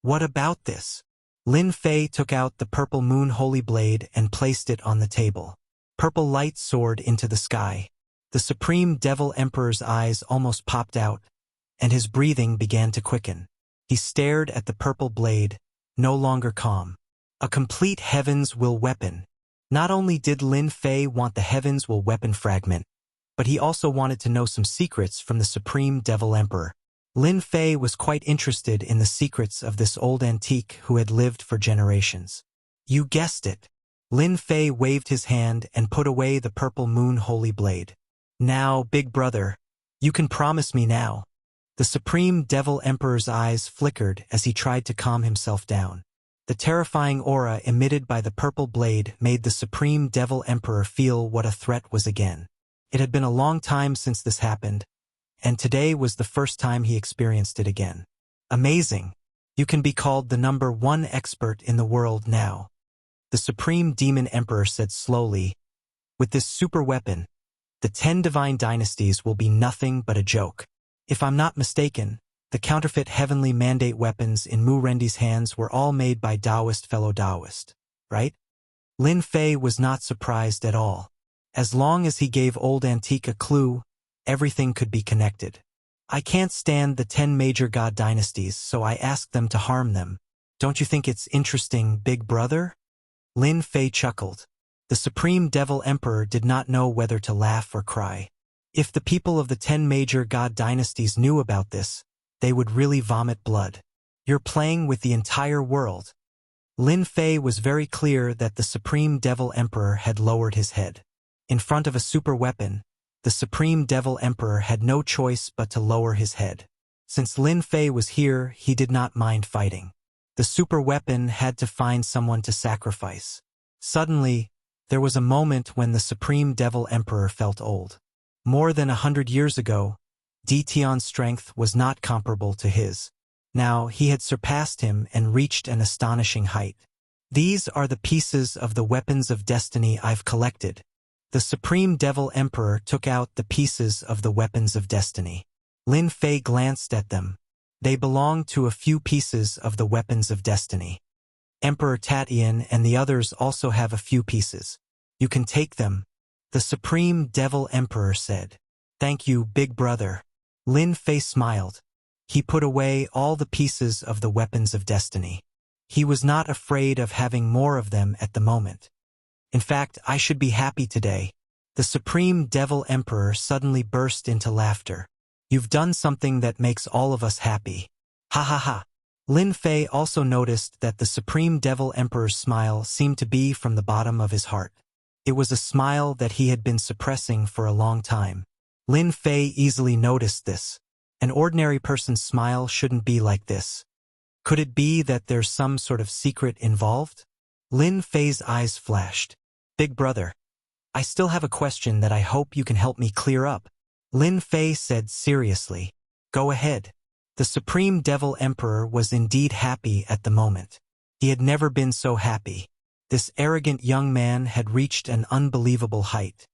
What about this? Lin Fei took out the purple moon holy blade and placed it on the table. Purple light soared into the sky. The Supreme Devil Emperor's eyes almost popped out, and his breathing began to quicken. He stared at the purple blade, no longer calm. A complete Heaven's Will weapon. Not only did Lin Fei want the Heaven's Will weapon fragment, but he also wanted to know some secrets from the Supreme Devil Emperor. Lin Fei was quite interested in the secrets of this old antique who had lived for generations. You guessed it. Lin Fei waved his hand and put away the purple moon holy blade. Now, Big Brother, you can promise me now. The Supreme Devil Emperor's eyes flickered as he tried to calm himself down. The terrifying aura emitted by the purple blade made the Supreme Devil Emperor feel what a threat was again. It had been a long time since this happened, and today was the first time he experienced it again. Amazing. You can be called the #1 expert in the world now. The Supreme Demon Emperor said slowly, with this super weapon, the 10 divine dynasties will be nothing but a joke. If I'm not mistaken, the counterfeit heavenly mandate weapons in Mu Rendi's hands were all made by fellow Taoist, right? Lin Fei was not surprised at all. As long as he gave Old Antique a clue, everything could be connected. I can't stand the 10 major god dynasties, so I asked them to harm them. Don't you think it's interesting, Big Brother? Lin Fei chuckled. The Supreme Devil Emperor did not know whether to laugh or cry. If the people of the 10 major god dynasties knew about this, they would really vomit blood. You're playing with the entire world. Lin Fei was very clear that the Supreme Devil Emperor had lowered his head. In front of a super weapon, the Supreme Devil Emperor had no choice but to lower his head. Since Lin Fei was here, he did not mind fighting. The super weapon had to find someone to sacrifice. Suddenly, there was a moment when the Supreme Devil Emperor felt old. More than 100 years ago, Tian's strength was not comparable to his. Now he had surpassed him and reached an astonishing height. These are the pieces of the weapons of destiny I've collected. The Supreme Devil Emperor took out the pieces of the weapons of destiny. Lin Fei glanced at them. They belonged to a few pieces of the weapons of destiny. Emperor Tatian and the others also have a few pieces. You can take them, the Supreme Devil Emperor said. Thank you, big brother. Lin Fei smiled. He put away all the pieces of the weapons of destiny. He was not afraid of having more of them at the moment. In fact, I should be happy today. The Supreme Devil Emperor suddenly burst into laughter. You've done something that makes all of us happy. Ha ha ha. Lin Fei also noticed that the Supreme Devil Emperor's smile seemed to be from the bottom of his heart. It was a smile that he had been suppressing for a long time. Lin Fei easily noticed this. An ordinary person's smile shouldn't be like this. Could it be that there's some sort of secret involved? Lin Fei's eyes flashed. Big brother, I still have a question that I hope you can help me clear up. Lin Fei said seriously. Go ahead. The Supreme Devil Emperor was indeed happy at the moment. He had never been so happy. This arrogant young man had reached an unbelievable height.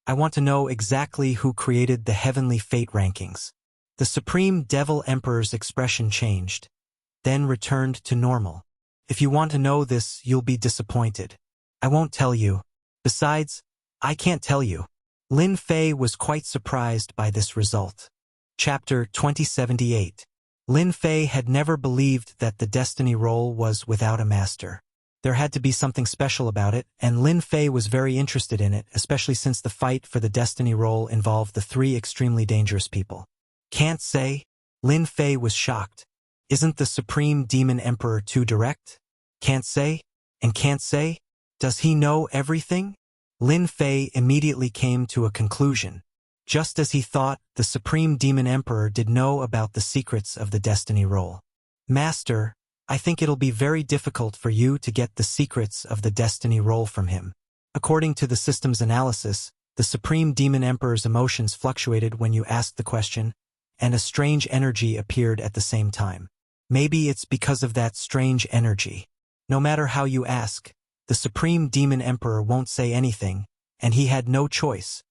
I want to know exactly who created the heavenly fate rankings. The Supreme Devil Emperor's expression changed, then returned to normal. If you want to know this, you'll be disappointed. I won't tell you. Besides, I can't tell you. Lin Fei was quite surprised by this result. Chapter 2078. Lin Fei had never believed that the destiny roll was without a master. There had to be something special about it, and Lin Fei was very interested in it, especially since the fight for the destiny roll involved the three extremely dangerous people. Can't say? Lin Fei was shocked. Isn't the Supreme Demon Emperor too direct? Can't say? And can't say? Does he know everything? Lin Fei immediately came to a conclusion. Just as he thought, the Supreme Demon Emperor did know about the secrets of the destiny roll. Master, I think it'll be very difficult for you to get the secrets of the destiny roll from him. According to the system's analysis, the Supreme Demon Emperor's emotions fluctuated when you asked the question, and a strange energy appeared at the same time. Maybe it's because of that strange energy. No matter how you ask, the Supreme Demon Emperor won't say anything, and he had no choice.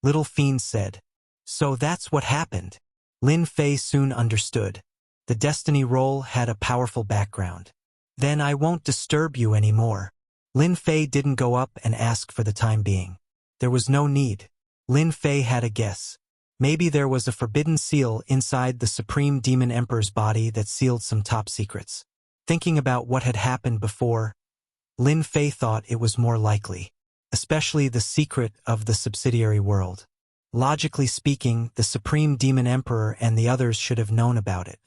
Little Fiend said. So that's what happened. Lin Fei soon understood. The destiny roll had a powerful background. Then I won't disturb you anymore. Lin Fei didn't go up and ask for the time being. There was no need. Lin Fei had a guess. Maybe there was a forbidden seal inside the Supreme Demon Emperor's body that sealed some top secrets. Thinking about what had happened before, Lin Fei thought it was more likely, especially the secret of the subsidiary world. Logically speaking, the Supreme Demon Emperor and the others should have known about it.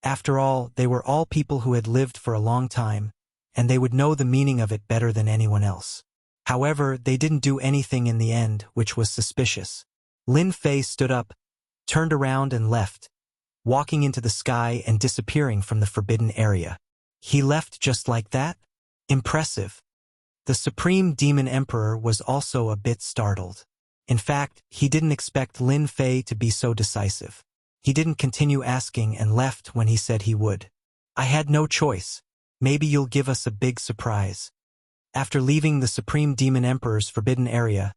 After all, they were all people who had lived for a long time, and they would know the meaning of it better than anyone else. However, they didn't do anything in the end, which was suspicious. Lin Fei stood up, turned around and left, walking into the sky and disappearing from the forbidden area. He left just like that? Impressive. The Supreme Demon Emperor was also a bit startled. In fact, he didn't expect Lin Fei to be so decisive. He didn't continue asking and left when he said he would. I had no choice. Maybe you'll give us a big surprise. After leaving the Supreme Demon Emperor's forbidden area,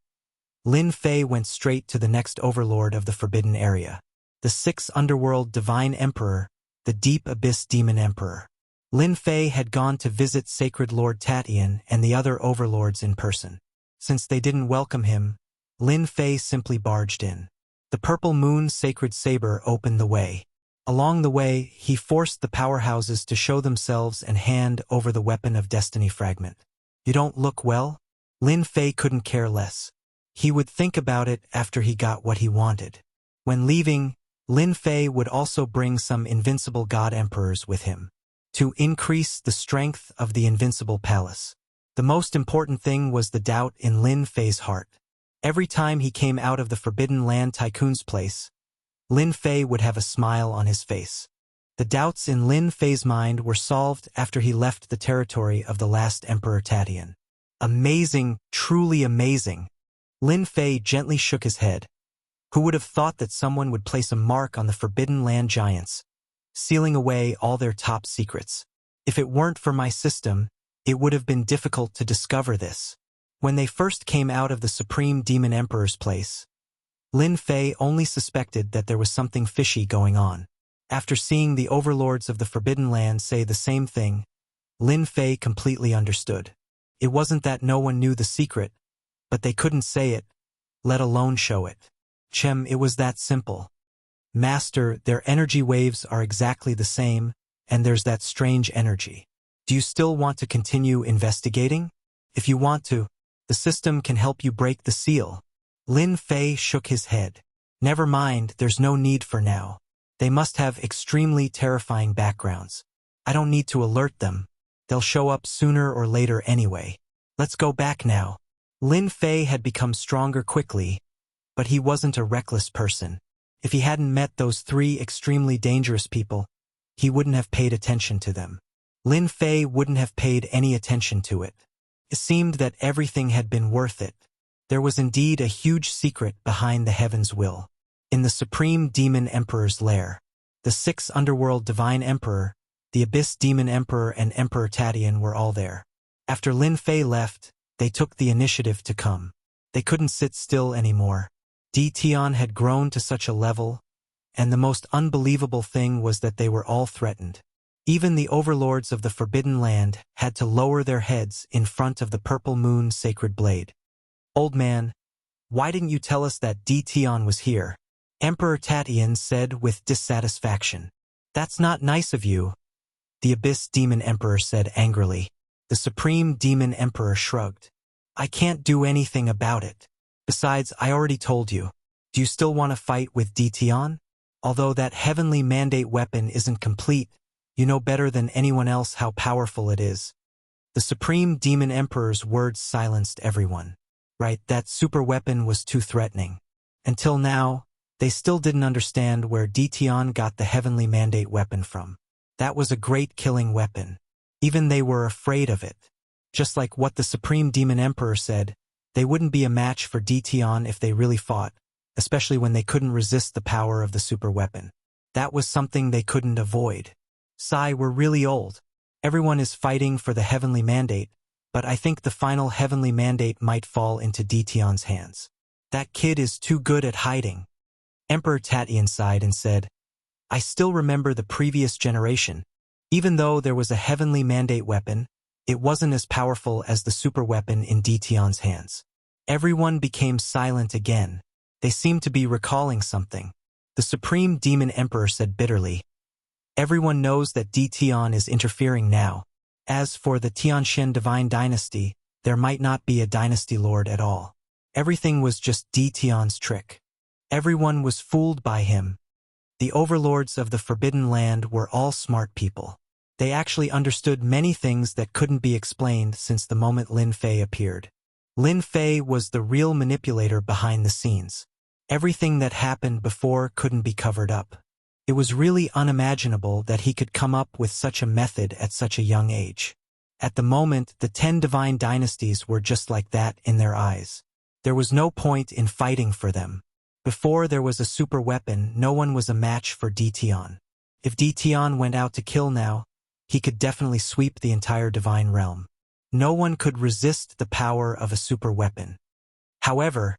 Lin Fei went straight to the next overlord of the forbidden area, the Sixth Underworld Divine Emperor, the Deep Abyss Demon Emperor. Lin Fei had gone to visit Sacred Lord Tatian and the other overlords in person. Since they didn't welcome him, Lin Fei simply barged in. The Purple Moon Sacred Saber opened the way. Along the way, he forced the powerhouses to show themselves and hand over the weapon of destiny fragment. You don't look well? Lin Fei couldn't care less. He would think about it after he got what he wanted. When leaving, Lin Fei would also bring some invincible god emperors with him to increase the strength of the invincible palace. The most important thing was the doubt in Lin Fei's heart. Every time he came out of the Forbidden Land Tycoon's place, Lin Fei would have a smile on his face. The doubts in Lin Fei's mind were solved after he left the territory of the last Emperor Tatian. Amazing, truly amazing. Lin Fei gently shook his head. Who would have thought that someone would place a mark on the Forbidden Land giants? sealing away all their top secrets. If it weren't for my system, it would have been difficult to discover this. When they first came out of the Supreme Demon Emperor's place, Lin Fei only suspected that there was something fishy going on. After seeing the overlords of the Forbidden Land say the same thing, Lin Fei completely understood. It wasn't that no one knew the secret, but they couldn't say it, let alone show it. It was that simple. Master, their energy waves are exactly the same, and there's that strange energy. Do you still want to continue investigating? If you want to, the system can help you break the seal. Lin Fei shook his head. Never mind, there's no need for now. They must have extremely terrifying backgrounds. I don't need to alert them. They'll show up sooner or later anyway. Let's go back now. Lin Fei had become stronger quickly, but he wasn't a reckless person. If he hadn't met those 3 extremely dangerous people, he wouldn't have paid attention to them. Lin Fei wouldn't have paid any attention to it. It seemed that everything had been worth it. There was indeed a huge secret behind the Heaven's will. In the Supreme Demon Emperor's lair, the 6 Underworld Divine Emperor, the Abyss Demon Emperor and Emperor Tatian were all there. After Lin Fei left, they took the initiative to come. They couldn't sit still anymore. Tian had grown to such a level, and the most unbelievable thing was that they were all threatened. Even the overlords of the Forbidden Land had to lower their heads in front of the Purple Moon Sacred Blade. Old man, why didn't you tell us that Tian was here? Emperor Tatian said with dissatisfaction. That's not nice of you, the Abyss Demon Emperor said angrily. The Supreme Demon Emperor shrugged. I can't do anything about it. Besides, I already told you. Do you still want to fight with Tian? Although that heavenly mandate weapon isn't complete, you know better than anyone else how powerful it is. The Supreme Demon Emperor's words silenced everyone. Right, that super weapon was too threatening. Until now, they still didn't understand where Tian got the heavenly mandate weapon from. That was a great killing weapon. Even they were afraid of it. Just like what the Supreme Demon Emperor said, they wouldn't be a match for Tian if they really fought, especially when they couldn't resist the power of the super weapon. That was something they couldn't avoid. We're really old. Everyone is fighting for the heavenly mandate, but I think the final heavenly mandate might fall into Tian's hands. That kid is too good at hiding. Emperor Tatian sighed and said, I still remember the previous generation. Even though there was a heavenly mandate weapon, it wasn't as powerful as the super weapon in Tian's hands. Everyone became silent again. They seemed to be recalling something. The Supreme Demon Emperor said bitterly, Everyone knows that Tian is interfering now. As for the Tianxian Divine Dynasty, there might not be a dynasty lord at all. Everything was just Tian's trick. Everyone was fooled by him. The overlords of the Forbidden Land were all smart people. They actually understood many things that couldn't be explained since the moment Lin Fei appeared. Lin Fei was the real manipulator behind the scenes. Everything that happened before couldn't be covered up. It was really unimaginable that he could come up with such a method at such a young age. At the moment, the 10 divine dynasties were just like that in their eyes. There was no point in fighting for them. Before there was a super weapon, no one was a match for Tian. If Tian went out to kill now, he could definitely sweep the entire divine realm. No one could resist the power of a super weapon. However,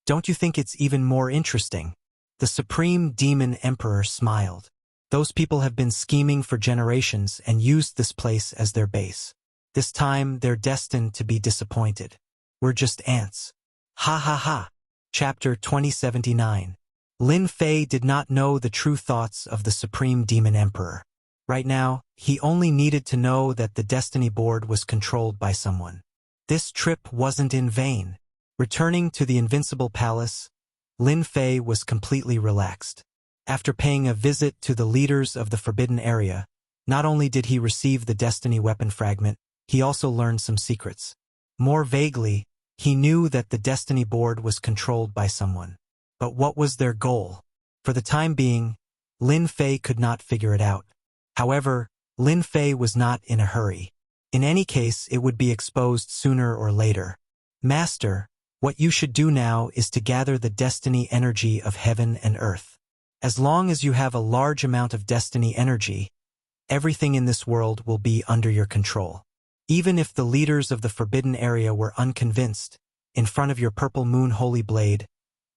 don't you think it's even more interesting? The Supreme Demon Emperor smiled. Those people have been scheming for generations and used this place as their base. This time, they're destined to be disappointed. We're just ants. Ha ha ha. Chapter 2079. Lin Fei did not know the true thoughts of the Supreme Demon Emperor. Right now, he only needed to know that the Destiny Board was controlled by someone. This trip wasn't in vain. Returning to the Invincible Palace, Lin Fei was completely relaxed. After paying a visit to the leaders of the Forbidden Area, not only did he receive the Destiny Weapon Fragment, he also learned some secrets. More vaguely, he knew that the Destiny Board was controlled by someone. But what was their goal? For the time being, Lin Fei could not figure it out. However, Lin Fei was not in a hurry. In any case, it would be exposed sooner or later. Master, what you should do now is to gather the destiny energy of heaven and earth. As long as you have a large amount of destiny energy, everything in this world will be under your control. Even if the leaders of the forbidden area were unconvinced, in front of your purple moon holy blade,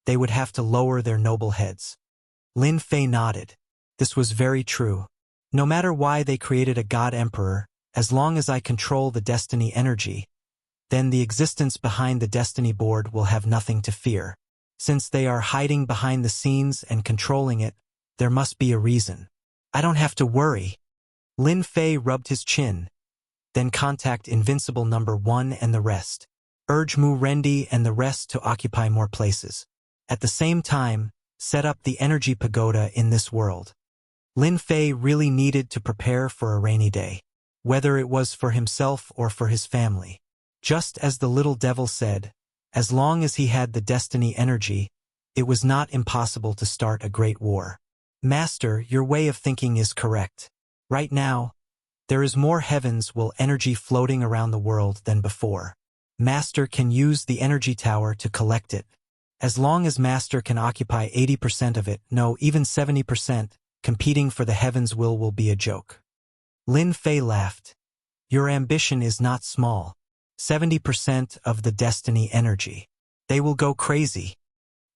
they would have to lower their noble heads. Lin Fei nodded. This was very true. No matter why they created a god emperor, as long as I control the destiny energy, then the existence behind the destiny board will have nothing to fear. Since they are hiding behind the scenes and controlling it, there must be a reason. I don't have to worry. Lin Fei rubbed his chin. Then contact Invincible number 1 and the rest. Urge Mu Rendi and the rest to occupy more places. At the same time, set up the energy pagoda in this world. Lin Fei really needed to prepare for a rainy day, whether it was for himself or for his family. Just as the little devil said, as long as he had the destiny energy, it was not impossible to start a great war. Master, your way of thinking is correct. Right now, there is more heavens will energy floating around the world than before. Master can use the energy tower to collect it. As long as Master can occupy 80% of it, no, even 70%, competing for the heavens will be a joke. Lin Fei laughed. Your ambition is not small. 70% of the destiny energy. They will go crazy.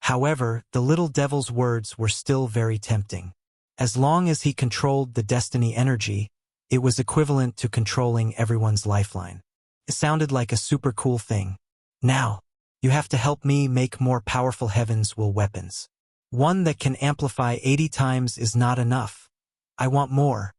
However, the little devil's words were still very tempting. As long as he controlled the destiny energy, it was equivalent to controlling everyone's lifeline. It sounded like a super cool thing. Now, you have to help me make more powerful heavens will weapons. One that can amplify 80 times is not enough. I want more.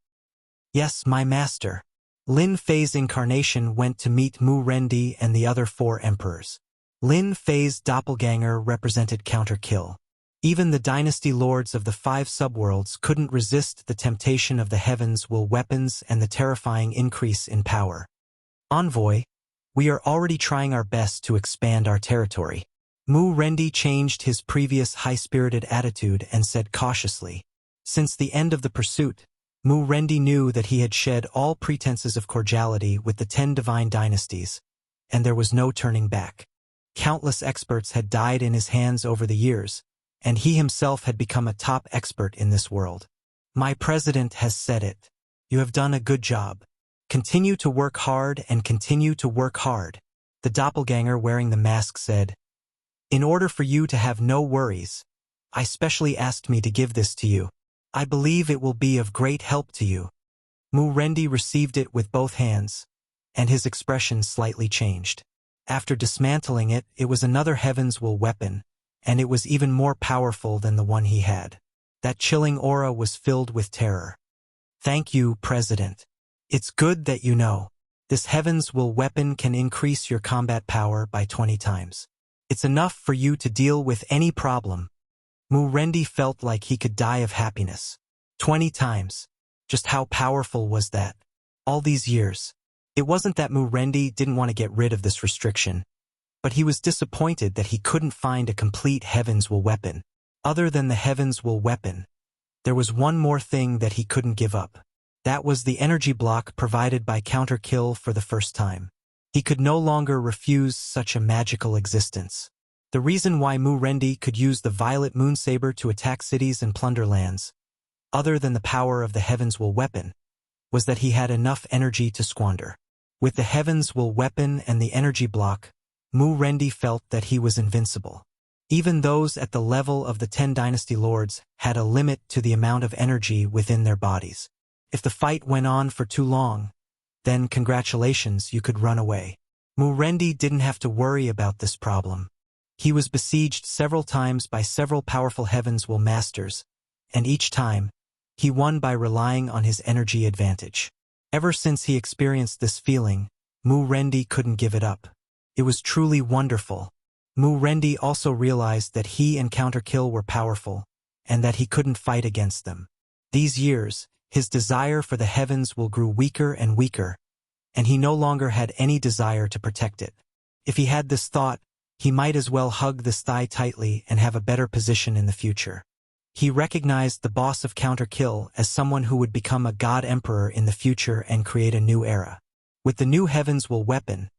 Yes, my master. Lin Fei's incarnation went to meet Mu Rendi and the other 4 emperors. Lin Fei's doppelganger represented counter-kill. Even the dynasty lords of the 5 subworlds couldn't resist the temptation of the heavens will weapons and the terrifying increase in power. Envoy, we are already trying our best to expand our territory. Mu Rendi changed his previous high-spirited attitude and said cautiously. Since the end of the pursuit, Mu Rendi knew that he had shed all pretenses of cordiality with the 10 divine dynasties, and there was no turning back. Countless experts had died in his hands over the years, and he himself had become a top expert in this world. My president has said it. You have done a good job. Continue to work hard and continue to work hard. The doppelganger wearing the mask said, in order for you to have no worries, I specially asked me to give this to you. I believe it will be of great help to you. Mu Rendi received it with both hands, and his expression slightly changed. After dismantling it, it was another heavens will weapon, and it was even more powerful than the one he had. That chilling aura was filled with terror. Thank you, President. It's good that you know. This heavens will weapon can increase your combat power by 20 times. It's enough for you to deal with any problem. Mu Rendi felt like he could die of happiness. 20 times. Just how powerful was that? All these years. It wasn't that Mu Rendi didn't want to get rid of this restriction, but he was disappointed that he couldn't find a complete heavens will weapon. Other than the heavens will weapon, there was one more thing that he couldn't give up. That was the energy block provided by counter-kill for the first time. He could no longer refuse such a magical existence. The reason why Mu Rendi could use the violet moonsaber to attack cities and plunder lands, other than the power of the heavens will weapon, was that he had enough energy to squander. With the heavens will weapon and the energy block, Mu Rendi felt that he was invincible. Even those at the level of the 10 dynasty lords had a limit to the amount of energy within their bodies. If the fight went on for too long, then congratulations, you could run away. Mu Rendi didn't have to worry about this problem. He was besieged several times by several powerful heavens will masters, and each time, he won by relying on his energy advantage. Ever since he experienced this feeling, Mu Rendi couldn't give it up. It was truly wonderful. Mu Rendi also realized that he and counter-kill were powerful, and that he couldn't fight against them. These years, his desire for the heavens will grew weaker and weaker, and he no longer had any desire to protect it. If he had this thought, he might as well hug this thigh tightly and have a better position in the future. He recognized the boss of counter-kill as someone who would become a god emperor in the future and create a new era. With the new heavens will weapon,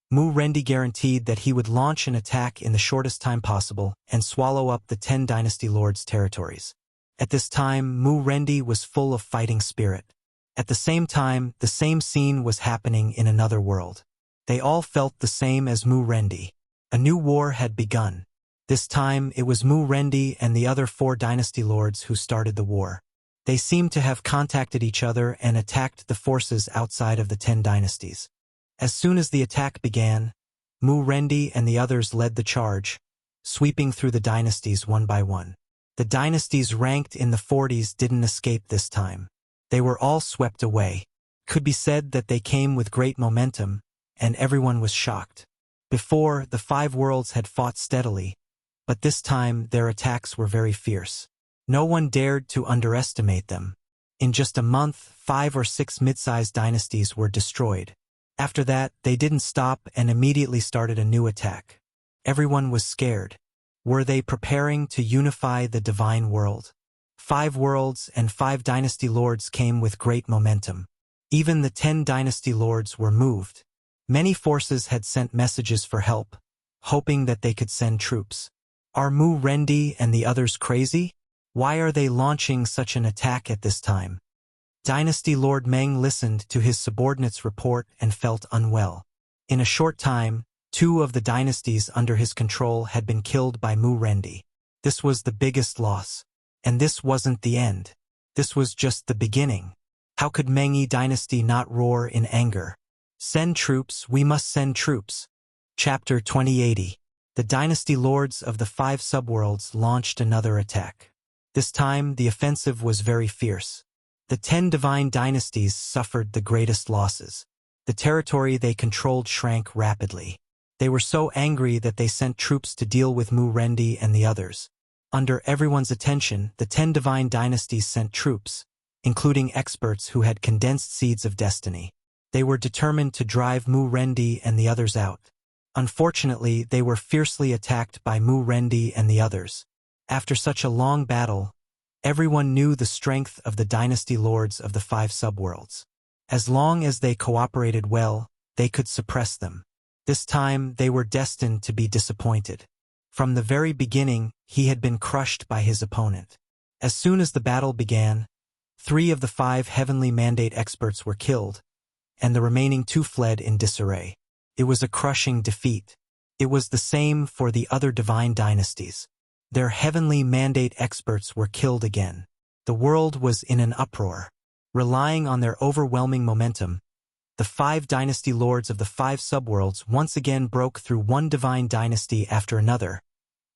Mu Rendi guaranteed that he would launch an attack in the shortest time possible and swallow up the 10 dynasty lords' territories. At this time, Mu Rendi was full of fighting spirit. At the same time, the same scene was happening in another world. They all felt the same as Mu Rendi. A new war had begun. This time, it was Mu Rendi and the other 4 dynasty lords who started the war. They seemed to have contacted each other and attacked the forces outside of the 10 dynasties. As soon as the attack began, Mu Rendi and the others led the charge, sweeping through the dynasties one by one. The dynasties ranked in the 40s didn't escape this time. They were all swept away. Could be said that they came with great momentum, and everyone was shocked. Before, the 5 worlds had fought steadily, but this time their attacks were very fierce. No one dared to underestimate them. In just a month, 5 or 6 mid-sized dynasties were destroyed. After that, they didn't stop and immediately started a new attack. Everyone was scared. Were they preparing to unify the divine world? 5 worlds and 5 dynasty lords came with great momentum. Even the 10 dynasty lords were moved. Many forces had sent messages for help, hoping that they could send troops. Are Mu Rendi and the others crazy? Why are they launching such an attack at this time? Dynasty Lord Meng listened to his subordinate's report and felt unwell. In a short time, 2 of the dynasties under his control had been killed by Mu Rendi. This was the biggest loss. And this wasn't the end. This was just the beginning. How could Mengyi dynasty not roar in anger? Send troops, we must send troops. Chapter 2080. The dynasty lords of the 5 subworlds launched another attack. This time, the offensive was very fierce. The 10 divine dynasties suffered the greatest losses. The territory they controlled shrank rapidly. They were so angry that they sent troops to deal with Mu Rendi and the others. Under everyone's attention, the 10 divine dynasties sent troops, including experts who had condensed seeds of destiny. They were determined to drive Mu Rendi and the others out. Unfortunately, they were fiercely attacked by Mu Rendi and the others. After such a long battle, everyone knew the strength of the dynasty lords of the 5 subworlds. As long as they cooperated well, they could suppress them. This time, they were destined to be disappointed. From the very beginning, he had been crushed by his opponent. As soon as the battle began, 3 of the 5 heavenly mandate experts were killed, and the remaining 2 fled in disarray. It was a crushing defeat. It was the same for the other divine dynasties. Their heavenly mandate experts were killed again. The world was in an uproar. Relying on their overwhelming momentum, the 5 dynasty lords of the 5 subworlds once again broke through one divine dynasty after another,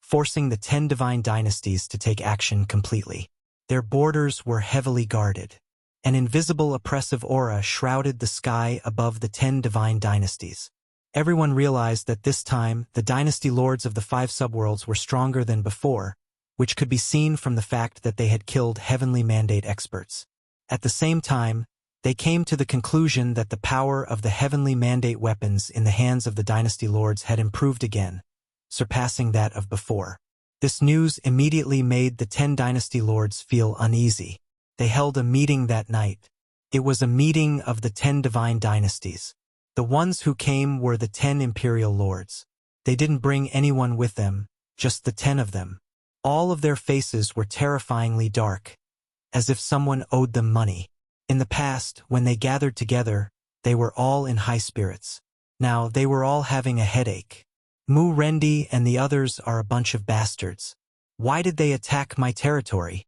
forcing the 10 divine dynasties to take action completely. Their borders were heavily guarded. An invisible oppressive aura shrouded the sky above the 10 divine dynasties. Everyone realized that this time, the dynasty lords of the 5 subworlds were stronger than before, which could be seen from the fact that they had killed heavenly mandate experts. At the same time, they came to the conclusion that the power of the heavenly mandate weapons in the hands of the dynasty lords had improved again, surpassing that of before. This news immediately made the 10 dynasty lords feel uneasy. They held a meeting that night. It was a meeting of the 10 divine dynasties. The ones who came were the 10 imperial lords. They didn't bring anyone with them, just the 10 of them. All of their faces were terrifyingly dark, as if someone owed them money. In the past, when they gathered together, they were all in high spirits. Now they were all having a headache. Mu Rendi and the others are a bunch of bastards. Why did they attack my territory?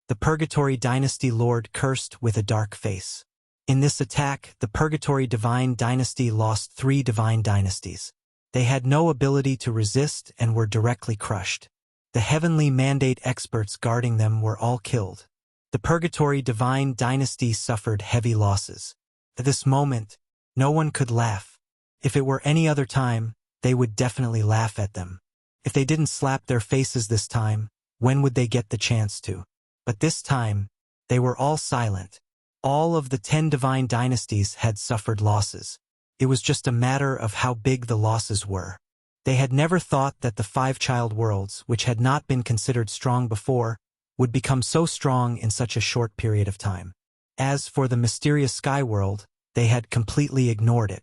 The Purgatory Dynasty Lord cursed with a dark face. In this attack, the Purgatory Divine Dynasty lost 3 divine dynasties. They had no ability to resist and were directly crushed. The heavenly mandate experts guarding them were all killed. The Purgatory Divine Dynasty suffered heavy losses. At this moment, no one could laugh. If it were any other time, they would definitely laugh at them. If they didn't slap their faces this time, when would they get the chance to? But this time, they were all silent. All of the 10 divine dynasties had suffered losses. It was just a matter of how big the losses were. They had never thought that the 5 child worlds, which had not been considered strong before, would become so strong in such a short period of time. As for the mysterious sky world, they had completely ignored it.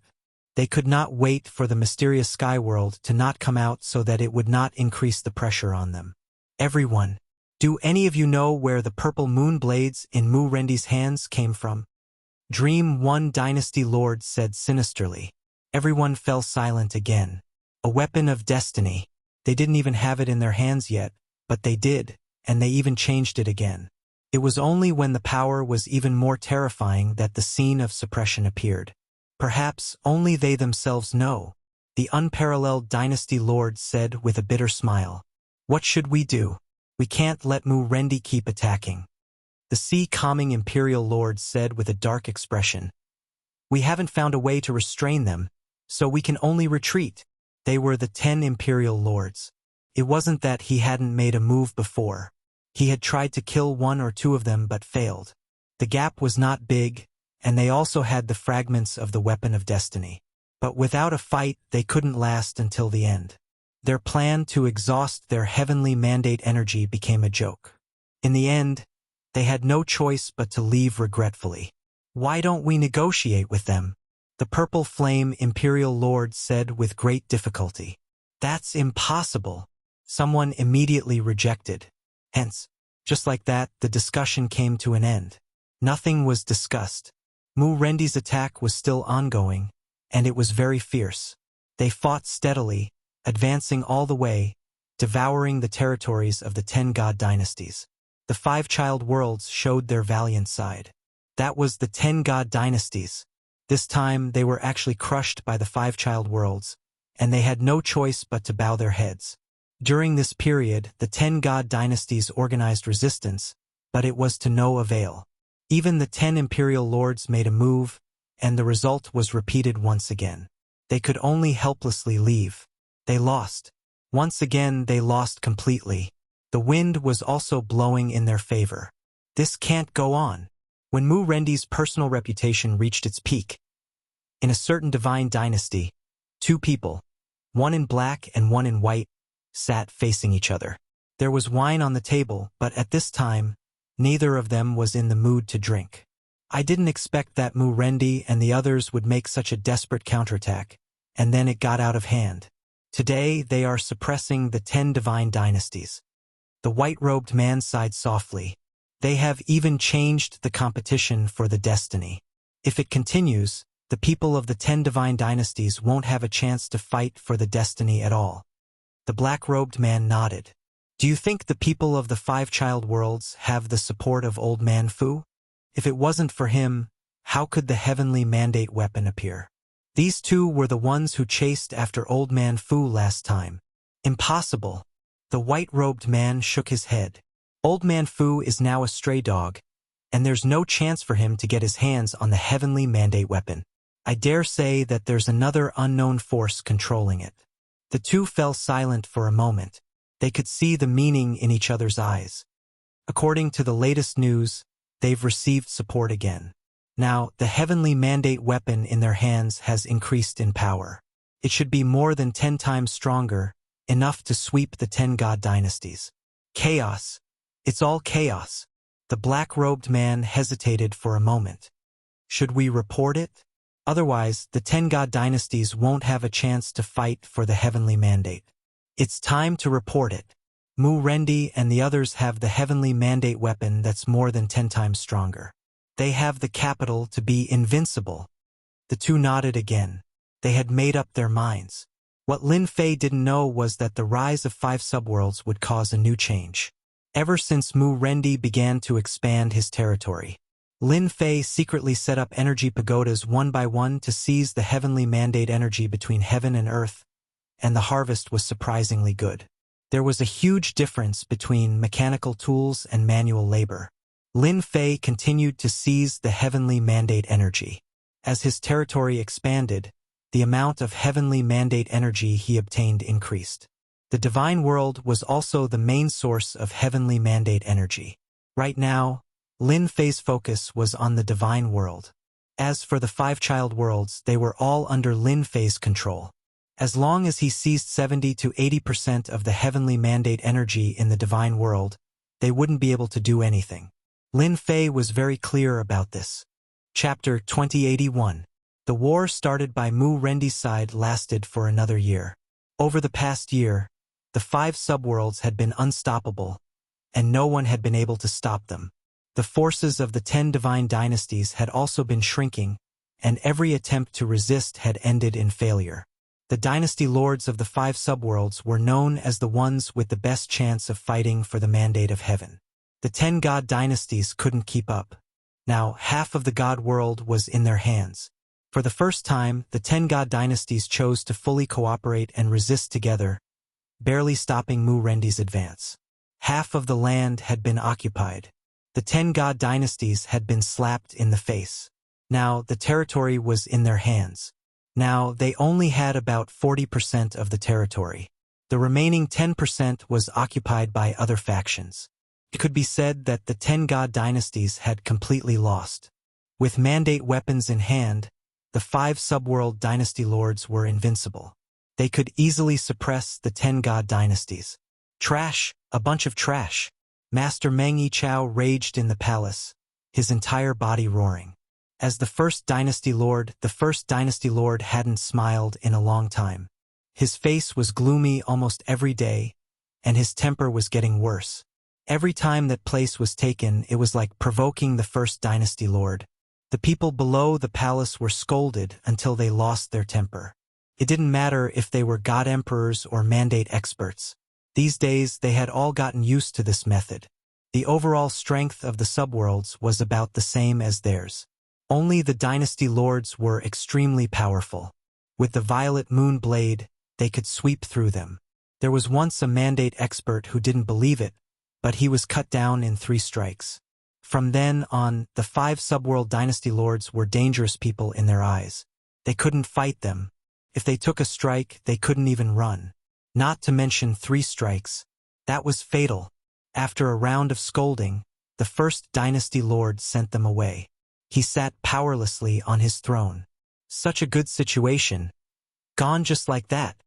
They could not wait for the mysterious sky world to not come out so that it would not increase the pressure on them. Everyone, Do any of you know where the purple moon blades in Mu Rendi's hands came from? Dream One Dynasty Lord said sinisterly. Everyone fell silent again. A weapon of destiny. They didn't even have it in their hands yet, but they did, and they even changed it again. It was only when the power was even more terrifying that the scene of suppression appeared. Perhaps only they themselves know, the unparalleled Dynasty Lord said with a bitter smile. What should we do? We can't let Mu Rendi keep attacking. The sea-calming Imperial Lord said with a dark expression. We haven't found a way to restrain them, so we can only retreat. They were the 10 Imperial Lords. It wasn't that he hadn't made a move before. He had tried to kill 1 or 2 of them but failed. The gap was not big, and they also had the fragments of the weapon of destiny. But without a fight, they couldn't last until the end. Their plan to exhaust their heavenly mandate energy became a joke. In the end, they had no choice but to leave regretfully. Why don't we negotiate with them? The Purple Flame Imperial Lord said with great difficulty. That's impossible. Someone immediately rejected. Hence, just like that, the discussion came to an end. Nothing was discussed. Mu Rendi's attack was still ongoing, and it was very fierce. They fought steadily, advancing all the way, devouring the territories of the 10 god dynasties. The 5 child worlds showed their valiant side. That was the 10 god dynasties. This time they were actually crushed by the 5 child worlds, and they had no choice but to bow their heads. During this period, the 10 god dynasties organized resistance, but it was to no avail. Even the 10 imperial lords made a move, and the result was repeated once again. They could only helplessly leave. They lost. Once again, they lost completely. The wind was also blowing in their favor. This can't go on. When Mu Rendi's personal reputation reached its peak, in a certain divine dynasty, 2 people, one in black and one in white, sat facing each other. There was wine on the table, but at this time, neither of them was in the mood to drink. I didn't expect that Mu Rendi and the others would make such a desperate counterattack, and then it got out of hand. Today, they are suppressing the 10 divine dynasties. The white-robed man sighed softly. They have even changed the competition for the destiny. If it continues, the people of the 10 divine dynasties won't have a chance to fight for the destiny at all. The black-robed man nodded. Do you think the people of the 5 child worlds have the support of Old Man Fu? If it wasn't for him, how could the heavenly mandate weapon appear? These 2 were the ones who chased after Old Man Fu last time. Impossible. The white-robed man shook his head. Old Man Fu is now a stray dog, and there's no chance for him to get his hands on the heavenly mandate weapon. I dare say that there's another unknown force controlling it. The 2 fell silent for a moment. They could see the meaning in each other's eyes. According to the latest news, they've received support again. Now, the heavenly mandate weapon in their hands has increased in power. It should be more than 10 times stronger, enough to sweep the 10 god dynasties. Chaos. It's all chaos. The black-robed man hesitated for a moment. Should we report it? Otherwise, the 10 god dynasties won't have a chance to fight for the heavenly mandate. It's time to report it. Mu Rendi and the others have the heavenly mandate weapon that's more than 10 times stronger. They have the capital to be invincible. The 2 nodded again. They had made up their minds. What Lin Fei didn't know was that the rise of 5 subworlds would cause a new change. Ever since Mu Rendi began to expand his territory, Lin Fei secretly set up energy pagodas one by one to seize the heavenly mandate energy between heaven and earth, and the harvest was surprisingly good. There was a huge difference between mechanical tools and manual labor. Lin Fei continued to seize the heavenly mandate energy. As his territory expanded, the amount of heavenly mandate energy he obtained increased. The divine world was also the main source of heavenly mandate energy. Right now, Lin Fei's focus was on the divine world. As for the 5 child worlds, they were all under Lin Fei's control. As long as he seized 70 to 80% of the heavenly mandate energy in the divine world, they wouldn't be able to do anything. Lin Fei was very clear about this. Chapter 2081. The war started by Mu Rendi's side lasted for another year. Over the past year, the 5 subworlds had been unstoppable, and no one had been able to stop them. The forces of the 10 divine dynasties had also been shrinking, and every attempt to resist had ended in failure. The dynasty lords of the 5 subworlds were known as the ones with the best chance of fighting for the mandate of heaven. The 10 god dynasties couldn't keep up. Now, half of the god world was in their hands. For the first time, the 10 god dynasties chose to fully cooperate and resist together, barely stopping Mu Rendi's advance. Half of the land had been occupied. The 10 god dynasties had been slapped in the face. Now, the territory was in their hands. Now, they only had about 40% of the territory. The remaining 10% was occupied by other factions. It could be said that the 10 god dynasties had completely lost. With mandate weapons in hand, the 5 subworld dynasty lords were invincible. They could easily suppress the 10 god dynasties. Trash, a bunch of trash. Master Meng Yichao raged in the palace, his entire body roaring. As the first dynasty lord hadn't smiled in a long time. His face was gloomy almost every day, and his temper was getting worse. Every time that place was taken, it was like provoking the first dynasty lord. The people below the palace were scolded until they lost their temper. It didn't matter if they were god emperors or mandate experts. These days, they had all gotten used to this method. The overall strength of the subworlds was about the same as theirs. Only the dynasty lords were extremely powerful. With the violet moon blade, they could sweep through them. There was once a mandate expert who didn't believe it, but he was cut down in 3 strikes. From then on, the 5 subworld dynasty lords were dangerous people in their eyes. They couldn't fight them. If they took a strike, they couldn't even run. Not to mention 3 strikes. That was fatal. After a round of scolding, the first dynasty lord sent them away. He sat powerlessly on his throne. Such a good situation. Gone just like that.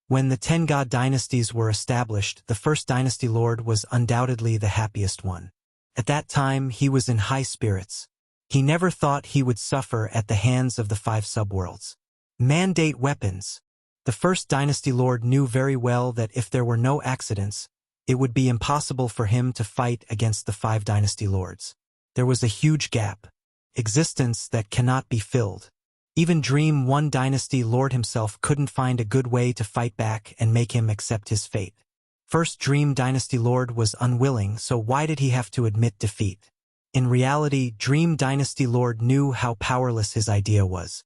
When the 10 god dynasties were established, the first dynasty lord was undoubtedly the happiest one. At that time, he was in high spirits. He never thought he would suffer at the hands of the 5 subworlds. Mandate weapons. The first dynasty lord knew very well that if there were no accidents, it would be impossible for him to fight against the 5 dynasty lords. There was a huge gap. Existence that cannot be filled. Even Dream 1 dynasty lord himself couldn't find a good way to fight back and make him accept his fate. First Dream dynasty lord was unwilling, so why did he have to admit defeat? In reality, Dream dynasty lord knew how powerless his idea was.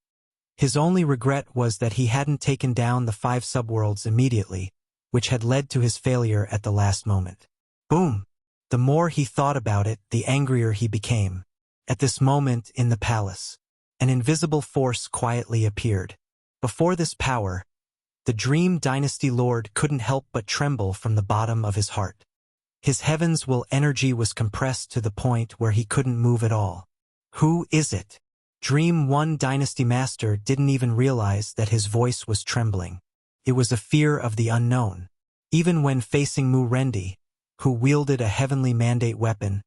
His only regret was that he hadn't taken down the 5 subworlds immediately, which had led to his failure at the last moment. Boom! The more he thought about it, the angrier he became. At this moment in the palace, an invisible force quietly appeared. Before this power, the Dream Dynasty Lord couldn't help but tremble from the bottom of his heart. His heaven's will energy was compressed to the point where he couldn't move at all. Who is it? Dream 1 Dynasty Master didn't even realize that his voice was trembling. It was a fear of the unknown. Even when facing Mu Rendi, who wielded a heavenly mandate weapon,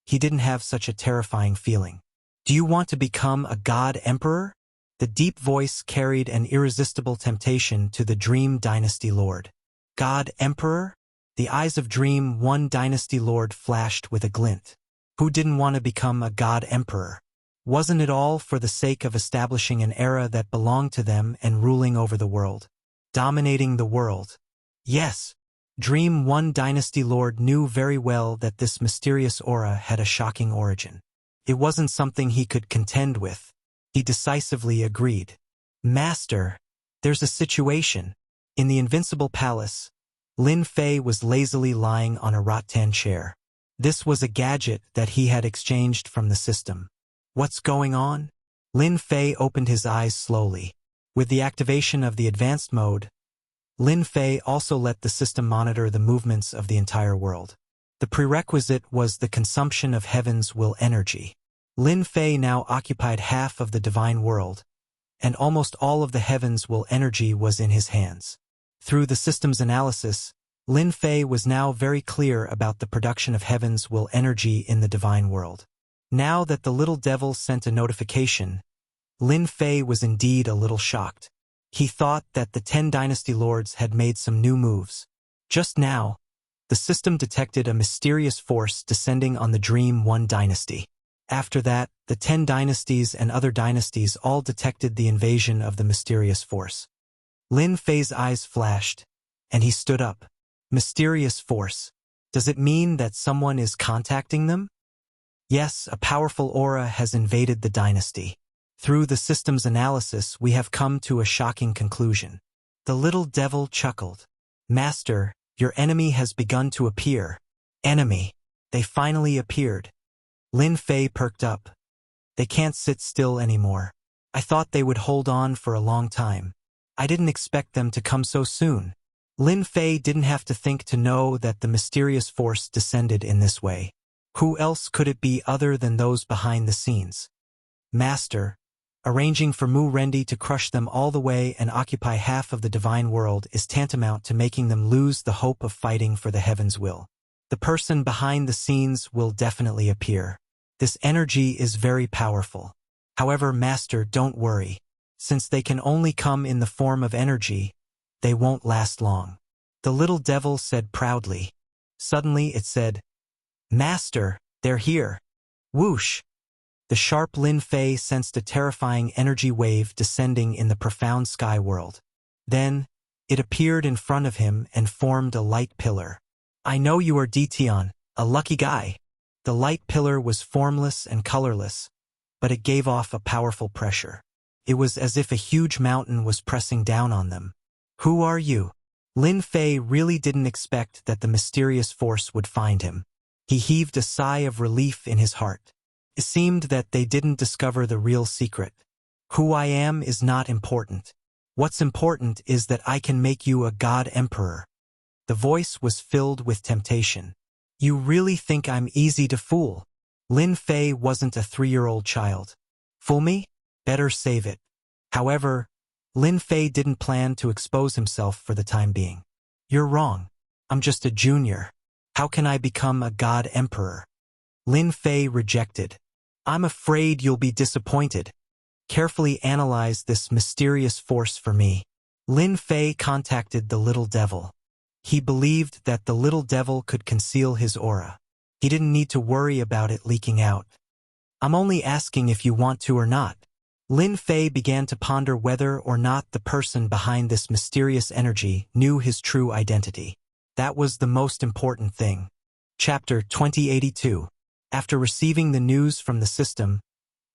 he didn't have such a terrifying feeling. Do you want to become a god emperor? The deep voice carried an irresistible temptation to the Dream Dynasty Lord. God emperor? The eyes of Dream 1 Dynasty Lord flashed with a glint. Who didn't want to become a god emperor? Wasn't it all for the sake of establishing an era that belonged to them and ruling over the world? Dominating the world? Yes. Dream 1 Dynasty Lord knew very well that this mysterious aura had a shocking origin. It wasn't something he could contend with. He decisively agreed. Master, there's a situation. In the Invincible Palace, Lin Fei was lazily lying on a rattan chair. This was a gadget that he had exchanged from the system. What's going on? Lin Fei opened his eyes slowly. With the activation of the advanced mode, Lin Fei also let the system monitor the movements of the entire world. The prerequisite was the consumption of heaven's will energy. Lin Fei now occupied half of the divine world, and almost all of the heaven's will energy was in his hands. Through the system's analysis, Lin Fei was now very clear about the production of heaven's will energy in the divine world. Now that the little devil sent a notification, Lin Fei was indeed a little shocked. He thought that the 10 dynasty lords had made some new moves. Just now, the system detected a mysterious force descending on the Dream One dynasty. After that, the 10 dynasties and other dynasties all detected the invasion of the mysterious force. Lin Fei's eyes flashed, and he stood up. Mysterious force. Does it mean that someone is contacting them? Yes, a powerful aura has invaded the dynasty. Through the system's analysis, we have come to a shocking conclusion. The little devil chuckled. Master, your enemy has begun to appear. Enemy. They finally appeared. Lin Fei perked up. They can't sit still anymore. I thought they would hold on for a long time. I didn't expect them to come so soon. Lin Fei didn't have to think to know that the mysterious force descended in this way. Who else could it be other than those behind the scenes? Master, arranging for Mu Rendi to crush them all the way and occupy half of the divine world is tantamount to making them lose the hope of fighting for the heaven's will. The person behind the scenes will definitely appear. This energy is very powerful. However, Master, don't worry. Since they can only come in the form of energy, they won't last long. The little devil said proudly. Suddenly it said, Master, they're here. Whoosh! The sharp Lin Fei sensed a terrifying energy wave descending in the profound sky world. Then, it appeared in front of him and formed a light pillar. I know you are Dition, a lucky guy. The light pillar was formless and colorless, but it gave off a powerful pressure. It was as if a huge mountain was pressing down on them. Who are you? Lin Fei really didn't expect that the mysterious force would find him. He heaved a sigh of relief in his heart. It seemed that they didn't discover the real secret. Who I am is not important. What's important is that I can make you a god emperor. The voice was filled with temptation. You really think I'm easy to fool? Lin Fei wasn't a 3-year-old child. Fool me? Better save it. However, Lin Fei didn't plan to expose himself for the time being. You're wrong. I'm just a junior. How can I become a god emperor? Lin Fei rejected. I'm afraid you'll be disappointed. Carefully analyze this mysterious force for me. Lin Fei contacted the little devil. He believed that the little devil could conceal his aura. He didn't need to worry about it leaking out. I'm only asking if you want to or not. Lin Fei began to ponder whether or not the person behind this mysterious energy knew his true identity. That was the most important thing. Chapter 2082. After receiving the news from the system,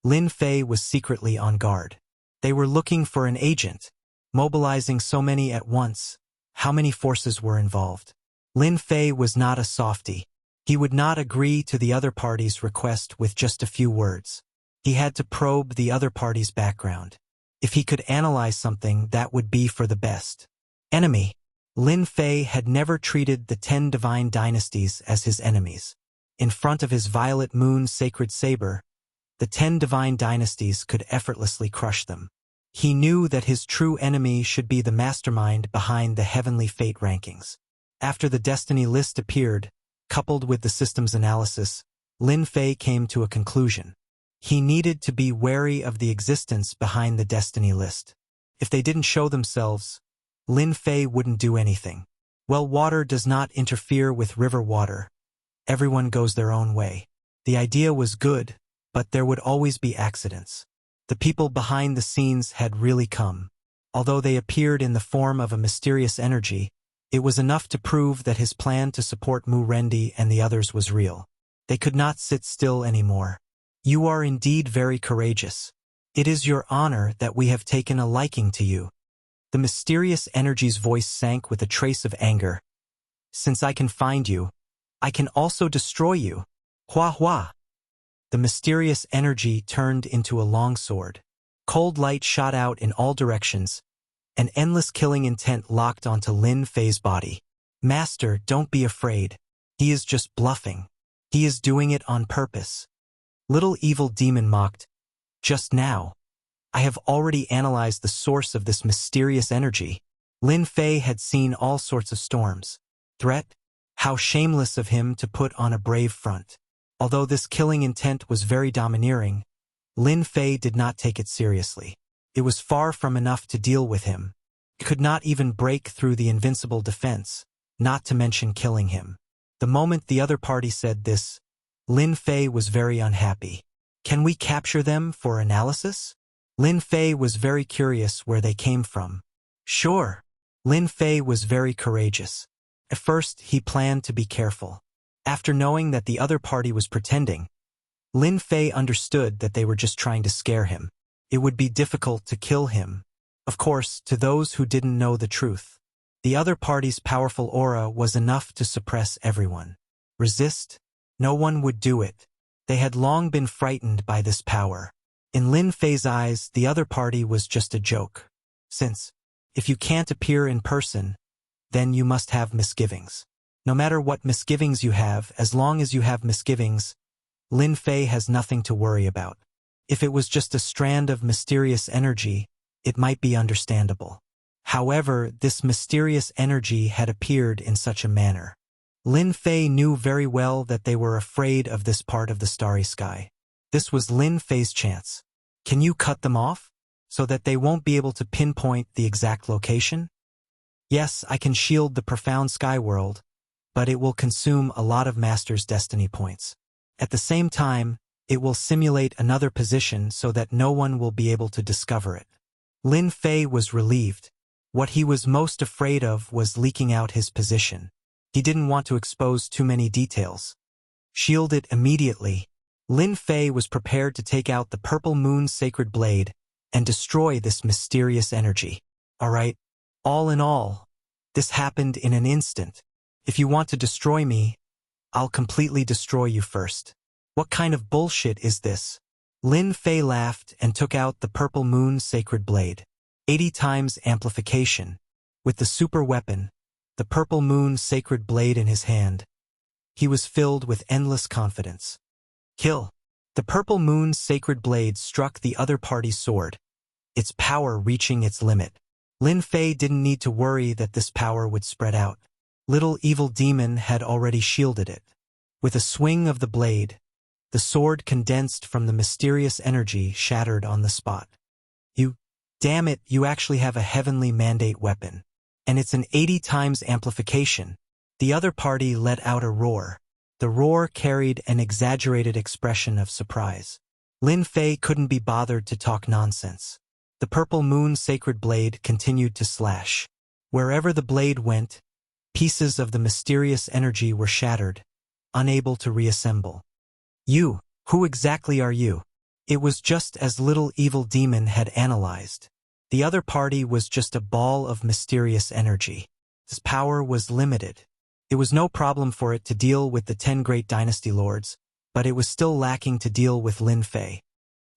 Lin Fei was secretly on guard. They were looking for an agent, mobilizing so many at once. How many forces were involved? Lin Fei was not a softie. He would not agree to the other party's request with just a few words. He had to probe the other party's background. If he could analyze something, that would be for the best. Enemy. Lin Fei had never treated the 10 divine dynasties as his enemies. In front of his violet moon sacred saber, the 10 divine dynasties could effortlessly crush them. He knew that his true enemy should be the mastermind behind the heavenly fate rankings. After the destiny list appeared, coupled with the system's analysis, Lin Fei came to a conclusion. He needed to be wary of the existence behind the destiny list. If they didn't show themselves, Lin Fei wouldn't do anything. Well, water does not interfere with river water. Everyone goes their own way. The idea was good, but there would always be accidents. The people behind the scenes had really come. Although they appeared in the form of a mysterious energy, it was enough to prove that his plan to support Mu Rendi and the others was real. They could not sit still anymore. You are indeed very courageous. It is your honor that we have taken a liking to you. The mysterious energy's voice sank with a trace of anger. Since I can find you, I can also destroy you. Hua hua. The mysterious energy turned into a long sword. Cold light shot out in all directions. An endless killing intent locked onto Lin Fei's body. Master, don't be afraid. He is just bluffing. He is doing it on purpose. Little evil demon mocked. Just now. I have already analyzed the source of this mysterious energy. Lin Fei had seen all sorts of storms. Threat? How shameless of him to put on a brave front. Although this killing intent was very domineering, Lin Fei did not take it seriously. It was far from enough to deal with him. It could not even break through the invincible defense, not to mention killing him. The moment the other party said this, Lin Fei was very unhappy. Can we capture them for analysis? Lin Fei was very curious where they came from. Sure. Lin Fei was very courageous. At first, he planned to be careful. After knowing that the other party was pretending, Lin Fei understood that they were just trying to scare him. It would be difficult to kill him. Of course, to those who didn't know the truth, the other party's powerful aura was enough to suppress everyone. Resist? No one would do it. They had long been frightened by this power. In Lin Fei's eyes, the other party was just a joke. Since, if you can't appear in person, then you must have misgivings. No matter what misgivings you have, as long as you have misgivings, Lin Fei has nothing to worry about. If it was just a strand of mysterious energy, it might be understandable. However, this mysterious energy had appeared in such a manner. Lin Fei knew very well that they were afraid of this part of the starry sky. This was Lin Fei's chance. Can you cut them off, so that they won't be able to pinpoint the exact location? Yes, I can shield the profound sky world, but it will consume a lot of Master's destiny points. At the same time, it will simulate another position so that no one will be able to discover it. Lin Fei was relieved. What he was most afraid of was leaking out his position. He didn't want to expose too many details. Shield it immediately. Lin Fei was prepared to take out the Purple Moon's sacred blade and destroy this mysterious energy. Alright, all in all, this happened in an instant. If you want to destroy me, I'll completely destroy you first. What kind of bullshit is this? Lin Fei laughed and took out the Purple Moon's sacred blade. 80 times amplification. With the super weapon, the Purple Moon's sacred blade in his hand, he was filled with endless confidence. Kill. The Purple Moon's sacred blade struck the other party's sword, its power reaching its limit. Lin Fei didn't need to worry that this power would spread out. Little evil demon had already shielded it. With a swing of the blade, the sword condensed from the mysterious energy shattered on the spot. Damn it, you actually have a heavenly mandate weapon. And it's an 80 times amplification. The other party let out a roar. The roar carried an exaggerated expression of surprise. Lin Fei couldn't be bothered to talk nonsense. The Purple Moon's sacred blade continued to slash. Wherever the blade went, pieces of the mysterious energy were shattered, unable to reassemble. You, who exactly are you? It was just as little evil demon had analyzed. The other party was just a ball of mysterious energy. His power was limited. It was no problem for it to deal with the 10 great dynasty lords, but it was still lacking to deal with Lin Fei,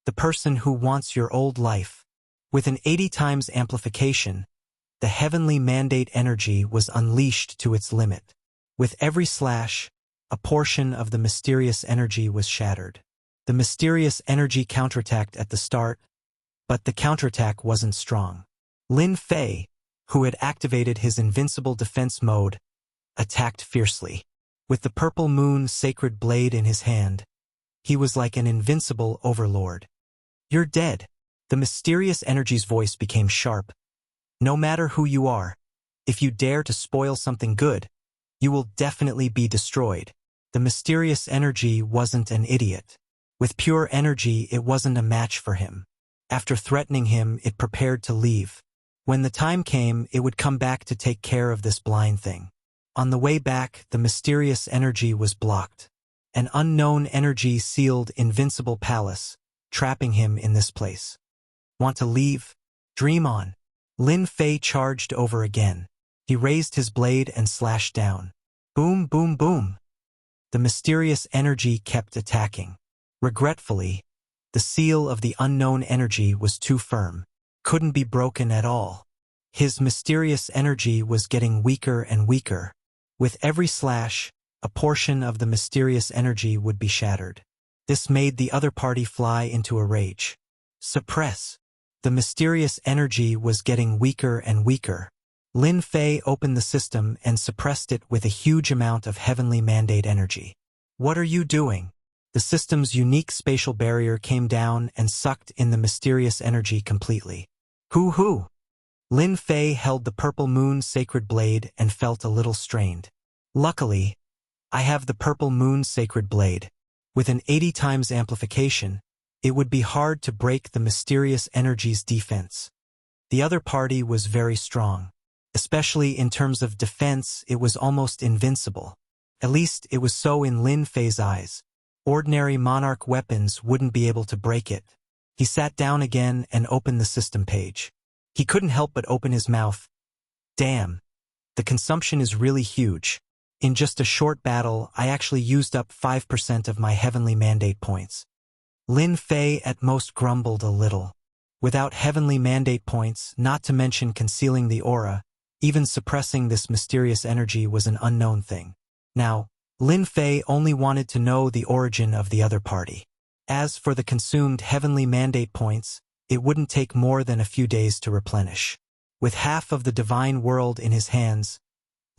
the person who wants your old life. With an 80 times amplification, the heavenly mandate energy was unleashed to its limit. With every slash, a portion of the mysterious energy was shattered. The mysterious energy counterattacked at the start, but the counterattack wasn't strong. Lin Fei, who had activated his invincible defense mode, attacked fiercely. With the Purple Moon's sacred blade in his hand, he was like an invincible overlord. You're dead. The mysterious energy's voice became sharp. No matter who you are, if you dare to spoil something good, you will definitely be destroyed. The mysterious energy wasn't an idiot. With pure energy, it wasn't a match for him. After threatening him, it prepared to leave. When the time came, it would come back to take care of this blind thing. On the way back, the mysterious energy was blocked. An unknown energy sealed invincible palace, trapping him in this place. Want to leave? Dream on. Lin Fei charged over again. He raised his blade and slashed down. Boom, boom, boom. The mysterious energy kept attacking. Regretfully, the seal of the unknown energy was too firm, couldn't be broken at all. His mysterious energy was getting weaker and weaker. With every slash, a portion of the mysterious energy would be shattered. This made the other party fly into a rage. Suppress. The mysterious energy was getting weaker and weaker. Lin Fei opened the system and suppressed it with a huge amount of heavenly mandate energy. What are you doing? The system's unique spatial barrier came down and sucked in the mysterious energy completely. Hoo-hoo! Lin Fei held the Purple Moon's sacred blade and felt a little strained. Luckily, I have the Purple Moon Sacred Blade. With an 80 times amplification, it would be hard to break the mysterious energy's defense. The other party was very strong. Especially in terms of defense, it was almost invincible. At least it was so in Lin Fei's eyes. Ordinary monarch weapons wouldn't be able to break it. He sat down again and opened the system page. He couldn't help but open his mouth. Damn. The consumption is really huge. In just a short battle, I actually used up 5% of my heavenly mandate points. Lin Fei at most grumbled a little. Without heavenly mandate points, not to mention concealing the aura, even suppressing this mysterious energy was an unknown thing. Now, Lin Fei only wanted to know the origin of the other party. As for the consumed heavenly mandate points, it wouldn't take more than a few days to replenish. With half of the divine world in his hands,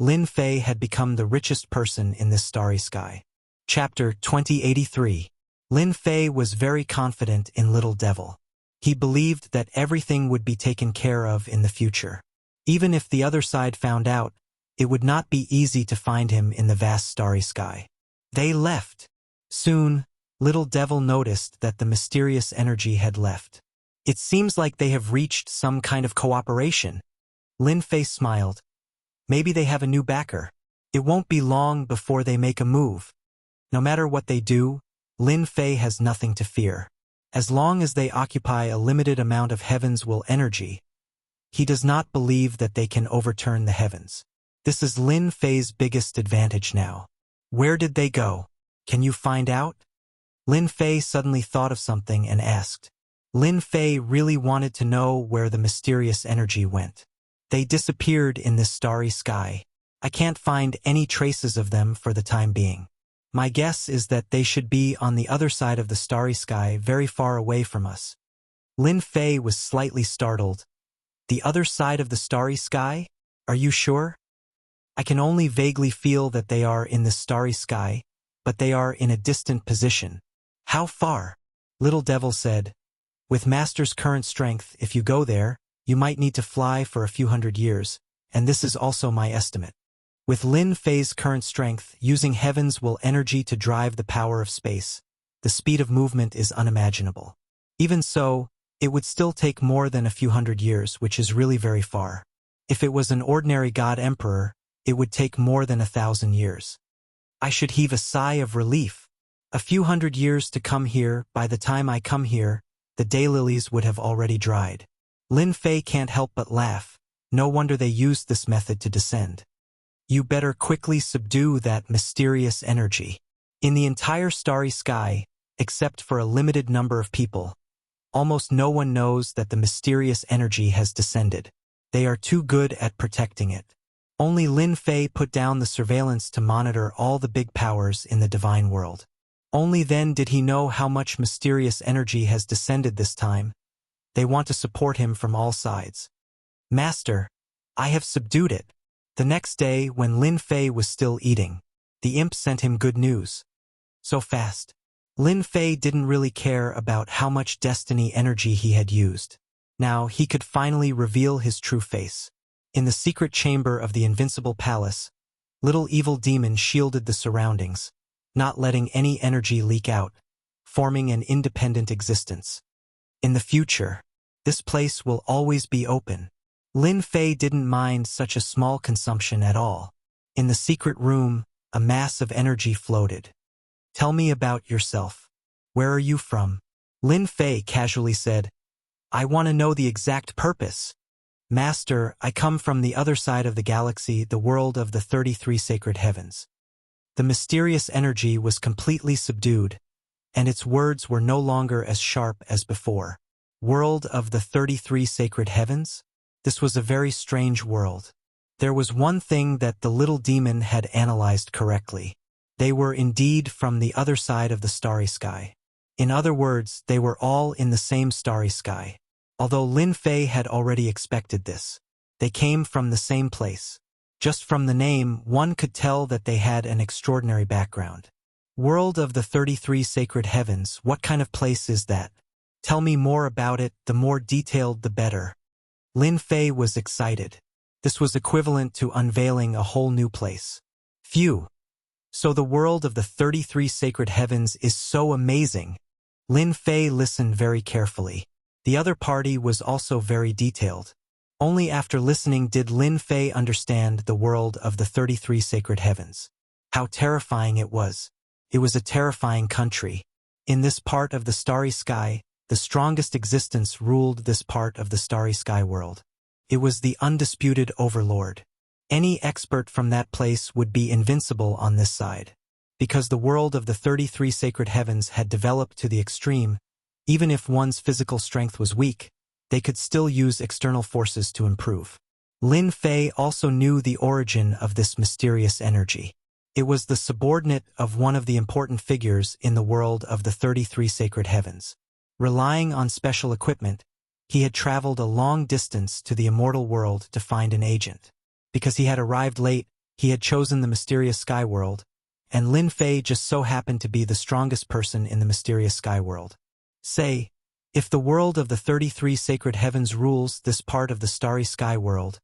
Lin Fei had become the richest person in this starry sky. Chapter 2083. Lin Fei was very confident in Little Devil. He believed that everything would be taken care of in the future. Even if the other side found out, it would not be easy to find him in the vast starry sky. They left. Soon, Little Devil noticed that the mysterious energy had left. It seems like they have reached some kind of cooperation. Lin Fei smiled. Maybe they have a new backer. It won't be long before they make a move. No matter what they do, Lin Fei has nothing to fear. As long as they occupy a limited amount of heaven's will energy, he does not believe that they can overturn the heavens. This is Lin Fei's biggest advantage now. Where did they go? Can you find out? Lin Fei suddenly thought of something and asked. Lin Fei really wanted to know where the mysterious energy went. They disappeared in this starry sky. I can't find any traces of them for the time being. My guess is that they should be on the other side of the starry sky, very far away from us. Lin Fei was slightly startled. The other side of the starry sky? Are you sure? I can only vaguely feel that they are in the starry sky, but they are in a distant position. How far? Little Devil said. With Master's current strength, if you go there, you might need to fly for a few hundred years, and this is also my estimate. With Lin Fei's current strength, using heaven's will energy to drive the power of space, the speed of movement is unimaginable. Even so, it would still take more than a few hundred years, which is really very far. If it was an ordinary god emperor, it would take more than 1,000 years. I should heave a sigh of relief. A few hundred years to come here. By the time I come here, the daylilies would have already dried. Lin Fei can't help but laugh. No wonder they used this method to descend. You better quickly subdue that mysterious energy. In the entire starry sky, except for a limited number of people, almost no one knows that the mysterious energy has descended. They are too good at protecting it. Only Lin Fei put down the surveillance to monitor all the big powers in the divine world. Only then did he know how much mysterious energy has descended this time. They want to support him from all sides. Master, I have subdued it. The next day, when Lin Fei was still eating, the imp sent him good news. So fast. Lin Fei didn't really care about how much destiny energy he had used. Now he could finally reveal his true face. In the secret chamber of the invincible palace, little evil demon shielded the surroundings, not letting any energy leak out, forming an independent existence. In the future, this place will always be open. Lin Fei didn't mind such a small consumption at all. In the secret room, a mass of energy floated. Tell me about yourself. Where are you from? Lin Fei casually said. I want to know the exact purpose. Master, I come from the other side of the galaxy, the world of the 33 sacred heavens. The mysterious energy was completely subdued, and its words were no longer as sharp as before. World of the 33 sacred heavens? This was a very strange world. There was one thing that the little demon had analyzed correctly. They were indeed from the other side of the starry sky. In other words, they were all in the same starry sky. Although Lin Fei had already expected this, they came from the same place. Just from the name, one could tell that they had an extraordinary background. World of the 33 sacred heavens, what kind of place is that? Tell me more about it, the more detailed the better. Lin Fei was excited. This was equivalent to unveiling a whole new place. Phew. So the world of the 33 sacred heavens is so amazing. Lin Fei listened very carefully. The other party was also very detailed. Only after listening did Lin Fei understand the world of the 33 sacred heavens. How terrifying it was. It was a terrifying country. In this part of the starry sky, the strongest existence ruled this part of the starry sky world. It was the undisputed overlord. Any expert from that place would be invincible on this side. Because the world of the 33 sacred heavens had developed to the extreme, even if one's physical strength was weak, they could still use external forces to improve. Lin Fei also knew the origin of this mysterious energy. It was the subordinate of one of the important figures in the world of the 33 sacred heavens. Relying on special equipment, he had traveled a long distance to the immortal world to find an agent. Because he had arrived late, he had chosen the mysterious sky world, and Lin Fei just so happened to be the strongest person in the mysterious sky world. Say, if the world of the 33 sacred heavens rules this part of the starry sky world,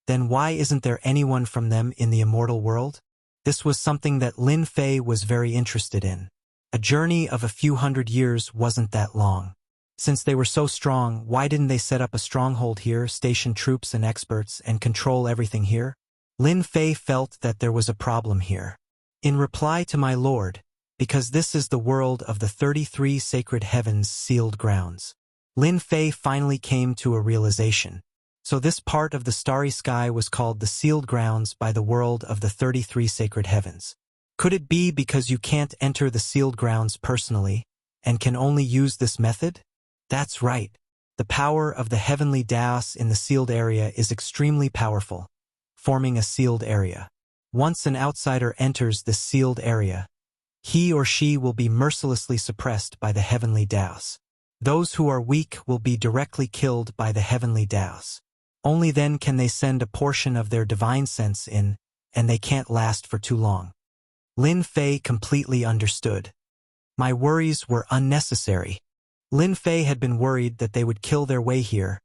then why isn't there anyone from them in the immortal world? This was something that Lin Fei was very interested in. A journey of a few hundred years wasn't that long. Since they were so strong, why didn't they set up a stronghold here, station troops and experts, and control everything here? Lin Fei felt that there was a problem here. In reply to my lord, because this is the world of the 33 sacred heavens sealed grounds. Lin Fei finally came to a realization. So this part of the starry sky was called the sealed grounds by the world of the 33 sacred heavens. Could it be because you can't enter the sealed grounds personally, and can only use this method? That's right. The power of the heavenly dais in the sealed area is extremely powerful, forming a sealed area. Once an outsider enters this sealed area, he or she will be mercilessly suppressed by the heavenly dais. Those who are weak will be directly killed by the heavenly dais. Only then can they send a portion of their divine sense in, and they can't last for too long. Lin Fei completely understood. My worries were unnecessary. Lin Fei had been worried that they would kill their way here,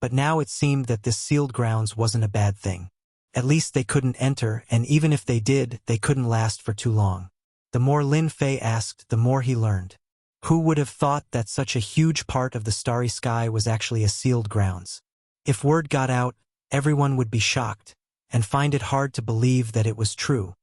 but now it seemed that this sealed grounds wasn't a bad thing. At least they couldn't enter, and even if they did, they couldn't last for too long. The more Lin Fei asked, the more he learned. Who would have thought that such a huge part of the starry sky was actually a sealed grounds? If word got out, everyone would be shocked, and find it hard to believe that it was true.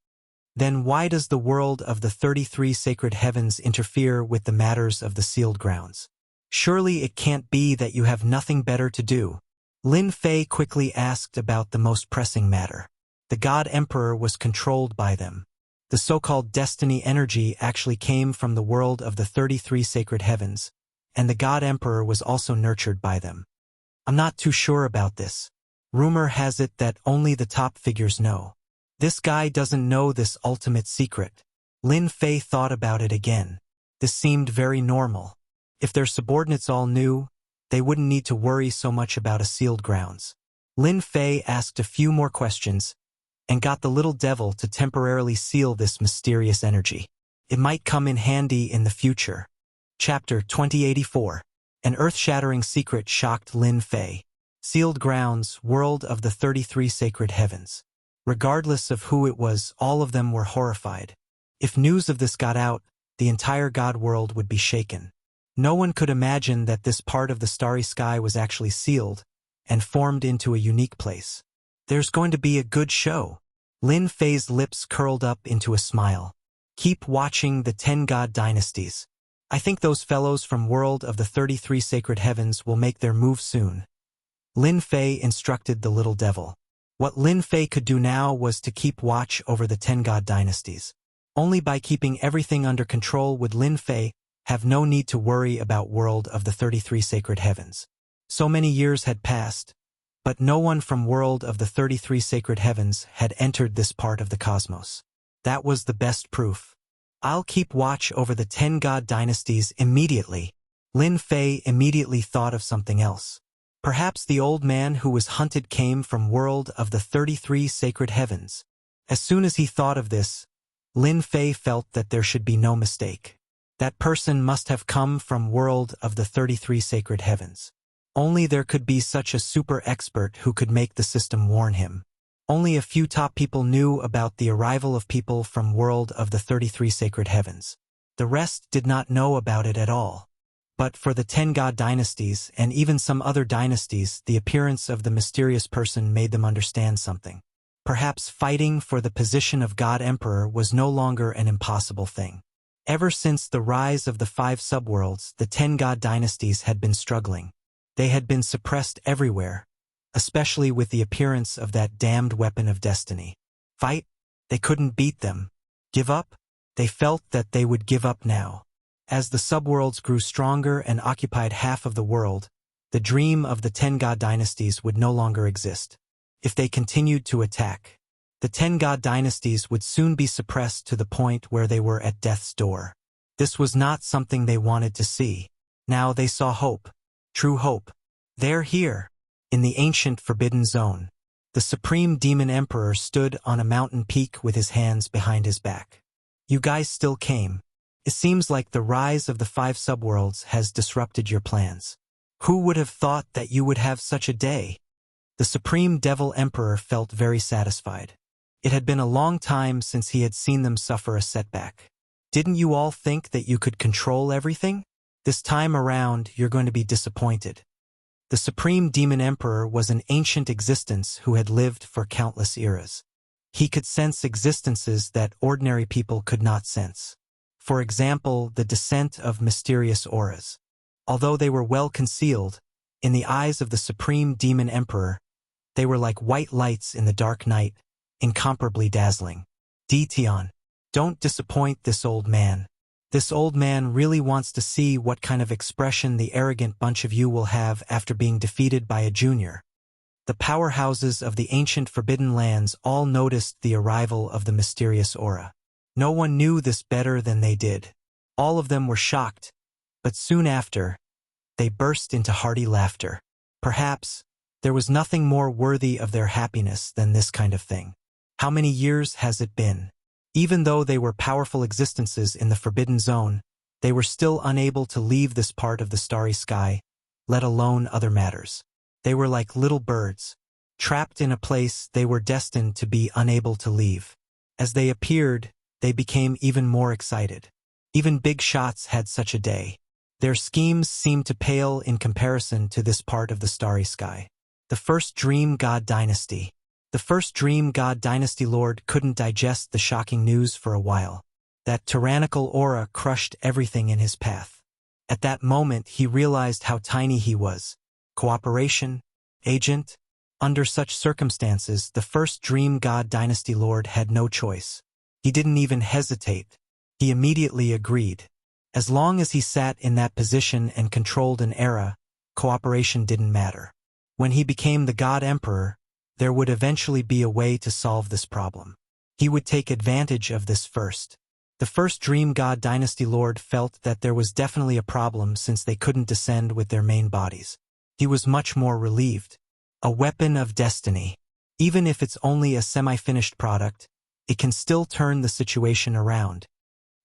Then why does the world of the 33 sacred heavens interfere with the matters of the sealed grounds? Surely it can't be that you have nothing better to do. Lin Fei quickly asked about the most pressing matter. The God Emperor was controlled by them. The so-called destiny energy actually came from the world of the 33 sacred heavens, and the God Emperor was also nurtured by them. I'm not too sure about this. Rumor has it that only the top figures know. This guy doesn't know this ultimate secret. Lin Fei thought about it again. This seemed very normal. If their subordinates all knew, they wouldn't need to worry so much about a sealed grounds. Lin Fei asked a few more questions, and got the little devil to temporarily seal this mysterious energy. It might come in handy in the future. Chapter 2084. An earth-shattering secret shocked Lin Fei. Sealed grounds, world of the 33 sacred heavens. Regardless of who it was, all of them were horrified. If news of this got out, the entire God world would be shaken. No one could imagine that this part of the starry sky was actually sealed and formed into a unique place. There's going to be a good show. Lin Fei's lips curled up into a smile. Keep watching the 10 God dynasties. I think those fellows from world of the 33 sacred heavens will make their move soon. Lin Fei instructed the little devil. What Lin Fei could do now was to keep watch over the 10 God dynasties. Only by keeping everything under control would Lin Fei have no need to worry about world of the 33 sacred heavens. So many years had passed, but no one from world of the 33 sacred heavens had entered this part of the cosmos. That was the best proof. I'll keep watch over the 10 God dynasties immediately. Lin Fei immediately thought of something else. Perhaps the old man who was hunted came from world of the 33 sacred heavens. As soon as he thought of this, Lin Fei felt that there should be no mistake. That person must have come from world of the 33 sacred heavens. Only there could be such a super expert who could make the system warn him. Only a few top people knew about the arrival of people from world of the 33 sacred heavens. The rest did not know about it at all. But for the 10 god dynasties and even some other dynasties, the appearance of the mysterious person made them understand something. Perhaps fighting for the position of God Emperor was no longer an impossible thing. Ever since the rise of the 5 subworlds, the 10 god dynasties had been struggling. They had been suppressed everywhere, especially with the appearance of that damned weapon of destiny. Fight? They couldn't beat them. Give up? They felt that they would give up now. As the subworlds grew stronger and occupied half of the world, the dream of the 10 god dynasties would no longer exist. If they continued to attack, the 10 god dynasties would soon be suppressed to the point where they were at death's door. This was not something they wanted to see. Now they saw hope. True hope. They're here. In the ancient Forbidden Zone, the Supreme Demon Emperor stood on a mountain peak with his hands behind his back. You guys still came. It seems like the rise of the 5 subworlds has disrupted your plans. Who would have thought that you would have such a day? The Supreme Devil Emperor felt very satisfied. It had been a long time since he had seen them suffer a setback. Didn't you all think that you could control everything? This time around, you're going to be disappointed. The Supreme Demon Emperor was an ancient existence who had lived for countless eras. He could sense existences that ordinary people could not sense. For example, the descent of mysterious auras. Although they were well concealed, in the eyes of the Supreme Demon Emperor, they were like white lights in the dark night, incomparably dazzling. Tion, don't disappoint this old man. This old man really wants to see what kind of expression the arrogant bunch of you will have after being defeated by a junior. The powerhouses of the ancient Forbidden Lands all noticed the arrival of the mysterious aura. No one knew this better than they did. All of them were shocked, but soon after, they burst into hearty laughter. Perhaps, there was nothing more worthy of their happiness than this kind of thing. How many years has it been? Even though they were powerful existences in the Forbidden Zone, they were still unable to leave this part of the starry sky, let alone other matters. They were like little birds, trapped in a place they were destined to be unable to leave. As they appeared, they became even more excited. Even big shots had such a day. Their schemes seemed to pale in comparison to this part of the starry sky. The first Dream God Dynasty. The first Dream God Dynasty Lord couldn't digest the shocking news for a while. That tyrannical aura crushed everything in his path. At that moment he realized how tiny he was. Cooperation? Agent? Under such circumstances, the first Dream God Dynasty Lord had no choice. He didn't even hesitate. He immediately agreed. As long as he sat in that position and controlled an era, cooperation didn't matter. When he became the God Emperor, there would eventually be a way to solve this problem. He would take advantage of this first. The first Dream God Dynasty Lord felt that there was definitely a problem since they couldn't descend with their main bodies. He was much more relieved. A weapon of destiny. Even if it's only a semi-finished product, it can still turn the situation around.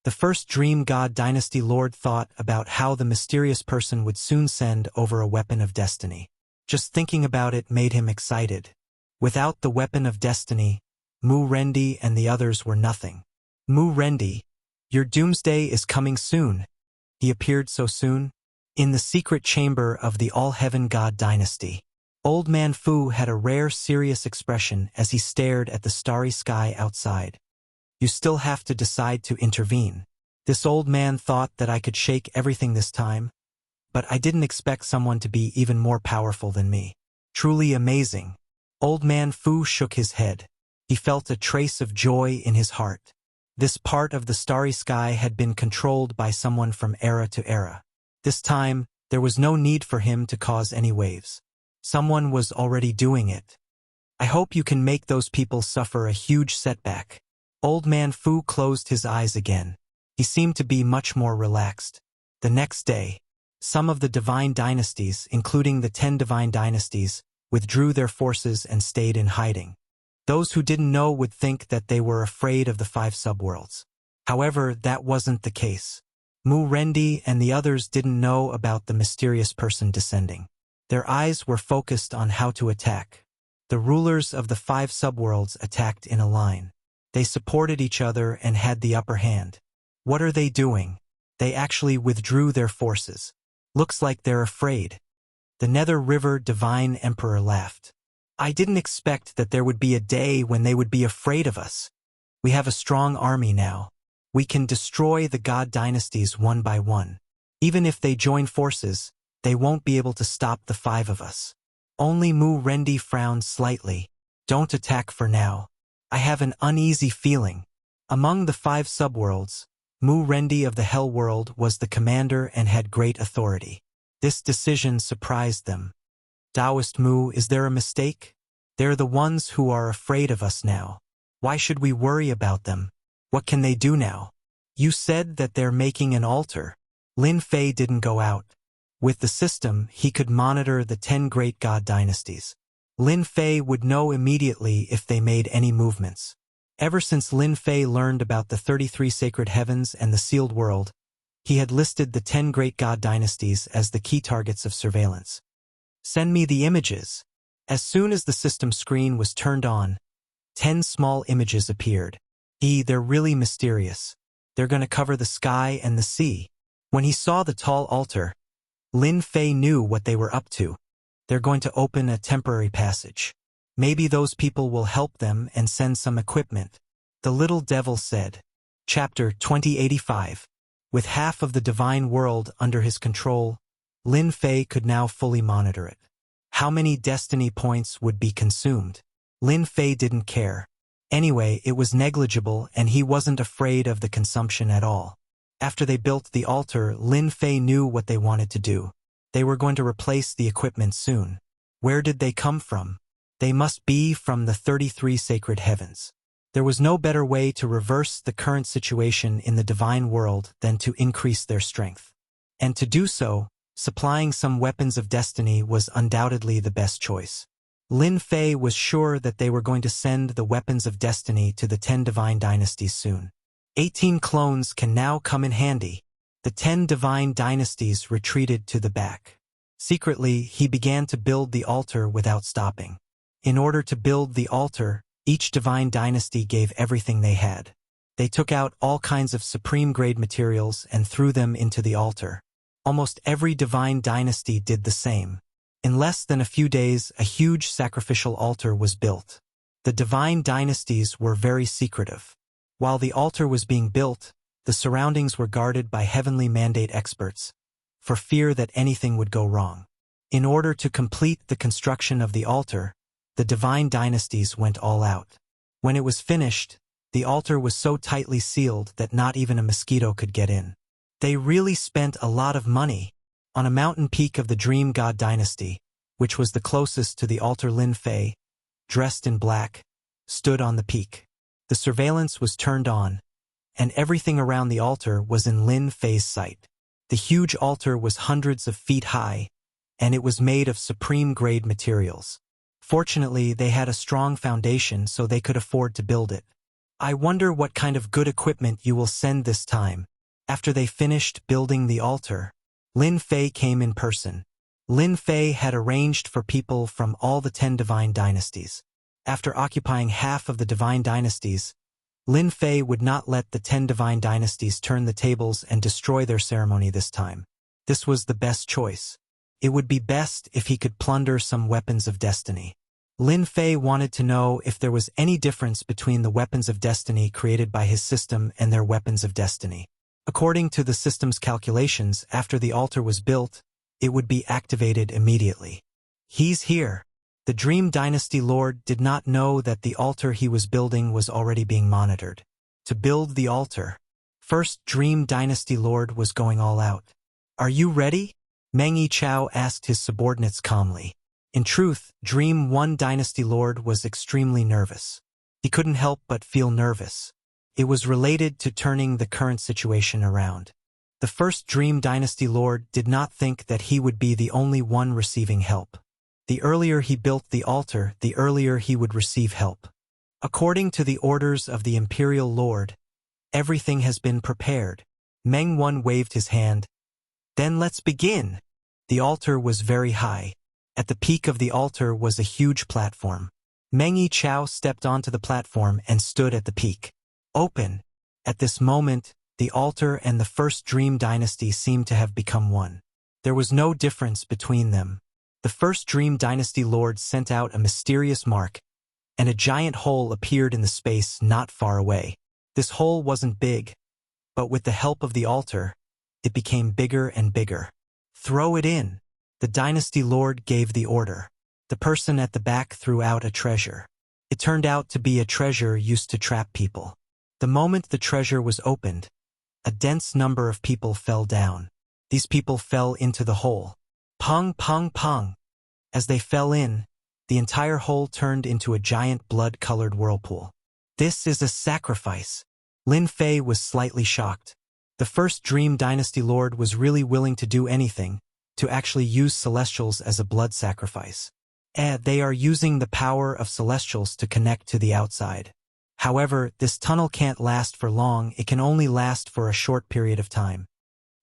The first Dream God Dynasty Lord thought about how the mysterious person would soon send over a weapon of destiny. Just thinking about it made him excited. Without the weapon of destiny, Mu Rendi and the others were nothing. Mu Rendi, your doomsday is coming soon. He appeared so soon. In the secret chamber of the All-Heaven God Dynasty, Old Man Fu had a rare serious expression as he stared at the starry sky outside. You still have to decide to intervene. This old man thought that I could shake everything this time, but I didn't expect someone to be even more powerful than me. Truly amazing. Old Man Fu shook his head. He felt a trace of joy in his heart. This part of the starry sky had been controlled by someone from era to era. This time, there was no need for him to cause any waves. Someone was already doing it. I hope you can make those people suffer a huge setback. Old Man Fu closed his eyes again. He seemed to be much more relaxed. The next day, some of the divine dynasties, including the 10 divine dynasties, withdrew their forces and stayed in hiding. Those who didn't know would think that they were afraid of the 5 subworlds. However, that wasn't the case. Mu Rendi and the others didn't know about the mysterious person descending. Their eyes were focused on how to attack. The rulers of the 5 subworlds attacked in a line. They supported each other and had the upper hand. What are they doing? They actually withdrew their forces. Looks like they're afraid. The Nether River Divine Emperor laughed. I didn't expect that there would be a day when they would be afraid of us. We have a strong army now. We can destroy the god dynasties one by one. Even if they join forces, they won't be able to stop the 5 of us. Only Mu Rendi frowned slightly. Don't attack for now. I have an uneasy feeling. Among the 5 subworlds, Mu Rendi of the Hell World was the commander and had great authority. This decision surprised them. Taoist Mu, is there a mistake? They're the ones who are afraid of us now. Why should we worry about them? What can they do now? You said that they're making an altar. Lin Fei didn't go out. With the system, he could monitor the 10 great god dynasties. Lin Fei would know immediately if they made any movements. Ever since Lin Fei learned about the 33 sacred heavens and the sealed world, he had listed the 10 great god dynasties as the key targets of surveillance. Send me the images. As soon as the system screen was turned on, 10 small images appeared. They're really mysterious. They're going to cover the sky and the sea. When he saw the tall altar, Lin Fei knew what they were up to. They're going to open a temporary passage. Maybe those people will help them and send some equipment. The little devil said. Chapter 2085. With half of the divine world under his control, Lin Fei could now fully monitor it. How many destiny points would be consumed? Lin Fei didn't care. Anyway, it was negligible and he wasn't afraid of the consumption at all. After they built the altar, Lin Fei knew what they wanted to do. They were going to replace the equipment soon. Where did they come from? They must be from the 33 sacred heavens. There was no better way to reverse the current situation in the divine world than to increase their strength. And to do so, supplying some weapons of destiny was undoubtedly the best choice. Lin Fei was sure that they were going to send the weapons of destiny to the 10 divine dynasties soon. 18 clones can now come in handy. The 10 divine dynasties retreated to the back. Secretly, he began to build the altar without stopping. In order to build the altar, each divine dynasty gave everything they had. They took out all kinds of supreme-grade materials and threw them into the altar. Almost every divine dynasty did the same. In less than a few days, a huge sacrificial altar was built. The divine dynasties were very secretive. While the altar was being built, the surroundings were guarded by heavenly mandate experts, for fear that anything would go wrong. In order to complete the construction of the altar, the divine dynasties went all out. When it was finished, the altar was so tightly sealed that not even a mosquito could get in. They really spent a lot of money. On a mountain peak of the Dream God dynasty, which was the closest to the altar, Lin Fei, dressed in black, stood on the peak. The surveillance was turned on, and everything around the altar was in Lin Fei's sight. The huge altar was hundreds of feet high, and it was made of supreme-grade materials. Fortunately, they had a strong foundation so they could afford to build it. I wonder what kind of good equipment you will send this time. After they finished building the altar, Lin Fei came in person. Lin Fei had arranged for people from all the 10 divine dynasties. After occupying half of the divine dynasties, Lin Fei would not let the 10 divine dynasties turn the tables and destroy their ceremony this time. This was the best choice. It would be best if he could plunder some weapons of destiny. Lin Fei wanted to know if there was any difference between the weapons of destiny created by his system and their weapons of destiny. According to the system's calculations, after the altar was built, it would be activated immediately. He's here. The Dream Dynasty Lord did not know that the altar he was building was already being monitored. To build the altar, first Dream Dynasty Lord was going all out. Are you ready? Meng Yichao asked his subordinates calmly. In truth, Dream 1 Dynasty Lord was extremely nervous. He couldn't help but feel nervous. It was related to turning the current situation around. The first Dream Dynasty Lord did not think that he would be the only one receiving help. The earlier he built the altar, the earlier he would receive help. According to the orders of the Imperial Lord, everything has been prepared. Meng Wan waved his hand. Then let's begin. The altar was very high. At the peak of the altar was a huge platform. Meng Yichao stepped onto the platform and stood at the peak. Open. At this moment, the altar and the first Dream Dynasty seemed to have become one. There was no difference between them. The first Dream Dynasty Lord sent out a mysterious mark, and a giant hole appeared in the space not far away. This hole wasn't big, but with the help of the altar, it became bigger and bigger. Throw it in. The Dynasty Lord gave the order. The person at the back threw out a treasure. It turned out to be a treasure used to trap people. The moment the treasure was opened, a dense number of people fell down. These people fell into the hole. Pong, pong, pong. As they fell in, the entire hole turned into a giant blood-colored whirlpool. This is a sacrifice. Lin Fei was slightly shocked. The first Dream Dynasty Lord was really willing to do anything, to actually use Celestials as a blood sacrifice. They are using the power of Celestials to connect to the outside. However, this tunnel can't last for long, it can only last for a short period of time.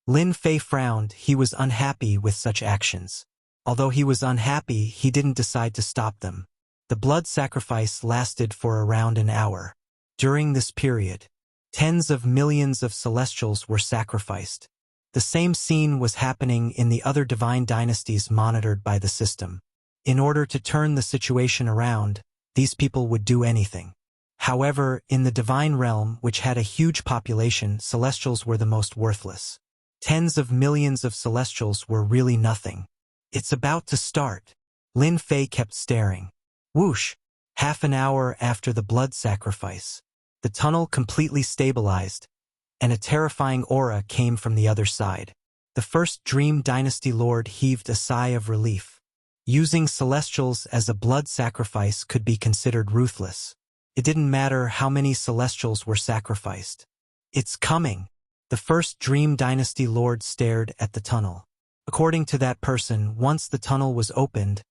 Lin Fei frowned, he was unhappy with such actions. Although he was unhappy, he didn't decide to stop them. The blood sacrifice lasted for around an hour. During this period, tens of millions of Celestials were sacrificed. The same scene was happening in the other divine dynasties monitored by the system. In order to turn the situation around, these people would do anything. However, in the divine realm, which had a huge population, Celestials were the most worthless. Tens of millions of Celestials were really nothing. It's about to start. Lin Fei kept staring. Whoosh! Half an hour after the blood sacrifice, the tunnel completely stabilized, and a terrifying aura came from the other side. The first Dream Dynasty Lord heaved a sigh of relief. Using Celestials as a blood sacrifice could be considered ruthless. It didn't matter how many Celestials were sacrificed. It's coming. The first Dream Dynasty Lord stared at the tunnel. According to that person, once the tunnel was opened,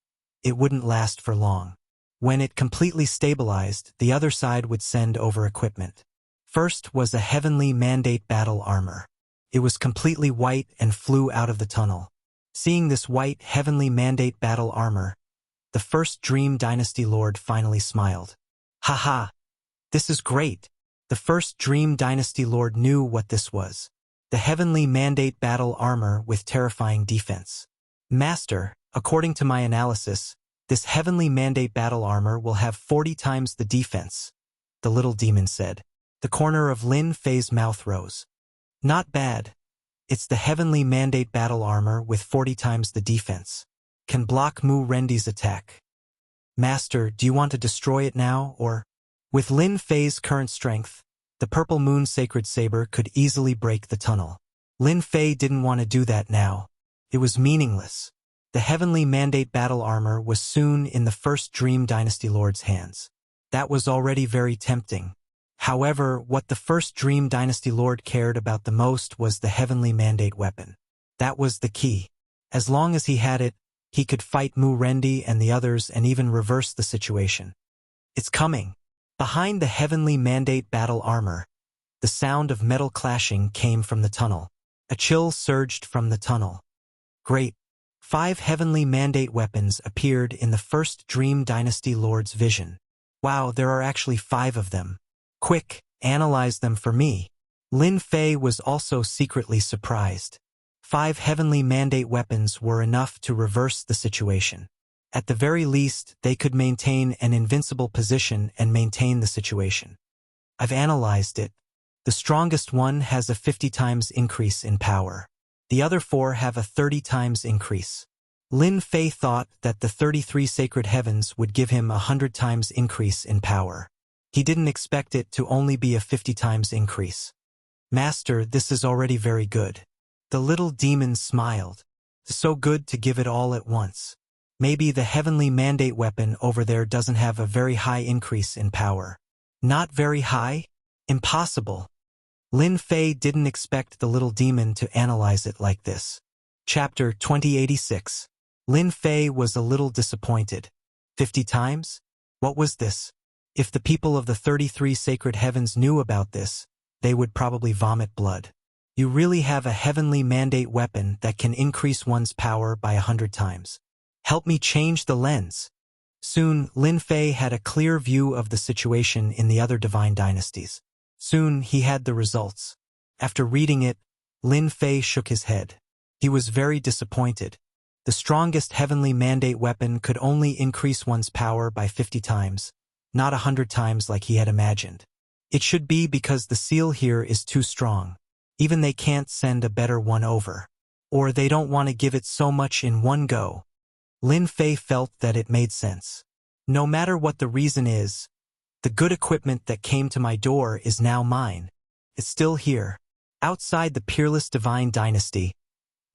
it wouldn't last for long. When it completely stabilized, the other side would send over equipment. First was a heavenly mandate battle armor. It was completely white and flew out of the tunnel. Seeing this white heavenly mandate battle armor, the first Dream Dynasty Lord finally smiled. Haha! This is great! The first Dream Dynasty Lord knew what this was. The heavenly mandate battle armor with terrifying defense. Master, according to my analysis, this heavenly mandate battle armor will have 40 times the defense, the little demon said. The corner of Lin Fei's mouth rose. Not bad. It's the heavenly mandate battle armor with 40 times the defense. Can block Mu Rendi's attack. Master, do you want to destroy it now, or? With Lin Fei's current strength, the Purple Moon Sacred Saber could easily break the tunnel. Lin Fei didn't want to do that now. It was meaningless. The heavenly mandate battle armor was soon in the first Dream Dynasty Lord's hands. That was already very tempting. However, what the first Dream Dynasty Lord cared about the most was the heavenly mandate weapon. That was the key. As long as he had it, he could fight Mu Rendi and the others and even reverse the situation. It's coming. Behind the heavenly mandate battle armor, the sound of metal clashing came from the tunnel. A chill surged from the tunnel. Great. 5 heavenly mandate weapons appeared in the first Dream Dynasty Lord's vision. Wow, there are actually 5 of them. Quick, analyze them for me. Lin Fei was also secretly surprised. 5 heavenly mandate weapons were enough to reverse the situation. At the very least, they could maintain an invincible position and maintain the situation. I've analyzed it. The strongest one has a 50 times increase in power. The other 4 have a 30 times increase. Lin Fei thought that the 33 sacred heavens would give him a 100 times increase in power. He didn't expect it to only be a 50 times increase. Master, this is already very good. The little demon smiled. So good to give it all at once. Maybe the heavenly mandate weapon over there doesn't have a very high increase in power. Not very high? Impossible. Lin Fei didn't expect the little demon to analyze it like this. Chapter 2086. Lin Fei was a little disappointed. 50 times? What was this? If the people of the 33 sacred heavens knew about this, they would probably vomit blood. You really have a heavenly mandate weapon that can increase one's power by 100 times. Help me change the lens. Soon, Lin Fei had a clear view of the situation in the other divine dynasties. Soon, he had the results. After reading it, Lin Fei shook his head. He was very disappointed. The strongest heavenly mandate weapon could only increase one's power by 50 times, not 100 times like he had imagined. It should be because the seal here is too strong. Even they can't send a better one over. Or they don't want to give it so much in one go. Lin Fei felt that it made sense. No matter what the reason is, the good equipment that came to my door is now mine. It's still here. Outside the peerless divine dynasty,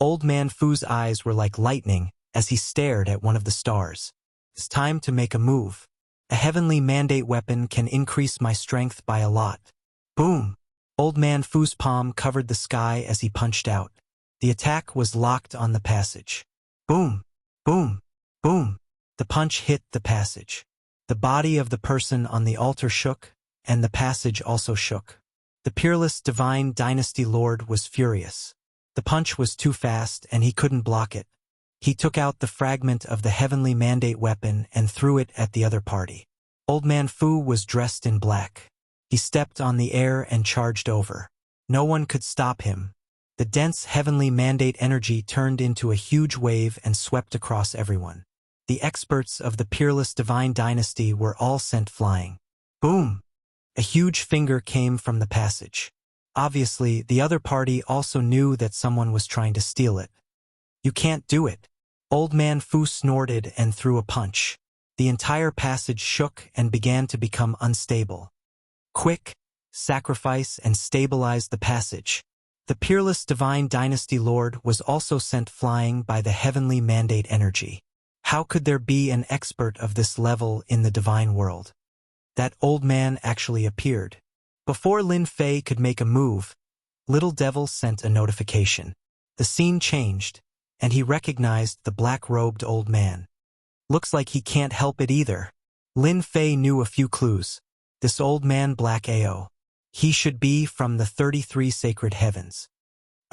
Old Man Fu's eyes were like lightning as he stared at one of the stars. It's time to make a move. A heavenly mandate weapon can increase my strength by a lot. Boom! Old Man Fu's palm covered the sky as he punched out. The attack was locked on the passage. Boom! Boom! Boom! The punch hit the passage. The body of the person on the altar shook, and the passage also shook. The peerless divine dynasty lord was furious. The punch was too fast and he couldn't block it. He took out the fragment of the heavenly mandate weapon and threw it at the other party. Old Man Fu was dressed in black. He stepped on the air and charged over. No one could stop him. The dense heavenly mandate energy turned into a huge wave and swept across everyone. The experts of the peerless divine dynasty were all sent flying. Boom! A huge finger came from the passage. Obviously, the other party also knew that someone was trying to steal it. You can't do it. Old Man Fu snorted and threw a punch. The entire passage shook and began to become unstable. Quick, sacrifice and stabilize the passage. The peerless divine dynasty lord was also sent flying by the heavenly mandate energy. How could there be an expert of this level in the divine world? That old man actually appeared. Before Lin Fei could make a move, Little Devil sent a notification. The scene changed, and he recognized the black-robed old man. Looks like he can't help it either. Lin Fei knew a few clues. This old man Black Ao. He should be from the 33 sacred heavens.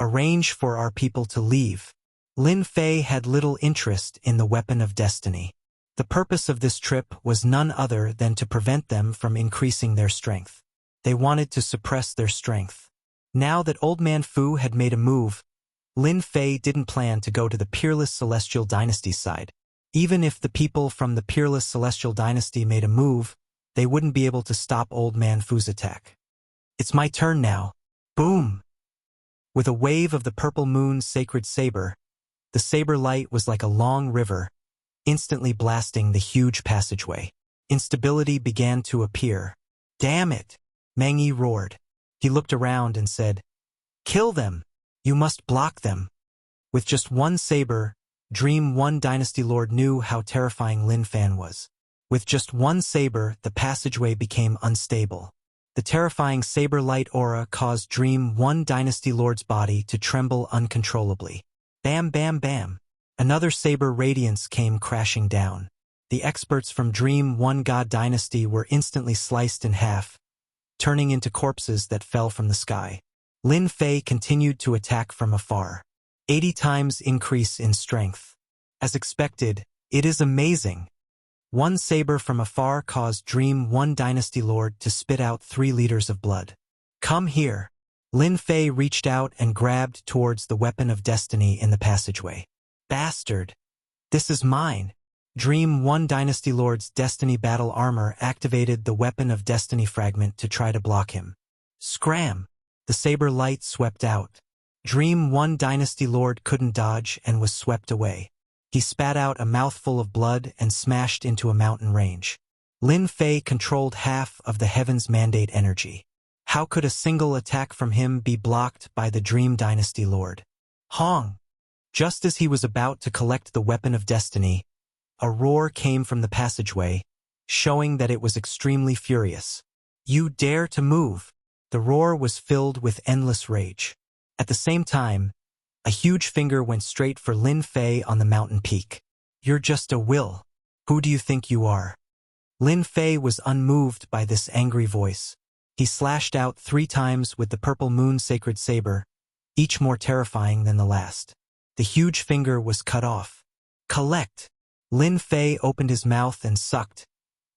Arrange for our people to leave. Lin Fei had little interest in the weapon of destiny. The purpose of this trip was none other than to prevent them from increasing their strength. They wanted to suppress their strength. Now that Old Man Fu had made a move, Lin Fei didn't plan to go to the peerless celestial dynasty's side. Even if the people from the peerless celestial dynasty made a move, they wouldn't be able to stop Old Man Fu's attack. It's my turn now. Boom! With a wave of the purple moon's sacred saber, the saber light was like a long river, instantly blasting the huge passageway. Instability began to appear. Damn it! Meng Yi roared. He looked around and said, "Kill them! You must block them!" With just one saber, Dream One Dynasty Lord knew how terrifying Lin Fan was. With just one saber, the passageway became unstable. The terrifying saber light aura caused Dream One Dynasty Lord's body to tremble uncontrollably. Bam, bam, bam. Another saber radiance came crashing down. The experts from Dream One God Dynasty were instantly sliced in half, turning into corpses that fell from the sky. Lin Fei continued to attack from afar. 80 times increase in strength. As expected, it is amazing. One saber from afar caused Dream One Dynasty Lord to spit out 3 liters of blood. Come here. Lin Fei reached out and grabbed towards the weapon of destiny in the passageway. Bastard! This is mine. Dream One Dynasty Lord's Destiny Battle Armor activated the Weapon of Destiny fragment to try to block him. Scram! The saber light swept out. Dream One Dynasty Lord couldn't dodge and was swept away. He spat out a mouthful of blood and smashed into a mountain range. Lin Fei controlled half of the Heaven's Mandate energy. How could a single attack from him be blocked by the Dream Dynasty Lord? Hong! Just as he was about to collect the Weapon of Destiny, a roar came from the passageway, showing that it was extremely furious. You dare to move! The roar was filled with endless rage. At the same time, a huge finger went straight for Lin Fei on the mountain peak. You're just a will. Who do you think you are? Lin Fei was unmoved by this angry voice. He slashed out 3 times with the purple moon sacred saber, each more terrifying than the last. The huge finger was cut off. Collect! Lin Fei opened his mouth and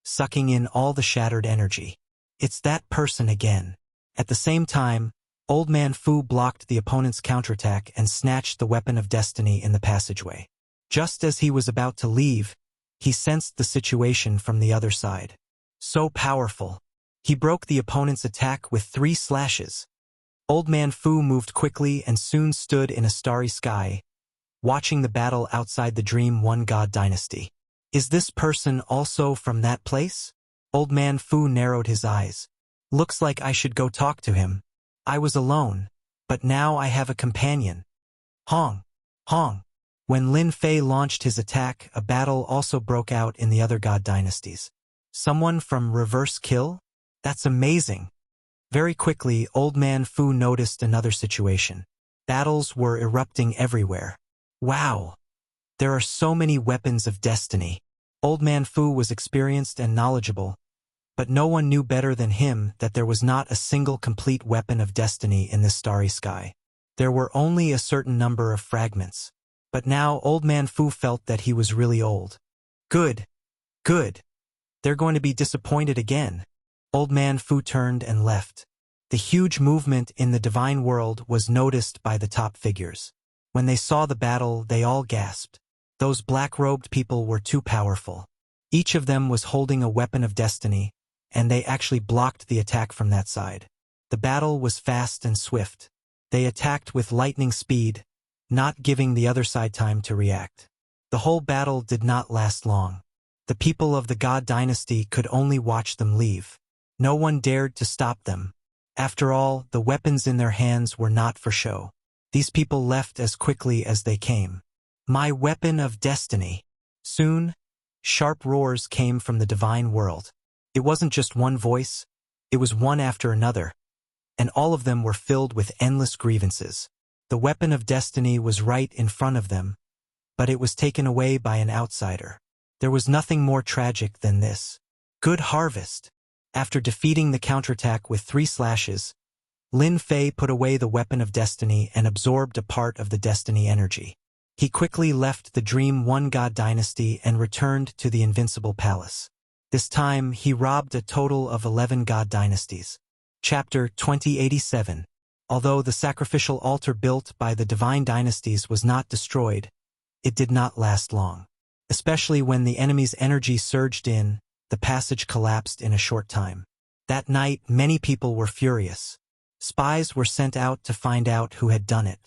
sucking in all the shattered energy. It's that person again. At the same time, Old Man Fu blocked the opponent's counterattack and snatched the weapon of destiny in the passageway. Just as he was about to leave, he sensed the situation from the other side. So powerful. He broke the opponent's attack with 3 slashes. Old Man Fu moved quickly and soon stood in a starry sky, watching the battle outside the Dream One God Dynasty. Is this person also from that place? Old Man Fu narrowed his eyes. Looks like I should go talk to him. I was alone, but now I have a companion. Hong! Hong! When Lin Fei launched his attack, a battle also broke out in the other God Dynasties. Someone from Reverse Kill? That's amazing. Very quickly, Old Man Fu noticed another situation. Battles were erupting everywhere. Wow! There are so many weapons of destiny. Old Man Fu was experienced and knowledgeable, but no one knew better than him that there was not a single complete weapon of destiny in this starry sky. There were only a certain number of fragments. But now Old Man Fu felt that he was really old. Good. Good. They're going to be disappointed again. Old Man Fu turned and left. The huge movement in the divine world was noticed by the top figures. When they saw the battle, they all gasped. Those black-robed people were too powerful. Each of them was holding a weapon of destiny, and they actually blocked the attack from that side. The battle was fast and swift. They attacked with lightning speed, not giving the other side time to react. The whole battle did not last long. The people of the God Dynasty could only watch them leave. No one dared to stop them. After all, the weapons in their hands were not for show. These people left as quickly as they came. My weapon of destiny. Soon, sharp roars came from the divine world. It wasn't just one voice, it was one after another, and all of them were filled with endless grievances. The weapon of destiny was right in front of them, but it was taken away by an outsider. There was nothing more tragic than this. Good harvest. After defeating the counterattack with 3 slashes, Lin Fei put away the weapon of destiny and absorbed a part of the destiny energy. He quickly left the Dream One God Dynasty and returned to the Invincible Palace. This time, he robbed a total of 11 God Dynasties. Chapter 2087. Although the sacrificial altar built by the divine dynasties was not destroyed, it did not last long. Especially when the enemy's energy surged in, the passage collapsed in a short time. That night, many people were furious. Spies were sent out to find out who had done it.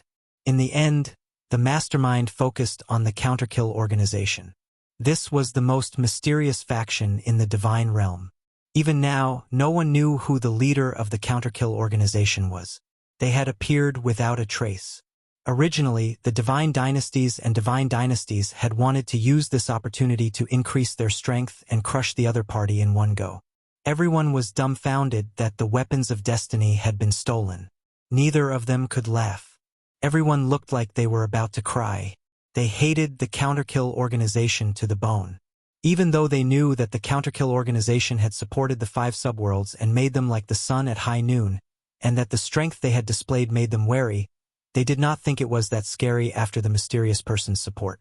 In the end, the mastermind focused on the Counterkill organization. This was the most mysterious faction in the divine realm. Even now, no one knew who the leader of the Counterkill organization was. They had appeared without a trace. Originally, the divine dynasties and divine dynasties had wanted to use this opportunity to increase their strength and crush the other party in one go. Everyone was dumbfounded that the weapons of destiny had been stolen. Neither of them could laugh. Everyone looked like they were about to cry. They hated the Counterkill organization to the bone. Even though they knew that the Counterkill organization had supported the 5 subworlds and made them like the sun at high noon, and that the strength they had displayed made them wary, they did not think it was that scary after the mysterious person's support.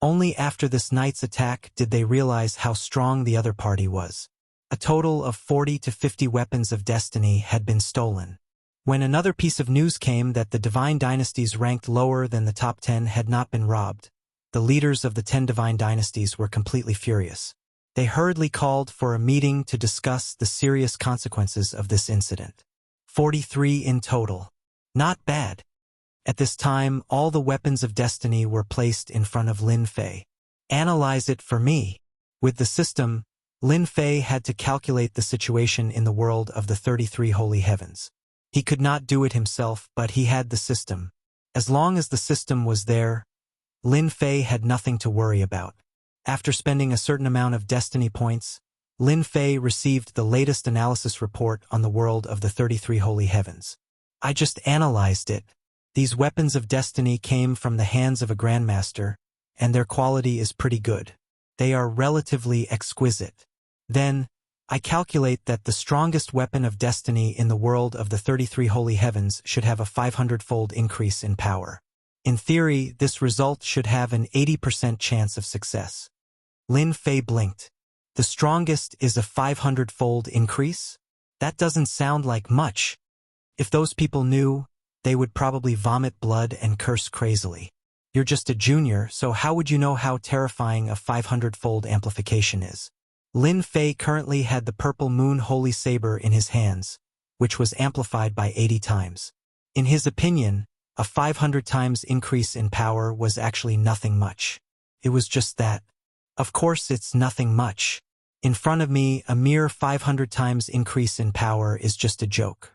Only after this night's attack did they realize how strong the other party was. A total of 40 to 50 weapons of destiny had been stolen. When another piece of news came that the divine dynasties ranked lower than the top 10 had not been robbed, the leaders of the 10 divine dynasties were completely furious. They hurriedly called for a meeting to discuss the serious consequences of this incident. 43 in total. Not bad. At this time, all the weapons of destiny were placed in front of Lin Fei. Analyze it for me. With the system, Lin Fei had to calculate the situation in the world of the 33 holy heavens. He could not do it himself, but he had the system. As long as the system was there, Lin Fei had nothing to worry about. After spending a certain amount of destiny points, Lin Fei received the latest analysis report on the world of the 33 holy heavens. I just analyzed it. These weapons of destiny came from the hands of a grandmaster, and their quality is pretty good. They are relatively exquisite. Then, I calculate that the strongest weapon of destiny in the world of the 33 holy heavens should have a 500-fold increase in power. In theory, this result should have an 80% chance of success. Lin Fei blinked. The strongest is a 500-fold increase? That doesn't sound like much. If those people knew, they would probably vomit blood and curse crazily. You're just a junior, so how would you know how terrifying a 500-fold amplification is? Lin Fei currently had the purple moon holy saber in his hands, which was amplified by 80 times. In his opinion, a 500 times increase in power was actually nothing much. It was just that. Of course it's nothing much. In front of me, a mere 500 times increase in power is just a joke.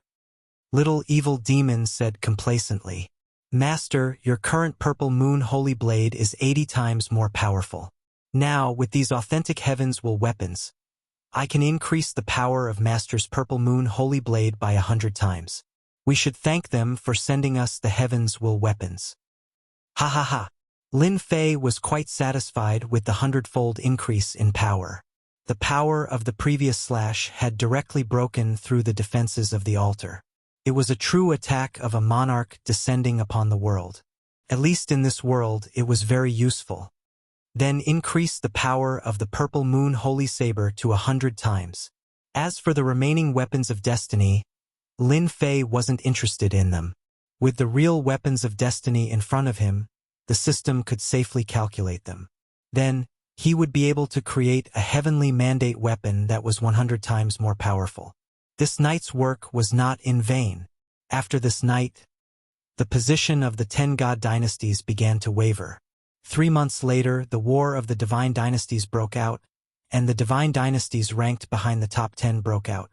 Little evil demon said complacently, Master, your current purple moon holy blade is 80 times more powerful. Now, with these authentic heavens will weapons, I can increase the power of Master's purple moon holy blade by 100 times. We should thank them for sending us the heavens will weapons. Ha ha ha. Lin Fei was quite satisfied with the 100-fold increase in power. The power of the previous slash had directly broken through the defenses of the altar. It was a true attack of a monarch descending upon the world. At least in this world, it was very useful. Then increase the power of the purple moon holy saber to 100 times. As for the remaining weapons of destiny, Lin Fei wasn't interested in them. With the real weapons of destiny in front of him, the system could safely calculate them. Then, he would be able to create a heavenly mandate weapon that was 100 times more powerful. This night's work was not in vain. After this night, the position of the 10 god dynasties began to waver. 3 months later, the War of the Divine Dynasties broke out, and the Divine Dynasties ranked behind the top 10 broke out.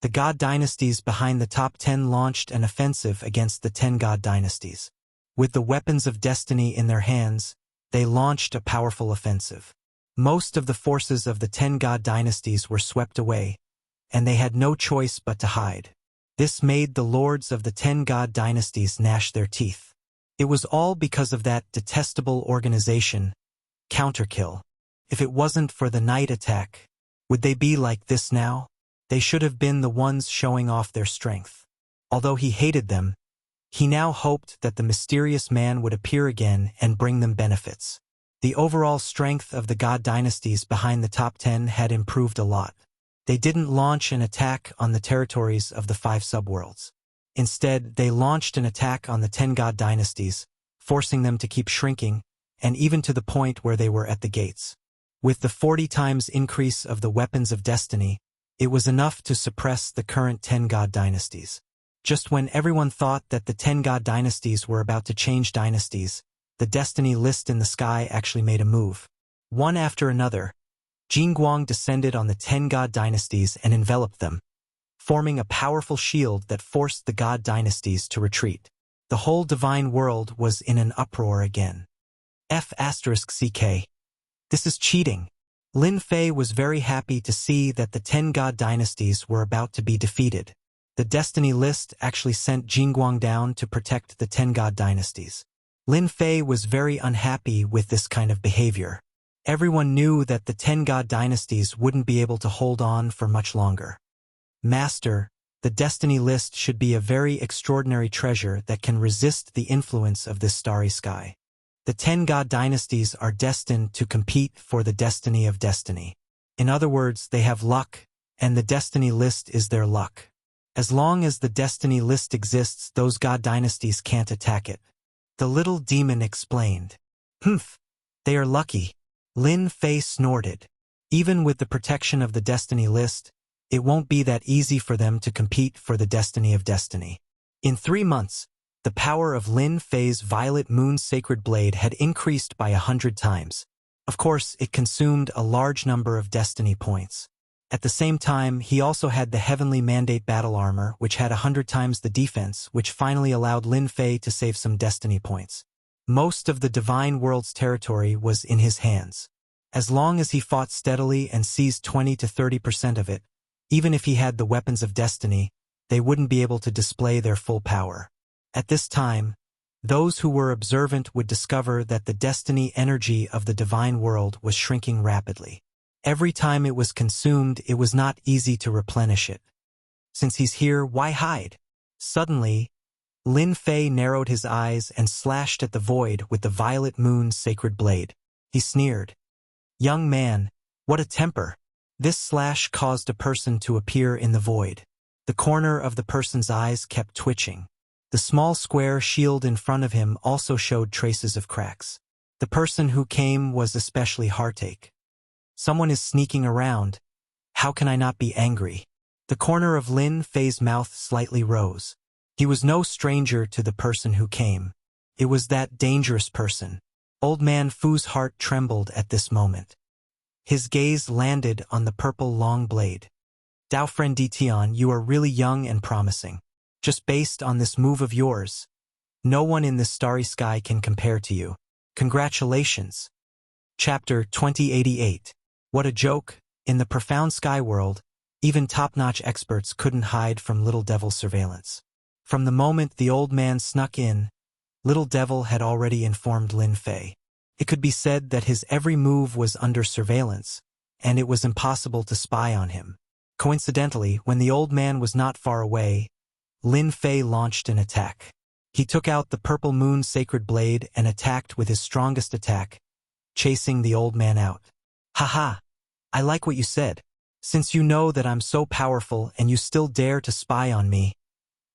The God Dynasties behind the top 10 launched an offensive against the 10 God Dynasties. With the weapons of destiny in their hands, they launched a powerful offensive. Most of the forces of the 10 God Dynasties were swept away, and they had no choice but to hide. This made the lords of the 10 God Dynasties gnash their teeth. It was all because of that detestable organization, Counterkill. If it wasn't for the night attack, would they be like this now? They should have been the ones showing off their strength. Although he hated them, he now hoped that the mysterious man would appear again and bring them benefits. The overall strength of the God Dynasties behind the top 10 had improved a lot. They didn't launch an attack on the territories of the 5 subworlds. Instead, they launched an attack on the 10 God Dynasties, forcing them to keep shrinking, and even to the point where they were at the gates. With the 40 times increase of the weapons of destiny, it was enough to suppress the current 10 God Dynasties. Just when everyone thought that the 10 God Dynasties were about to change dynasties, the destiny list in the sky actually made a move. One after another, Jingguang descended on the 10 God Dynasties and enveloped them, forming a powerful shield that forced the God Dynasties to retreat. The whole divine world was in an uproar again. F***CK. This is cheating. Lin Fei was very happy to see that the 10 God Dynasties were about to be defeated. The destiny list actually sent Jingguang down to protect the 10 God Dynasties. Lin Fei was very unhappy with this kind of behavior. Everyone knew that the 10 God Dynasties wouldn't be able to hold on for much longer. Master, the destiny list should be a very extraordinary treasure that can resist the influence of this starry sky. The 10 God Dynasties are destined to compete for the destiny of destiny. In other words, they have luck, and the destiny list is their luck. As long as the destiny list exists, those God Dynasties can't attack it. The little demon explained. Humph, they are lucky. Lin Fei snorted. Even with the protection of the destiny list, it won't be that easy for them to compete for the destiny of destiny. In 3 months, the power of Lin Fei's Violet Moon Sacred Blade had increased by 100 times. Of course, it consumed a large number of destiny points. At the same time, he also had the Heavenly Mandate Battle Armor, which had 100 times the defense, which finally allowed Lin Fei to save some destiny points. Most of the Divine World's territory was in his hands. As long as he fought steadily and seized 20 to 30% of it, even if he had the weapons of destiny, they wouldn't be able to display their full power. At this time, those who were observant would discover that the destiny energy of the divine world was shrinking rapidly. Every time it was consumed, it was not easy to replenish it. Since he's here, why hide? Suddenly, Lin Fei narrowed his eyes and slashed at the void with the Violet Moon Sacred Blade. He sneered. Young man, what a temper. This slash caused a person to appear in the void. The corner of the person's eyes kept twitching. The small square shield in front of him also showed traces of cracks. The person who came was especially heartache. Someone is sneaking around. How can I not be angry? The corner of Lin Fei's mouth slightly rose. He was no stranger to the person who came. It was that dangerous person. Old man Fu's heart trembled at this moment. His gaze landed on the purple long blade. Dao friend Ditian, you are really young and promising. Just based on this move of yours, no one in this starry sky can compare to you. Congratulations. Chapter 2088. What a joke. In the profound sky world, even top-notch experts couldn't hide from Little Devil's surveillance. From the moment the old man snuck in, Little Devil had already informed Lin Fei. It could be said that his every move was under surveillance, and it was impossible to spy on him. Coincidentally, when the old man was not far away, Lin Fei launched an attack. He took out the purple moon sacred blade and attacked with his strongest attack, chasing the old man out. Haha, I like what you said. Since you know that I'm so powerful and you still dare to spy on me,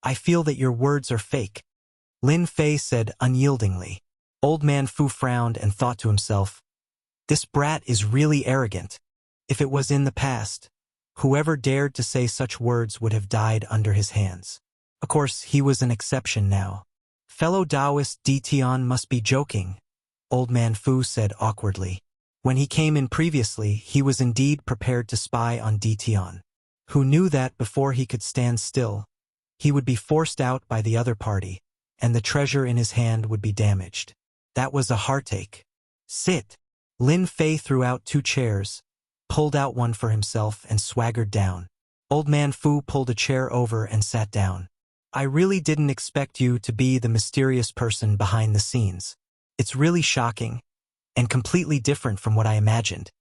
I feel that your words are fake. Lin Fei said unyieldingly. Old man Fu frowned and thought to himself, this brat is really arrogant. If it was in the past, whoever dared to say such words would have died under his hands. Of course, he was an exception now. Fellow Taoist Ditian must be joking, Old man Fu said awkwardly. When he came in previously, he was indeed prepared to spy on Ditian, who knew that before he could stand still, he would be forced out by the other party, and the treasure in his hand would be damaged. That was a heartache. Sit. Lin Fei threw out 2 chairs, pulled out one for himself and swaggered down. Old man Fu pulled a chair over and sat down. I really didn't expect you to be the mysterious person behind the scenes. It's really shocking, and completely different from what I imagined.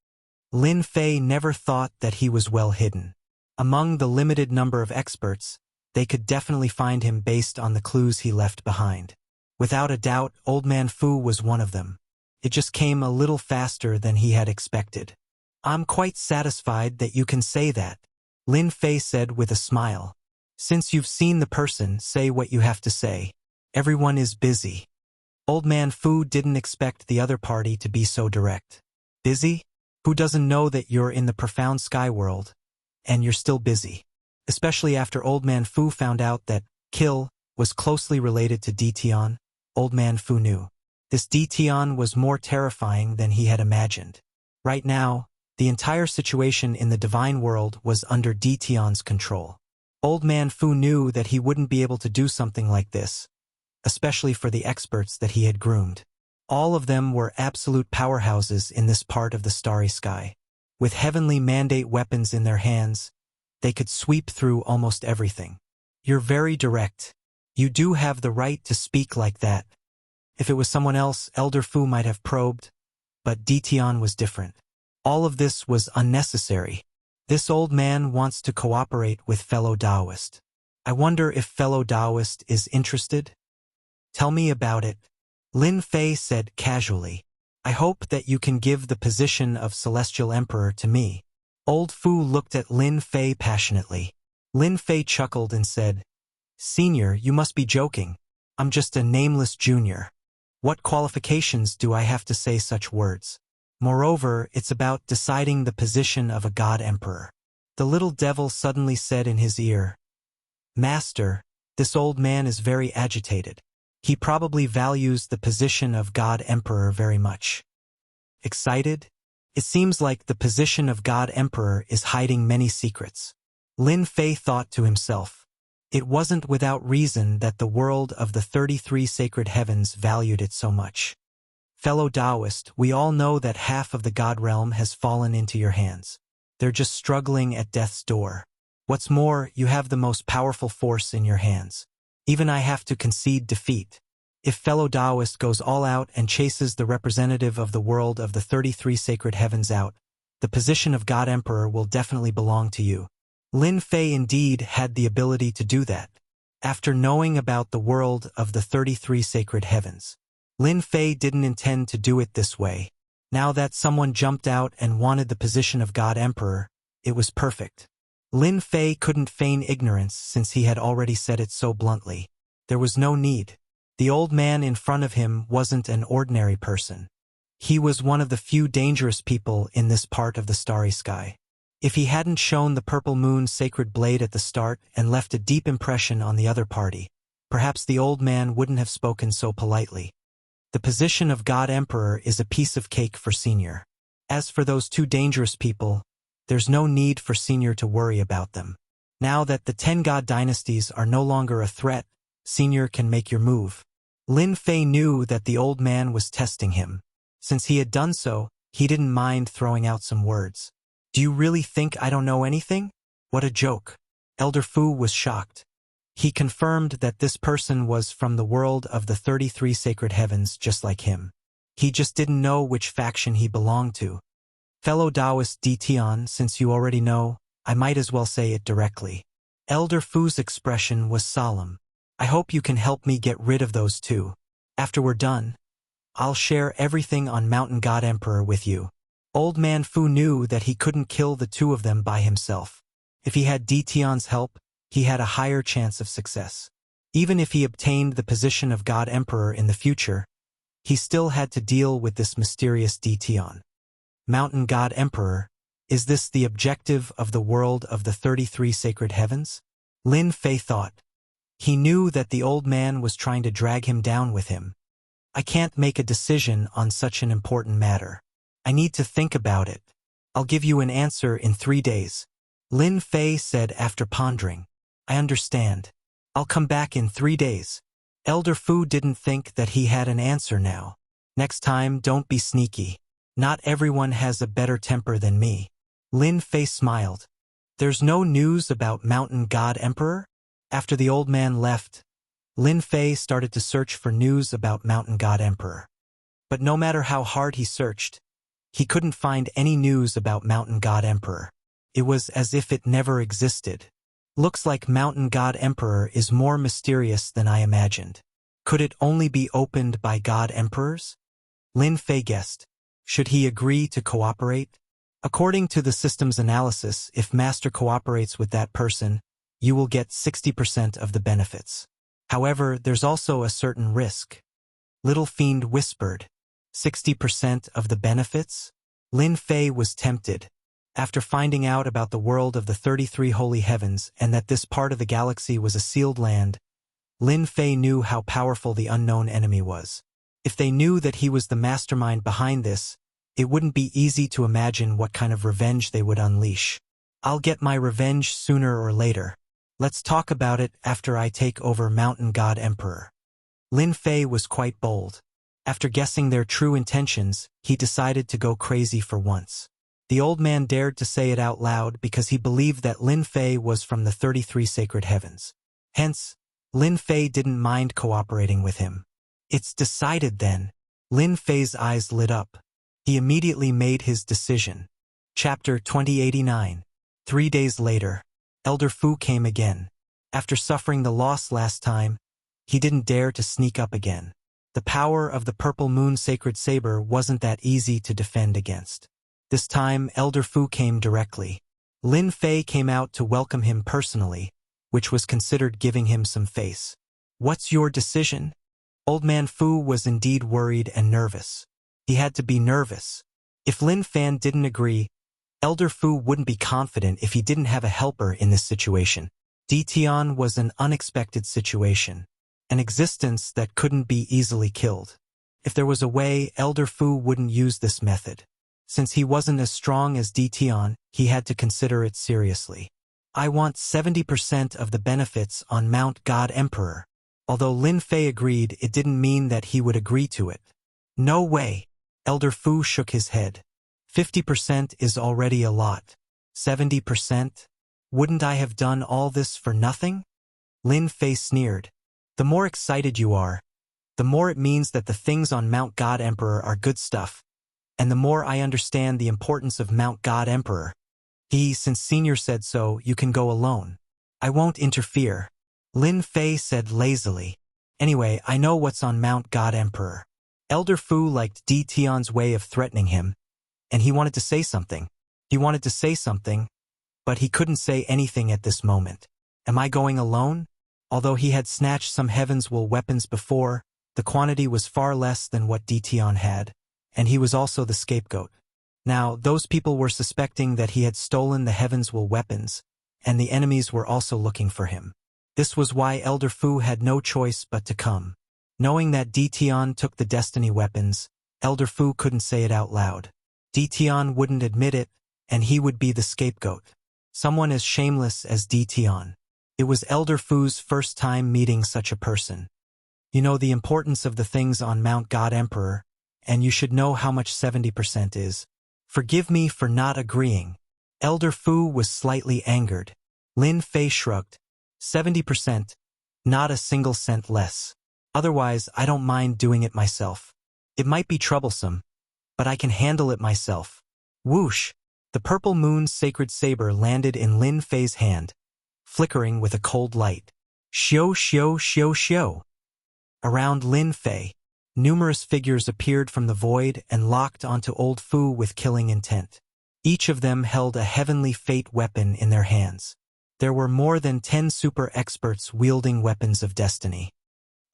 Lin Fei never thought that he was well hidden. Among the limited number of experts, they could definitely find him based on the clues he left behind. Without a doubt, Old man Fu was one of them. It just came a little faster than he had expected. I'm quite satisfied that you can say that, Lin Fei said with a smile. Since you've seen the person, say what you have to say. Everyone is busy. Old man Fu didn't expect the other party to be so direct. Busy? Who doesn't know that you're in the profound sky world, and you're still busy? Especially after Old man Fu found out that Kill was closely related to Ditian, Old man Fu knew. This Ditian was more terrifying than he had imagined. Right now, the entire situation in the divine world was under Ditian's control. Old man Fu knew that he wouldn't be able to do something like this, especially for the experts that he had groomed. All of them were absolute powerhouses in this part of the starry sky. With heavenly mandate weapons in their hands, they could sweep through almost everything. You're very direct. You do have the right to speak like that. If it was someone else, Elder Fu might have probed, but Ditian was different. All of this was unnecessary. This old man wants to cooperate with fellow Taoist. I wonder if fellow Taoist is interested? Tell me about it, Lin Fei said casually. I hope that you can give the position of Celestial Emperor to me. Old Fu looked at Lin Fei passionately. Lin Fei chuckled and said, Senior, you must be joking. I'm just a nameless junior. What qualifications do I have to say such words? Moreover, it's about deciding the position of a god emperor. The little devil suddenly said in his ear, Master, this old man is very agitated. He probably values the position of God Emperor very much. Excited? It seems like the position of God Emperor is hiding many secrets. Lin Fei thought to himself. It wasn't without reason that the world of the 33 sacred heavens valued it so much. Fellow Taoist, we all know that half of the God realm has fallen into your hands. They're just struggling at death's door. What's more, you have the most powerful force in your hands. Even I have to concede defeat. If fellow Taoist goes all out and chases the representative of the world of the 33 sacred heavens out, the position of God Emperor will definitely belong to you. Lin Fei indeed had the ability to do that. After knowing about the world of the 33 sacred heavens, Lin Fei didn't intend to do it this way. Now that someone jumped out and wanted the position of God Emperor, it was perfect. Lin Fei couldn't feign ignorance since he had already said it so bluntly. There was no need. The old man in front of him wasn't an ordinary person. He was one of the few dangerous people in this part of the starry sky. If he hadn't shown the purple moon's sacred blade at the start and left a deep impression on the other party, perhaps the old man wouldn't have spoken so politely. The position of God Emperor is a piece of cake for Senior. As for those two dangerous people, there's no need for Senior to worry about them. Now that the 10 God dynasties are no longer a threat, Senior can make your move. Lin Fei knew that the old man was testing him. Since he had done so, he didn't mind throwing out some words. Do you really think I don't know anything? What a joke. Elder Fu was shocked. He confirmed that this person was from the world of the 33 sacred heavens just like him. He just didn't know which faction he belonged to. Fellow Taoist Di Tian, since you already know, I might as well say it directly. Elder Fu's expression was solemn. I hope you can help me get rid of those two. After we're done, I'll share everything on Mountain God Emperor with you. Old Man Fu knew that he couldn't kill the two of them by himself. If he had Di Tian's help, he had a higher chance of success. Even if he obtained the position of God Emperor in the future, he still had to deal with this mysterious Di Tian. Mountain God Emperor, is this the objective of the world of the 33 sacred heavens? Lin Fei thought. He knew that the old man was trying to drag him down with him. I can't make a decision on such an important matter. I need to think about it. I'll give you an answer in 3 days. Lin Fei said after pondering. I understand. I'll come back in 3 days. Elder Fu didn't think that he had an answer now. Next time, don't be sneaky. Not everyone has a better temper than me. Lin Fei smiled. There's no news about Mountain God Emperor? After the old man left, Lin Fei started to search for news about Mountain God Emperor. But no matter how hard he searched, he couldn't find any news about Mountain God Emperor. It was as if it never existed. Looks like Mountain God Emperor is more mysterious than I imagined. Could it only be opened by God Emperors? Lin Fei guessed. Should he agree to cooperate? According to the system's analysis, if Master cooperates with that person, you will get 60% of the benefits. However, there's also a certain risk. Little Fiend whispered. 60% of the benefits? Lin Fei was tempted. After finding out about the world of the 33 holy heavens and that this part of the galaxy was a sealed land, Lin Fei knew how powerful the unknown enemy was. If they knew that he was the mastermind behind this, it wouldn't be easy to imagine what kind of revenge they would unleash. I'll get my revenge sooner or later. Let's talk about it after I take over Mountain God Emperor. Lin Fei was quite bold. After guessing their true intentions, he decided to go crazy for once. The old man dared to say it out loud because he believed that Lin Fei was from the 33 sacred heavens. Hence, Lin Fei didn't mind cooperating with him. It's decided then. Lin Fei's eyes lit up. He immediately made his decision. Chapter 2089. 3 days later, Elder Fu came again. After suffering the loss last time, he didn't dare to sneak up again. The power of the purple moon sacred saber wasn't that easy to defend against. This time, Elder Fu came directly. Lin Fei came out to welcome him personally, which was considered giving him some face. What's your decision? Old Man Fu was indeed worried and nervous. He had to be nervous. If Lin Fan didn't agree, Elder Fu wouldn't be confident if he didn't have a helper in this situation. Di Tian was an unexpected situation, an existence that couldn't be easily killed. If there was a way, Elder Fu wouldn't use this method. Since he wasn't as strong as Di Tian, he had to consider it seriously. I want 70% of the benefits on Mount God Emperor. Although Lin Fei agreed, it didn't mean that he would agree to it. No way. Elder Fu shook his head. 50% is already a lot. 70%? Wouldn't I have done all this for nothing? Lin Fei sneered. The more excited you are, the more it means that the things on Mount God Emperor are good stuff. And the more I understand the importance of Mount God Emperor. Since Senior said so, you can go alone. I won't interfere. Lin Fei said lazily. Anyway, I know what's on Mount God Emperor. Elder Fu liked Di Tian's way of threatening him, and he wanted to say something. But he couldn't say anything at this moment. Am I going alone? Although he had snatched some Heaven's Will weapons before, the quantity was far less than what Di Tian had, and he was also the scapegoat. Now, those people were suspecting that he had stolen the Heaven's Will weapons, and the enemies were also looking for him. This was why Elder Fu had no choice but to come. Knowing that Di Tian took the destiny weapons, Elder Fu couldn't say it out loud. Di Tian wouldn't admit it, and he would be the scapegoat. Someone as shameless as Di Tian. It was Elder Fu's first time meeting such a person. You know the importance of the things on Mount God Emperor, and you should know how much 70% is. Forgive me for not agreeing. Elder Fu was slightly angered. Lin Fei shrugged. 70%, not a single cent less. Otherwise, I don't mind doing it myself. It might be troublesome, but I can handle it myself. Whoosh! The purple moon's sacred saber landed in Lin Fei's hand, flickering with a cold light. Xiao xiao xiao xiao. Around Lin Fei, numerous figures appeared from the void and locked onto Old Fu with killing intent. Each of them held a heavenly fate weapon in their hands. There were more than 10 super experts wielding weapons of destiny.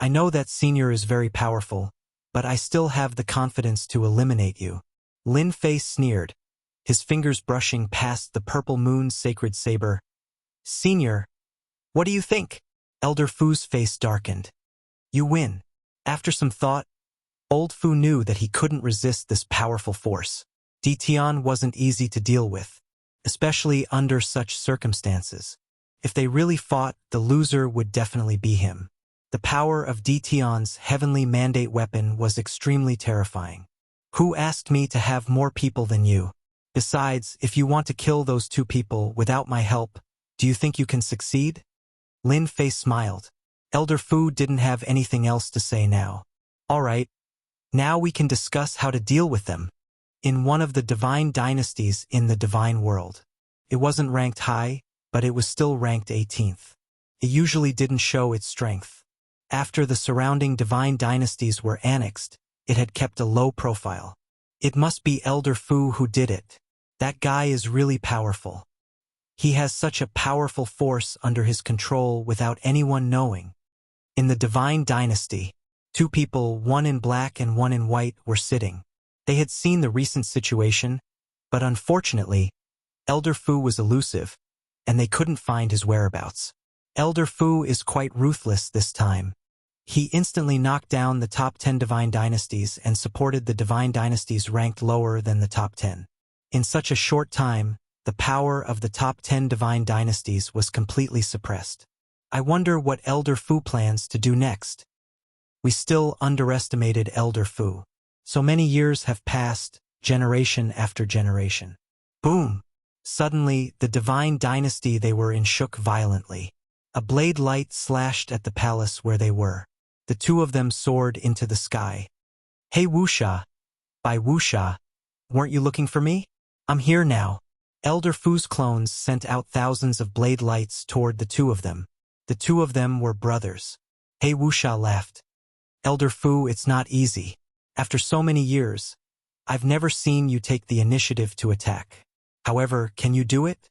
I know that Senior is very powerful, but I still have the confidence to eliminate you. Lin Fei sneered, his fingers brushing past the purple moon's sacred saber. Senior, what do you think? Elder Fu's face darkened. You win. After some thought, Old Fu knew that he couldn't resist this powerful force. Di Tian wasn't easy to deal with, especially under such circumstances. If they really fought, the loser would definitely be him. The power of Di Tian's heavenly mandate weapon was extremely terrifying. Who asked me to have more people than you? Besides, if you want to kill those 2 people without my help, do you think you can succeed? Lin Fei smiled. Elder Fu didn't have anything else to say now. All right. Now we can discuss how to deal with them. In one of the divine dynasties in the divine world. It wasn't ranked high, but it was still ranked 18th. It usually didn't show its strength. After the surrounding divine dynasties were annexed, it had kept a low profile. It must be Elder Fu who did it. That guy is really powerful. He has such a powerful force under his control without anyone knowing. In the divine dynasty, 2 people, one in black and one in white, were sitting. They had seen the recent situation, but unfortunately, Elder Fu was elusive, and they couldn't find his whereabouts. Elder Fu is quite ruthless this time. He instantly knocked down the top 10 divine dynasties and supported the divine dynasties ranked lower than the top 10. In such a short time, the power of the top 10 divine dynasties was completely suppressed. I wonder what Elder Fu plans to do next. We still underestimated Elder Fu. So many years have passed, generation after generation. Boom! Suddenly, the divine dynasty they were in shook violently. A blade light slashed at the palace where they were. The 2 of them soared into the sky. Hey Wuxia! By Wuxia, weren't you looking for me? I'm here now. Elder Fu's clones sent out thousands of blade lights toward the 2 of them. The 2 of them were brothers. Hey Wuxia laughed. Elder Fu, it's not easy. After so many years, I've never seen you take the initiative to attack. However, can you do it?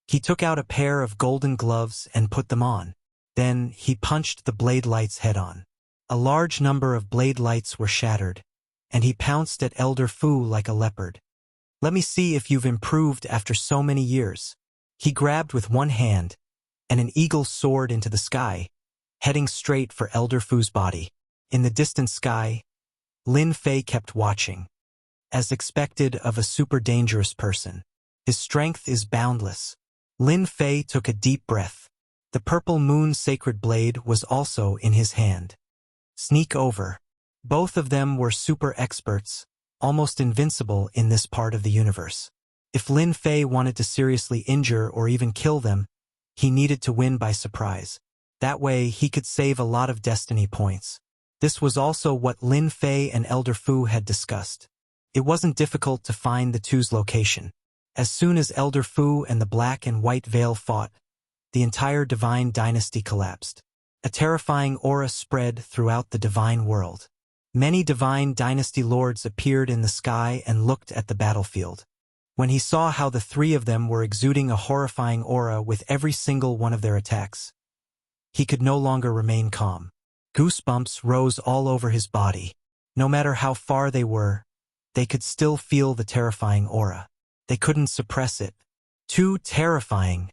He took out a pair of golden gloves and put them on. Then, he punched the blade lights head-on. A large number of blade lights were shattered, and he pounced at Elder Fu like a leopard. Let me see if you've improved after so many years. He grabbed with one hand, and an eagle soared into the sky, heading straight for Elder Fu's body. In the distant sky, Lin Fei kept watching. As expected of a super dangerous person, his strength is boundless. Lin Fei took a deep breath. The purple moon sacred blade was also in his hand. Sneak over. Both of them were super experts, almost invincible in this part of the universe. If Lin Fei wanted to seriously injure or even kill them, he needed to win by surprise. That way, he could save a lot of destiny points. This was also what Lin Fei and Elder Fu had discussed. It wasn't difficult to find the 2's location. As soon as Elder Fu and the Black and White Veil fought, the entire divine dynasty collapsed. A terrifying aura spread throughout the divine world. Many divine dynasty lords appeared in the sky and looked at the battlefield. When he saw how the three of them were exuding a horrifying aura with every single one of their attacks, he could no longer remain calm. Goosebumps rose all over his body. No matter how far they were, they could still feel the terrifying aura. They couldn't suppress it. Too terrifying.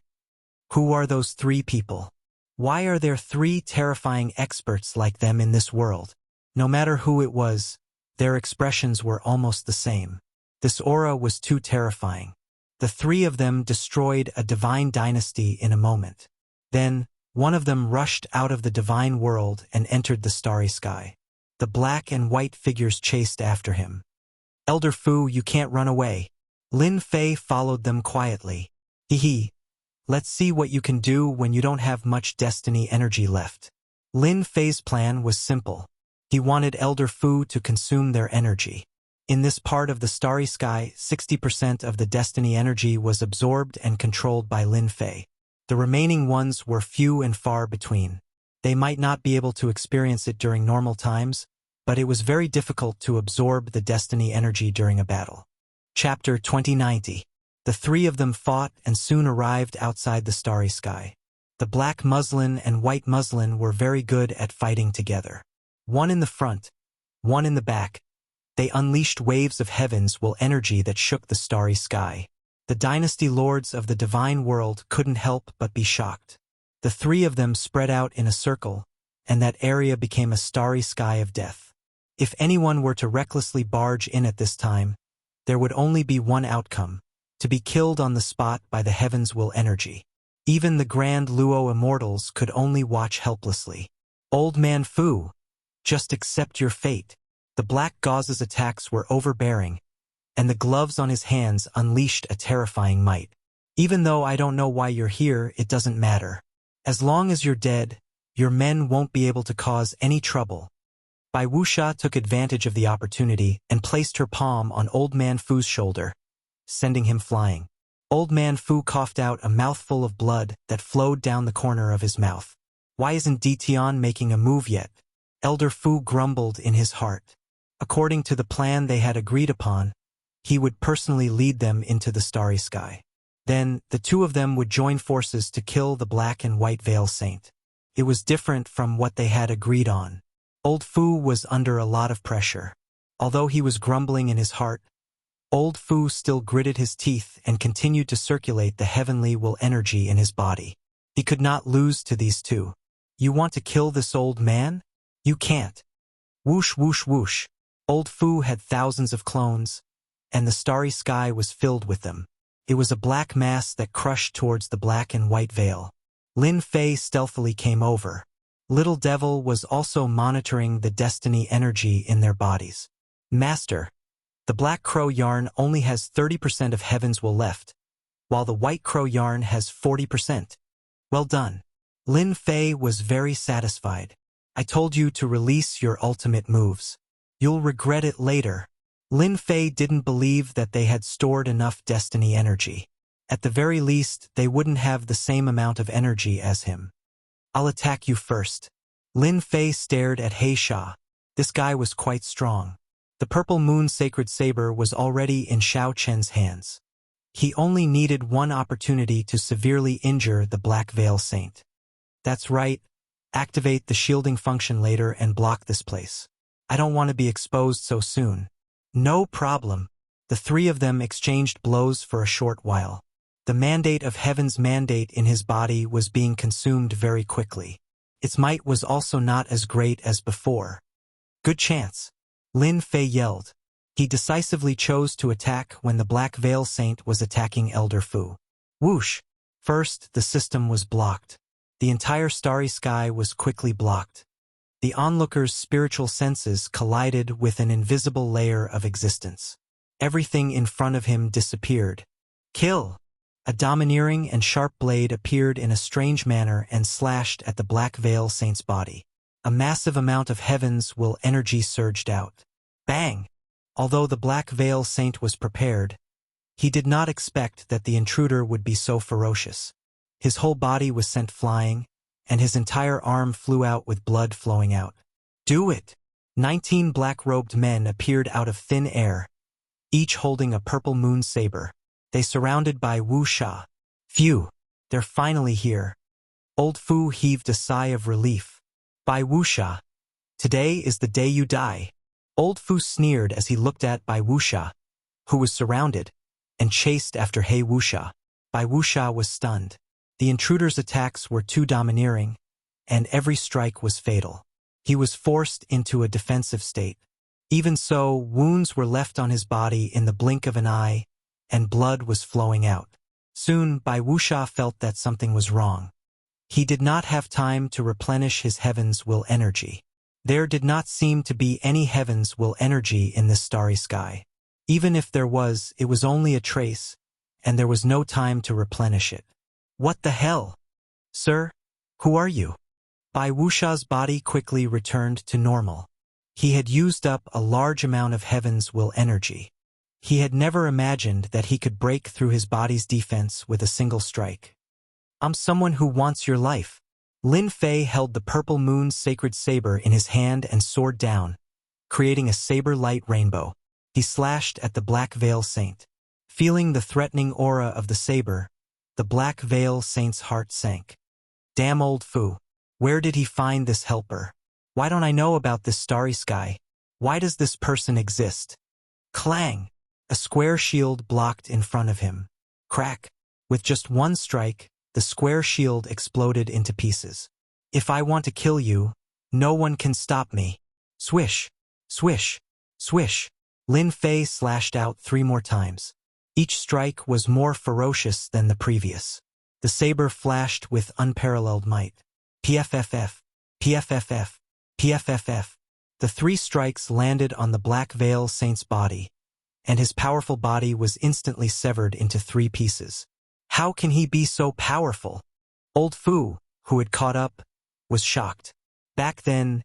Who are those three people? Why are there three terrifying experts like them in this world? No matter who it was, their expressions were almost the same. This aura was too terrifying. The three of them destroyed a divine dynasty in a moment. Then, one of them rushed out of the divine world and entered the starry sky. The black and white figures chased after him. Elder Fu, you can't run away. Lin Fei followed them quietly. Hee. Let's see what you can do when you don't have much destiny energy left. Lin Fei's plan was simple. He wanted Elder Fu to consume their energy. In this part of the starry sky, 60% of the destiny energy was absorbed and controlled by Lin Fei. The remaining ones were few and far between. They might not be able to experience it during normal times, but it was very difficult to absorb the destiny energy during a battle. Chapter 2090. The three of them fought and soon arrived outside the starry sky. The black muslin and white muslin were very good at fighting together. One in the front, one in the back. They unleashed waves of heaven's will energy that shook the starry sky. The dynasty lords of the divine world couldn't help but be shocked. The three of them spread out in a circle, and that area became a starry sky of death. If anyone were to recklessly barge in at this time, there would only be one outcome: to be killed on the spot by the heaven's will energy. Even the Grand Luo immortals could only watch helplessly. Old Man Fu, just accept your fate. The black gauze's attacks were overbearing, and the gloves on his hands unleashed a terrifying might. Even though I don't know why you're here, it doesn't matter. As long as you're dead, your men won't be able to cause any trouble. Bai Wuxia took advantage of the opportunity and placed her palm on Old Man Fu's shoulder, sending him flying. Old Man Fu coughed out a mouthful of blood that flowed down the corner of his mouth. Why isn't Ditian making a move yet? Elder Fu grumbled in his heart. According to the plan they had agreed upon, he would personally lead them into the starry sky. Then, the two of them would join forces to kill the black and white veil saint. It was different from what they had agreed on. Old Fu was under a lot of pressure. Although he was grumbling in his heart, Old Fu still gritted his teeth and continued to circulate the heavenly will energy in his body. He could not lose to these two. You want to kill this old man? You can't. Whoosh whoosh whoosh. Old Fu had thousands of clones, and the starry sky was filled with them. It was a black mass that crushed towards the black and white veil. Lin Fei stealthily came over. Little Devil was also monitoring the destiny energy in their bodies. Master, the black crow yarn only has 30% of heaven's will left, while the white crow yarn has 40%. Well done. Lin Fei was very satisfied. I told you to release your ultimate moves. You'll regret it later. Lin Fei didn't believe that they had stored enough destiny energy. At the very least, they wouldn't have the same amount of energy as him. I'll attack you first. Lin Fei stared at He Sha. This guy was quite strong. The purple moon sacred saber was already in Xiao Chen's hands. He only needed one opportunity to severely injure the Black Veil Saint. That's right. Activate the shielding function later and block this place. I don't want to be exposed so soon. No problem. The three of them exchanged blows for a short while. The mandate of heaven's mandate in his body was being consumed very quickly. Its might was also not as great as before. Good chance. Lin Fei yelled. He decisively chose to attack when the Black Veil Saint was attacking Elder Fu. Whoosh! First, the system was blocked. The entire starry sky was quickly blocked. The onlooker's spiritual senses collided with an invisible layer of existence. Everything in front of him disappeared. Kill! A domineering and sharp blade appeared in a strange manner and slashed at the Black Veil Saint's body. A massive amount of heaven's will energy surged out. Bang! Although the Black Veil Saint was prepared, he did not expect that the intruder would be so ferocious. His whole body was sent flying, and his entire arm flew out with blood flowing out. Do it! 19 black-robed men appeared out of thin air, each holding a purple moon saber. They surrounded by Wuxia. Phew, they're finally here. Old Fu heaved a sigh of relief. Bai Wuxia, today is the day you die. Old Fu sneered as he looked at Bai Wuxia, who was surrounded, and chased after He Wuxia. Bai Wuxia was stunned. The intruder's attacks were too domineering, and every strike was fatal. He was forced into a defensive state. Even so, wounds were left on his body in the blink of an eye, and blood was flowing out. Soon, Bai Wuxia felt that something was wrong. He did not have time to replenish his heaven's will energy. There did not seem to be any heaven's will energy in this starry sky. Even if there was, it was only a trace, and there was no time to replenish it. What the hell? Sir, who are you? Bai Wuxia's body quickly returned to normal. He had used up a large amount of heaven's will energy. He had never imagined that he could break through his body's defense with a single strike. I'm someone who wants your life. Lin Fei held the purple moon's sacred saber in his hand and soared down, creating a saber-light rainbow. He slashed at the Black Veil Saint. Feeling the threatening aura of the saber, the Black Veil Saint's heart sank. Damn old Fu. Where did he find this helper? Why don't I know about this starry sky? Why does this person exist? Clang! A square shield blocked in front of him. Crack! With just one strike, the square shield exploded into pieces. If I want to kill you, no one can stop me. Swish! Swish! Swish! Lin Fei slashed out 3 more times. Each strike was more ferocious than the previous. The saber flashed with unparalleled might. PFFF, PFFF, PFFF. The 3 strikes landed on the Black Veil Saint's body, and his powerful body was instantly severed into 3 pieces. How can he be so powerful? Old Fu, who had caught up, was shocked. Back then,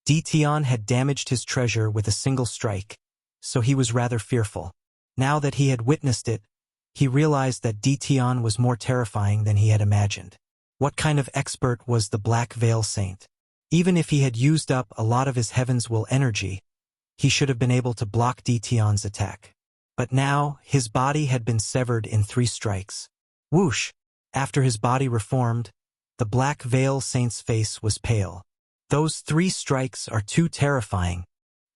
Tian had damaged his treasure with a single strike, so he was rather fearful. Now that he had witnessed it, he realized that Tian was more terrifying than he had imagined. What kind of expert was the Black Veil Saint? Even if he had used up a lot of his heaven's will energy, he should have been able to block Tian's attack. But now, his body had been severed in 3 strikes. Whoosh! After his body reformed, the Black Veil Saint's face was pale. Those 3 strikes are too terrifying.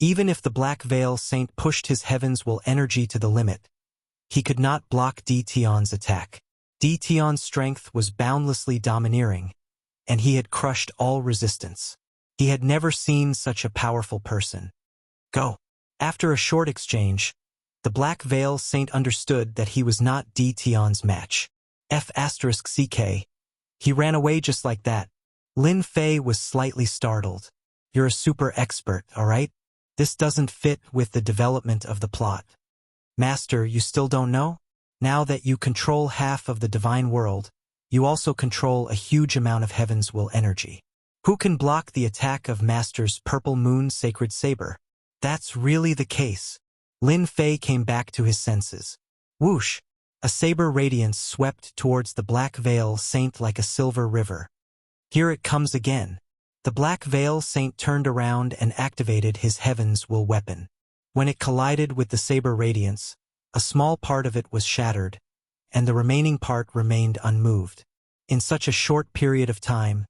Even if the Black Veil Saint pushed his heaven's will energy to the limit, he could not block Tian's attack. Tian's strength was boundlessly domineering, and he had crushed all resistance. He had never seen such a powerful person. Go! After a short exchange, the Black Veil Saint understood that he was not Tian's match. F*CK. He ran away just like that. Lin Fei was slightly startled. You're a super expert, alright? This doesn't fit with the development of the plot. Master, you still don't know? Now that you control half of the divine world, you also control a huge amount of heaven's will energy. Who can block the attack of Master's purple moon sacred saber? That's really the case. Lin Fei came back to his senses. Whoosh! A saber radiance swept towards the Black Veil Saint like a silver river. Here it comes again. The Black Veil Saint turned around and activated his heaven's will weapon. When it collided with the saber radiance, a small part of it was shattered, and the remaining part remained unmoved. In such a short period of time,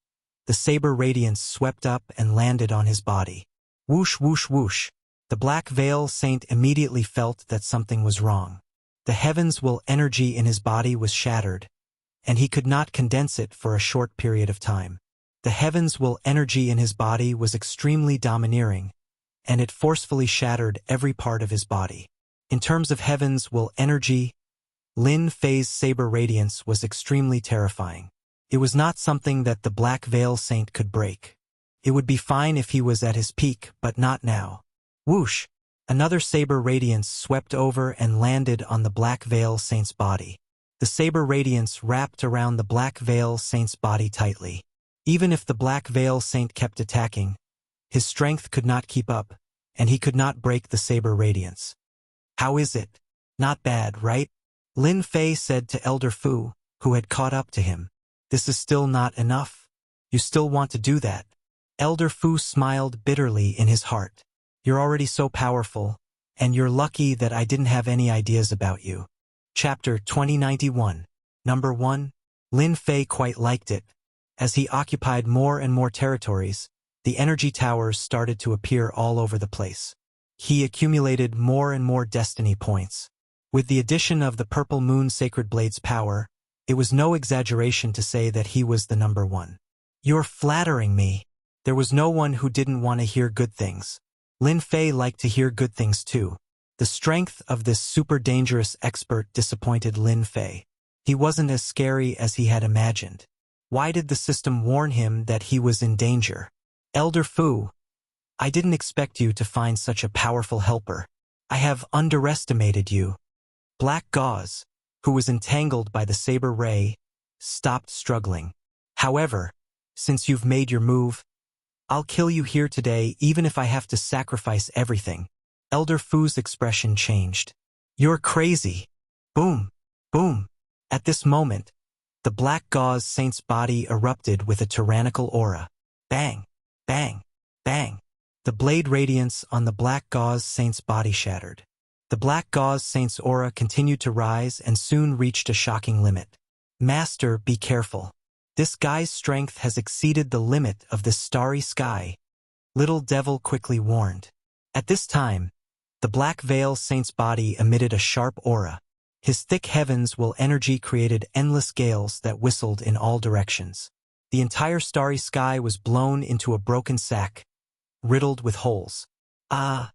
the saber radiance swept up and landed on his body. Whoosh, whoosh, whoosh. The Black Veil Saint immediately felt that something was wrong. The heaven's will energy in his body was shattered, and he could not condense it for a short period of time. The heaven's will energy in his body was extremely domineering, and it forcefully shattered every part of his body. In terms of heaven's will energy, Lin Fei's saber radiance was extremely terrifying. It was not something that the Black Veil Saint could break. It would be fine if he was at his peak, but not now. Whoosh! Another saber radiance swept over and landed on the Black Veil Saint's body. The saber radiance wrapped around the Black Veil Saint's body tightly. Even if the Black Veil Saint kept attacking, his strength could not keep up, and he could not break the saber radiance. How is it? Not bad, right? Lin Fei said to Elder Fu, who had caught up to him. This is still not enough. You still want to do that. Elder Fu smiled bitterly in his heart. You're already so powerful, and you're lucky that I didn't have any ideas about you. Chapter 2091. Number 1. Lin Fei quite liked it. As he occupied more and more territories, the energy towers started to appear all over the place. He accumulated more and more destiny points. With the addition of the Purple Moon Sacred Blade's power, it was no exaggeration to say that he was the number 1. You're flattering me. There was no one who didn't want to hear good things. Lin Fei liked to hear good things too. The strength of this super dangerous expert disappointed Lin Fei. He wasn't as scary as he had imagined. Why did the system warn him that he was in danger? Elder Fu, I didn't expect you to find such a powerful helper. I have underestimated you. Black Gauze, who was entangled by the saber ray, stopped struggling. However, since you've made your move, I'll kill you here today even if I have to sacrifice everything. Elder Fu's expression changed. You're crazy. Boom, boom. At this moment, the Black Gauze Saint's body erupted with a tyrannical aura. Bang, bang, bang. The blade radiance on the Black Gauze Saint's body shattered. The Black Gauze Saint's aura continued to rise and soon reached a shocking limit. Master, be careful. This guy's strength has exceeded the limit of this starry sky. Little Devil quickly warned. At this time, the Black Veil Saint's body emitted a sharp aura. His thick heavens will energy created endless gales that whistled in all directions. The entire starry sky was blown into a broken sack, riddled with holes. Ah,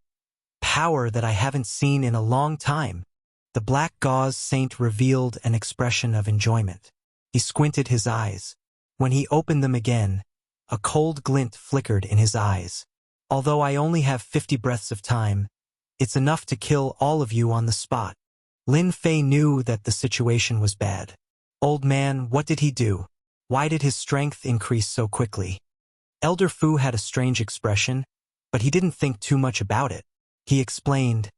power that I haven't seen in a long time. The Black Gauze Saint revealed an expression of enjoyment. He squinted his eyes. When he opened them again, a cold glint flickered in his eyes. Although I only have 50 breaths of time, it's enough to kill all of you on the spot. Lin Fei knew that the situation was bad. Old man, what did he do? Why did his strength increase so quickly? Elder Fu had a strange expression, but he didn't think too much about it. He explained,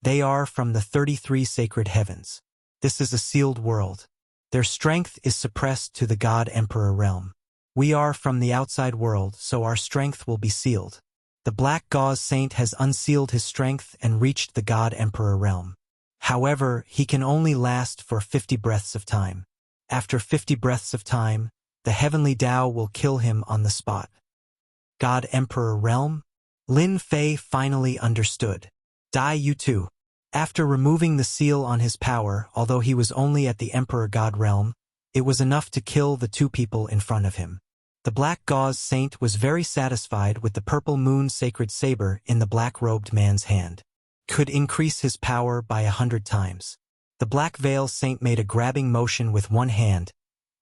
they are from the 33 sacred heavens. This is a sealed world. Their strength is suppressed to the God Emperor realm. We are from the outside world, so our strength will be sealed. The Black Gauze Saint has unsealed his strength and reached the God Emperor realm. However, he can only last for 50 breaths of time. After 50 breaths of time, the heavenly Tao will kill him on the spot. God Emperor realm? Lin Fei finally understood. Die you too. After removing the seal on his power, although he was only at the Emperor God realm, it was enough to kill the two people in front of him. The Black Gauze Saint was very satisfied with the Purple Moon Sacred Saber in the black-robed man's hand. Could increase his power by 100 times. The Black Veil Saint made a grabbing motion with one hand,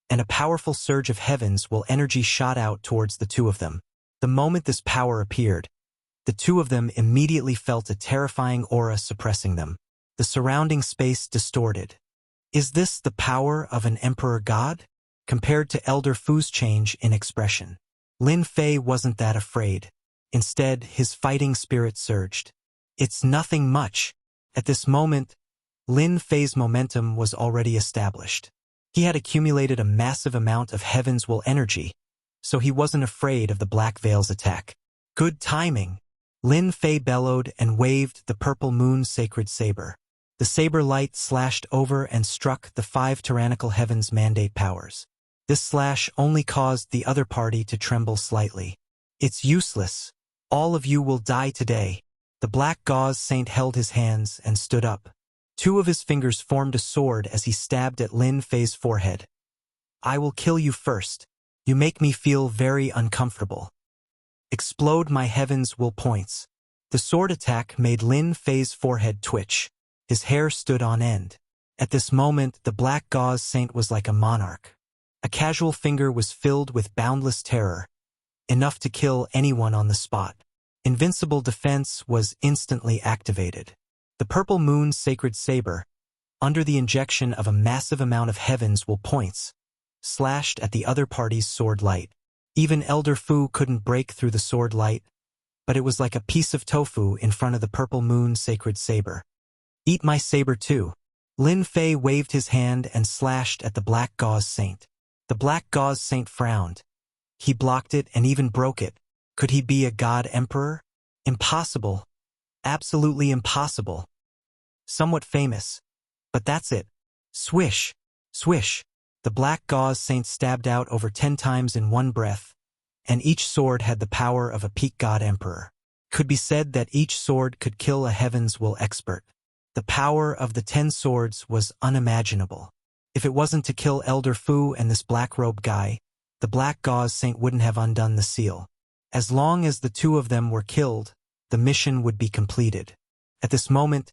and a powerful surge of heavens will energy shot out towards the two of them. The moment this power appeared, the two of them immediately felt a terrifying aura suppressing them. The surrounding space distorted. Is this the power of an Emperor God? Compared to Elder Fu's change in expression, Lin Fei wasn't that afraid. Instead, his fighting spirit surged. It's nothing much. At this moment, Lin Fei's momentum was already established. He had accumulated a massive amount of heaven's will energy, so he wasn't afraid of the Black Veil's attack. Good timing. Lin Fei bellowed and waved the Purple Moon Sacred Saber. The saber light slashed over and struck the 5 tyrannical heavens mandate powers. This slash only caused the other party to tremble slightly. It's useless. All of you will die today. The Black Gauze Saint held his hands and stood up. 2 of his fingers formed a sword as he stabbed at Lin Fei's forehead. I will kill you first. You make me feel very uncomfortable. Explode my heavens will points. The sword attack made Lin Fei's forehead twitch. His hair stood on end. At this moment, the Black Gauze Saint was like a monarch. A casual finger was filled with boundless terror, enough to kill anyone on the spot. Invincible defense was instantly activated. The Purple Moon Sacred Saber, under the injection of a massive amount of heavens will points, slashed at the other party's sword light. Even Elder Fu couldn't break through the sword light, but it was like a piece of tofu in front of the Purple Moon Sacred Saber. Eat my saber too. Lin Fei waved his hand and slashed at the Black Gauze Saint. The Black Gauze Saint frowned. He blocked it and even broke it, Could he be a god emperor? Impossible. Absolutely impossible. Somewhat famous. But that's it. Swish. Swish. The black gauze saint stabbed out over 10 times in one breath, and each sword had the power of a peak god emperor. Could be said that each sword could kill a heaven's will expert. The power of the 10 swords was unimaginable. If it wasn't to kill Elder Fu and this black-robed guy, the black gauze saint wouldn't have undone the seal. As long as the two of them were killed, the mission would be completed. At this moment,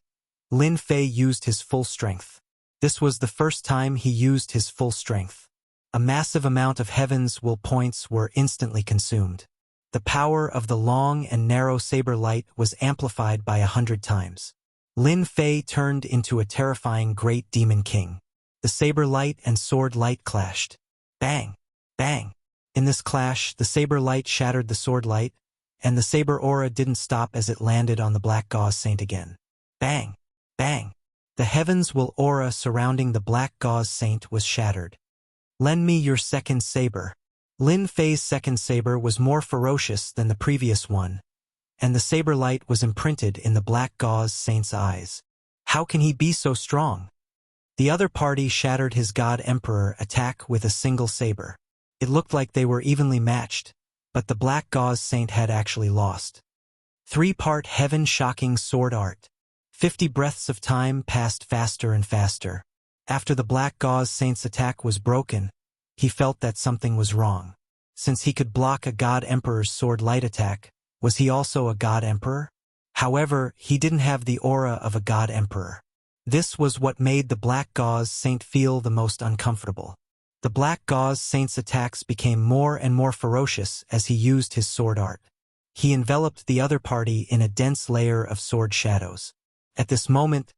Lin Fei used his full strength. This was the first time he used his full strength. A massive amount of heaven's will points were instantly consumed. The power of the long and narrow saber light was amplified by 100 times. Lin Fei turned into a terrifying great demon king. The saber light and sword light clashed. Bang! Bang! In this clash, the saber light shattered the sword light, and the saber aura didn't stop as it landed on the black gauze saint again. Bang! Bang! The heavens will aura surrounding the black gauze saint was shattered. Lend me your second saber. Lin Fei's second saber was more ferocious than the previous one, and the saber light was imprinted in the black gauze saint's eyes. How can he be so strong? The other party shattered his god emperor attack with a single saber. It looked like they were evenly matched, but the black gauze saint had actually lost. 3-part heaven-shocking sword art. 50 breaths of time passed faster and faster. After the black gauze saint's attack was broken, he felt that something was wrong. Since he could block a god emperor's sword light attack, was he also a god emperor? However, he didn't have the aura of a god emperor. This was what made the black gauze saint feel the most uncomfortable. The black gauze saint's attacks became more and more ferocious as he used his sword art. He enveloped the other party in a dense layer of sword shadows. At this moment,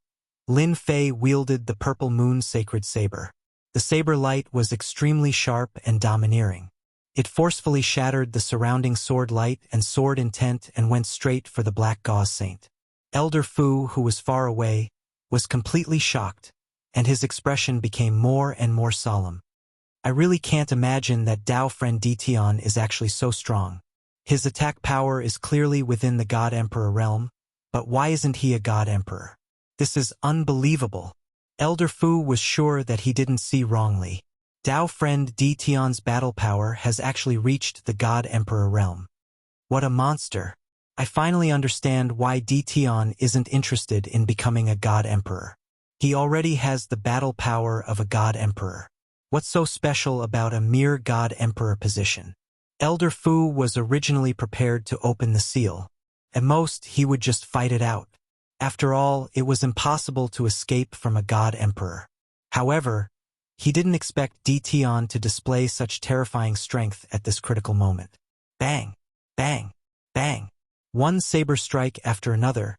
Lin Fei wielded the purple moon sacred saber. The saber light was extremely sharp and domineering. It forcefully shattered the surrounding sword light and sword intent and went straight for the black gauze saint. Elder Fu, who was far away, was completely shocked, and his expression became more and more solemn. I really can't imagine that Dao friend Ditian is actually so strong. His attack power is clearly within the God Emperor realm, but why isn't he a God Emperor? This is unbelievable. Elder Fu was sure that he didn't see wrongly. Dao friend Ditian's battle power has actually reached the God Emperor realm. What a monster. I finally understand why Ditian isn't interested in becoming a God Emperor. He already has the battle power of a God Emperor. What's so special about a mere God Emperor position? Elder Fu was originally prepared to open the seal. At most, he would just fight it out. After all, it was impossible to escape from a God Emperor. However, he didn't expect Ditian to display such terrifying strength at this critical moment. Bang! Bang! Bang! One saber strike after another.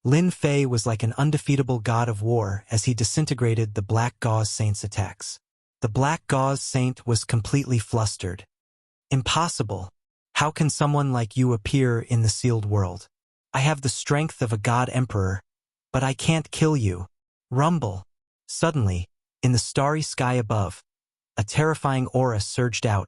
Lin Fei was like an undefeatable god of war as he disintegrated the Black Gauze Saint's attacks. The Black Gauze Saint was completely flustered. Impossible. How can someone like you appear in the sealed world? I have the strength of a god emperor, but I can't kill you. Rumble. Suddenly, in the starry sky above, a terrifying aura surged out,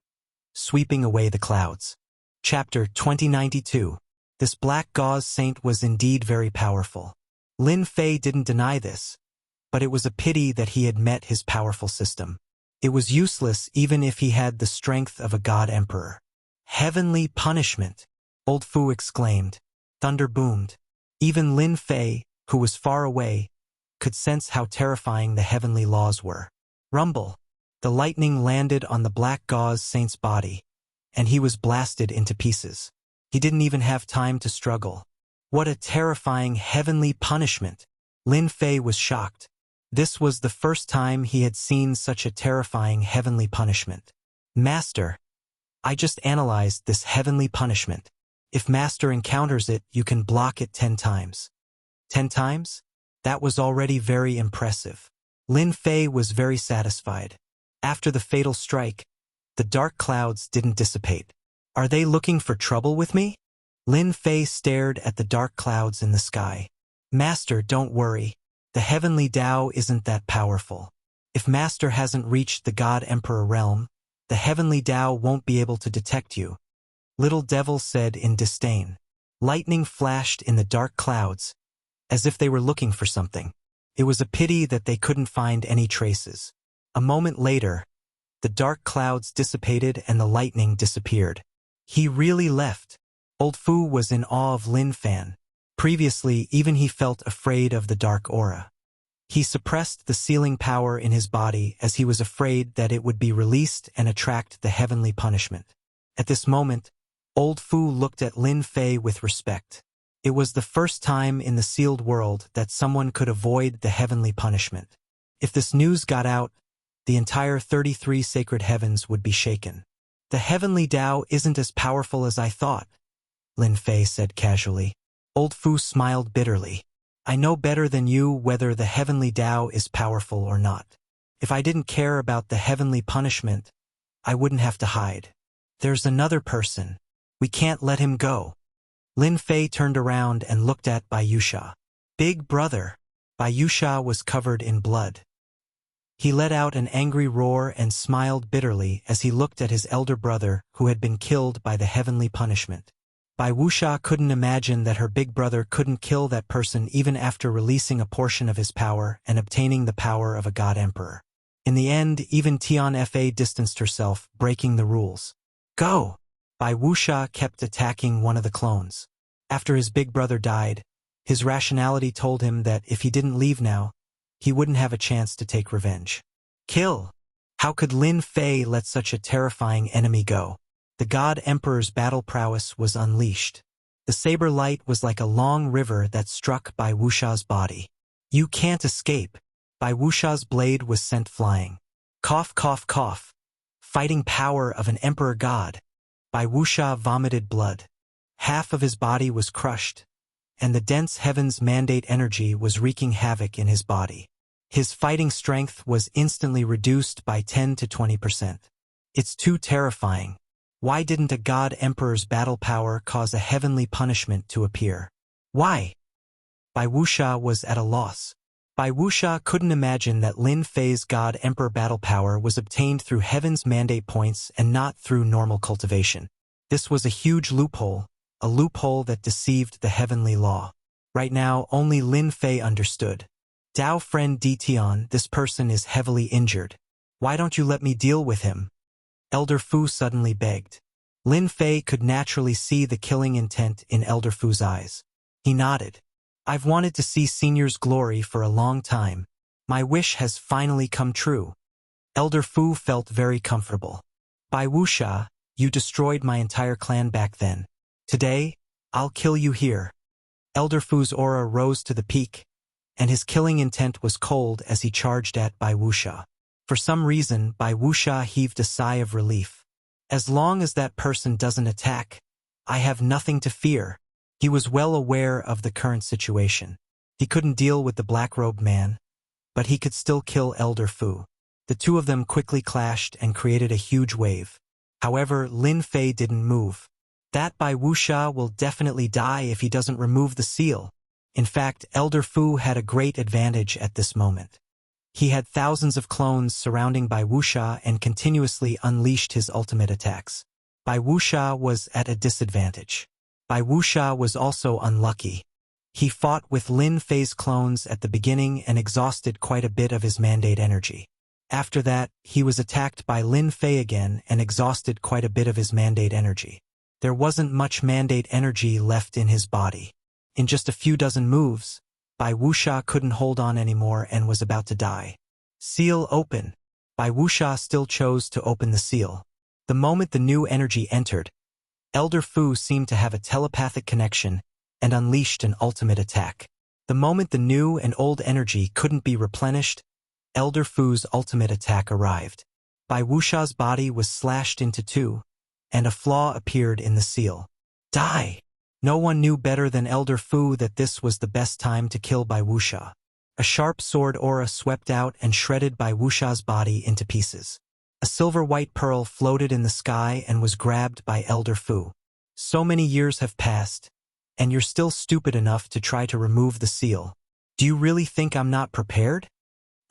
sweeping away the clouds. Chapter 2092. This Black Gauze Saint was indeed very powerful. Lin Fei didn't deny this, but it was a pity that he had met his powerful system. It was useless even if he had the strength of a god emperor. Heavenly punishment! Old Fu exclaimed. Thunder boomed. Even Lin Fei, who was far away, could sense how terrifying the heavenly laws were. Rumble! The lightning landed on the Black Gauze Saint's body, and he was blasted into pieces. He didn't even have time to struggle. What a terrifying heavenly punishment! Lin Fei was shocked. This was the first time he had seen such a terrifying heavenly punishment. Master, I just analyzed this heavenly punishment. If Master encounters it, you can block it 10 times. 10 times? That was already very impressive. Lin Fei was very satisfied. After the fatal strike, the dark clouds didn't dissipate. Are they looking for trouble with me? Lin Fei stared at the dark clouds in the sky. Master, don't worry. The heavenly Tao isn't that powerful. If Master hasn't reached the God Emperor realm, the heavenly Tao won't be able to detect you. Little Devil said in disdain. Lightning flashed in the dark clouds, as if they were looking for something. It was a pity that they couldn't find any traces. A moment later, the dark clouds dissipated and the lightning disappeared. He really left. Old Fu was in awe of Lin Fan. Previously, even he felt afraid of the dark aura. He suppressed the sealing power in his body as he was afraid that it would be released and attract the heavenly punishment. At this moment, Old Fu looked at Lin Fei with respect. It was the first time in the sealed world that someone could avoid the heavenly punishment. If this news got out, the entire 33 sacred heavens would be shaken. The heavenly Tao isn't as powerful as I thought, Lin Fei said casually. Old Fu smiled bitterly. I know better than you whether the heavenly Tao is powerful or not. If I didn't care about the heavenly punishment, I wouldn't have to hide. There's another person. We can't let him go. Lin Fei turned around and looked at Bai Wuxia. Big brother. Bai Wuxia was covered in blood. He let out an angry roar and smiled bitterly as he looked at his elder brother who had been killed by the heavenly punishment. Bai Wuxia couldn't imagine that her big brother couldn't kill that person even after releasing a portion of his power and obtaining the power of a god emperor. In the end, even Tian Fa distanced herself, breaking the rules. Go! Bai Wuxia kept attacking one of the clones. After his big brother died, his rationality told him that if he didn't leave now, he wouldn't have a chance to take revenge. Kill! How could Lin Fei let such a terrifying enemy go? The God Emperor's battle prowess was unleashed. The saber light was like a long river that struck Bai Wuxia's body. You can't escape. Bai Wuxia's blade was sent flying. Cough, cough, cough. Fighting power of an emperor god. Bai Wuxia vomited blood. Half of his body was crushed, and the dense heaven's mandate energy was wreaking havoc in his body. His fighting strength was instantly reduced by 10 to 20%. It's too terrifying. Why didn't a god emperor's battle power cause a heavenly punishment to appear? Why? Bai Wuxia was at a loss. Bai Wuxia couldn't imagine that Lin Fei's god emperor battle power was obtained through heaven's mandate points and not through normal cultivation. This was a huge loophole, a loophole that deceived the heavenly law. Right now, only Lin Fei understood. Dao friend Ditian, this person is heavily injured. Why don't you let me deal with him? Elder Fu suddenly begged. Lin Fei could naturally see the killing intent in Elder Fu's eyes. He nodded. I've wanted to see Senior's glory for a long time. My wish has finally come true. Elder Fu felt very comfortable. Bai Wuxia, you destroyed my entire clan back then. Today, I'll kill you here. Elder Fu's aura rose to the peak, and his killing intent was cold as he charged at Bai Wuxia. For some reason, Bai Wuxia heaved a sigh of relief. As long as that person doesn't attack, I have nothing to fear. He was well aware of the current situation. He couldn't deal with the black-robed man, but he could still kill Elder Fu. The two of them quickly clashed and created a huge wave. However, Lin Fei didn't move. That Bai Wuxia will definitely die if he doesn't remove the seal. In fact, Elder Fu had a great advantage at this moment. He had thousands of clones surrounding Bai Wuxia and continuously unleashed his ultimate attacks. Bai Wuxia was at a disadvantage. Bai Wuxia was also unlucky. He fought with Lin Fei's clones at the beginning and exhausted quite a bit of his mandate energy. After that, he was attacked by Lin Fei again and exhausted quite a bit of his mandate energy. There wasn't much mandate energy left in his body. In just a few dozen moves, Bai Wuxia couldn't hold on anymore and was about to die. Seal open. Bai Wuxia still chose to open the seal. The moment the new energy entered, Elder Fu seemed to have a telepathic connection and unleashed an ultimate attack. The moment the new and old energy couldn't be replenished, Elder Fu's ultimate attack arrived. Bai Wuxia's body was slashed into two, and a flaw appeared in the seal. Die! No one knew better than Elder Fu that this was the best time to kill Bai Wuxia. A sharp sword aura swept out and shredded Bai Wuxia's body into pieces. A silver-white pearl floated in the sky and was grabbed by Elder Fu. So many years have passed, and you're still stupid enough to try to remove the seal. Do you really think I'm not prepared?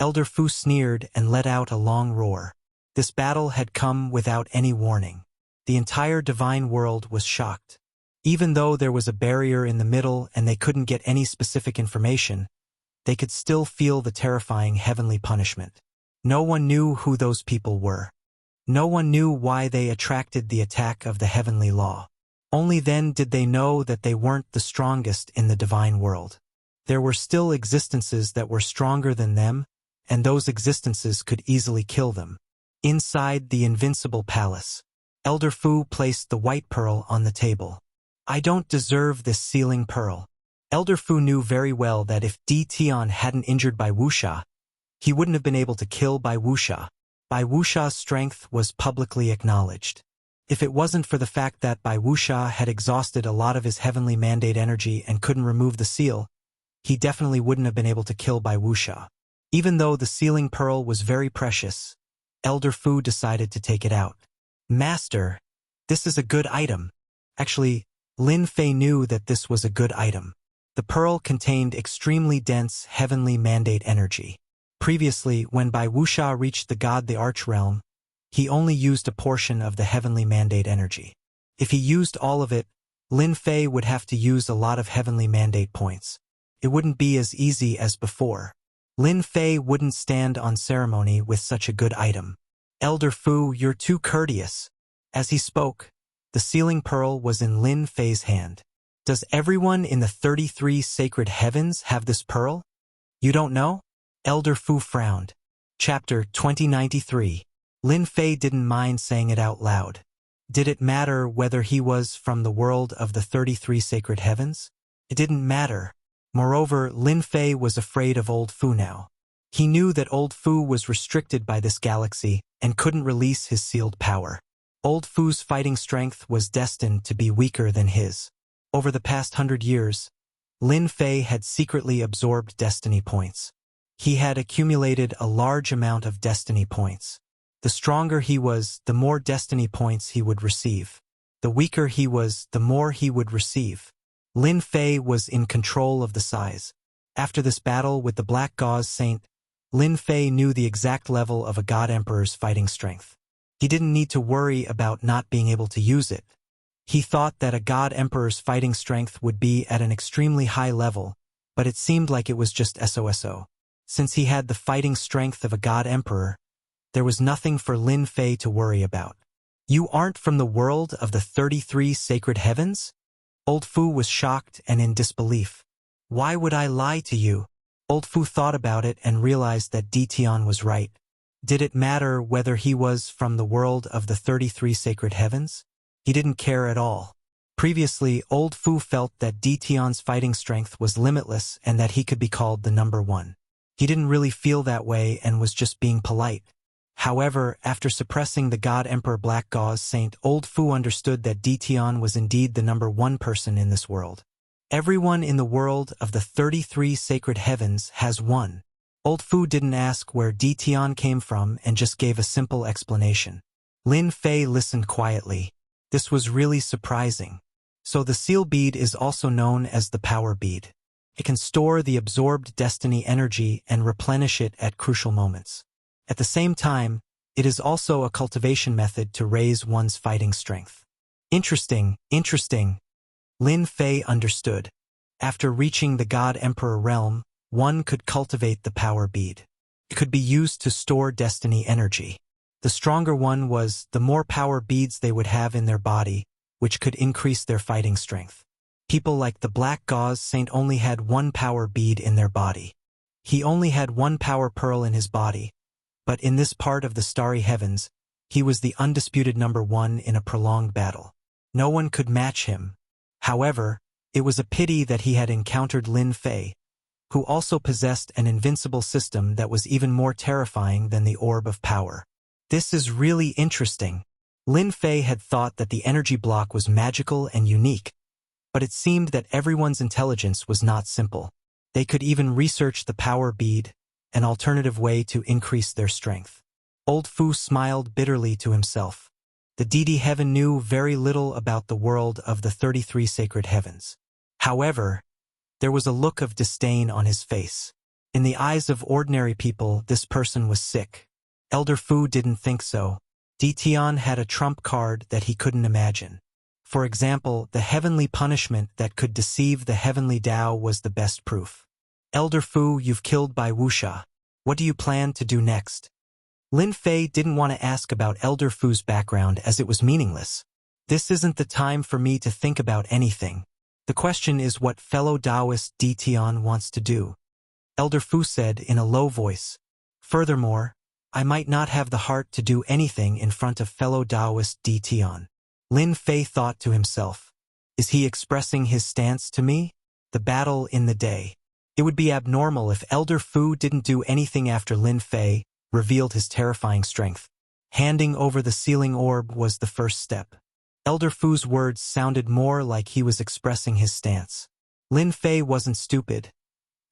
Elder Fu sneered and let out a long roar. This battle had come without any warning. The entire divine world was shocked. Even though there was a barrier in the middle and they couldn't get any specific information, they could still feel the terrifying heavenly punishment. No one knew who those people were. No one knew why they attracted the attack of the heavenly law. Only then did they know that they weren't the strongest in the divine world. There were still existences that were stronger than them, and those existences could easily kill them. Inside the invincible palace, Elder Fu placed the white pearl on the table. I don't deserve this sealing pearl. Elder Fu knew very well that if Di Tian hadn't injured Bai Wuxia, he wouldn't have been able to kill Bai Wuxia. Bai Wuxia's strength was publicly acknowledged. If it wasn't for the fact that Bai Wuxia had exhausted a lot of his heavenly mandate energy and couldn't remove the seal, he definitely wouldn't have been able to kill Bai Wuxia. Even though the sealing pearl was very precious, Elder Fu decided to take it out. Master, this is a good item. Actually, Lin Fei knew that this was a good item. The pearl contained extremely dense heavenly mandate energy. Previously, when Bai Wuxia reached the Arch Realm, he only used a portion of the heavenly mandate energy. If he used all of it, Lin Fei would have to use a lot of heavenly mandate points. It wouldn't be as easy as before. Lin Fei wouldn't stand on ceremony with such a good item. Elder Fu, you're too courteous. As he spoke, the sealing pearl was in Lin Fei's hand. Does everyone in the 33 sacred heavens have this pearl? You don't know? Elder Fu frowned. Chapter 2093. Lin Fei didn't mind saying it out loud. Did it matter whether he was from the world of the 33 sacred heavens? It didn't matter. Moreover, Lin Fei was afraid of Old Fu now. He knew that Old Fu was restricted by this galaxy and couldn't release his sealed power. Old Fu's fighting strength was destined to be weaker than his. Over the past 100 years, Lin Fei had secretly absorbed destiny points. He had accumulated a large amount of destiny points. The stronger he was, the more destiny points he would receive. The weaker he was, the more he would receive. Lin Fei was in control of the size. After this battle with the Black Gauze Saint, Lin Fei knew the exact level of a God Emperor's fighting strength. He didn't need to worry about not being able to use it. He thought that a God Emperor's fighting strength would be at an extremely high level, but it seemed like it was just SOSO. Since he had the fighting strength of a God Emperor, there was nothing for Lin Fei to worry about. You aren't from the world of the 33 sacred heavens? Old Fu was shocked and in disbelief. Why would I lie to you? Old Fu thought about it and realized that Di Tian was right. Did it matter whether he was from the world of the 33 sacred heavens? He didn't care at all. Previously, Old Fu felt that Di Tian's fighting strength was limitless and that he could be called the number one. He didn't really feel that way and was just being polite. However, after suppressing the God Emperor Black Gauze Saint, Old Fu understood that Di Tian was indeed the number one person in this world. Everyone in the world of the 33 sacred heavens has one. Old Fu didn't ask where Di Tian came from and just gave a simple explanation. Lin Fei listened quietly. This was really surprising. So the seal bead is also known as the power bead. It can store the absorbed destiny energy and replenish it at crucial moments. At the same time, it is also a cultivation method to raise one's fighting strength. Interesting. Lin Fei understood. After reaching the God Emperor realm, one could cultivate the power bead. It could be used to store destiny energy. The stronger one was, the more power beads they would have in their body, which could increase their fighting strength. People like the Black Gauze Saint only had one power bead in their body. He only had one power pearl in his body, but in this part of the starry heavens, he was the undisputed number one in a prolonged battle. No one could match him. However, it was a pity that he had encountered Lin Fei, who also possessed an invincible system that was even more terrifying than the Orb of Power. This is really interesting. Lin Fei had thought that the energy block was magical and unique, but it seemed that everyone's intelligence was not simple. They could even research the power bead, an alternative way to increase their strength. Old Fu smiled bitterly to himself. The deity heaven knew very little about the world of the 33 sacred heavens. However, there was a look of disdain on his face. In the eyes of ordinary people, this person was sick. Elder Fu didn't think so. Tian had a trump card that he couldn't imagine. For example, the heavenly punishment that could deceive the heavenly Tao was the best proof. Elder Fu, you've killed by Wuxia. What do you plan to do next? Lin Fei didn't want to ask about Elder Fu's background as it was meaningless. This isn't the time for me to think about anything. The question is what fellow Taoist Tian wants to do. Elder Fu said in a low voice. Furthermore, I might not have the heart to do anything in front of fellow Taoist Tian. Lin Fei thought to himself. Is he expressing his stance to me? The battle in the day. It would be abnormal if Elder Fu didn't do anything after Lin Fei revealed his terrifying strength. Handing over the sealing orb was the first step. Elder Fu's words sounded more like he was expressing his stance. Lin Fei wasn't stupid,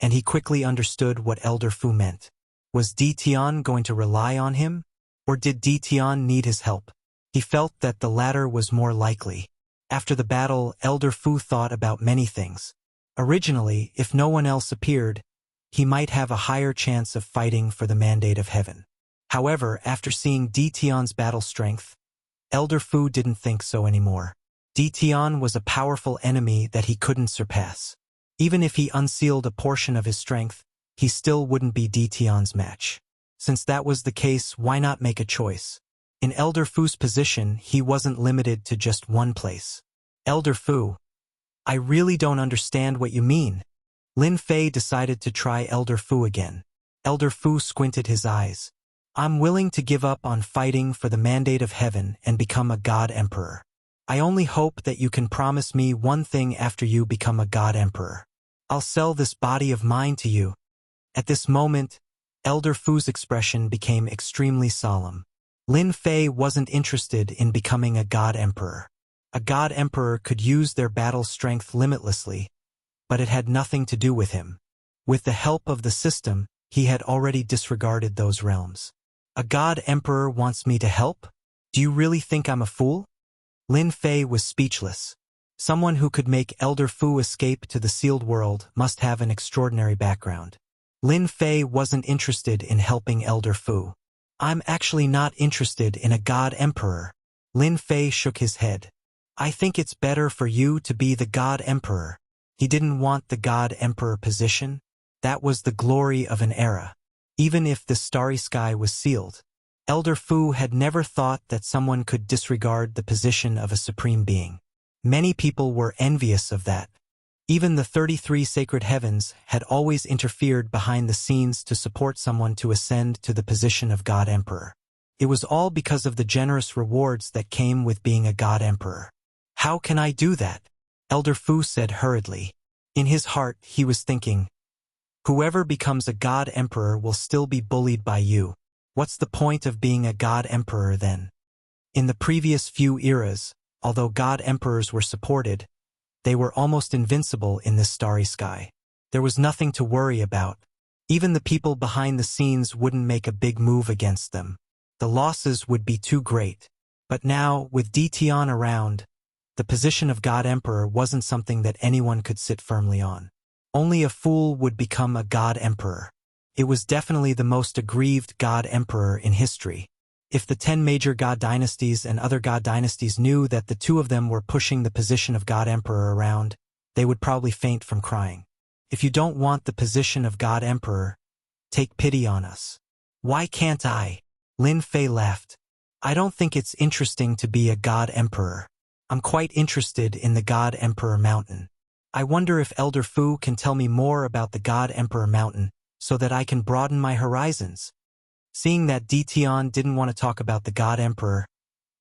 and he quickly understood what Elder Fu meant. Was Tian going to rely on him? Or did Tian need his help? He felt that the latter was more likely. After the battle, Elder Fu thought about many things. Originally, if no one else appeared, he might have a higher chance of fighting for the mandate of heaven. However, after seeing Tian's battle strength, Elder Fu didn't think so anymore. Tian was a powerful enemy that he couldn't surpass. Even if he unsealed a portion of his strength, he still wouldn't be Tian's match. Since that was the case, why not make a choice? In Elder Fu's position, he wasn't limited to just one place. Elder Fu, I really don't understand what you mean. Lin Fei decided to try Elder Fu again. Elder Fu squinted his eyes. I'm willing to give up on fighting for the mandate of heaven and become a God Emperor. I only hope that you can promise me one thing after you become a God Emperor. I'll sell this body of mine to you. At this moment, Elder Fu's expression became extremely solemn. Lin Fei wasn't interested in becoming a God Emperor. A God Emperor could use their battle strength limitlessly, but it had nothing to do with him. With the help of the system, he had already disregarded those realms. A God Emperor wants me to help? Do you really think I'm a fool? Lin Fei was speechless. Someone who could make Elder Fu escape to the sealed world must have an extraordinary background. Lin Fei wasn't interested in helping Elder Fu. I'm actually not interested in a God Emperor. Lin Fei shook his head. I think it's better for you to be the God Emperor. He didn't want the God Emperor position. That was the glory of an era. Even if the starry sky was sealed, Elder Fu had never thought that someone could disregard the position of a supreme being. Many people were envious of that. Even the 33 sacred heavens had always interfered behind the scenes to support someone to ascend to the position of God Emperor. It was all because of the generous rewards that came with being a God Emperor. How can I do that? Elder Fu said hurriedly. In his heart, he was thinking, whoever becomes a God Emperor will still be bullied by you. What's the point of being a God Emperor then? In the previous few eras, although God Emperors were supported, they were almost invincible in this starry sky. There was nothing to worry about. Even the people behind the scenes wouldn't make a big move against them. The losses would be too great. But now, with Tian around, the position of God Emperor wasn't something that anyone could sit firmly on. Only a fool would become a God Emperor. It was definitely the most aggrieved God Emperor in history. If the 10 major God dynasties and other God dynasties knew that the two of them were pushing the position of God Emperor around, they would probably faint from crying. If you don't want the position of God Emperor, take pity on us. Why can't I? Lin Fei laughed. I don't think it's interesting to be a God Emperor. I'm quite interested in the God Emperor Mountain. I wonder if Elder Fu can tell me more about the God Emperor Mountain so that I can broaden my horizons. Seeing that Tian didn't want to talk about the God Emperor,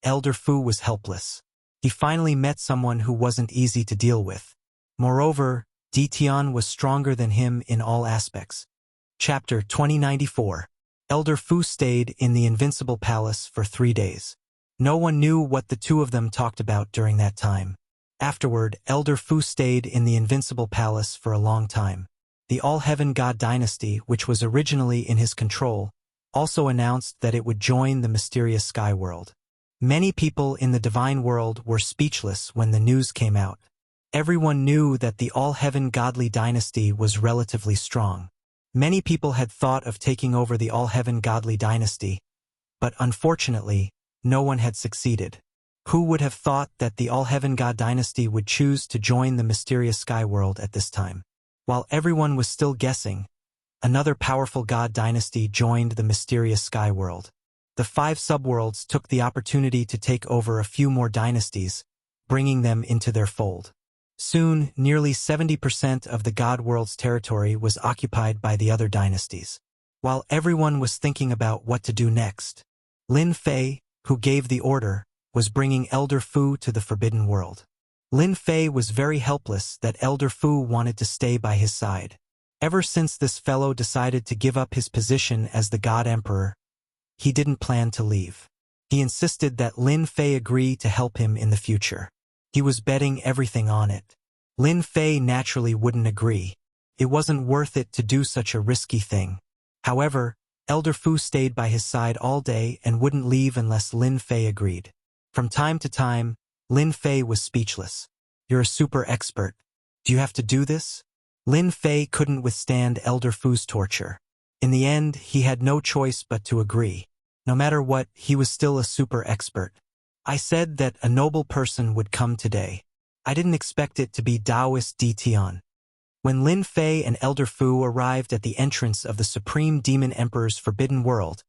Elder Fu was helpless. He finally met someone who wasn't easy to deal with. Moreover, Tian was stronger than him in all aspects. Chapter 2094. Elder Fu stayed in the Invincible Palace for 3 days. No one knew what the two of them talked about during that time. Afterward, Elder Fu stayed in the Invincible Palace for a long time. The All-Heaven God Dynasty, which was originally in his control, also announced that it would join the mysterious Sky World. Many people in the divine world were speechless when the news came out. Everyone knew that the All-Heaven Godly Dynasty was relatively strong. Many people had thought of taking over the All-Heaven Godly Dynasty, but unfortunately, no one had succeeded. Who would have thought that the All-Heaven God dynasty would choose to join the mysterious sky world at this time? While everyone was still guessing, another powerful god dynasty joined the mysterious sky world. The 5 subworlds took the opportunity to take over a few more dynasties, bringing them into their fold. Soon, nearly 70% of the god world's territory was occupied by the other dynasties. While everyone was thinking about what to do next, Lin Fei, who gave the order, was bringing Elder Fu to the Forbidden World. Lin Fei was very helpless that Elder Fu wanted to stay by his side. Ever since this fellow decided to give up his position as the God Emperor, he didn't plan to leave. He insisted that Lin Fei agree to help him in the future. He was betting everything on it. Lin Fei naturally wouldn't agree. It wasn't worth it to do such a risky thing. However, Elder Fu stayed by his side all day and wouldn't leave unless Lin Fei agreed. From time to time, Lin Fei was speechless. "You're a super expert. Do you have to do this?" Lin Fei couldn't withstand Elder Fu's torture. In the end, he had no choice but to agree. No matter what, he was still a super expert. "I said that a noble person would come today. I didn't expect it to be Taoist Di Tian." When Lin Fei and Elder Fu arrived at the entrance of the Supreme Demon Emperor's Forbidden World,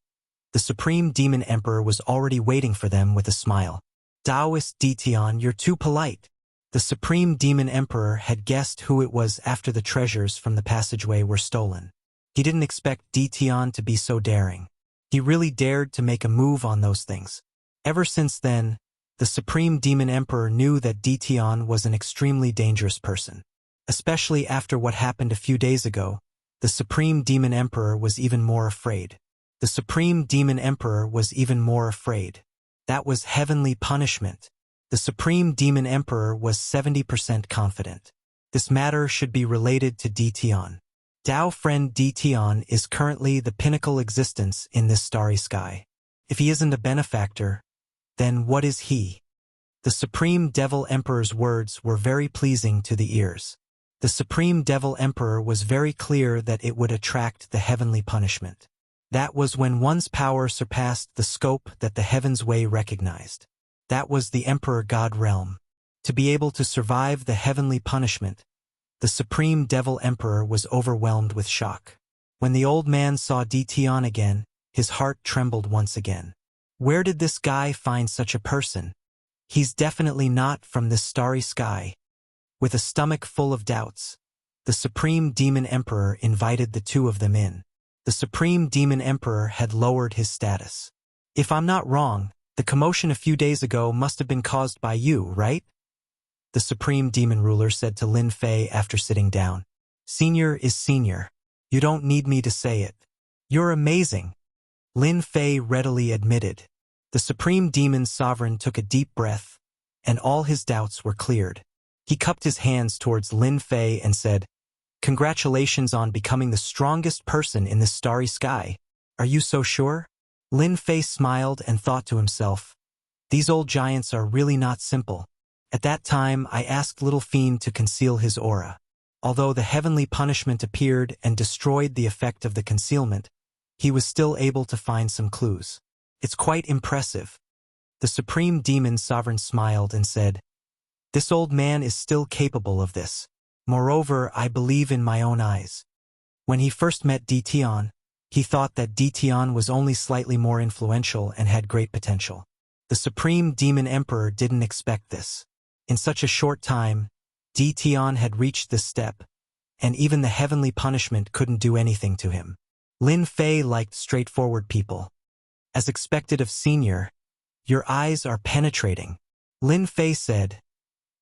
the Supreme Demon Emperor was already waiting for them with a smile. "Taoist Di Tian, you're too polite." The Supreme Demon Emperor had guessed who it was after the treasures from the passageway were stolen. He didn't expect Di Tian to be so daring. He really dared to make a move on those things. Ever since then, the Supreme Demon Emperor knew that Di Tian was an extremely dangerous person. Especially after what happened a few days ago, the Supreme Demon Emperor was even more afraid. The Supreme Demon Emperor was even more afraid. That was heavenly punishment. The Supreme Demon Emperor was 70% confident. This matter should be related to Di Tian. Dao friend Di Tian is currently the pinnacle existence in this starry sky. If he isn't a benefactor, then what is he? The Supreme Devil Emperor's words were very pleasing to the ears. The Supreme Devil Emperor was very clear that it would attract the heavenly punishment. That was when one's power surpassed the scope that the Heaven's Way recognized. That was the Emperor God realm. To be able to survive the heavenly punishment, the Supreme Devil Emperor was overwhelmed with shock. When the old man saw Di Tian again, his heart trembled once again. Where did this guy find such a person? He's definitely not from this starry sky. With a stomach full of doubts, the Supreme Demon Emperor invited the two of them in. The Supreme Demon Emperor had lowered his status. "If I'm not wrong, the commotion a few days ago must have been caused by you, right?" The Supreme Demon Ruler said to Lin Fei after sitting down. "Senior is senior. You don't need me to say it. You're amazing," Lin Fei readily admitted. The Supreme Demon Sovereign took a deep breath, and all his doubts were cleared. He cupped his hands towards Lin Fei and said, "Congratulations on becoming the strongest person in this starry sky. Are you so sure?" Lin Fei smiled and thought to himself, "These old giants are really not simple." At that time, I asked Little Fiend to conceal his aura. Although the heavenly punishment appeared and destroyed the effect of the concealment, he was still able to find some clues. "It's quite impressive." The Supreme Demon Sovereign smiled and said, "This old man is still capable of this. Moreover, I believe in my own eyes." When he first met Di Tian, he thought that Di Tian was only slightly more influential and had great potential. The Supreme Demon Emperor didn't expect this. In such a short time, Di Tian had reached this step, and even the heavenly punishment couldn't do anything to him. Lin Fei liked straightforward people. As expected of senior, "Your eyes are penetrating," Lin Fei said.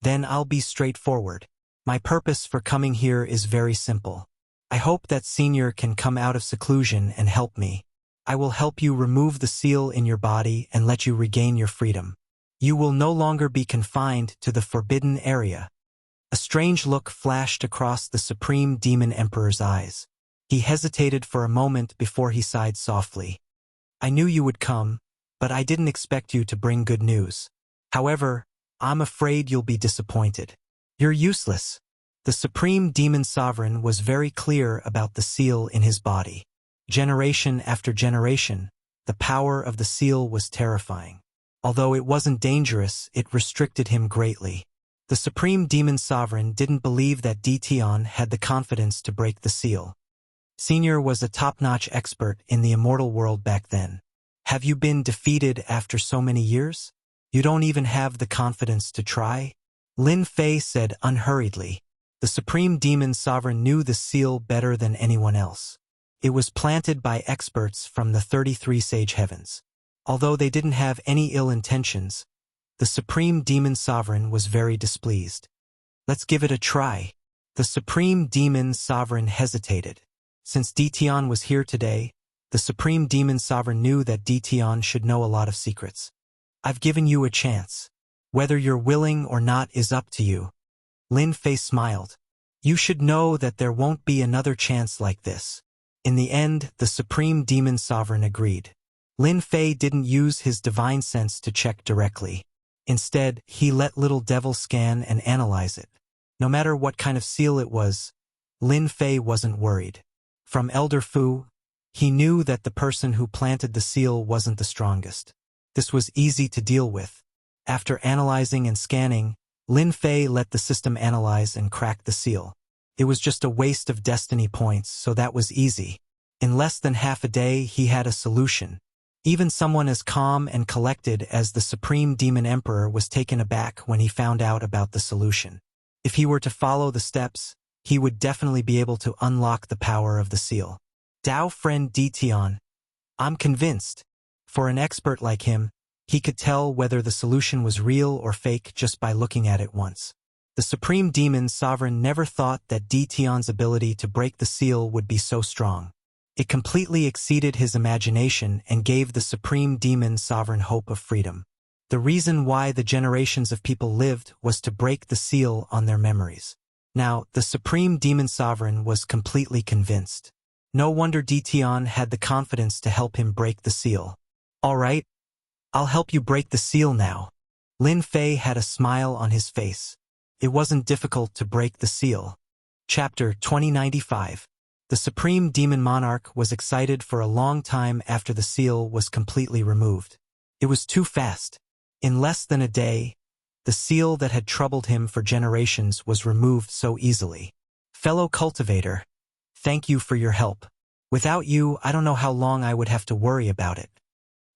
"Then I'll be straightforward. My purpose for coming here is very simple. I hope that senior can come out of seclusion and help me. I will help you remove the seal in your body and let you regain your freedom. You will no longer be confined to the forbidden area." A strange look flashed across the Supreme Demon Emperor's eyes. He hesitated for a moment before he sighed softly. "I knew you would come, but I didn't expect you to bring good news. However, I'm afraid you'll be disappointed. You're useless." The Supreme Demon Sovereign was very clear about the seal in his body. Generation after generation, the power of the seal was terrifying. Although it wasn't dangerous, it restricted him greatly. The Supreme Demon Sovereign didn't believe that Dition had the confidence to break the seal. Senior was a top-notch expert in the immortal world back then. Have you been defeated after so many years? You don't even have the confidence to try? Lin Fei said unhurriedly. The Supreme Demon Sovereign knew the seal better than anyone else. It was planted by experts from the 33 Sage Heavens. Although they didn't have any ill intentions, the Supreme Demon Sovereign was very displeased. Let's give it a try. The Supreme Demon Sovereign hesitated. Since Dition was here today, the Supreme Demon Sovereign knew that Dition should know a lot of secrets. I've given you a chance. Whether you're willing or not is up to you. Lin Fei smiled. You should know that there won't be another chance like this. In the end, the Supreme Demon Sovereign agreed. Lin Fei didn't use his divine sense to check directly. Instead, he let Little Devil scan and analyze it. No matter what kind of seal it was, Lin Fei wasn't worried. From Elder Fu, he knew that the person who planted the seal wasn't the strongest. This was easy to deal with. After analyzing and scanning, Lin Fei let the system analyze and crack the seal. It was just a waste of destiny points, so that was easy. In less than half a day, he had a solution. Even someone as calm and collected as the Supreme Demon Emperor was taken aback when he found out about the solution. If he were to follow the steps, he would definitely be able to unlock the power of the seal. Dao friend Dition. I'm convinced. For an expert like him, he could tell whether the solution was real or fake just by looking at it once. The Supreme Demon Sovereign never thought that Dition's ability to break the seal would be so strong. It completely exceeded his imagination and gave the Supreme Demon Sovereign hope of freedom. The reason why the generations of people lived was to break the seal on their memories. Now, the Supreme Demon Sovereign was completely convinced. No wonder Dition had the confidence to help him break the seal. All right, I'll help you break the seal now. Lin Fei had a smile on his face. It wasn't difficult to break the seal. Chapter 2095. The Supreme Demon Monarch was excited for a long time after the seal was completely removed. It was too fast. In less than a day, the seal that had troubled him for generations was removed so easily. Fellow cultivator, thank you for your help. Without you, I don't know how long I would have to worry about it.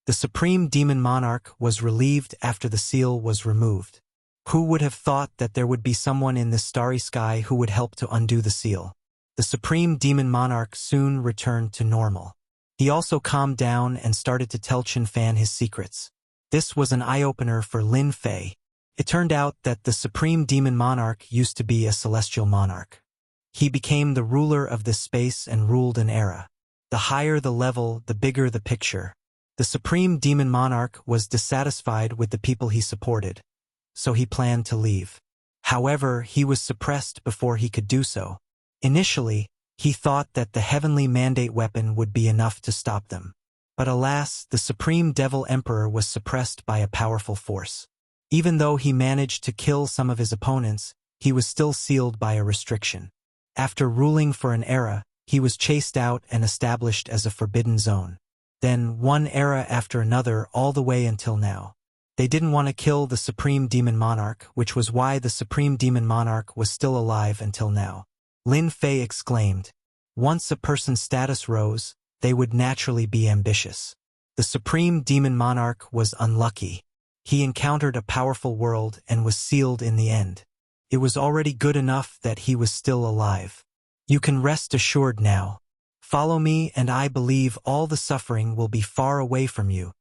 The Supreme Demon Monarch was relieved after the seal was removed. Who would have thought that there would be someone in this starry sky who would help to undo the seal? The Supreme Demon Monarch soon returned to normal. He also calmed down and started to tell Chen Fan his secrets. This was an eye-opener for Lin Fei. It turned out that the Supreme Demon Monarch used to be a celestial monarch. He became the ruler of this space and ruled an era. The higher the level, the bigger the picture. The Supreme Demon Monarch was dissatisfied with the people he supported, so he planned to leave. However, he was suppressed before he could do so. Initially, he thought that the heavenly mandate weapon would be enough to stop them. But alas, the Supreme Devil Emperor was suppressed by a powerful force. Even though he managed to kill some of his opponents, he was still sealed by a restriction. After ruling for an era, he was chased out and established as a forbidden zone. Then, one era after another all the way until now. They didn't want to kill the Supreme Demon Monarch, which was why the Supreme Demon Monarch was still alive until now. Lin Fei exclaimed. Once a person's status rose, they would naturally be ambitious. The Supreme Demon Monarch was unlucky. He encountered a powerful world and was sealed in the end. It was already good enough that he was still alive. You can rest assured now. Follow me and I believe all the suffering will be far away from you.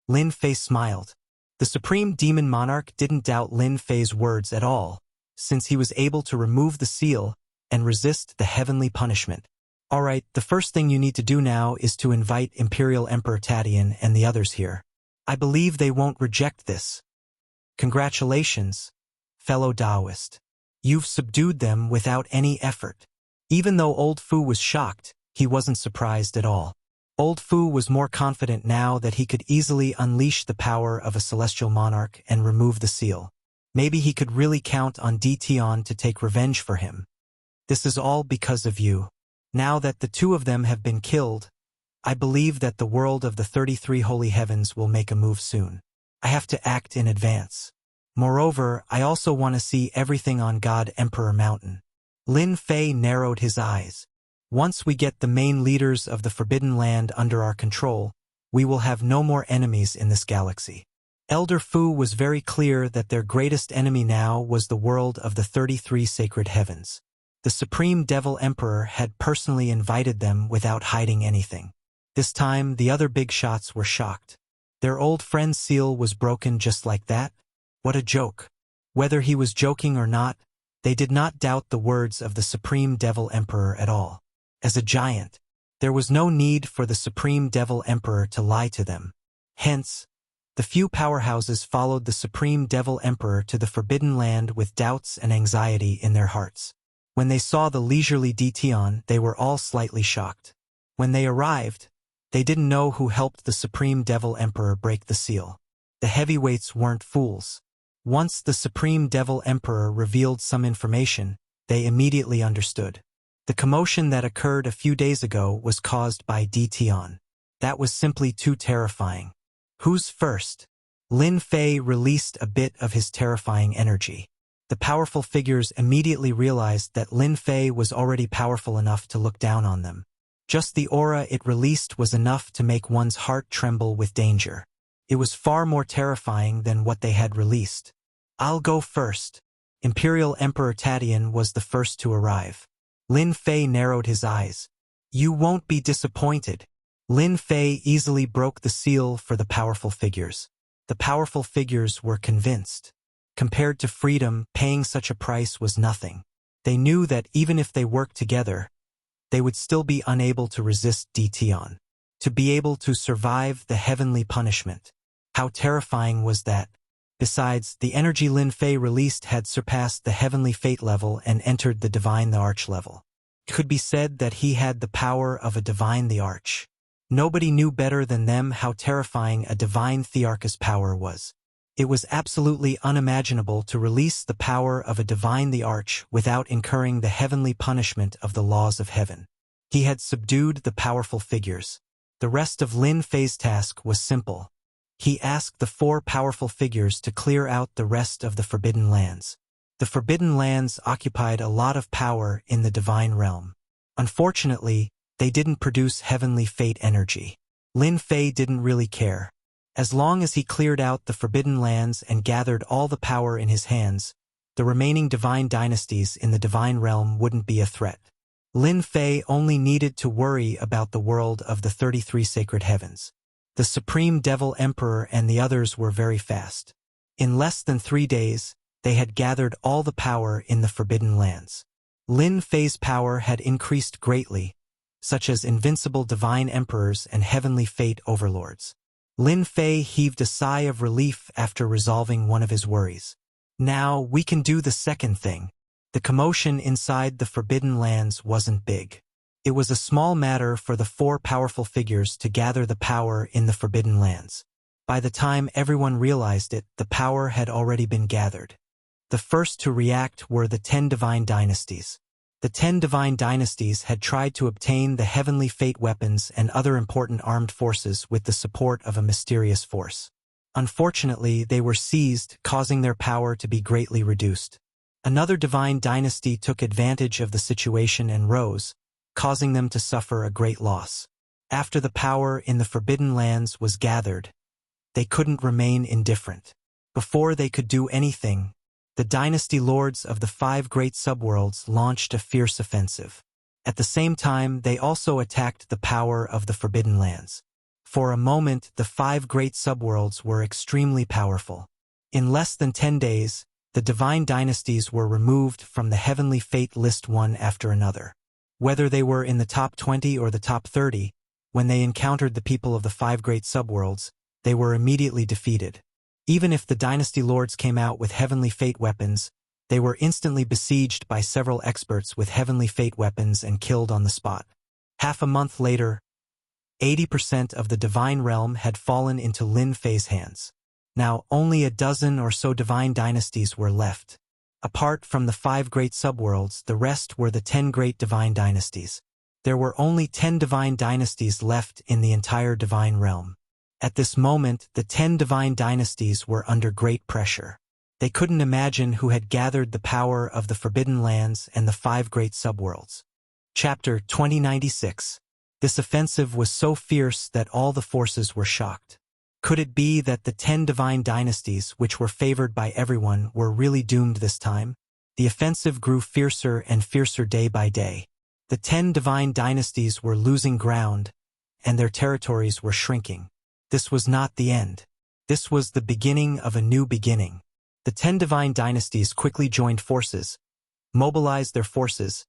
Lin Fei smiled. The Supreme Demon Monarch didn't doubt Lin Fei's words at all, since he was able to remove the seal and resist the heavenly punishment. Alright, the first thing you need to do now is to invite Imperial Emperor Tadian and the others here. I believe they won't reject this. Congratulations, fellow Taoist. You've subdued them without any effort. Even though Old Fu was shocked, he wasn't surprised at all. Old Fu was more confident now that he could easily unleash the power of a celestial monarch and remove the seal. Maybe he could really count on Dition to take revenge for him. This is all because of you. Now that the two of them have been killed, I believe that the world of the 33 Holy Heavens will make a move soon. I have to act in advance. Moreover, I also want to see everything on God Emperor Mountain. Lin Fei narrowed his eyes. Once we get the main leaders of the Forbidden Land under our control, we will have no more enemies in this galaxy. Elder Fu was very clear that their greatest enemy now was the world of the 33 sacred heavens. The Supreme Devil Emperor had personally invited them without hiding anything. This time, the other big shots were shocked. Their old friend's seal was broken just like that? What a joke. Whether he was joking or not, they did not doubt the words of the Supreme Devil Emperor at all. As a giant, there was no need for the Supreme Devil Emperor to lie to them. Hence, the few powerhouses followed the Supreme Devil Emperor to the Forbidden Land with doubts and anxiety in their hearts. When they saw the leisurely Detion, they were all slightly shocked. When they arrived, they didn't know who helped the Supreme Devil Emperor break the seal. The heavyweights weren't fools. Once the Supreme Devil Emperor revealed some information, they immediately understood. The commotion that occurred a few days ago was caused by Detion. That was simply too terrifying. Who's first? Lin Fei released a bit of his terrifying energy. The powerful figures immediately realized that Lin Fei was already powerful enough to look down on them. Just the aura it released was enough to make one's heart tremble with danger. It was far more terrifying than what they had released. I'll go first. Imperial Emperor Tadian was the first to arrive. Lin Fei narrowed his eyes. You won't be disappointed. Lin Fei easily broke the seal for the powerful figures. The powerful figures were convinced. Compared to freedom, paying such a price was nothing. They knew that even if they worked together, they would still be unable to resist Detion. To be able to survive the heavenly punishment. How terrifying was that? Besides, the energy Lin Fei released had surpassed the heavenly fate level and entered the divine the arch level. It could be said that he had the power of a divine the arch. Nobody knew better than them how terrifying a divine Thearchus power was. It was absolutely unimaginable to release the power of a divine the arch without incurring the heavenly punishment of the laws of heaven. He had subdued the powerful figures. The rest of Lin Fei's task was simple. He asked the 4 powerful figures to clear out the rest of the Forbidden Lands. The Forbidden Lands occupied a lot of power in the divine realm. Unfortunately, they didn't produce heavenly fate energy. Lin Fei didn't really care. As long as he cleared out the Forbidden Lands and gathered all the power in his hands, the remaining divine dynasties in the divine realm wouldn't be a threat. Lin Fei only needed to worry about the world of the 33 sacred heavens. The Supreme Devil Emperor and the others were very fast. In less than 3 days, they had gathered all the power in the Forbidden Lands. Lin Fei's power had increased greatly, such as invincible divine emperors and heavenly fate overlords. Lin Fei heaved a sigh of relief after resolving one of his worries. Now we can do the second thing. The commotion inside the Forbidden Lands wasn't big. It was a small matter for the 4 powerful figures to gather the power in the Forbidden Lands. By the time everyone realized it, the power had already been gathered. The first to react were the 10 divine dynasties. The 10 divine dynasties had tried to obtain the heavenly fate weapons and other important armed forces with the support of a mysterious force. Unfortunately, they were seized, causing their power to be greatly reduced. Another divine dynasty took advantage of the situation and rose, causing them to suffer a great loss. After the power in the Forbidden Lands was gathered, they couldn't remain indifferent. Before they could do anything, the dynasty lords of the 5 great subworlds launched a fierce offensive. At the same time, they also attacked the power of the Forbidden Lands. For a moment, the 5 great subworlds were extremely powerful. In less than 10 days, the divine dynasties were removed from the heavenly fate list one after another. Whether they were in the top 20 or the top 30, when they encountered the people of the 5 great subworlds, they were immediately defeated. Even if the dynasty lords came out with heavenly fate weapons, they were instantly besieged by several experts with heavenly fate weapons and killed on the spot. Half a month later, 80% of the divine realm had fallen into Lin Fei's hands. Now only a dozen or so divine dynasties were left. Apart from the 5 great subworlds, the rest were the 10 great divine dynasties. There were only 10 divine dynasties left in the entire divine realm. At this moment, the 10 divine dynasties were under great pressure. They couldn't imagine who had gathered the power of the Forbidden Lands and the 5 great subworlds. Chapter 2096. This offensive was so fierce that all the forces were shocked. Could it be that the 10 divine dynasties, which were favored by everyone, were really doomed this time? The offensive grew fiercer and fiercer day by day. The 10 divine dynasties were losing ground, and their territories were shrinking. This was not the end. This was the beginning of a new beginning. The 10 divine dynasties quickly joined forces, mobilized their forces,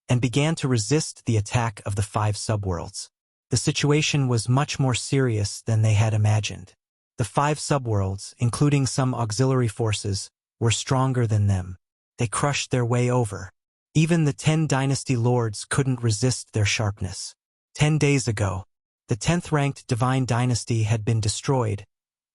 and began to resist the attack of the 5 subworlds. The situation was much more serious than they had imagined. The 5 subworlds, including some auxiliary forces, were stronger than them. They crushed their way over. Even the 10 dynasty lords couldn't resist their sharpness. 10 days ago, the 10th-ranked divine dynasty had been destroyed,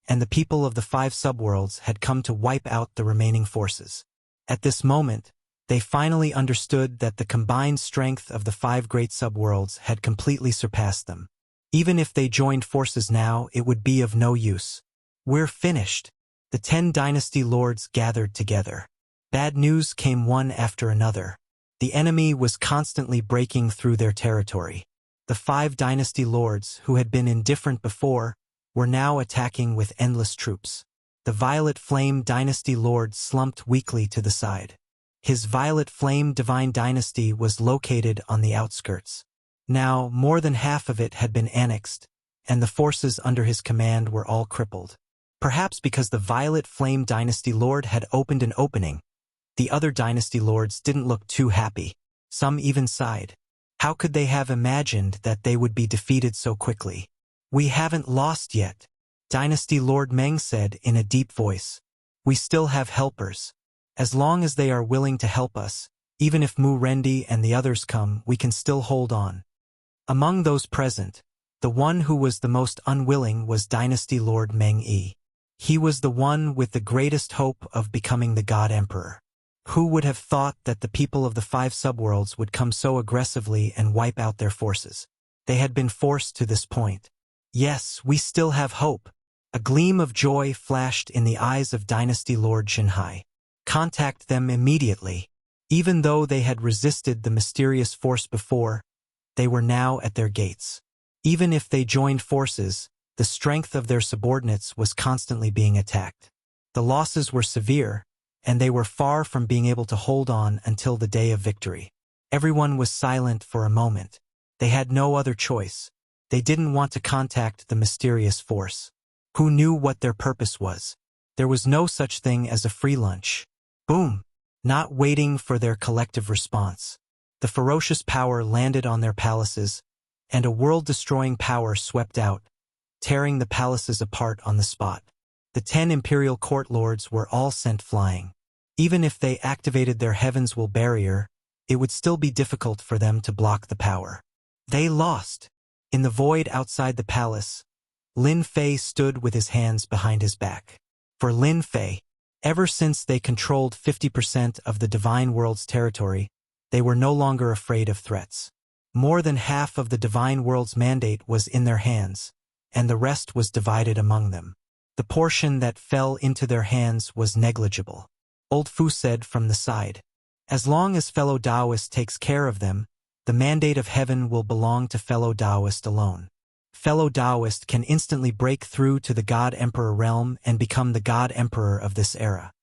and the people of the 5 subworlds had come to wipe out the remaining forces. At this moment, they finally understood that the combined strength of the 5 great subworlds had completely surpassed them. Even if they joined forces now, it would be of no use. We're finished. The 10 dynasty lords gathered together. Bad news came one after another. The enemy was constantly breaking through their territory. The 5 dynasty lords, who had been indifferent before, were now attacking with endless troops. The Violet Flame Dynasty Lord slumped weakly to the side. His Violet Flame Divine Dynasty was located on the outskirts. Now, more than half of it had been annexed, and the forces under his command were all crippled. Perhaps because the Violet Flame Dynasty Lord had opened an opening, the other dynasty lords didn't look too happy. Some even sighed. How could they have imagined that they would be defeated so quickly? We haven't lost yet, Dynasty Lord Meng said in a deep voice. We still have helpers. As long as they are willing to help us, even if Mu Rendi and the others come, we can still hold on. Among those present, the one who was the most unwilling was Dynasty Lord Meng Yi. He was the one with the greatest hope of becoming the God Emperor. Who would have thought that the people of the 5 subworlds would come so aggressively and wipe out their forces? They had been forced to this point. Yes, we still have hope. A gleam of joy flashed in the eyes of Dynasty Lord Jinhai. Contact them immediately. Even though they had resisted the mysterious force before, they were now at their gates. Even if they joined forces, the strength of their subordinates was constantly being attacked. The losses were severe, and they were far from being able to hold on until the day of victory. Everyone was silent for a moment. They had no other choice. They didn't want to contact the mysterious force. Who knew what their purpose was? There was no such thing as a free lunch. Boom! Not waiting for their collective response. The ferocious power landed on their palaces, and a world-destroying power swept out, tearing the palaces apart on the spot. The 10 imperial court lords were all sent flying. Even if they activated their Heaven's Will barrier, it would still be difficult for them to block the power. They lost. In the void outside the palace, Lin Fei stood with his hands behind his back. For Lin Fei, ever since they controlled 50% of the Divine World's territory, they were no longer afraid of threats. More than half of the Divine World's mandate was in their hands, and the rest was divided among them. The portion that fell into their hands was negligible. Old Fu said from the side, as long as fellow Taoist takes care of them, the mandate of heaven will belong to fellow Taoist alone. Fellow Taoist can instantly break through to the God Emperor realm and become the God Emperor of this era.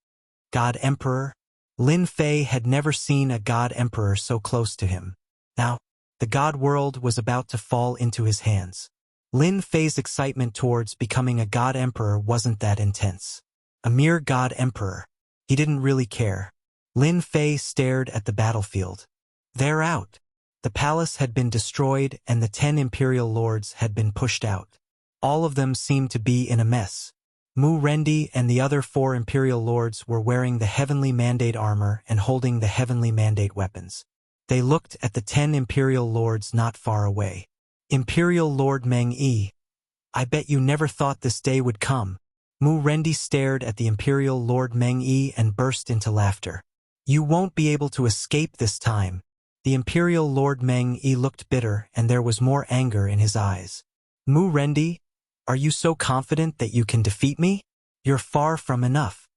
God Emperor? Lin Fei had never seen a God Emperor so close to him. Now, the God world was about to fall into his hands. Lin Fei's excitement towards becoming a God Emperor wasn't that intense. A mere God Emperor. He didn't really care. Lin Fei stared at the battlefield. They're out. The palace had been destroyed and the 10 imperial lords had been pushed out. All of them seemed to be in a mess. Mu Rendi and the other 4 imperial lords were wearing the heavenly mandate armor and holding the heavenly mandate weapons. They looked at the 10 imperial lords not far away. Imperial Lord Meng Yi, I bet you never thought this day would come. Mu Rendi stared at the Imperial Lord Meng Yi and burst into laughter. You won't be able to escape this time. The Imperial Lord Meng Yi looked bitter and there was more anger in his eyes. Mu Rendi, Are you so confident that you can defeat me? You're far from enough.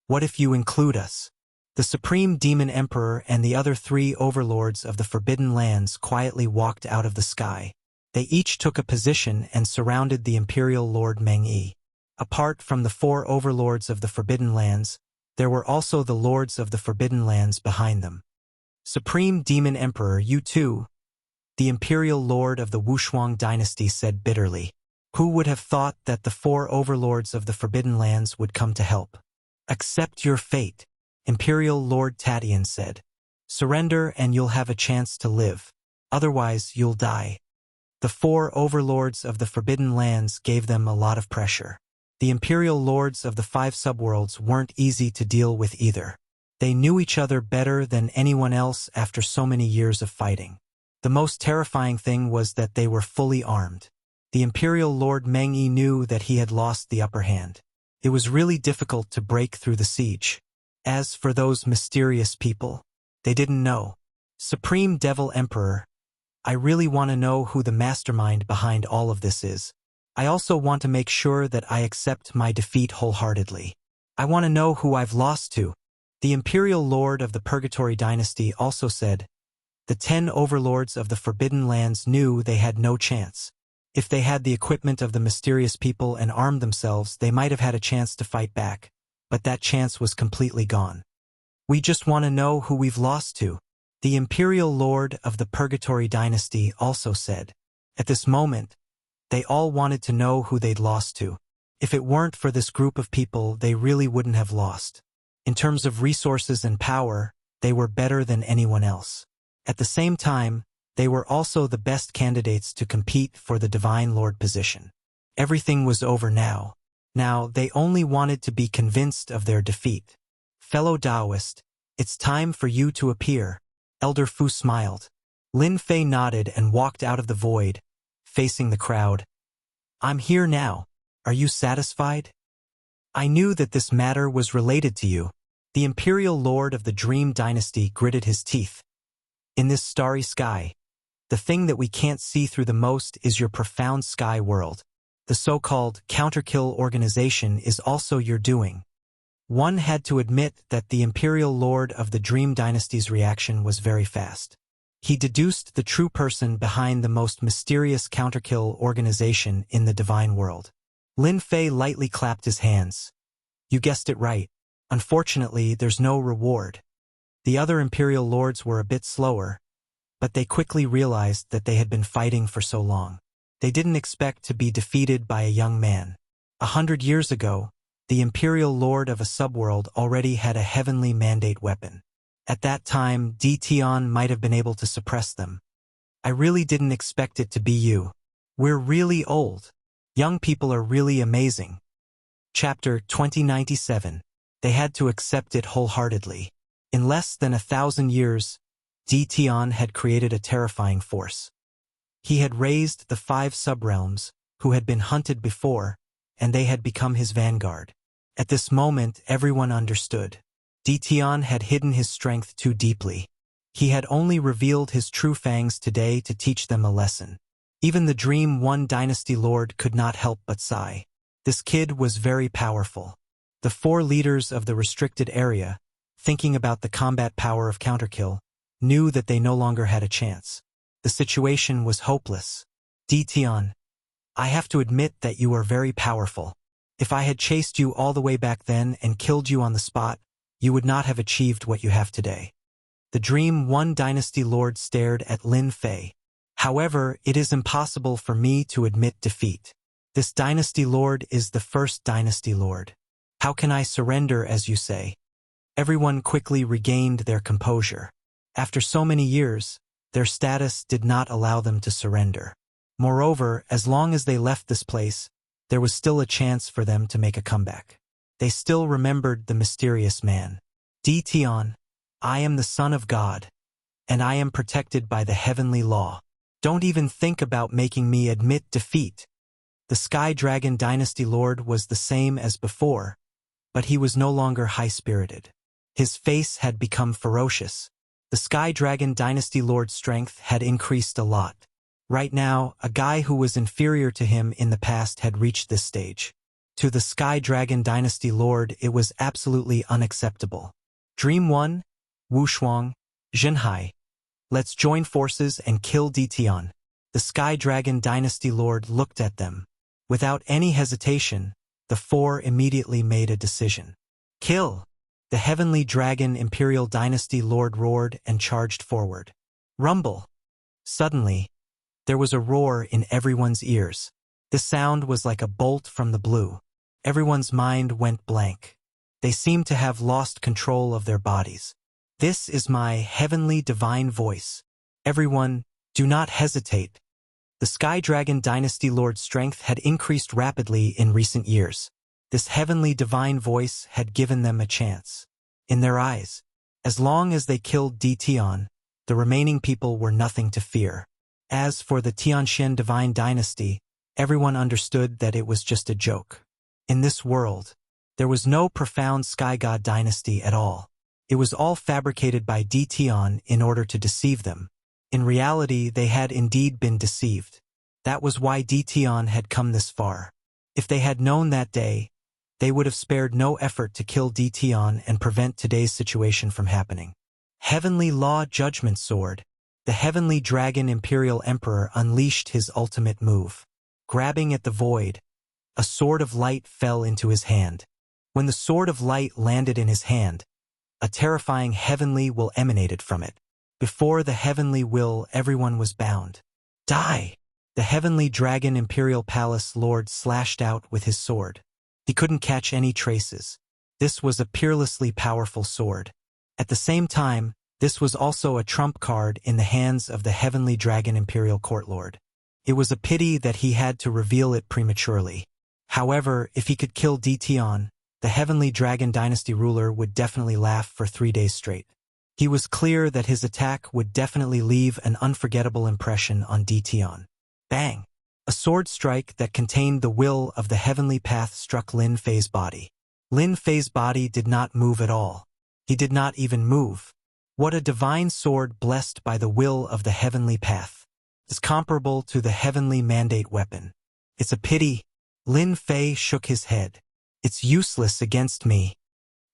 What if you include us? The Supreme Demon Emperor and the other 3 overlords of the Forbidden Lands quietly walked out of the sky. They each took a position and surrounded the Imperial Lord Meng-Yi. Apart from the 4 overlords of the Forbidden Lands, there were also the lords of the Forbidden Lands behind them. Supreme Demon Emperor, you too? The Imperial Lord of the Wuxia dynasty said bitterly. Who would have thought that the 4 overlords of the Forbidden Lands would come to help? Accept your fate, Imperial Lord Tatian said. Surrender and you'll have a chance to live. Otherwise, you'll die. The 4 overlords of the Forbidden Lands gave them a lot of pressure. The Imperial Lords of the 5 subworlds weren't easy to deal with either. They knew each other better than anyone else after so many years of fighting. The most terrifying thing was that they were fully armed. The Imperial Lord Meng-Yi knew that he had lost the upper hand. It was really difficult to break through the siege. As for those mysterious people, they didn't know. Supreme Devil Emperor, I really want to know who the mastermind behind all of this is. I also want to make sure that I accept my defeat wholeheartedly. I want to know who I've lost to. The Imperial Lord of the Purgatory Dynasty also said. The 10 overlords of the Forbidden Lands knew they had no chance. If they had the equipment of the mysterious people and armed themselves, they might have had a chance to fight back, but that chance was completely gone. We just want to know who we've lost to. The Imperial Lord of the Purgatory Dynasty also said. At this moment, they all wanted to know who they'd lost to. If it weren't for this group of people, they really wouldn't have lost. In terms of resources and power, they were better than anyone else. At the same time, they were also the best candidates to compete for the Divine Lord position. Everything was over now. Now, they only wanted to be convinced of their defeat. Fellow Taoist, it's time for you to appear. Elder Fu smiled. Lin Fei nodded and walked out of the void, facing the crowd. I'm here now. Are you satisfied? I knew that this matter was related to you. The Imperial Lord of the Dream Dynasty gritted his teeth. In this starry sky, the thing that we can't see through the most is your profound sky world. The so-called counterkill organization is also your doing. One had to admit that the Imperial Lord of the Dream Dynasty's reaction was very fast. He deduced the true person behind the most mysterious counterkill organization in the divine world. Lin Fei lightly clapped his hands. You guessed it right. Unfortunately, there's no reward. The other Imperial Lords were a bit slower, but they quickly realized that they had been fighting for so long. They didn't expect to be defeated by a young man. 100 years ago, the Imperial Lord of a subworld already had a heavenly mandate weapon. At that time, Tian might have been able to suppress them. I really didn't expect it to be you. We're really old. Young people are really amazing. Chapter 2097. They had to accept it wholeheartedly. In less than 1,000 years, Tian had created a terrifying force. He had raised the 5 subrealms, who had been hunted before, and they had become his vanguard. At this moment, everyone understood. Tian had hidden his strength too deeply. He had only revealed his true fangs today to teach them a lesson. Even the Dream One Dynasty Lord could not help but sigh. This kid was very powerful. The 4 leaders of the restricted area, thinking about the combat power of counterkill, knew that they no longer had a chance. The situation was hopeless. Tian, I have to admit that you are very powerful. If I had chased you all the way back then and killed you on the spot, you would not have achieved what you have today. The Dream One Dynasty Lord stared at Lin Fei. However, it is impossible for me to admit defeat. This Dynasty Lord is the first Dynasty Lord. How can I surrender, as you say? Everyone quickly regained their composure. After so many years, their status did not allow them to surrender. Moreover, as long as they left this place, there was still a chance for them to make a comeback. They still remembered the mysterious man. Tian, I am the son of God, and I am protected by the heavenly law. Don't even think about making me admit defeat. The Sky Dragon Dynasty Lord was the same as before, but he was no longer high-spirited. His face had become ferocious. The Sky Dragon Dynasty Lord's strength had increased a lot. Right now, a guy who was inferior to him in the past had reached this stage. To the Sky Dragon Dynasty Lord, it was absolutely unacceptable. Dream 1, Wu Shuang, Zhenhai. Let's join forces and kill Ditian. The Sky Dragon Dynasty Lord looked at them. Without any hesitation, the four immediately made a decision. Kill! The Heavenly Dragon Imperial Dynasty Lord roared and charged forward. Rumble! Suddenly, there was a roar in everyone's ears. The sound was like a bolt from the blue. Everyone's mind went blank. They seemed to have lost control of their bodies. This is my heavenly divine voice. Everyone, do not hesitate. The Sky Dragon Dynasty Lord's strength had increased rapidly in recent years. This heavenly divine voice had given them a chance. In their eyes, as long as they killed Ditian, the remaining people were nothing to fear. As for the Tianxian Divine Dynasty, everyone understood that it was just a joke. In this world, there was no profound Sky God Dynasty at all. It was all fabricated by Ditian in order to deceive them. In reality, they had indeed been deceived. That was why Ditian had come this far. If they had known that day, they would have spared no effort to kill Ditian and prevent today's situation from happening. Heavenly Law Judgment Sword. The Heavenly Dragon Imperial Emperor unleashed his ultimate move. Grabbing at the void, a sword of light fell into his hand. When the sword of light landed in his hand, a terrifying heavenly will emanated from it. Before the heavenly will, everyone was bound. Die! The Heavenly Dragon Imperial Palace Lord slashed out with his sword. He couldn't catch any traces. This was a peerlessly powerful sword. At the same time, this was also a trump card in the hands of the Heavenly Dragon Imperial Court Lord. It was a pity that he had to reveal it prematurely. However, if he could kill Ditian, the Heavenly Dragon Dynasty ruler would definitely laugh for 3 days straight. He was clear that his attack would definitely leave an unforgettable impression on Ditian. Bang! A sword strike that contained the will of the heavenly path struck Lin Fei's body. Lin Fei's body did not move at all. He did not even move. What a divine sword blessed by the will of the heavenly path. It's comparable to the heavenly mandate weapon. It's a pity. Lin Fei shook his head. It's useless against me.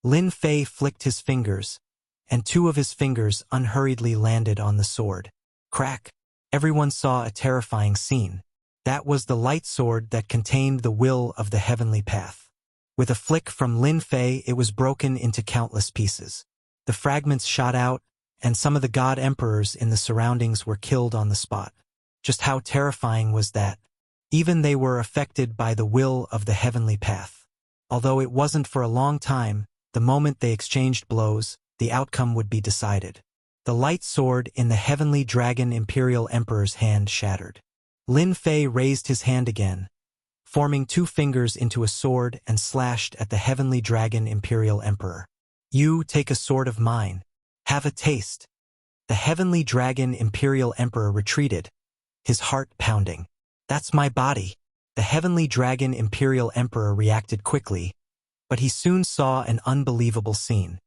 Lin Fei flicked his fingers, and 2 of his fingers unhurriedly landed on the sword. Crack! Everyone saw a terrifying scene. That was the light sword that contained the will of the heavenly path. With a flick from Lin Fei, it was broken into countless pieces. The fragments shot out, and some of the god emperors in the surroundings were killed on the spot. Just how terrifying was that? Even they were affected by the will of the heavenly path. Although it wasn't for a long time, the moment they exchanged blows, the outcome would be decided. The light sword in the Heavenly Dragon Imperial Emperor's hand shattered. Lin Fei raised his hand again, forming 2 fingers into a sword and slashed at the Heavenly Dragon Imperial Emperor. You take a sword of mine. Have a taste. The Heavenly Dragon Imperial Emperor retreated, his heart pounding. That's my body. The Heavenly Dragon Imperial Emperor reacted quickly, but he soon saw an unbelievable scene.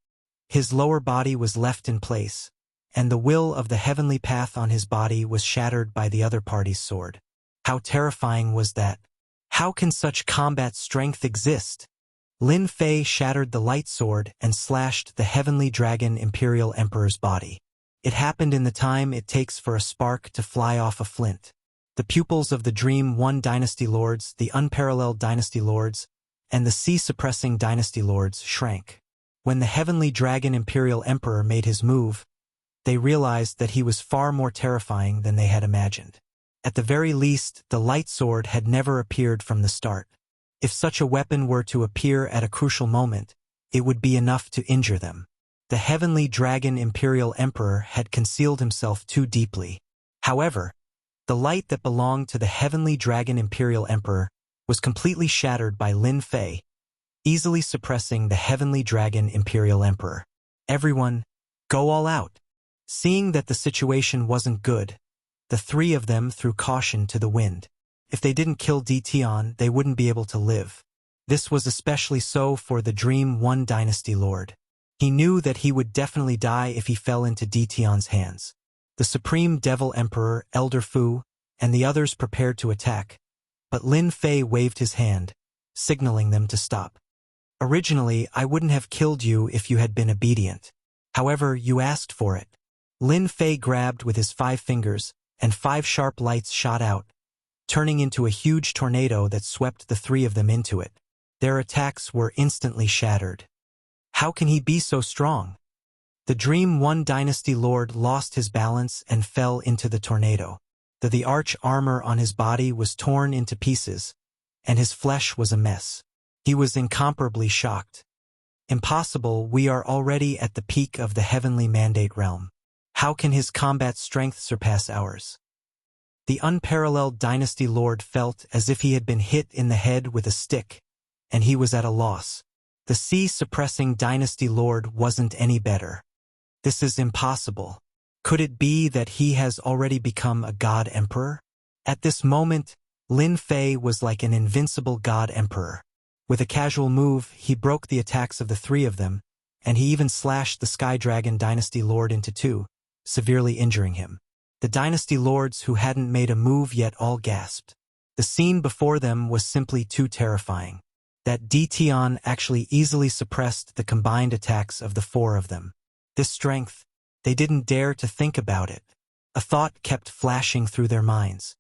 His lower body was left in place, and the will of the heavenly path on his body was shattered by the other party's sword. How terrifying was that? How can such combat strength exist? Lin Fei shattered the light sword and slashed the Heavenly Dragon Imperial Emperor's body. It happened in the time it takes for a spark to fly off a flint. The pupils of the Dream 1 Dynasty Lords, the Unparalleled Dynasty Lords, and the Sea-Suppressing Dynasty Lords shrank. When the Heavenly Dragon Imperial Emperor made his move, they realized that he was far more terrifying than they had imagined. At the very least, the light sword had never appeared from the start. If such a weapon were to appear at a crucial moment, it would be enough to injure them. The Heavenly Dragon Imperial Emperor had concealed himself too deeply. However, the light that belonged to the Heavenly Dragon Imperial Emperor was completely shattered by Lin Fei, easily suppressing the Heavenly Dragon Imperial Emperor. Everyone, go all out. Seeing that the situation wasn't good, the 3 of them threw caution to the wind. If they didn't kill Ditian, they wouldn't be able to live. This was especially so for the Dream 1 Dynasty Lord. He knew that he would definitely die if he fell into Ditian's hands. The Supreme Devil Emperor, Elder Fu, and the others prepared to attack, but Lin Fei waved his hand, signaling them to stop. Originally, I wouldn't have killed you if you had been obedient. However, you asked for it. Lin Fei grabbed with his 5 fingers, and 5 sharp lights shot out, turning into a huge tornado that swept the 3 of them into it. Their attacks were instantly shattered. How can he be so strong? The Dream One Dynasty Lord lost his balance and fell into the tornado. The arch armor on his body was torn into pieces, and his flesh was a mess. He was incomparably shocked. Impossible, we are already at the peak of the heavenly mandate realm. How can his combat strength surpass ours? The unparalleled Dynasty Lord felt as if he had been hit in the head with a stick, and he was at a loss. The sea-suppressing Dynasty Lord wasn't any better. This is impossible. Could it be that he has already become a God Emperor? At this moment, Lin Fei was like an invincible God Emperor. With a casual move, he broke the attacks of the 3 of them, and he even slashed the Sky Dragon Dynasty Lord into 2, severely injuring him. The Dynasty Lords who hadn't made a move yet all gasped. The scene before them was simply too terrifying. That Tian actually easily suppressed the combined attacks of the 4 of them. This strength, they didn't dare to think about it. A thought kept flashing through their minds.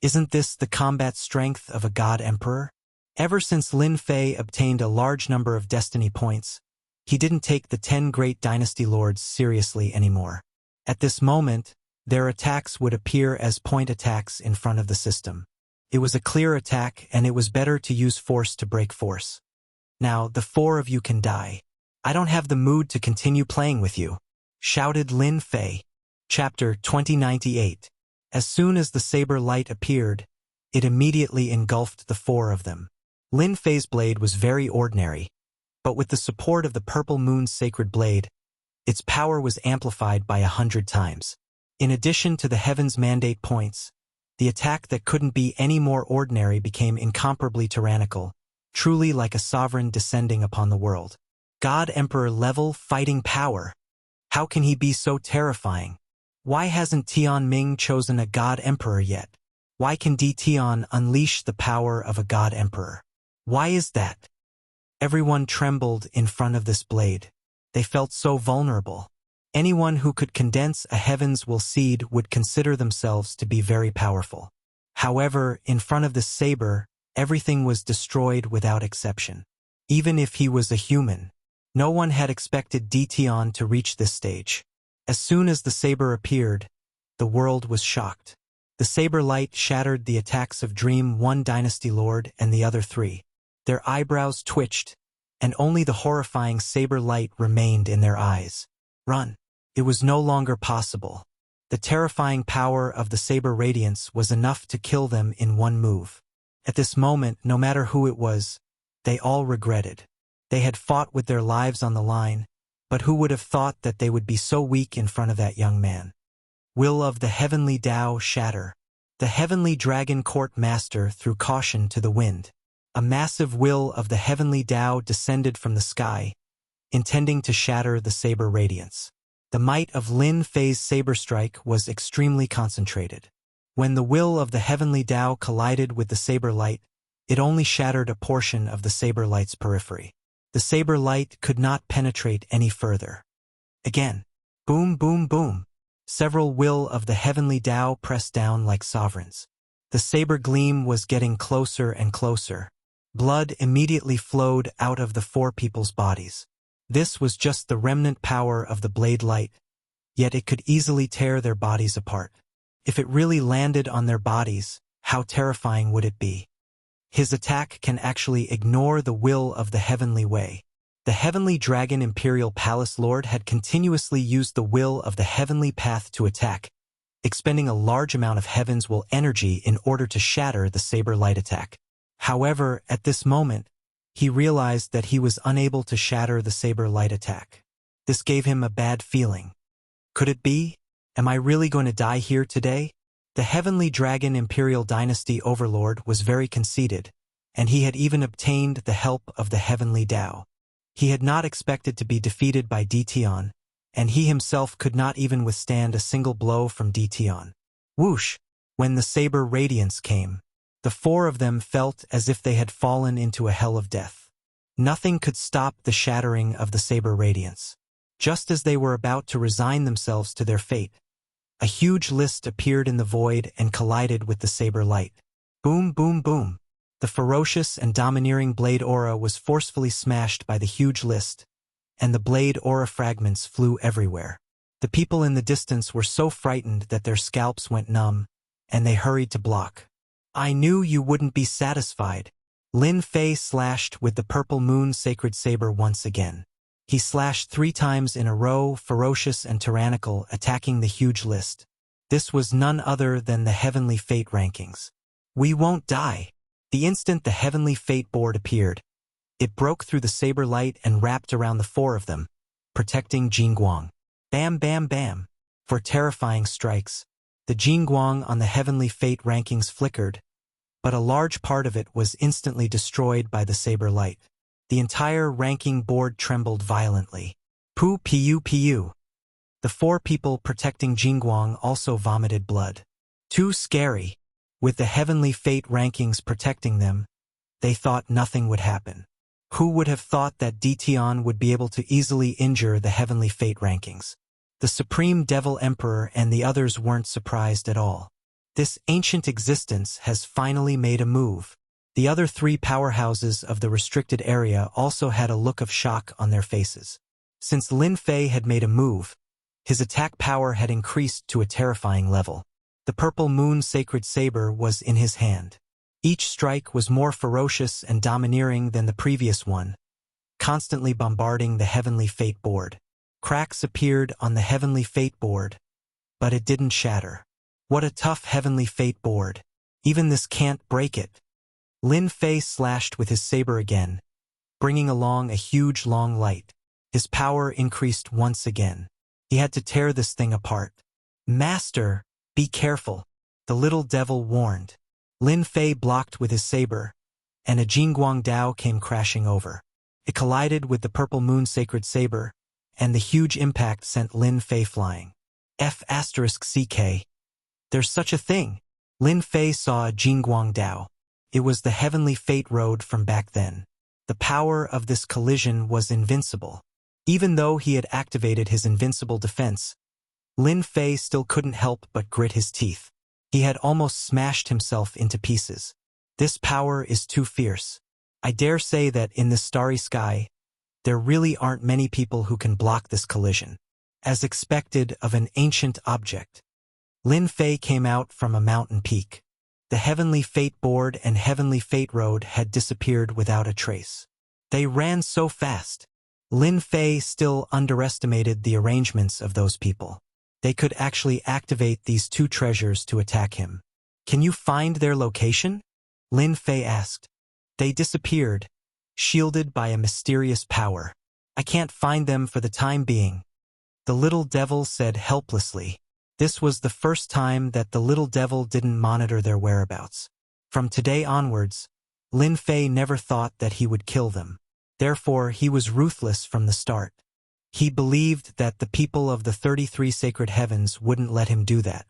Isn't this the combat strength of a God Emperor? Ever since Lin Fei obtained a large number of destiny points, he didn't take the 10 great Dynasty Lords seriously anymore. At this moment, their attacks would appear as point attacks in front of the system. It was a clear attack, and it was better to use force to break force. Now, the 4 of you can die. I don't have the mood to continue playing with you, shouted Lin Fei. Chapter 2098. As soon as the saber light appeared, it immediately engulfed the 4 of them. Lin Fei's blade was very ordinary, but with the support of the Purple Moon's sacred blade, its power was amplified by 100 times. In addition to the Heaven's Mandate points, the attack that couldn't be any more ordinary became incomparably tyrannical, truly like a sovereign descending upon the world. God Emperor level fighting power. How can he be so terrifying? Why hasn't Tian Ming chosen a God Emperor yet? Why can Tian unleash the power of a God Emperor? Why is that? Everyone trembled in front of this blade. They felt so vulnerable. Anyone who could condense a Heaven's Will seed would consider themselves to be very powerful. However, in front of this saber, everything was destroyed without exception. Even if he was a human, no one had expected Tian to reach this stage. As soon as the saber appeared, the world was shocked. The saber light shattered the attacks of Dream One Dynasty Lord and the other 3. Their eyebrows twitched, and only the horrifying saber light remained in their eyes. Run. It was no longer possible. The terrifying power of the saber radiance was enough to kill them in one move. At this moment, no matter who it was, they all regretted. They had fought with their lives on the line, but who would have thought that they would be so weak in front of that young man? Will of the Heavenly Tao shatter. The Heavenly Dragon Court Master threw caution to the wind. A massive will of the Heavenly Tao descended from the sky, intending to shatter the saber radiance. The might of Lin Fei's saber strike was extremely concentrated. When the will of the Heavenly Tao collided with the saber light, it only shattered a portion of the saber light's periphery. The saber light could not penetrate any further. Again, boom, boom, boom. Several will of the Heavenly Tao pressed down like sovereigns. The saber gleam was getting closer and closer. Blood immediately flowed out of the 4 people's bodies. This was just the remnant power of the blade light, yet it could easily tear their bodies apart. If it really landed on their bodies, how terrifying would it be? His attack can actually ignore the will of the heavenly way. The Heavenly Dragon Imperial Palace Lord had continuously used the will of the heavenly path to attack, expending a large amount of Heaven's Will energy in order to shatter the saber light attack. However, at this moment, he realized that he was unable to shatter the saber light attack. This gave him a bad feeling. Could it be? Am I really going to die here today? The Heavenly Dragon Imperial Dynasty Overlord was very conceited, and he had even obtained the help of the Heavenly Tao. He had not expected to be defeated by Tian, and he himself could not even withstand a single blow from Tian. Whoosh! When the saber radiance came, the four of them felt as if they had fallen into a hell of death. Nothing could stop the shattering of the saber radiance. Just as they were about to resign themselves to their fate, a huge list appeared in the void and collided with the saber light. Boom, boom, boom. The ferocious and domineering blade aura was forcefully smashed by the huge list, and the blade aura fragments flew everywhere. The people in the distance were so frightened that their scalps went numb, and they hurried to block. I knew you wouldn't be satisfied. Lin Fei slashed with the purple moon sacred saber once again. He slashed 3 times in a row, ferocious and tyrannical, attacking the huge list. This was none other than the Heavenly Fate rankings. We won't die. The instant the Heavenly Fate board appeared, it broke through the saber light and wrapped around the 4 of them, protecting Jingguang. Bam, bam, bam. For terrifying strikes, the Jingguang on the Heavenly Fate rankings flickered, but a large part of it was instantly destroyed by the saber light. The entire ranking board trembled violently. Pu pu pu. The 4 people protecting Jingguang also vomited blood. Too scary. With the Heavenly Fate rankings protecting them, they thought nothing would happen. Who would have thought that Ditian would be able to easily injure the Heavenly Fate rankings? The Supreme Devil Emperor and the others weren't surprised at all. This ancient existence has finally made a move. The other 3 powerhouses of the restricted area also had a look of shock on their faces. Since Lin Fei had made a move, his attack power had increased to a terrifying level. The purple moon sacred saber was in his hand. Each strike was more ferocious and domineering than the previous one, constantly bombarding the Heavenly Fate board. Cracks appeared on the Heavenly Fate board, but it didn't shatter. What a tough Heavenly Fate board. Even this can't break it. Lin Fei slashed with his saber again, bringing along a huge long light. His power increased once again. He had to tear this thing apart. Master, be careful, the little devil warned. Lin Fei blocked with his saber, and a Jingguang Dao came crashing over. It collided with the purple moon sacred saber, and the huge impact sent Lin Fei flying. F***CK. There's such a thing. Lin Fei saw a Jingguang Dao. It was the Heavenly Fate road from back then. The power of this collision was invincible. Even though he had activated his invincible defense, Lin Fei still couldn't help but grit his teeth. He had almost smashed himself into pieces. This power is too fierce. I dare say that in this starry sky, there really aren't many people who can block this collision. As expected of an ancient object, Lin Fei came out from a mountain peak. The Heavenly Fate board and Heavenly Fate road had disappeared without a trace. They ran so fast. Lin Fei still underestimated the arrangements of those people. They could actually activate these 2 treasures to attack him. Can you find their location? Lin Fei asked. They disappeared, shielded by a mysterious power. I can't find them for the time being. The little devil said helplessly. This was the first time that the little devil didn't monitor their whereabouts. From today onwards, Lin Fei never thought that he would kill them. Therefore, he was ruthless from the start. He believed that the people of the 33 sacred heavens wouldn't let him do that.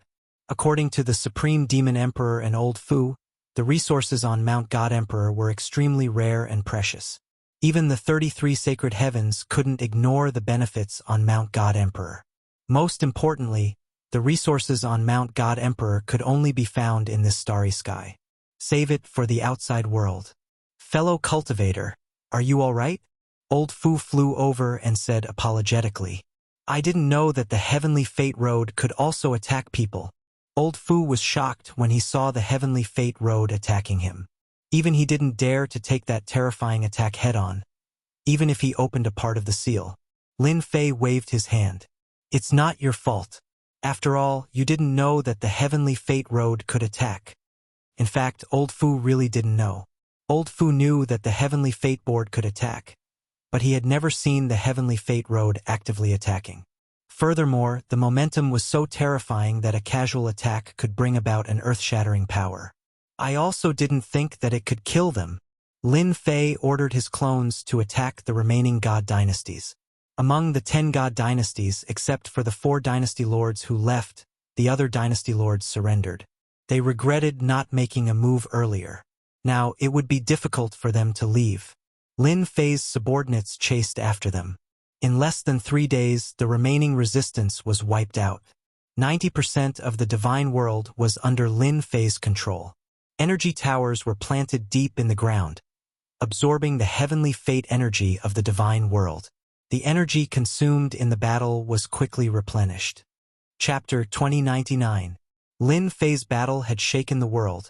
According to the Supreme Demon Emperor and Old Fu, the resources on Mount God Emperor were extremely rare and precious. Even the 33 sacred heavens couldn't ignore the benefits on Mount God Emperor. Most importantly, the resources on Mount God Emperor could only be found in this starry sky. Save it for the outside world. Fellow cultivator, are you all right? Old Fu flew over and said apologetically. I didn't know that the Heavenly Fate road could also attack people. Old Fu was shocked when he saw the Heavenly Fate road attacking him. Even he didn't dare to take that terrifying attack head-on, even if he opened a part of the seal. Lin Fei waved his hand. It's not your fault. After all, you didn't know that the Heavenly Fate road could attack. In fact, Old Fu really didn't know. Old Fu knew that the Heavenly Fate board could attack, but he had never seen the Heavenly Fate road actively attacking. Furthermore, the momentum was so terrifying that a casual attack could bring about an earth-shattering power. I also didn't think that it could kill them. Lin Fei ordered his clones to attack the remaining god dynasties. Among the 10 god dynasties, except for the 4 dynasty lords who left, the other dynasty lords surrendered. They regretted not making a move earlier. Now, it would be difficult for them to leave. Lin Fei's subordinates chased after them. In less than 3 days, the remaining resistance was wiped out. 90% of the divine world was under Lin Fei's control. Energy towers were planted deep in the ground, absorbing the heavenly fate energy of the divine world. The energy consumed in the battle was quickly replenished. Chapter 2099. Lin Fei's battle had shaken the world,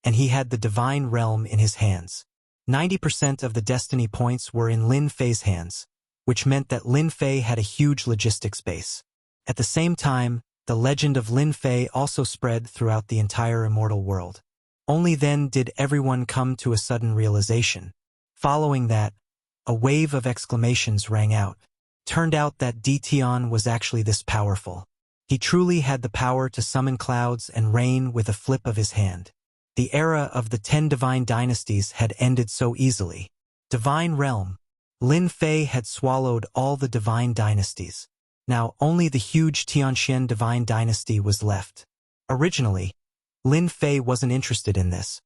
and he had the divine realm in his hands. 90% of the destiny points were in Lin Fei's hands, which meant that Lin Fei had a huge logistics base. At the same time, the legend of Lin Fei also spread throughout the entire immortal world. Only then did everyone come to a sudden realization. Following that, a wave of exclamations rang out. Turned out that Tian was actually this powerful. He truly had the power to summon clouds and rain with a flip of his hand. The era of the 10 divine dynasties had ended so easily. Divine realm. Lin Fei had swallowed all the divine dynasties. Now only the huge Tianxian divine dynasty was left. Originally, Lin Fei wasn't interested in this,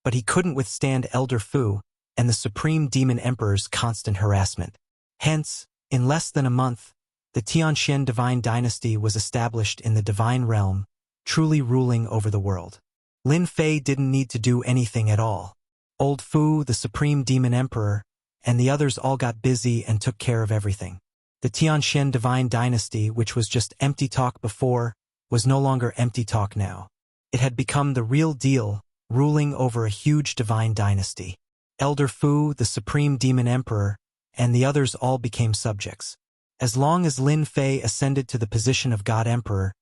but he couldn't withstand Elder Fu and the Supreme Demon Emperor's constant harassment. Hence, in less than a month, the Tianxian divine dynasty was established in the divine realm, truly ruling over the world. Lin Fei didn't need to do anything at all. Old Fu, the Supreme Demon Emperor, and the others all got busy and took care of everything. The Tianxian divine dynasty, which was just empty talk before, was no longer empty talk now. It had become the real deal, ruling over a huge divine dynasty. Elder Fu, the Supreme Demon Emperor, and the others all became subjects. As long as Lin Fei ascended to the position of God Emperor,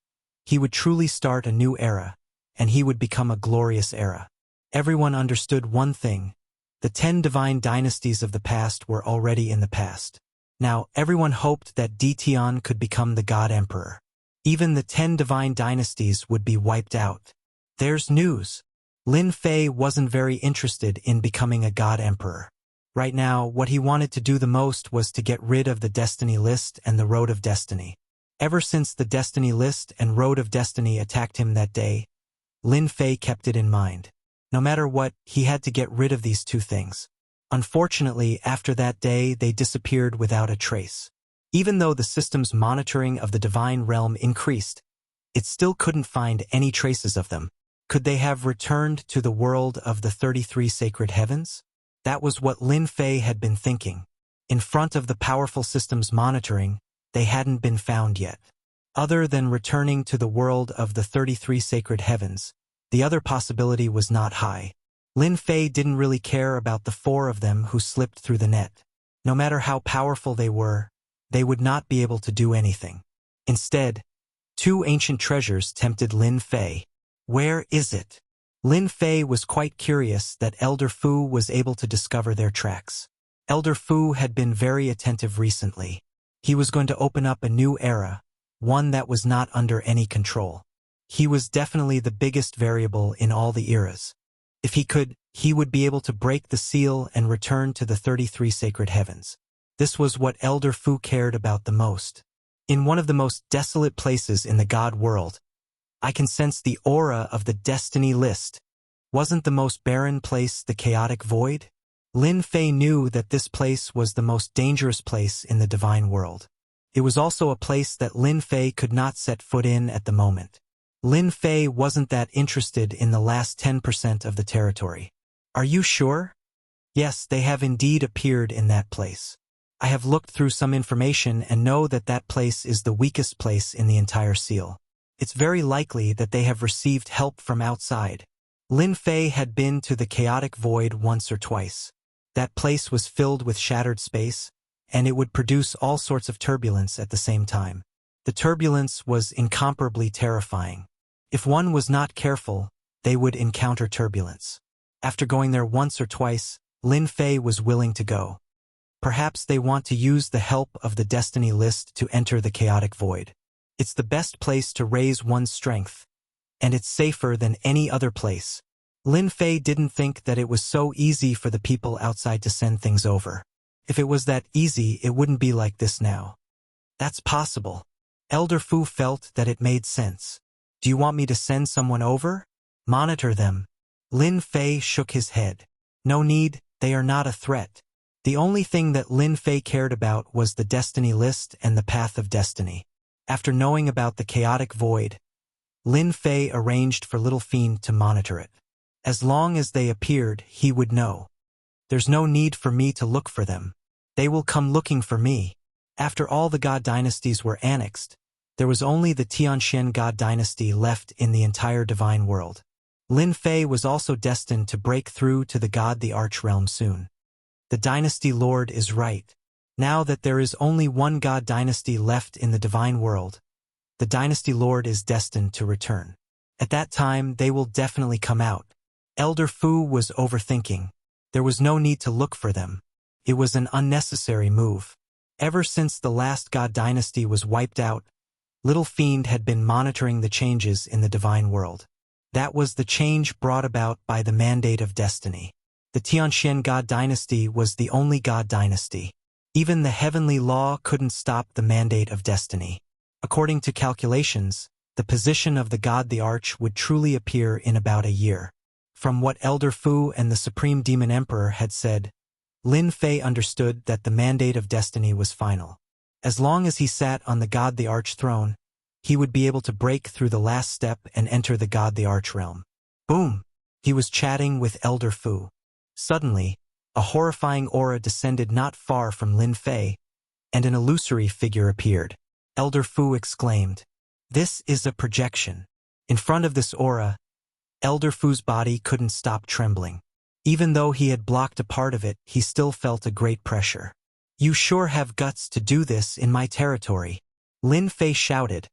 he would truly start a new era, and he would become a glorious era. Everyone understood one thing: the 10 divine dynasties of the past were already in the past. Now, everyone hoped that Tian could become the God Emperor. Even the 10 divine dynasties would be wiped out. There's news. Lin Fei wasn't very interested in becoming a God Emperor. Right now, what he wanted to do the most was to get rid of the Destiny List and the Road of Destiny. Ever since the Destiny List and Road of Destiny attacked him that day, Lin Fei kept it in mind. No matter what, he had to get rid of these two things. Unfortunately, after that day, they disappeared without a trace. Even though the system's monitoring of the divine realm increased, it still couldn't find any traces of them. Could they have returned to the world of the 33 sacred heavens? That was what Lin Fei had been thinking. In front of the powerful system's monitoring, they hadn't been found yet. Other than returning to the world of the 33 sacred heavens, the other possibility was not high. Lin Fei didn't really care about the 4 of them who slipped through the net. No matter how powerful they were, they would not be able to do anything. Instead, 2 ancient treasures tempted Lin Fei. Where is it? Lin Fei was quite curious that Elder Fu was able to discover their tracks. Elder Fu had been very attentive recently. He was going to open up a new era, one that was not under any control. He was definitely the biggest variable in all the eras. If he could, he would be able to break the seal and return to the 33 sacred heavens. This was what Elder Fu cared about the most. In one of the most desolate places in the God world, I can sense the aura of the Destiny List. Wasn't the most barren place the chaotic void? Lin Fei knew that this place was the most dangerous place in the divine world. It was also a place that Lin Fei could not set foot in at the moment. Lin Fei wasn't that interested in the last 10% of the territory. Are you sure? Yes, they have indeed appeared in that place. I have looked through some information and know that that place is the weakest place in the entire seal. It's very likely that they have received help from outside. Lin Fei had been to the chaotic void once or twice. That place was filled with shattered space, and it would produce all sorts of turbulence at the same time. The turbulence was incomparably terrifying. If one was not careful, they would encounter turbulence. After going there once or twice, Lin Fei was willing to go. Perhaps they want to use the help of the Destiny List to enter the chaotic void. It's the best place to raise one's strength, and it's safer than any other place. Lin Fei didn't think that it was so easy for the people outside to send things over. If it was that easy, it wouldn't be like this now. That's possible. Elder Fu felt that it made sense. Do you want me to send someone over? Monitor them. Lin Fei shook his head. No need, they are not a threat. The only thing that Lin Fei cared about was the destiny list and the path of destiny. After knowing about the chaotic void, Lin Fei arranged for Little Fiend to monitor it. As long as they appeared, he would know. There's no need for me to look for them. They will come looking for me. After all the god dynasties were annexed, there was only the Tianxian god dynasty left in the entire divine world. Lin Fei was also destined to break through to the god the Arch realm soon. The dynasty lord is right. Now that there is only one god dynasty left in the divine world, the dynasty lord is destined to return. At that time, they will definitely come out. Elder Fu was overthinking. There was no need to look for them. It was an unnecessary move. Ever since the last god dynasty was wiped out, Little Fiend had been monitoring the changes in the divine world. That was the change brought about by the mandate of destiny. The Tianxian god dynasty was the only god dynasty. Even the heavenly law couldn't stop the mandate of destiny. According to calculations, the position of the god the Arch would truly appear in about a year. From what Elder Fu and the Supreme Demon Emperor had said, Lin Fei understood that the mandate of destiny was final. As long as he sat on the god the Arch throne, he would be able to break through the last step and enter the god the Arch realm. Boom! He was chatting with Elder Fu. Suddenly, a horrifying aura descended not far from Lin Fei, and an illusory figure appeared. Elder Fu exclaimed, "This is a projection." In front of this aura, Elder Fu's body couldn't stop trembling. Even though he had blocked a part of it, he still felt a great pressure. "You sure have guts to do this in my territory," Lin Fei shouted,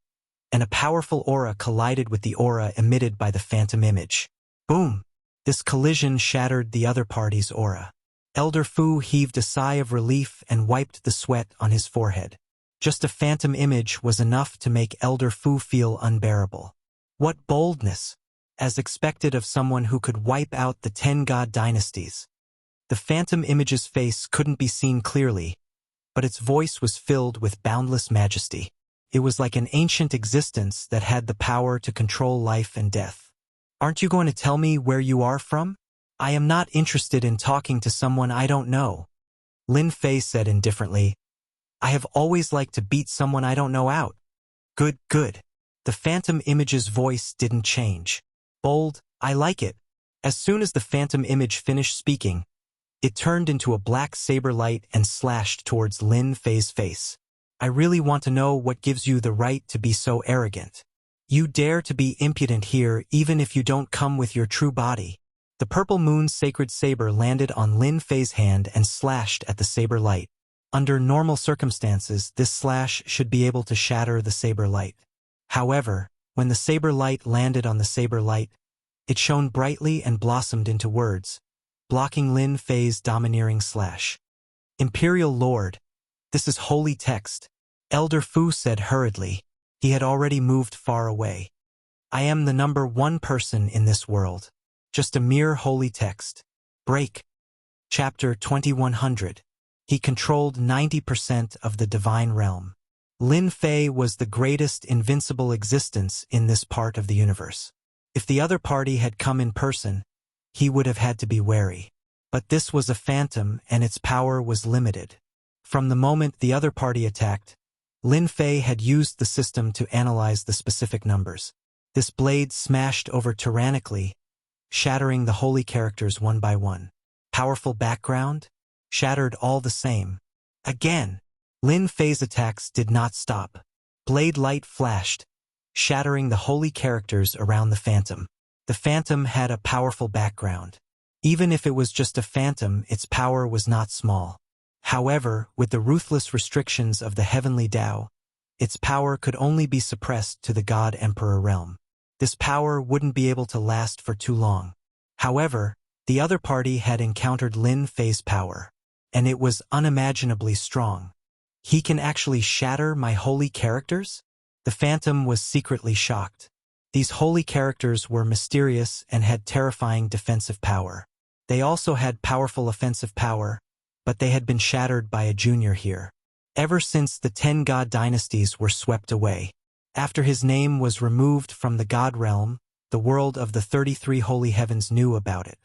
and a powerful aura collided with the aura emitted by the phantom image. Boom! This collision shattered the other party's aura. Elder Fu heaved a sigh of relief and wiped the sweat on his forehead. Just a phantom image was enough to make Elder Fu feel unbearable. What boldness! As expected of someone who could wipe out the 10 god dynasties. The phantom image's face couldn't be seen clearly, but its voice was filled with boundless majesty. It was like an ancient existence that had the power to control life and death. "Aren't you going to tell me where you are from? I am not interested in talking to someone I don't know," Lin Fei said indifferently. "I have always liked to beat someone I don't know out." Good, good. The phantom image's voice didn't change. Bold, I like it. As soon as the phantom image finished speaking, it turned into a black saber light and slashed towards Lin Fei's face. "I really want to know what gives you the right to be so arrogant. You dare to be impudent here even if you don't come with your true body." The purple moon's sacred saber landed on Lin Fei's hand and slashed at the saber light. Under normal circumstances, this slash should be able to shatter the saber light. However, when the saber light landed on the saber light, it shone brightly and blossomed into words, blocking Lin Fei's domineering slash. "Imperial Lord, this is holy text," Elder Fu said hurriedly. He had already moved far away. "I am the number one person in this world. Just a mere holy text. Break." Chapter 2100. He controlled 90% of the divine realm. Lin Fei was the greatest invincible existence in this part of the universe. If the other party had come in person, he would have had to be wary. But this was a phantom and its power was limited. From the moment the other party attacked, Lin Fei had used the system to analyze the specific numbers. This blade smashed over tyrannically, shattering the holy characters one by one. Powerful background? Shattered all the same. Again, Lin Fei's attacks did not stop. Blade light flashed, shattering the holy characters around the phantom. The phantom had a powerful background. Even if it was just a phantom, its power was not small. However, with the ruthless restrictions of the heavenly Tao, its power could only be suppressed to the God Emperor realm. This power wouldn't be able to last for too long. However, the other party had encountered Lin Fei's power, and it was unimaginably strong. "He can actually shatter my holy characters?" The phantom was secretly shocked. These holy characters were mysterious and had terrifying defensive power. They also had powerful offensive power, but they had been shattered by a junior here. Ever since the 10 god dynasties were swept away. After his name was removed from the god realm, the world of the 33 holy heavens knew about it.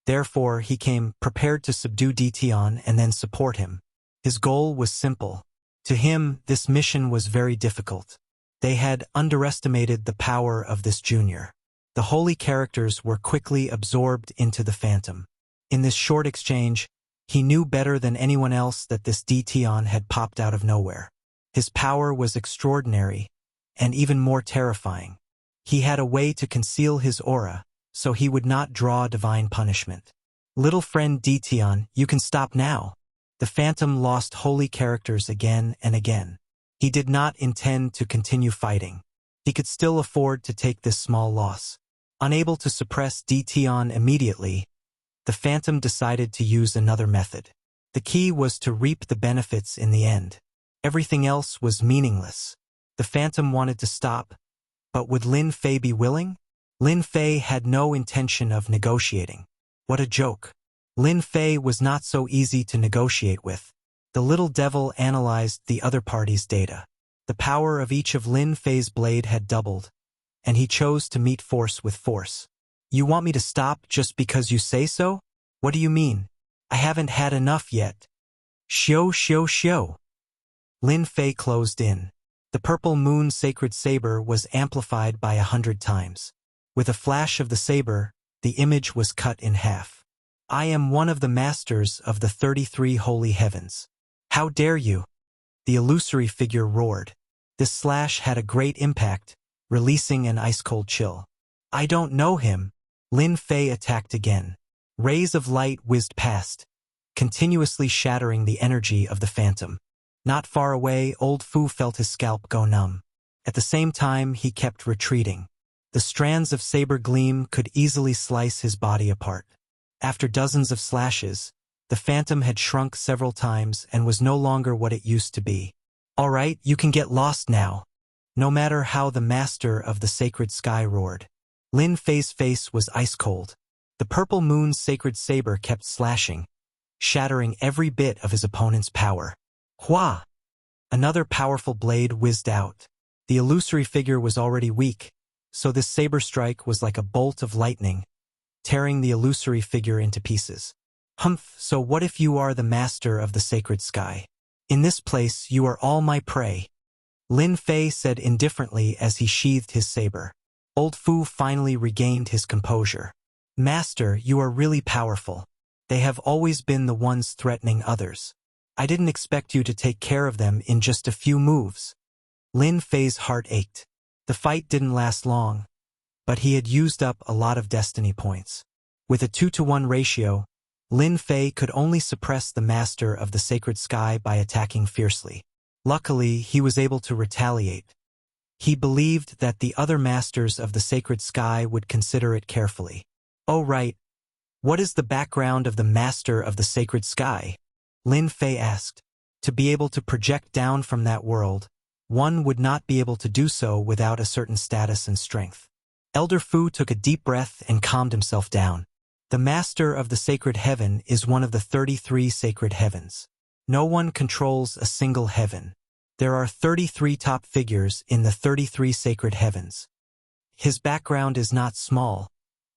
Therefore, he came prepared to subdue Dition and then support him. His goal was simple. To him, this mission was very difficult. They had underestimated the power of this junior. The holy characters were quickly absorbed into the phantom. In this short exchange, he knew better than anyone else that this Dition had popped out of nowhere. His power was extraordinary, and even more terrifying. He had a way to conceal his aura, so he would not draw divine punishment. Little friend Dition, you can stop now. The phantom lost holy characters again and again. He did not intend to continue fighting. He could still afford to take this small loss. Unable to suppress Dition immediately, the phantom decided to use another method. The key was to reap the benefits in the end. Everything else was meaningless. The phantom wanted to stop, but would Lin Fei be willing? Lin Fei had no intention of negotiating. What a joke. Lin Fei was not so easy to negotiate with. The little devil analyzed the other party's data. The power of each of Lin Fei's blade had doubled, and he chose to meet force with force. You want me to stop just because you say so? What do you mean? I haven't had enough yet. Xiao. Lin Fei closed in. The purple moon sacred saber was amplified by 100 times. With a flash of the saber, the image was cut in half. I am one of the masters of the 33 holy heavens. How dare you? The illusory figure roared. This slash had a great impact, releasing an ice-cold chill. I don't know him. Lin Fei attacked again. Rays of light whizzed past, continuously shattering the energy of the phantom. Not far away, old Fu felt his scalp go numb. At the same time, he kept retreating. The strands of saber gleam could easily slice his body apart. After dozens of slashes, the phantom had shrunk several times and was no longer what it used to be. All right, you can get lost now. No matter how the master of the sacred sky roared. Lin Fei's face was ice-cold. The purple moon's sacred saber kept slashing, shattering every bit of his opponent's power. Hua! Another powerful blade whizzed out. The illusory figure was already weak, so this saber strike was like a bolt of lightning, tearing the illusory figure into pieces. Humph, so what if you are the master of the sacred sky? In this place, you are all my prey. Lin Fei said indifferently as he sheathed his saber. Old Fu finally regained his composure. Master, you are really powerful. They have always been the ones threatening others. I didn't expect you to take care of them in just a few moves. Lin Fei's heart ached. The fight didn't last long, but he had used up a lot of destiny points. With a 2-to-1 ratio, Lin Fei could only suppress the master of the sacred sky by attacking fiercely. Luckily, he was able to retaliate. He believed that the other masters of the sacred sky would consider it carefully. Oh right, what is the background of the master of the sacred sky? Lin Fei asked. To be able to project down from that world, one would not be able to do so without a certain status and strength. Elder Fu took a deep breath and calmed himself down. The master of the sacred heaven is one of the 33 sacred heavens. No one controls a single heaven. There are 33 top figures in the 33 sacred heavens. His background is not small,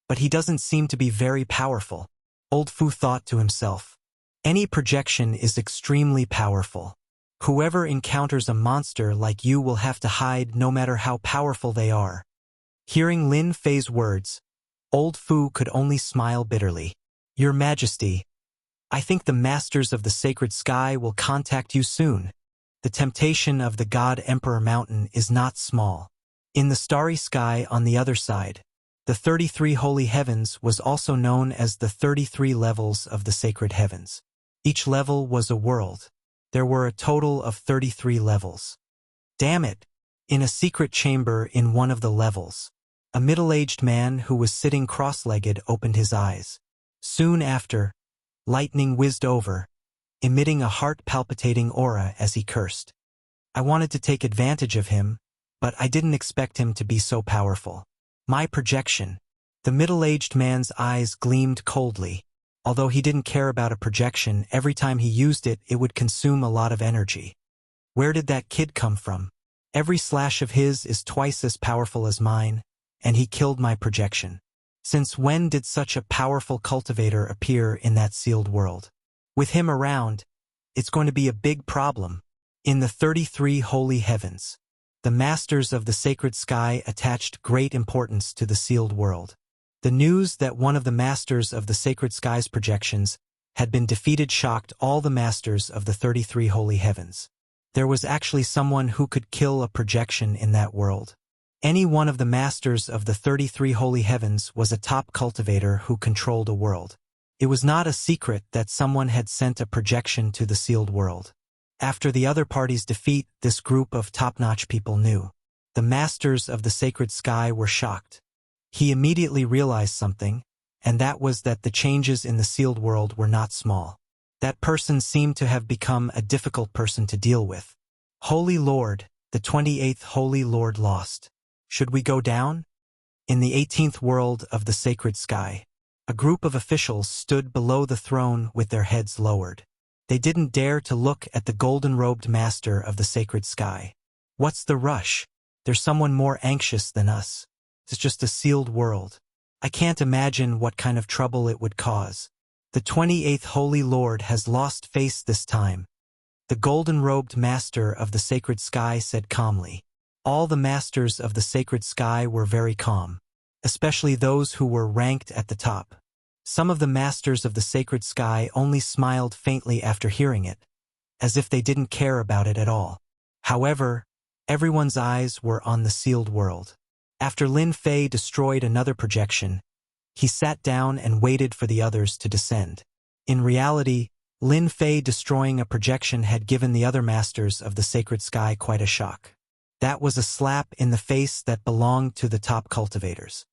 but he doesn't seem to be very powerful. Old Fu thought to himself. Any projection is extremely powerful. Whoever encounters a monster like you will have to hide no matter how powerful they are. Hearing Lin Fei's words, Old Fu could only smile bitterly. Your Majesty, I think the masters of the sacred sky will contact you soon. The temptation of the God Emperor Mountain is not small. In the starry sky on the other side, the 33 holy heavens was also known as the 33 levels of the sacred heavens. Each level was a world. There were a total of 33 levels. Damn it! In a secret chamber in one of the levels, a middle-aged man who was sitting cross-legged opened his eyes. Soon after, lightning whizzed over, emitting a heart-palpitating aura as he cursed. I wanted to take advantage of him, but I didn't expect him to be so powerful. My projection. The middle-aged man's eyes gleamed coldly. Although he didn't care about a projection, every time he used it, it would consume a lot of energy. Where did that kid come from? Every slash of his is twice as powerful as mine, and he killed my projection. Since when did such a powerful cultivator appear in that sealed world? With him around, it's going to be a big problem. In the 33 holy heavens, the masters of the sacred sky attached great importance to the sealed world. The news that one of the masters of the sacred sky's projections had been defeated shocked all the masters of the 33 holy heavens. There was actually someone who could kill a projection in that world. Any one of the masters of the 33 holy heavens was a top cultivator who controlled a world. It was not a secret that someone had sent a projection to the sealed world. After the other party's defeat, this group of top-notch people knew. The masters of the sacred sky were shocked. He immediately realized something, and that was that the changes in the sealed world were not small. That person seemed to have become a difficult person to deal with. Holy Lord, the 28th Holy Lord lost. Should we go down? In the 18th world of the sacred sky, a group of officials stood below the throne with their heads lowered. They didn't dare to look at the golden-robed master of the sacred sky. What's the rush? There's someone more anxious than us. It's just a sealed world. I can't imagine what kind of trouble it would cause. The 28th Holy Lord has lost face this time. The golden-robed master of the sacred sky said calmly. All the masters of the sacred sky were very calm, especially those who were ranked at the top. Some of the masters of the sacred sky only smiled faintly after hearing it, as if they didn't care about it at all. However, everyone's eyes were on the sealed world. After Lin Fei destroyed another projection, he sat down and waited for the others to descend. In reality, Lin Fei destroying a projection had given the other masters of the sacred sky quite a shock. That was a slap in the face that belonged to the top cultivators.